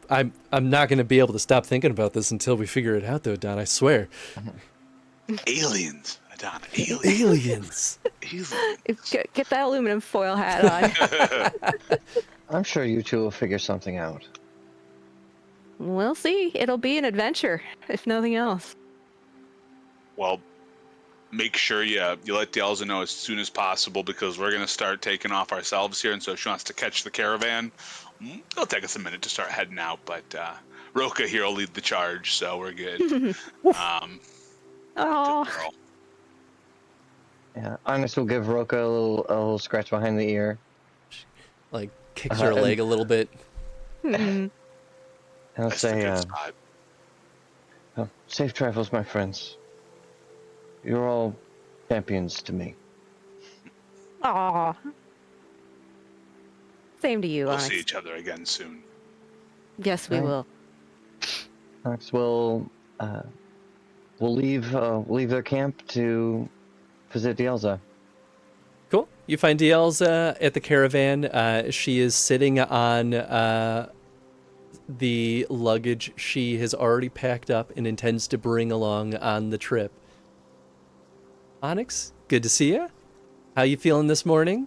I'm not gonna be able to stop thinking about this until we figure it out, though, Don. I swear. Aliens, Adana. Aliens. Get that aluminum foil hat on. I'm sure you two will figure something out. We'll see. It'll be an adventure, if nothing else. Well, make sure you let Dielza know as soon as possible, because we're going to start taking off ourselves here, and so if she wants to catch the caravan, it'll take us a minute to start heading out, but Roka here will lead the charge, so we're good. Oh. Yeah, Onyx will give Roka a little scratch behind the ear. Kicks her leg a little bit. And I'll That's say, the good spot. safe travels, my friends. You're all champions to me. Aw. Same to you, We'll Onyx. see each other again soon. Yes, we Right. will. Onyx will leave their camp to visit Dielza. Cool. You find Dielza at the caravan. She is sitting on the luggage she has already packed up and intends to bring along on the trip. Onyx, good to see you. How you feeling this morning?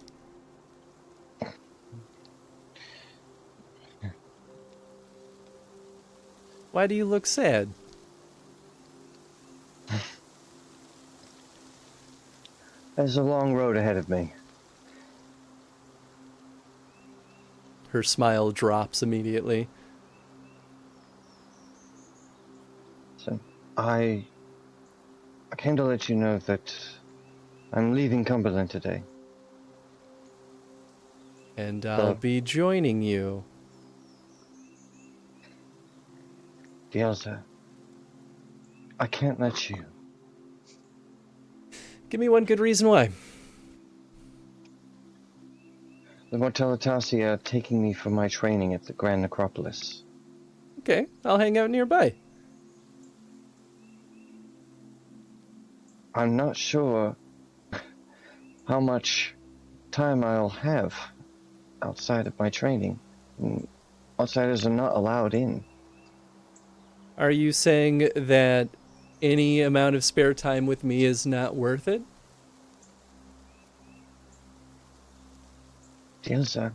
Why do you look sad? There's a long road ahead of me. Her smile drops immediately. So I came to let you know that I'm leaving Cumberland today. And I'll be joining you. Dielza, I can't let you. Give me one good reason why. The Mortalitasi are taking me for my training at the Grand Necropolis. Okay, I'll hang out nearby. I'm not sure how much time I'll have outside of my training. Outsiders are not allowed in. Are you saying that any amount of spare time with me is not worth it? Dielza,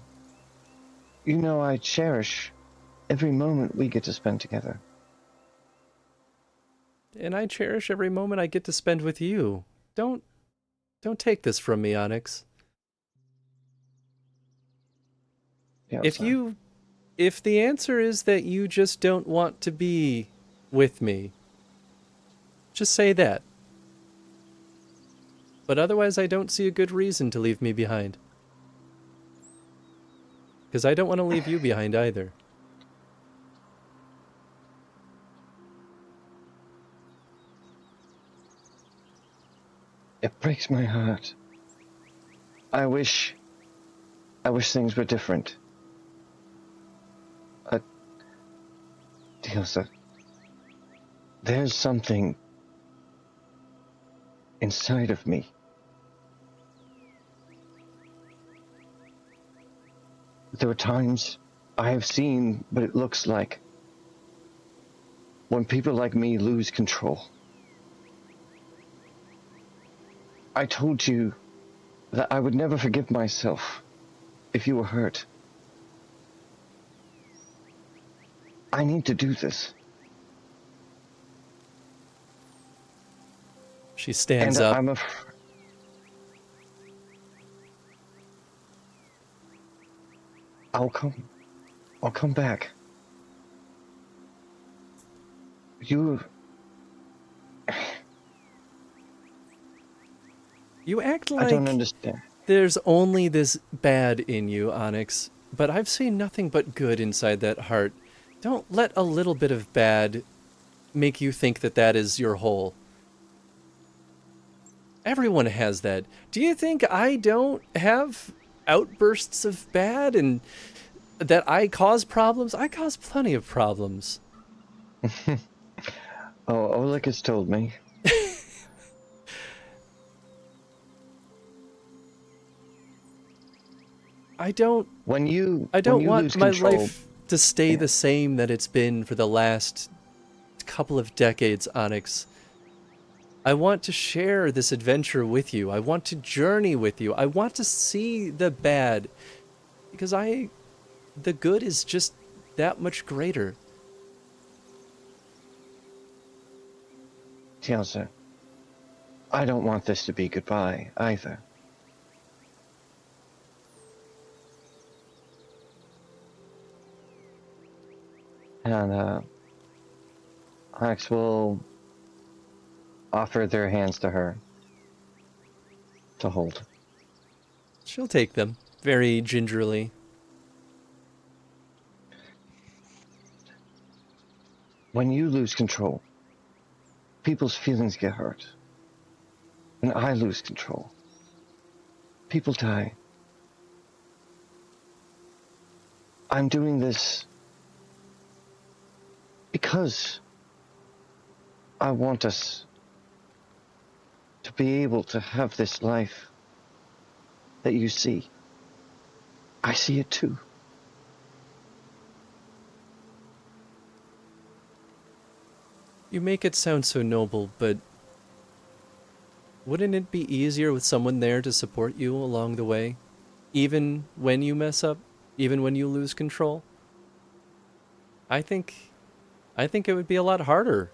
you know I cherish every moment we get to spend together. And I cherish every moment I get to spend with you. Don't take this from me, Onyx. Dielza. If the answer is that you just don't want to be with me, just say that. But otherwise, I don't see a good reason to leave me behind. Because I don't want to leave you behind either. It breaks my heart. I wish things were different. Dielza, there's something inside of me. There are times I have seen what it looks like when people like me lose control. I told you that I would never forgive myself if you were hurt. I need to do this. She stands up. I'll come back. You act like I don't understand. there's only this bad in you, Onyx, but I've seen nothing but good inside that heart. Don't let a little bit of bad make you think that that is your whole. Everyone has that. Do you think I don't have outbursts of bad and that I cause problems? I cause plenty of problems. Oleg has told me. I don't When you want my lose control, life to stay the same that it's been for the last couple of decades, Onyx. I want to share this adventure with you. I want to journey with you. I want to see the bad because the good is just that much greater. Dielza, I don't want this to be goodbye either. And Onyx will offer their hands to her to hold. She'll take them very gingerly. When you lose control, people's feelings get hurt. When I lose control, people die. I'm doing this because I want us to be able to have this life that you see. I see it too. You make it sound so noble, but wouldn't it be easier with someone there to support you along the way? Even when you mess up? Even when you lose control? I think it would be a lot harder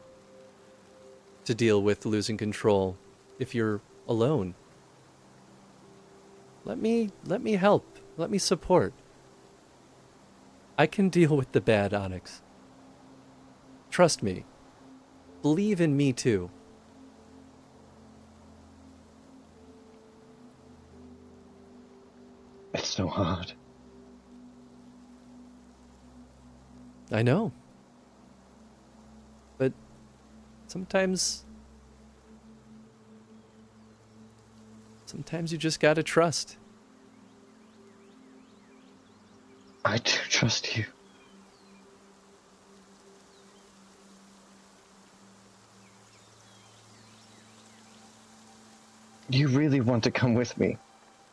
to deal with losing control if you're alone. Let me help. Let me support. I can deal with the bad, Onyx. Trust me. Believe in me too. It's so hard. I know. But sometimes you just gotta trust. I do trust you. You really want to come with me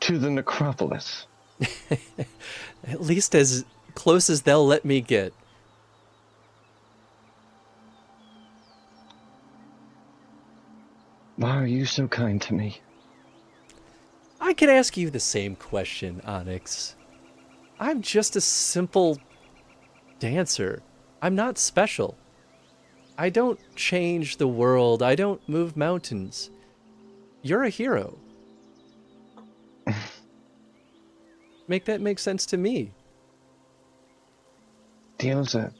to the necropolis? At least as close as they'll let me get. Why are you so kind to me? I could ask you the same question, Onyx. I'm just a simple dancer. I'm not special. I don't change the world. I don't move mountains. You're a hero. Make that make sense to me. Dielza,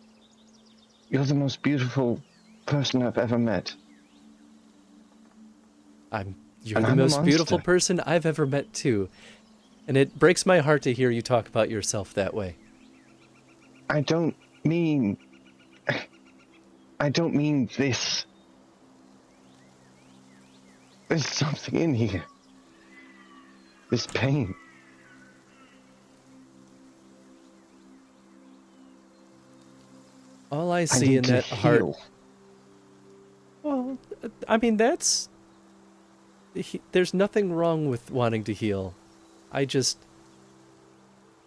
you're the most beautiful person I've ever met. You're And the I'm a most beautiful monster. person I've ever met too. And it breaks my heart to hear you talk about yourself that way. I don't mean this. There's something in here. This pain. All I I see need in to that heart. heal. Well, I mean, there's nothing wrong with wanting to heal. There's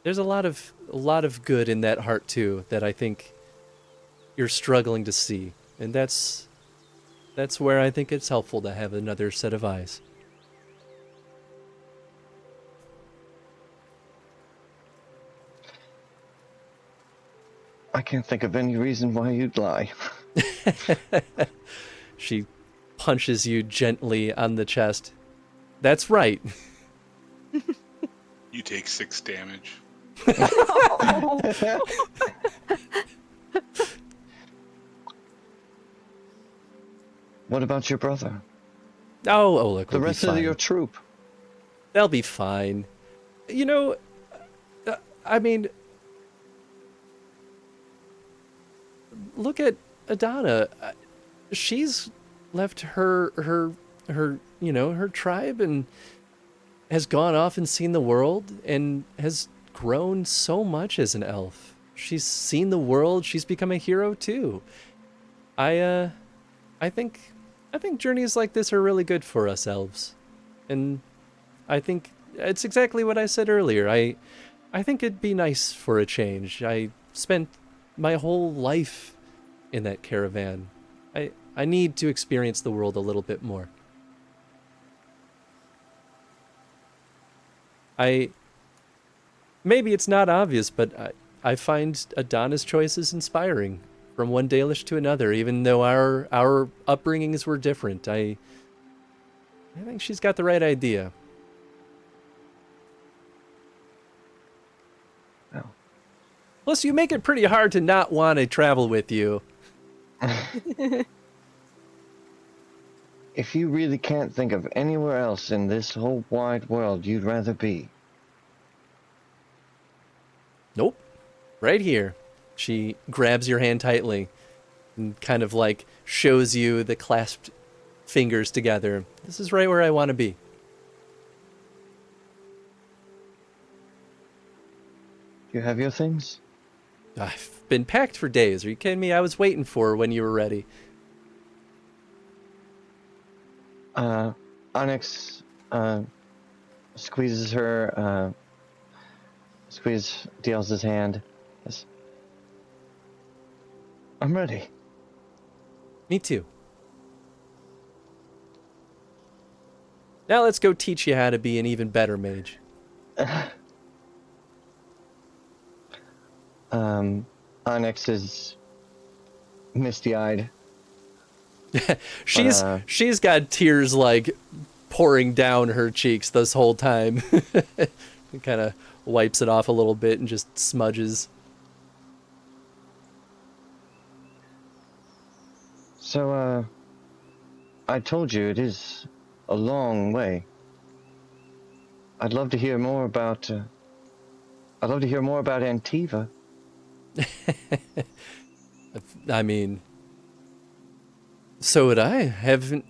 a lot of good in that heart too that I think you're struggling to see, and that's where I think it's helpful to have another set of eyes. I can't think of any reason why you'd lie. She punches you gently on the chest. That's right. You take 6 damage. What about your brother? Oh, look, The we'll rest be of fine. your troop? They'll be fine. You know, I mean, look at Adana. She's left her tribe and has gone off and seen the world and has grown so much as an elf. She's seen the world. She's become a hero too. I think journeys like this are really good for us elves, and I think it's exactly what I said earlier. I think it'd be nice for a change. I spent my whole life in that caravan. I need to experience the world a little bit more. Maybe it's not obvious, but I find Adana's choices inspiring from one Dalish to another, even though our upbringings were different. I think she's got the right idea. Oh. Plus, you make it pretty hard to not want to travel with you. If you really can't think of anywhere else in this whole wide world you'd rather be. Nope. Right here. She grabs your hand tightly and kind of like shows you the clasped fingers together. This is right where I want to be. You have your things? I've been packed for days. Are you kidding me? I was waiting for when you were ready. Onyx, squeezes Dielza's hand. Yes. I'm ready. Me too. Now let's go teach you how to be an even better mage. Onyx is misty-eyed. She's got tears like pouring down her cheeks this whole time. Kind of wipes it off a little bit and just smudges. So, I told you it is a long way. I'd love to hear more about Antiva. I mean, so would I. Haven't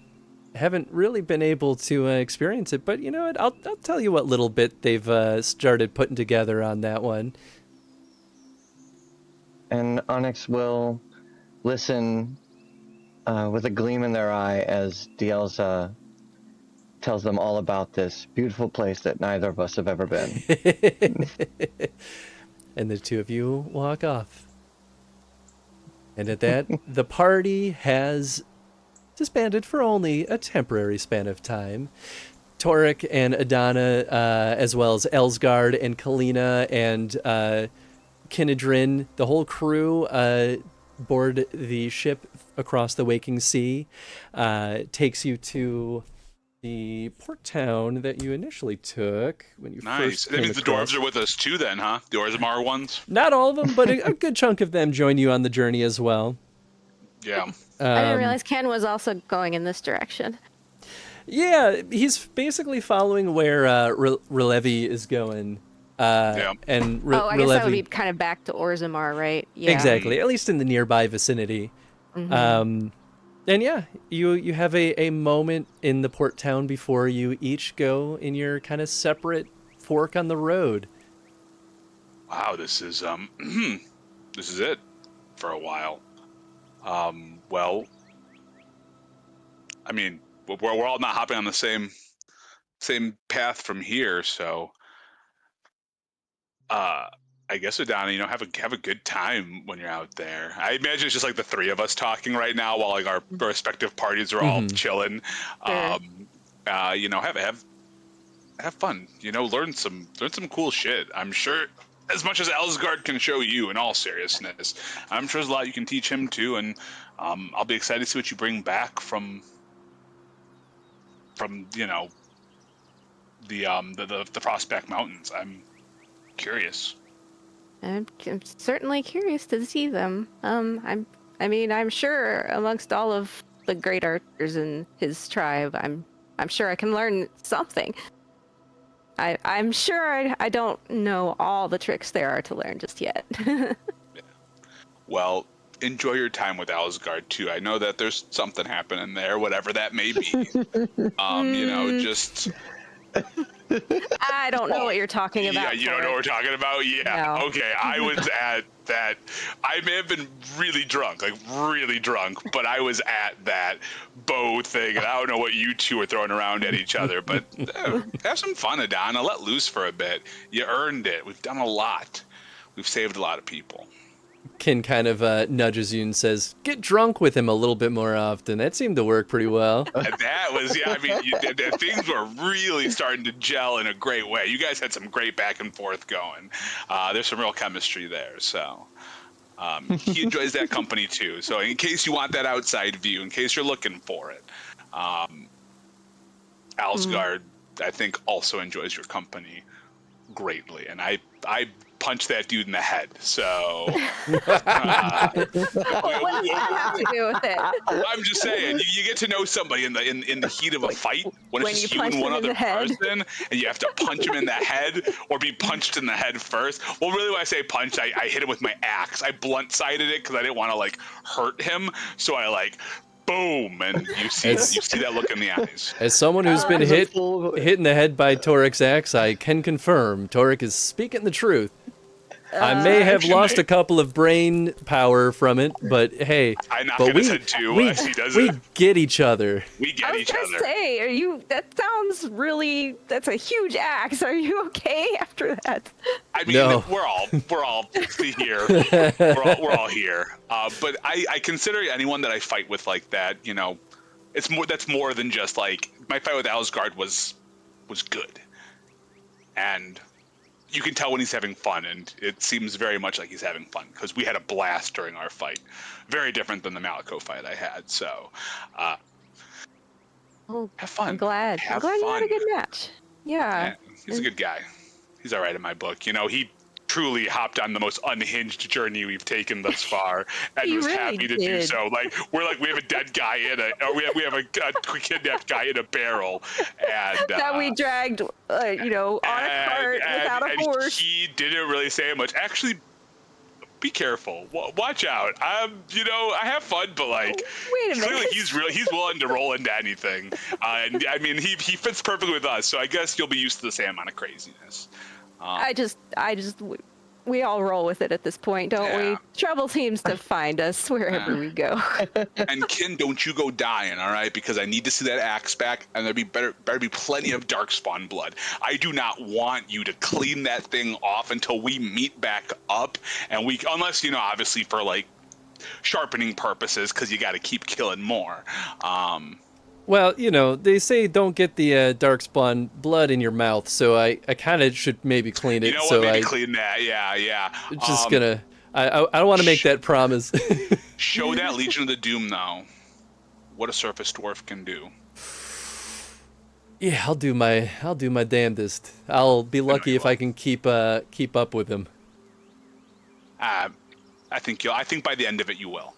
really been able to experience it, but you know what? I'll tell you what little bit they've started putting together on that one. And Onyx will listen with a gleam in their eye as Dielza tells them all about this beautiful place that neither of us have ever been. And the two of you walk off. And at that, the party has disbanded for only a temporary span of time. Torek and Adana, as well as Elsgard and Kalina and Kinedrin, the whole crew board the ship across the waking sea, takes you to the port town that you initially took when you Nice. first That came means the across. dwarves are with us too then, huh? The Orzammar ones? Not all of them, but a good chunk of them join you on the journey as well. Yeah. I didn't realize Ken was also going in this direction. Yeah, he's basically following where Relevi is going. Yeah. And I guess that would be kind of back to Orzammar, right? Yeah. Exactly, at least in the nearby vicinity. Mhm. And yeah, you have a moment in the port town before you each go in your kind of separate fork on the road. Wow, this is this is it for a while. Well, I mean, we're all not hopping on the same path from here, so I guess, Adana, have a good time when you're out there. I imagine it's just like the three of us talking right now while like our respective parties are all chilling. Sure. Have fun. Learn some cool shit. I'm sure as much as Elsgard can show you, in all seriousness, I'm sure there's a lot you can teach him too. And I'll be excited to see what you bring back from the Prospect Mountains. I'm curious. I'm certainly curious to see them. I'm sure amongst all of the great archers in his tribe, I'm sure I can learn something. I'm sure I don't know all the tricks there are to learn just yet. Well, enjoy your time with Asgard too. I know that there's something happening there, whatever that may be. Just. I don't know what you're talking about. Yeah, you don't know what we're talking about? Yeah. No. Okay, I was at that. I may have been really drunk, but I was at that bow thing, and I don't know what you two are throwing around at each other, but have some fun, Adana. Let loose for a bit. You earned it. We've done a lot. We've saved a lot of people. Ken kind of nudges you and says, "Get drunk with him a little bit more often." That seemed to work pretty well. That was, things were really starting to gel in a great way. You guys had some great back and forth going. There's some real chemistry there, so he enjoys that company too. So in case you want that outside view, in case you're looking for it, Alsgard, I think, also enjoys your company greatly, and I punched that dude in the head. So What does that have to do with it? I'm just saying, you get to know somebody in the heat of a fight when it's just you and one other person, and you have to punch him in the head or be punched in the head first. Well, really, when I say punch, I hit him with my axe. I blunt-sided it because I didn't want to hurt him. So I boom, and you see that look in the eyes. As someone who's been hit in the head by Torek's axe, I can confirm Torek is speaking the truth. I may have lost a couple of brain power from it, but hey, I knock in his head too as he does it. We get each other. We get each other. I was gonna say, that's a huge axe. Are you okay after that? I mean, no. we're all here. We're all here. But I consider anyone that I fight with like that, that's more than just my fight with Asgard was good. And you can tell when he's having fun, and it seems very much like he's having fun because we had a blast during our fight. Very different than the Malico fight I had. So, have fun. I'm glad. Have you fun. had a good match. Yeah. He's a good guy. He's all right in my book. He truly hopped on the most unhinged journey we've taken thus far, and was really happy to do so. We have a dead guy we have a kidnapped guy in a barrel, and that we dragged, on a cart without a horse. He didn't really say much. Actually, be careful. Watch out. I have fun, but wait a minute. clearly he's willing to roll into anything. And I mean, he fits perfectly with us. So I guess you'll be used to the same amount of craziness. I just we all roll with it at this point, don't Yeah. we? Trouble seems to find us wherever we go. And Kin, don't you go dying, all right? Because I need to see that axe back, and there better be plenty of darkspawn blood. I do not want you to clean that thing off until we meet back up, and unless obviously for like sharpening purposes, because you got to keep killing more. Well, they say don't get the darkspawn blood in your mouth, so I kind of should maybe clean it. You know what? So Maybe clean that. Yeah. Just gonna. I don't want to make that promise. Show that Legion of the Doom though what a surface dwarf can do. Yeah, I'll do my damnedest. I'll be lucky if I can keep up with him. I think by the end of it you will.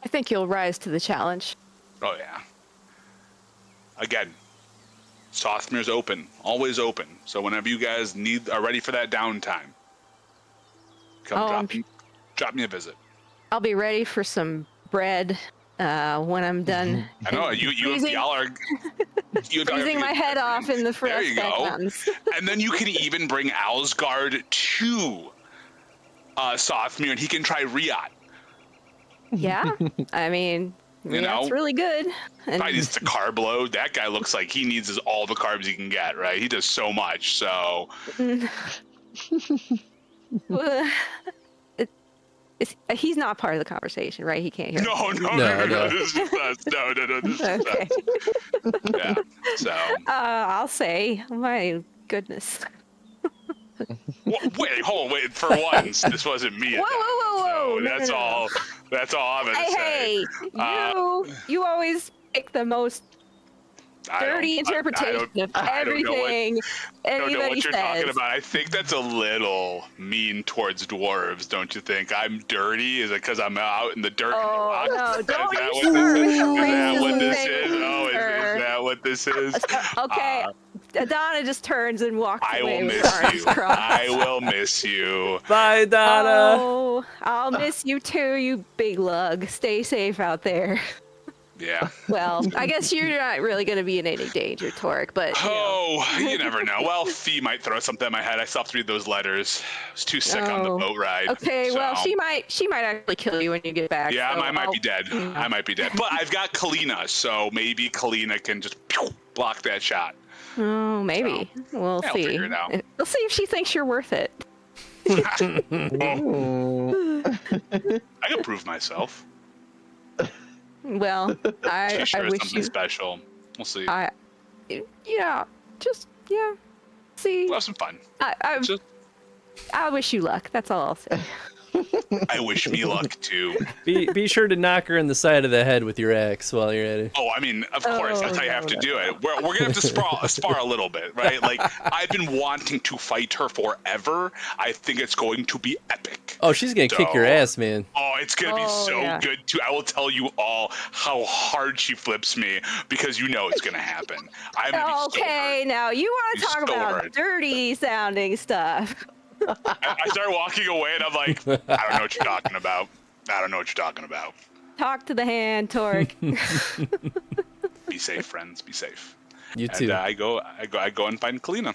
I think you'll rise to the challenge. Oh yeah. Again, Sothmir's open, always open. So whenever you guys are ready for that downtime, come drop me a visit. I'll be ready for some bread when I'm done. I know y'all are freezing my head off in the There you Frostback go. Mountains. And then you can even bring Alsgard to Sothmir, and he can try Riot. Yeah, I mean, that's really good. And Probably needs to carb load. That guy looks like he needs all the carbs he can get, right? He does so much, so... he's not part of the conversation, right? He can't hear. No. This is us. No. This is Okay. us. Yeah. So. I'll say, my goodness. Wait. For once, this wasn't me. Whoa. So that's all. That's all I'm gonna say. Hey, you always pick the most dirty interpretation of everything I don't know anybody what you're says. talking about. I think that's a little mean towards dwarves, don't you think? I'm dirty? Is it because I'm out in the dirt and the rocks? No, don't Is that what this is? Oh, is that what this is? Okay, Donna just turns and walks I away will with miss her arms you. crossed. I will miss you. Bye, Donna. Oh, I'll miss you too, you big lug. Stay safe out there. Yeah. Well, I guess you're not really going to be in any danger, Torque, but... You never know. Well, Fee might throw something at my head. I stopped to read those letters. I was too sick on the boat ride. Okay, so. well, she might actually kill you when you get back. Yeah, so I might be dead. I might be dead. But I've got Kalina, so maybe Kalina can just block that shot. Oh, maybe. So, we'll see. figure it out. We'll see if she thinks you're worth it. I can prove myself. Well, I Sure, wish something you... special. We'll see. See. We'll have some fun. I wish you luck. That's all I'll say. I wish me luck too. Be sure to knock her in the side of the head with your axe while you're at it. Oh, I mean, of course, that's how you have to do it. We're gonna have to spar a little bit, right? Like, I've been wanting to fight her forever. I think it's going to be epic. Oh, she's gonna kick your ass, man. Oh, it's gonna be so good too. I will tell you all how hard she flips me because it's gonna happen. I'm gonna be so hurt. Now you want to talk about dirty sounding stuff. I start walking away and I'm like, I don't know what you're talking about. Talk to the hand, Torque. Be safe, friends. Be safe. You too. And I go and find Kalina.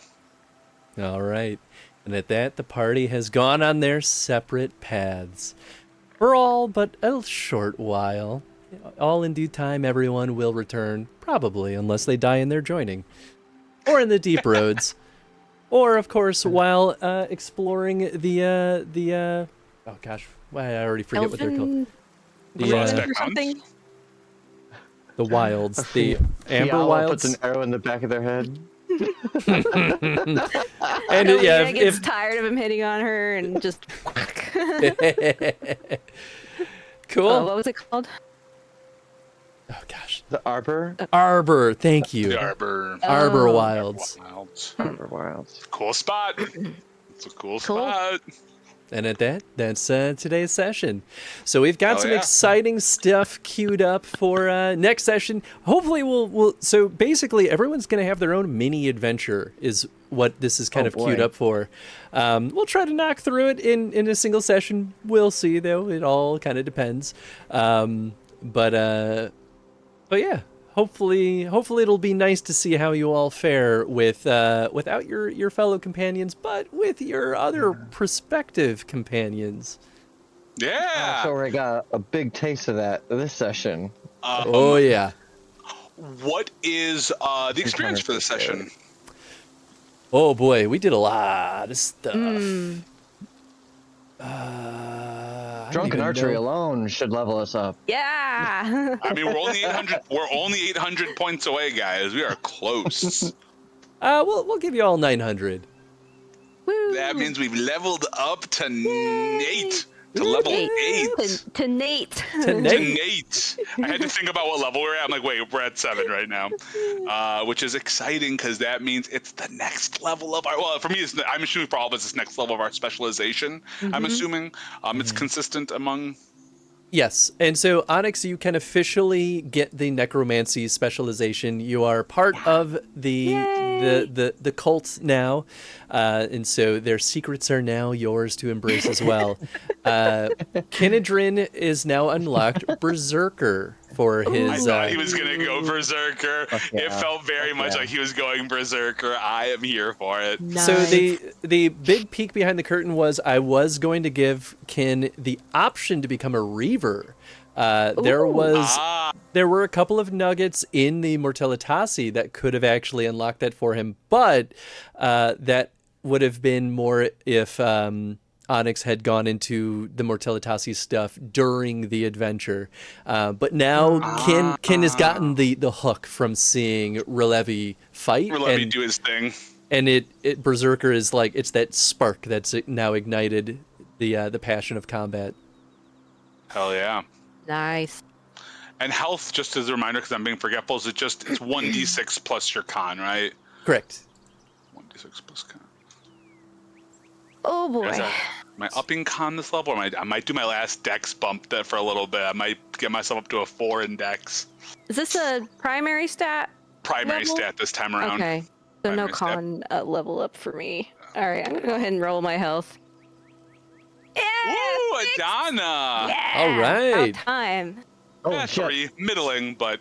All right. And at that, the party has gone on their separate paths. For all but a short while. All in due time, everyone will return, probably, unless they die in their joining. Or in the deep roads. Or, of course, while exploring the oh gosh, I already forget what they're called. Something. The wilds, the amber Fiala wilds. puts an arrow in the back of their head. And yeah, gets tired of him hitting on her and just. Cool. What was it called? Oh gosh. The arbor. Arbor. Thank you. The arbor. Arbor wilds. Arbor wilds. Cool spot. It's a cool spot. And at that, that's today's session. So we've got some exciting stuff queued up for next session. Hopefully we'll so basically everyone's going to have their own mini adventure is what this is kind of queued up for. We'll try to knock through it in a single session. We'll see though. It all kind of depends. But yeah, hopefully it'll be nice to see how you all fare with without your fellow companions, but with your other prospective companions. Yeah. So we got a big taste of that this session. Oh yeah. What is the experience for this session? Oh boy, we did a lot of stuff. Drunken archery alone should level us up. Yeah. I mean, we're only 800. We're only 800 points away, guys. We are close. We'll give you all 900. Woo. That means we've leveled up to Nate. To level 8. To Nate. To To Nate. Nate. I had to think about what level we're at. I'm like, wait, we're at 7 right now, which is exciting because that means it's the next level of our. Well, for me, I'm assuming for all of us, it's next level of our specialization. I'm assuming it's consistent among. Yes, and so Onyx, you can officially get the necromancy specialization. You are part of the cult now, and so their secrets are now yours to embrace as well. Kinedrin is now unlocked Berserker for his. I thought he was gonna go Berserker. Yeah. It felt very much like he was going Berserker. I am here for it. Nice. So the big peek behind the curtain was I was going to give Kin the option to become a Reaver. There were a couple of nuggets in the Mortalitasi that could have actually unlocked that for him, but that would have been more if Onyx had gone into the Mortalitasi stuff during the adventure. But now Kin has gotten the hook from seeing Relevi fight. Relevi do his thing. And it Berserker is like, it's that spark that's now ignited the passion of combat. Hell yeah. Nice. And health, just as a reminder, because I'm being forgetful, is it's 1d6 plus your con, right? Correct. 1d6 plus con. Oh boy. Am I upping con this level? Or I might do my last dex bump that for a little bit. I might get myself up to a 4 in dex. Is this a primary stat? Primary level? stat this time around. Okay. So no Primary con level up for me. All right, I'm gonna go ahead and roll my health. Yeah, Ooh, 6. Adana! Yeah, All right. about time. Oh, shit. 3, middling, but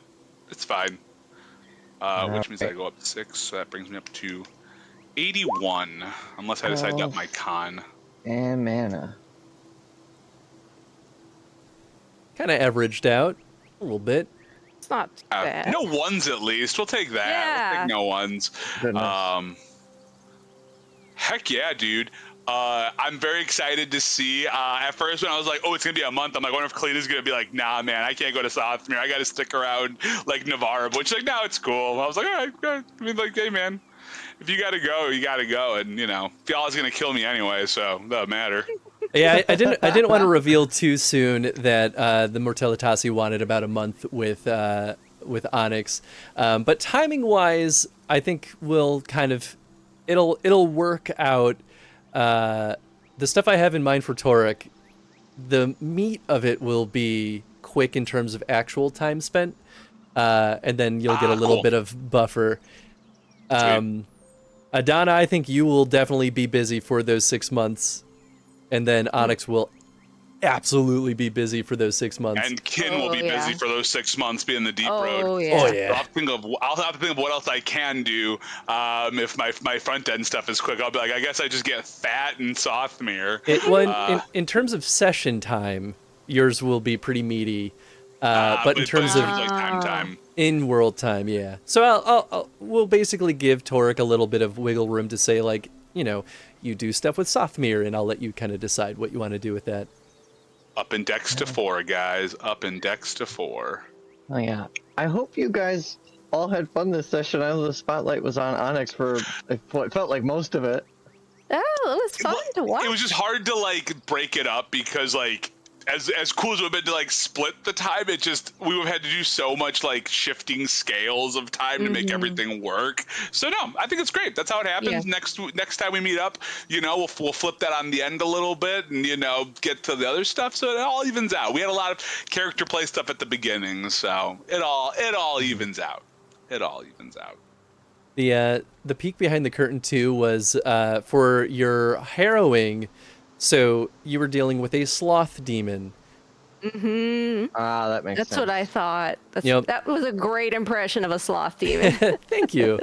it's fine. Which means I go up 6, so that brings me up to 81, unless I decide to up my con. And mana. Kind of averaged out a little bit. It's not too bad. No ones at least. We'll take that. Yeah. We'll take no ones. Goodness. Heck yeah, dude. I'm very excited to see. At first, when I was like, "Oh, it's gonna be a month," I'm like, "I wonder if Kalina's gonna be like, nah, man, I can't go to Southmere. I gotta stick around like Navarre." But she's like, "No, it's cool." I was like, "All right, good." I mean, like, hey, man, if you gotta go, you gotta go, and Fiala's gonna kill me anyway, so it doesn't matter. Yeah, I didn't want to reveal too soon that the Mortalitasi wanted about a month with Onyx, but timing wise, I think we'll kind of it'll work out. The stuff I have in mind for Torek, the meat of it will be quick in terms of actual time spent, and then you'll get a little bit of buffer. Adana, I think you will definitely be busy for those 6 months, and then Onyx will absolutely be busy for those 6 months. And Kin will be busy for those 6 months being the deep road. Oh yeah. I'll have to think of what else I can do. If my front end stuff is quick, I'll be like, I guess I just get fat and Sothmere. In terms of session time, yours will be pretty meaty. But in terms of like time. In world time, yeah. So we'll basically give Torek a little bit of wiggle room to say, like, you do stuff with Sothmere, and I'll let you kind of decide what you want to do with that. Up in dex to 4, guys. Up in dex to 4. Oh yeah. I hope you guys all had fun this session. I know the spotlight was on Onyx for it felt like most of it. Oh, it was fun to watch. It was just hard to break it up because as cool as it would have been to split the time, we would have had to do so much shifting scales of time to make everything work. So no, I think it's great. That's how it happens. Yeah. Next time we meet up, we'll flip that on the end a little bit and get to the other stuff. So it all evens out. We had a lot of character play stuff at the beginning, so it all evens out. It all evens out. The peek behind the curtain too was for your harrowing. So you were dealing with a sloth demon. Ah, that makes That's sense. what I thought. Yep. That was a great impression of a sloth demon. Thank you.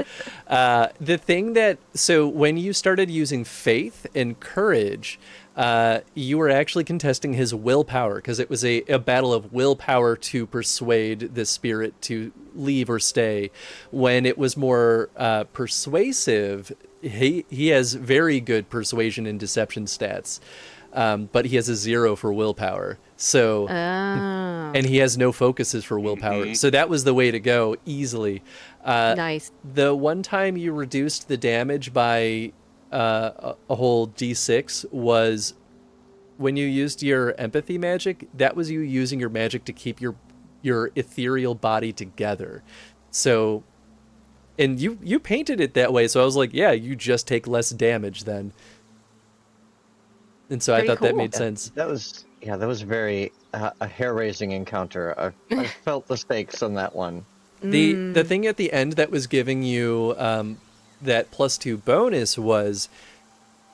The thing that, so when you started using faith and courage, you were actually contesting his willpower, because it was a battle of willpower to persuade the spirit to leave or stay. When it was more persuasive, he has very good persuasion and deception stats, but he has a 0 for willpower. So, and he has no focuses for willpower. So that was the way to go easily. Nice. The one time you reduced the damage by a whole D6 was when you used your empathy magic. That was you using your magic to keep your ethereal body together. So, and you painted it that way. So I was like, yeah, you just take less damage then. And so Pretty I thought that cool. made sense. That was very a hair-raising encounter. I felt the stakes on that one. The thing at the end that was giving you that +2 bonus was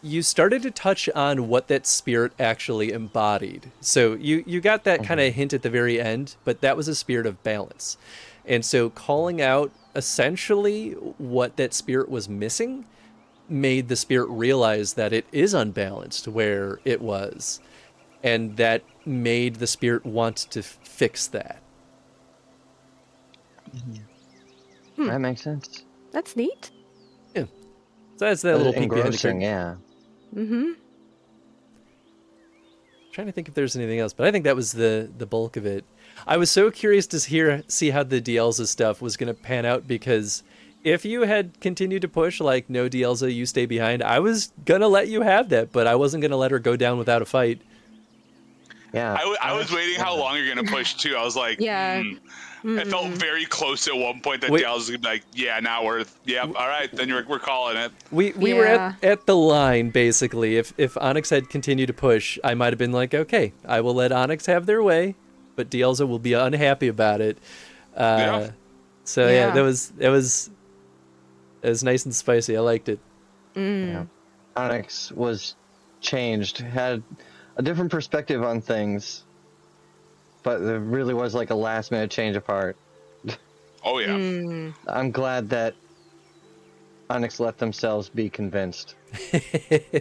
you started to touch on what that spirit actually embodied. So you got that kind of hint at the very end, but that was a spirit of balance. And so calling out essentially what that spirit was missing made the spirit realize that it is unbalanced where it was. And that made the spirit want to fix that. That makes sense. That's neat. Yeah. So that's that little peek behind the Engrossing, curtain. yeah. Trying to think if there's anything else, but I think that was the bulk of it. I was so curious to see how the Dielza stuff was going to pan out, because if you had continued to push like no Dielza, you stay behind, I was going to let you have that, but I wasn't going to let her go down without a fight. Yeah. I was waiting how long you're gonna push too. I was like, Yeah. It felt very close at one point that Wait. Dallas was gonna be like, yeah, not worth. Yep, all right, then we're calling it. We were at the line, basically. If Onyx had continued to push, I might have been like, okay, I will let Onyx have their way, but Dielza will be unhappy about it. So yeah, that was nice and spicy. I liked it. Yeah. Onyx was changed, had a different perspective on things, but there really was like a last minute change of heart. Oh yeah. I'm glad that Onyx let themselves be convinced.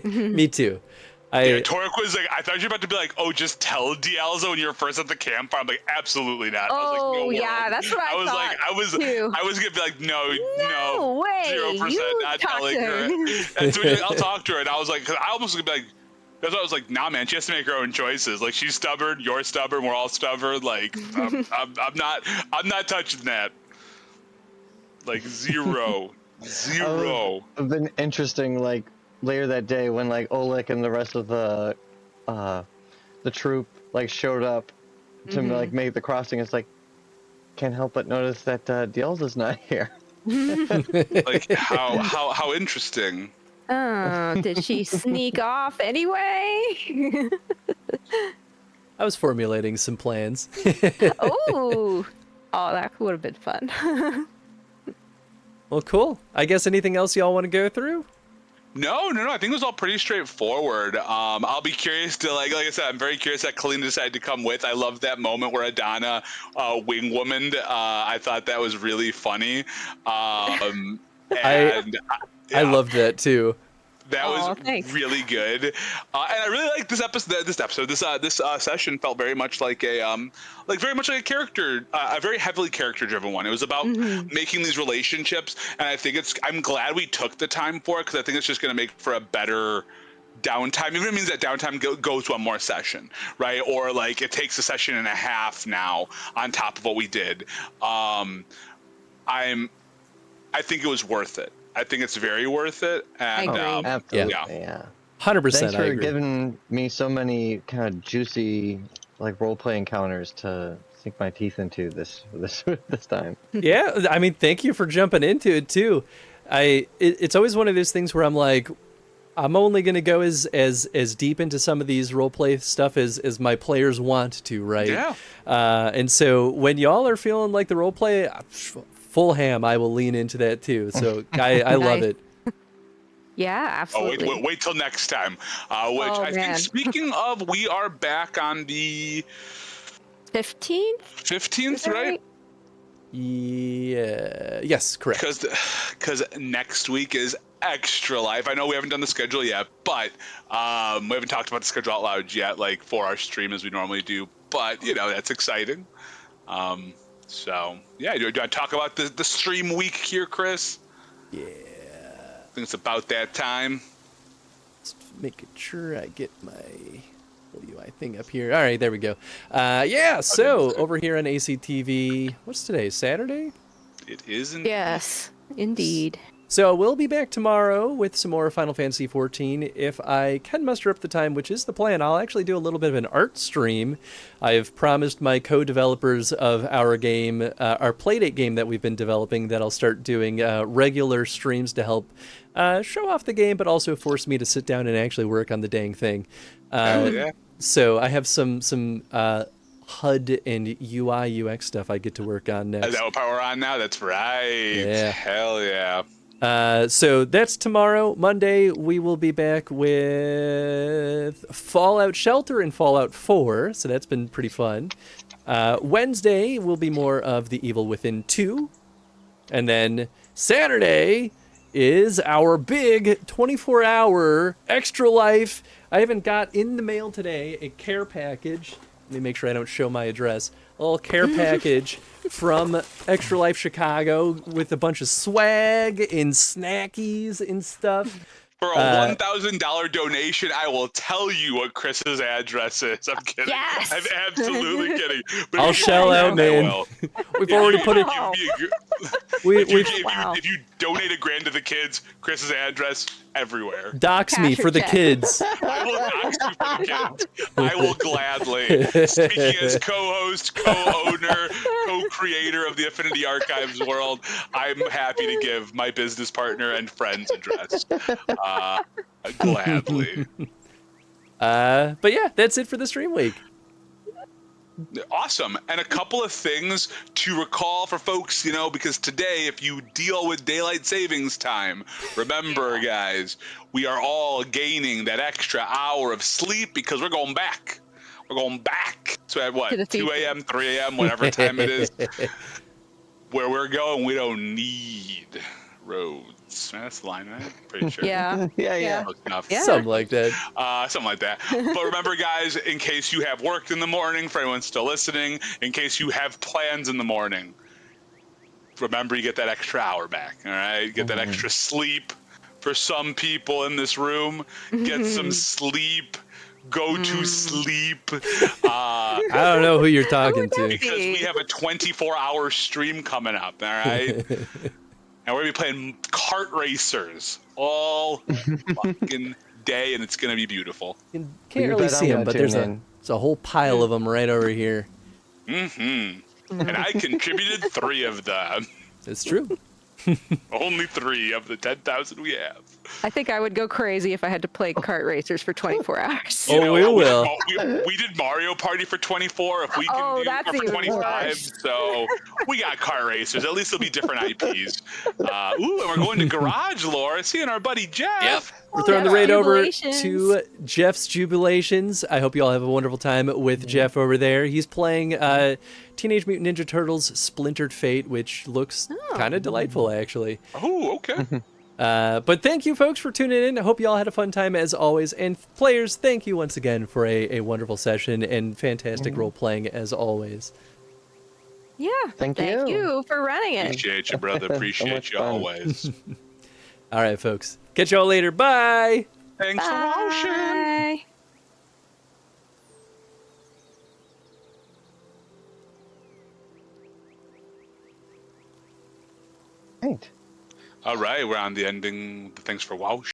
Me too. Yeah, Torek was like, I thought you were about to be like, oh, just tell Dielza when you're first at the campfire. I'm like, absolutely not. I was like, no yeah, world. that's what I was thought, like, too. I was gonna be like, no, way. 0% You not talk telling to her. her. And so he's like, I'll talk to her. And I was like, cause I almost gonna be like, that's why I was like, nah, man, she has to make her own choices. Like, she's stubborn, you're stubborn, we're all stubborn. Like, I'm not touching that. Like, zero. It's been interesting, like later that day when like Oleg and the rest of the troop like showed up to like make the crossing. It's like, can't help but notice that Dielza's not here. Like, how interesting. Oh, did she sneak off anyway? I was formulating some plans. Oh, that would have been fun. Well, cool. I guess anything else y'all want to go through? No. I think it was all pretty straightforward. I'll be curious to like I said, I'm very curious that Kalina decided to come with. I love that moment where Adana wing womaned. I thought that was really funny. And I loved that too. That was thanks. really good, and I really like this episode. This session felt very much like a character, a very heavily character-driven one. It was about making these relationships, and I think I'm glad we took the time for it, because I think it's just going to make for a better downtime. Even if it means that downtime goes one more session, right? Or like it takes a session and a half now on top of what we did. I think it was worth it. I think it's very worth it. And, I agree. Absolutely, yeah. 100%. Thanks I for agree. giving me so many kind of juicy like roleplay encounters to sink my teeth into this time. Yeah, I mean, thank you for jumping into it too. It's always one of those things where I'm like, I'm only going to go as deep into some of these roleplay stuff as my players want to, right? Yeah. And so when y'all are feeling like the roleplay, full ham, I will lean into that too. So I love it. Yeah, absolutely. Oh, wait till next time. I think, speaking of, we are back on the 15th? 15th, right? Yeah. Yes, correct. Because next week is Extra Life. I know we haven't done the schedule yet, but we haven't talked about the schedule out loud yet, like for our stream as we normally do. But that's exciting. So yeah, do you want to talk about the stream week here, Chris? Yeah. I think it's about that time. Just making sure I get my UI thing up here. All right, there we go. Yeah, so over here on ACTV, what's today, Saturday? It isn't. Yes, indeed. So we'll be back tomorrow with some more Final Fantasy XIV. If I can muster up the time, which is the plan, I'll actually do a little bit of an art stream. I have promised my co-developers of our game, our Playdate game that we've been developing, that I'll start doing regular streams to help show off the game, but also force me to sit down and actually work on the dang thing. Yeah. So I have some HUD and UI UX stuff I get to work on next. Is that what part we're on now? That's right. Yeah. Hell yeah. So that's tomorrow. Monday, we will be back with Fallout Shelter and Fallout 4, so that's been pretty fun. Wednesday will be more of The Evil Within 2. And then Saturday is our big 24-hour Extra Life. I haven't got in the mail today a care package. Let me make sure I don't show my address. A little care package from Extra Life Chicago with a bunch of swag and snackies and stuff. For a $1,000 donation, I will tell you what Chris's address is. I'm kidding. Yes! I'm absolutely kidding. But I'll if you shell donate, out, I man. will. We've already put it. If you donate $1,000 to the kids, Chris's address everywhere. Dox me Cash or for the check? kids. I will dox you for the kids. I will gladly. Speaking as co-host, co-owner, co-creator of the Affinity Archives world, I'm happy to give my business partner and friend's address. Gladly. But yeah, that's it for the stream week. Awesome. And a couple of things to recall for folks, because today, if you deal with daylight savings time, remember, guys, we are all gaining that extra hour of sleep because we're going back. We're going back. So at what, 2 a.m., 3 a.m., whatever time it is, where we're going, we don't need roads. That's the line, right? Pretty sure. Yeah. Yeah. Close enough. Yeah. Something like that. Something like that. But remember, guys, in case you have work in the morning, for anyone still listening, in case you have plans in the morning, remember you get that extra hour back, all right? Get that extra sleep. For some people in this room, get some sleep. Go to sleep. I don't know who you're talking to. Because we have a 24-hour stream coming up, all right? And we're going to be playing kart racers all fucking day, and it's going to be beautiful. You can't really see them, but there's a whole pile of them right over here. Mm-hmm. And I contributed 3 of them. It's true. Only 3 of the 10,000 we have. I think I would go crazy if I had to play kart racers for 24 hours. Oh, we will. We did Mario Party for 24. If we can do that's it for even 25, worse. so we got kart racers. At least it'll be different IPs. And we're going to Garage Lore. Seeing our buddy Jeff. Yep. We're throwing the raid over Jubilations. to Jeff's Jubilations. I hope you all have a wonderful time with Jeff over there. He's playing Teenage Mutant Ninja Turtles Splintered Fate, which looks kind of delightful, actually. Oh, okay. But thank you, folks, for tuning in. I hope you all had a fun time, as always. And players, thank you once again for a wonderful session and fantastic role-playing, as always. Yeah. Thank you. you for running it. Appreciate you, brother. Appreciate much you fun. always. All right, folks. Catch y'all later. Bye! Thanks for watching. Bye. Right. All right, we're on the ending. Thanks for watching.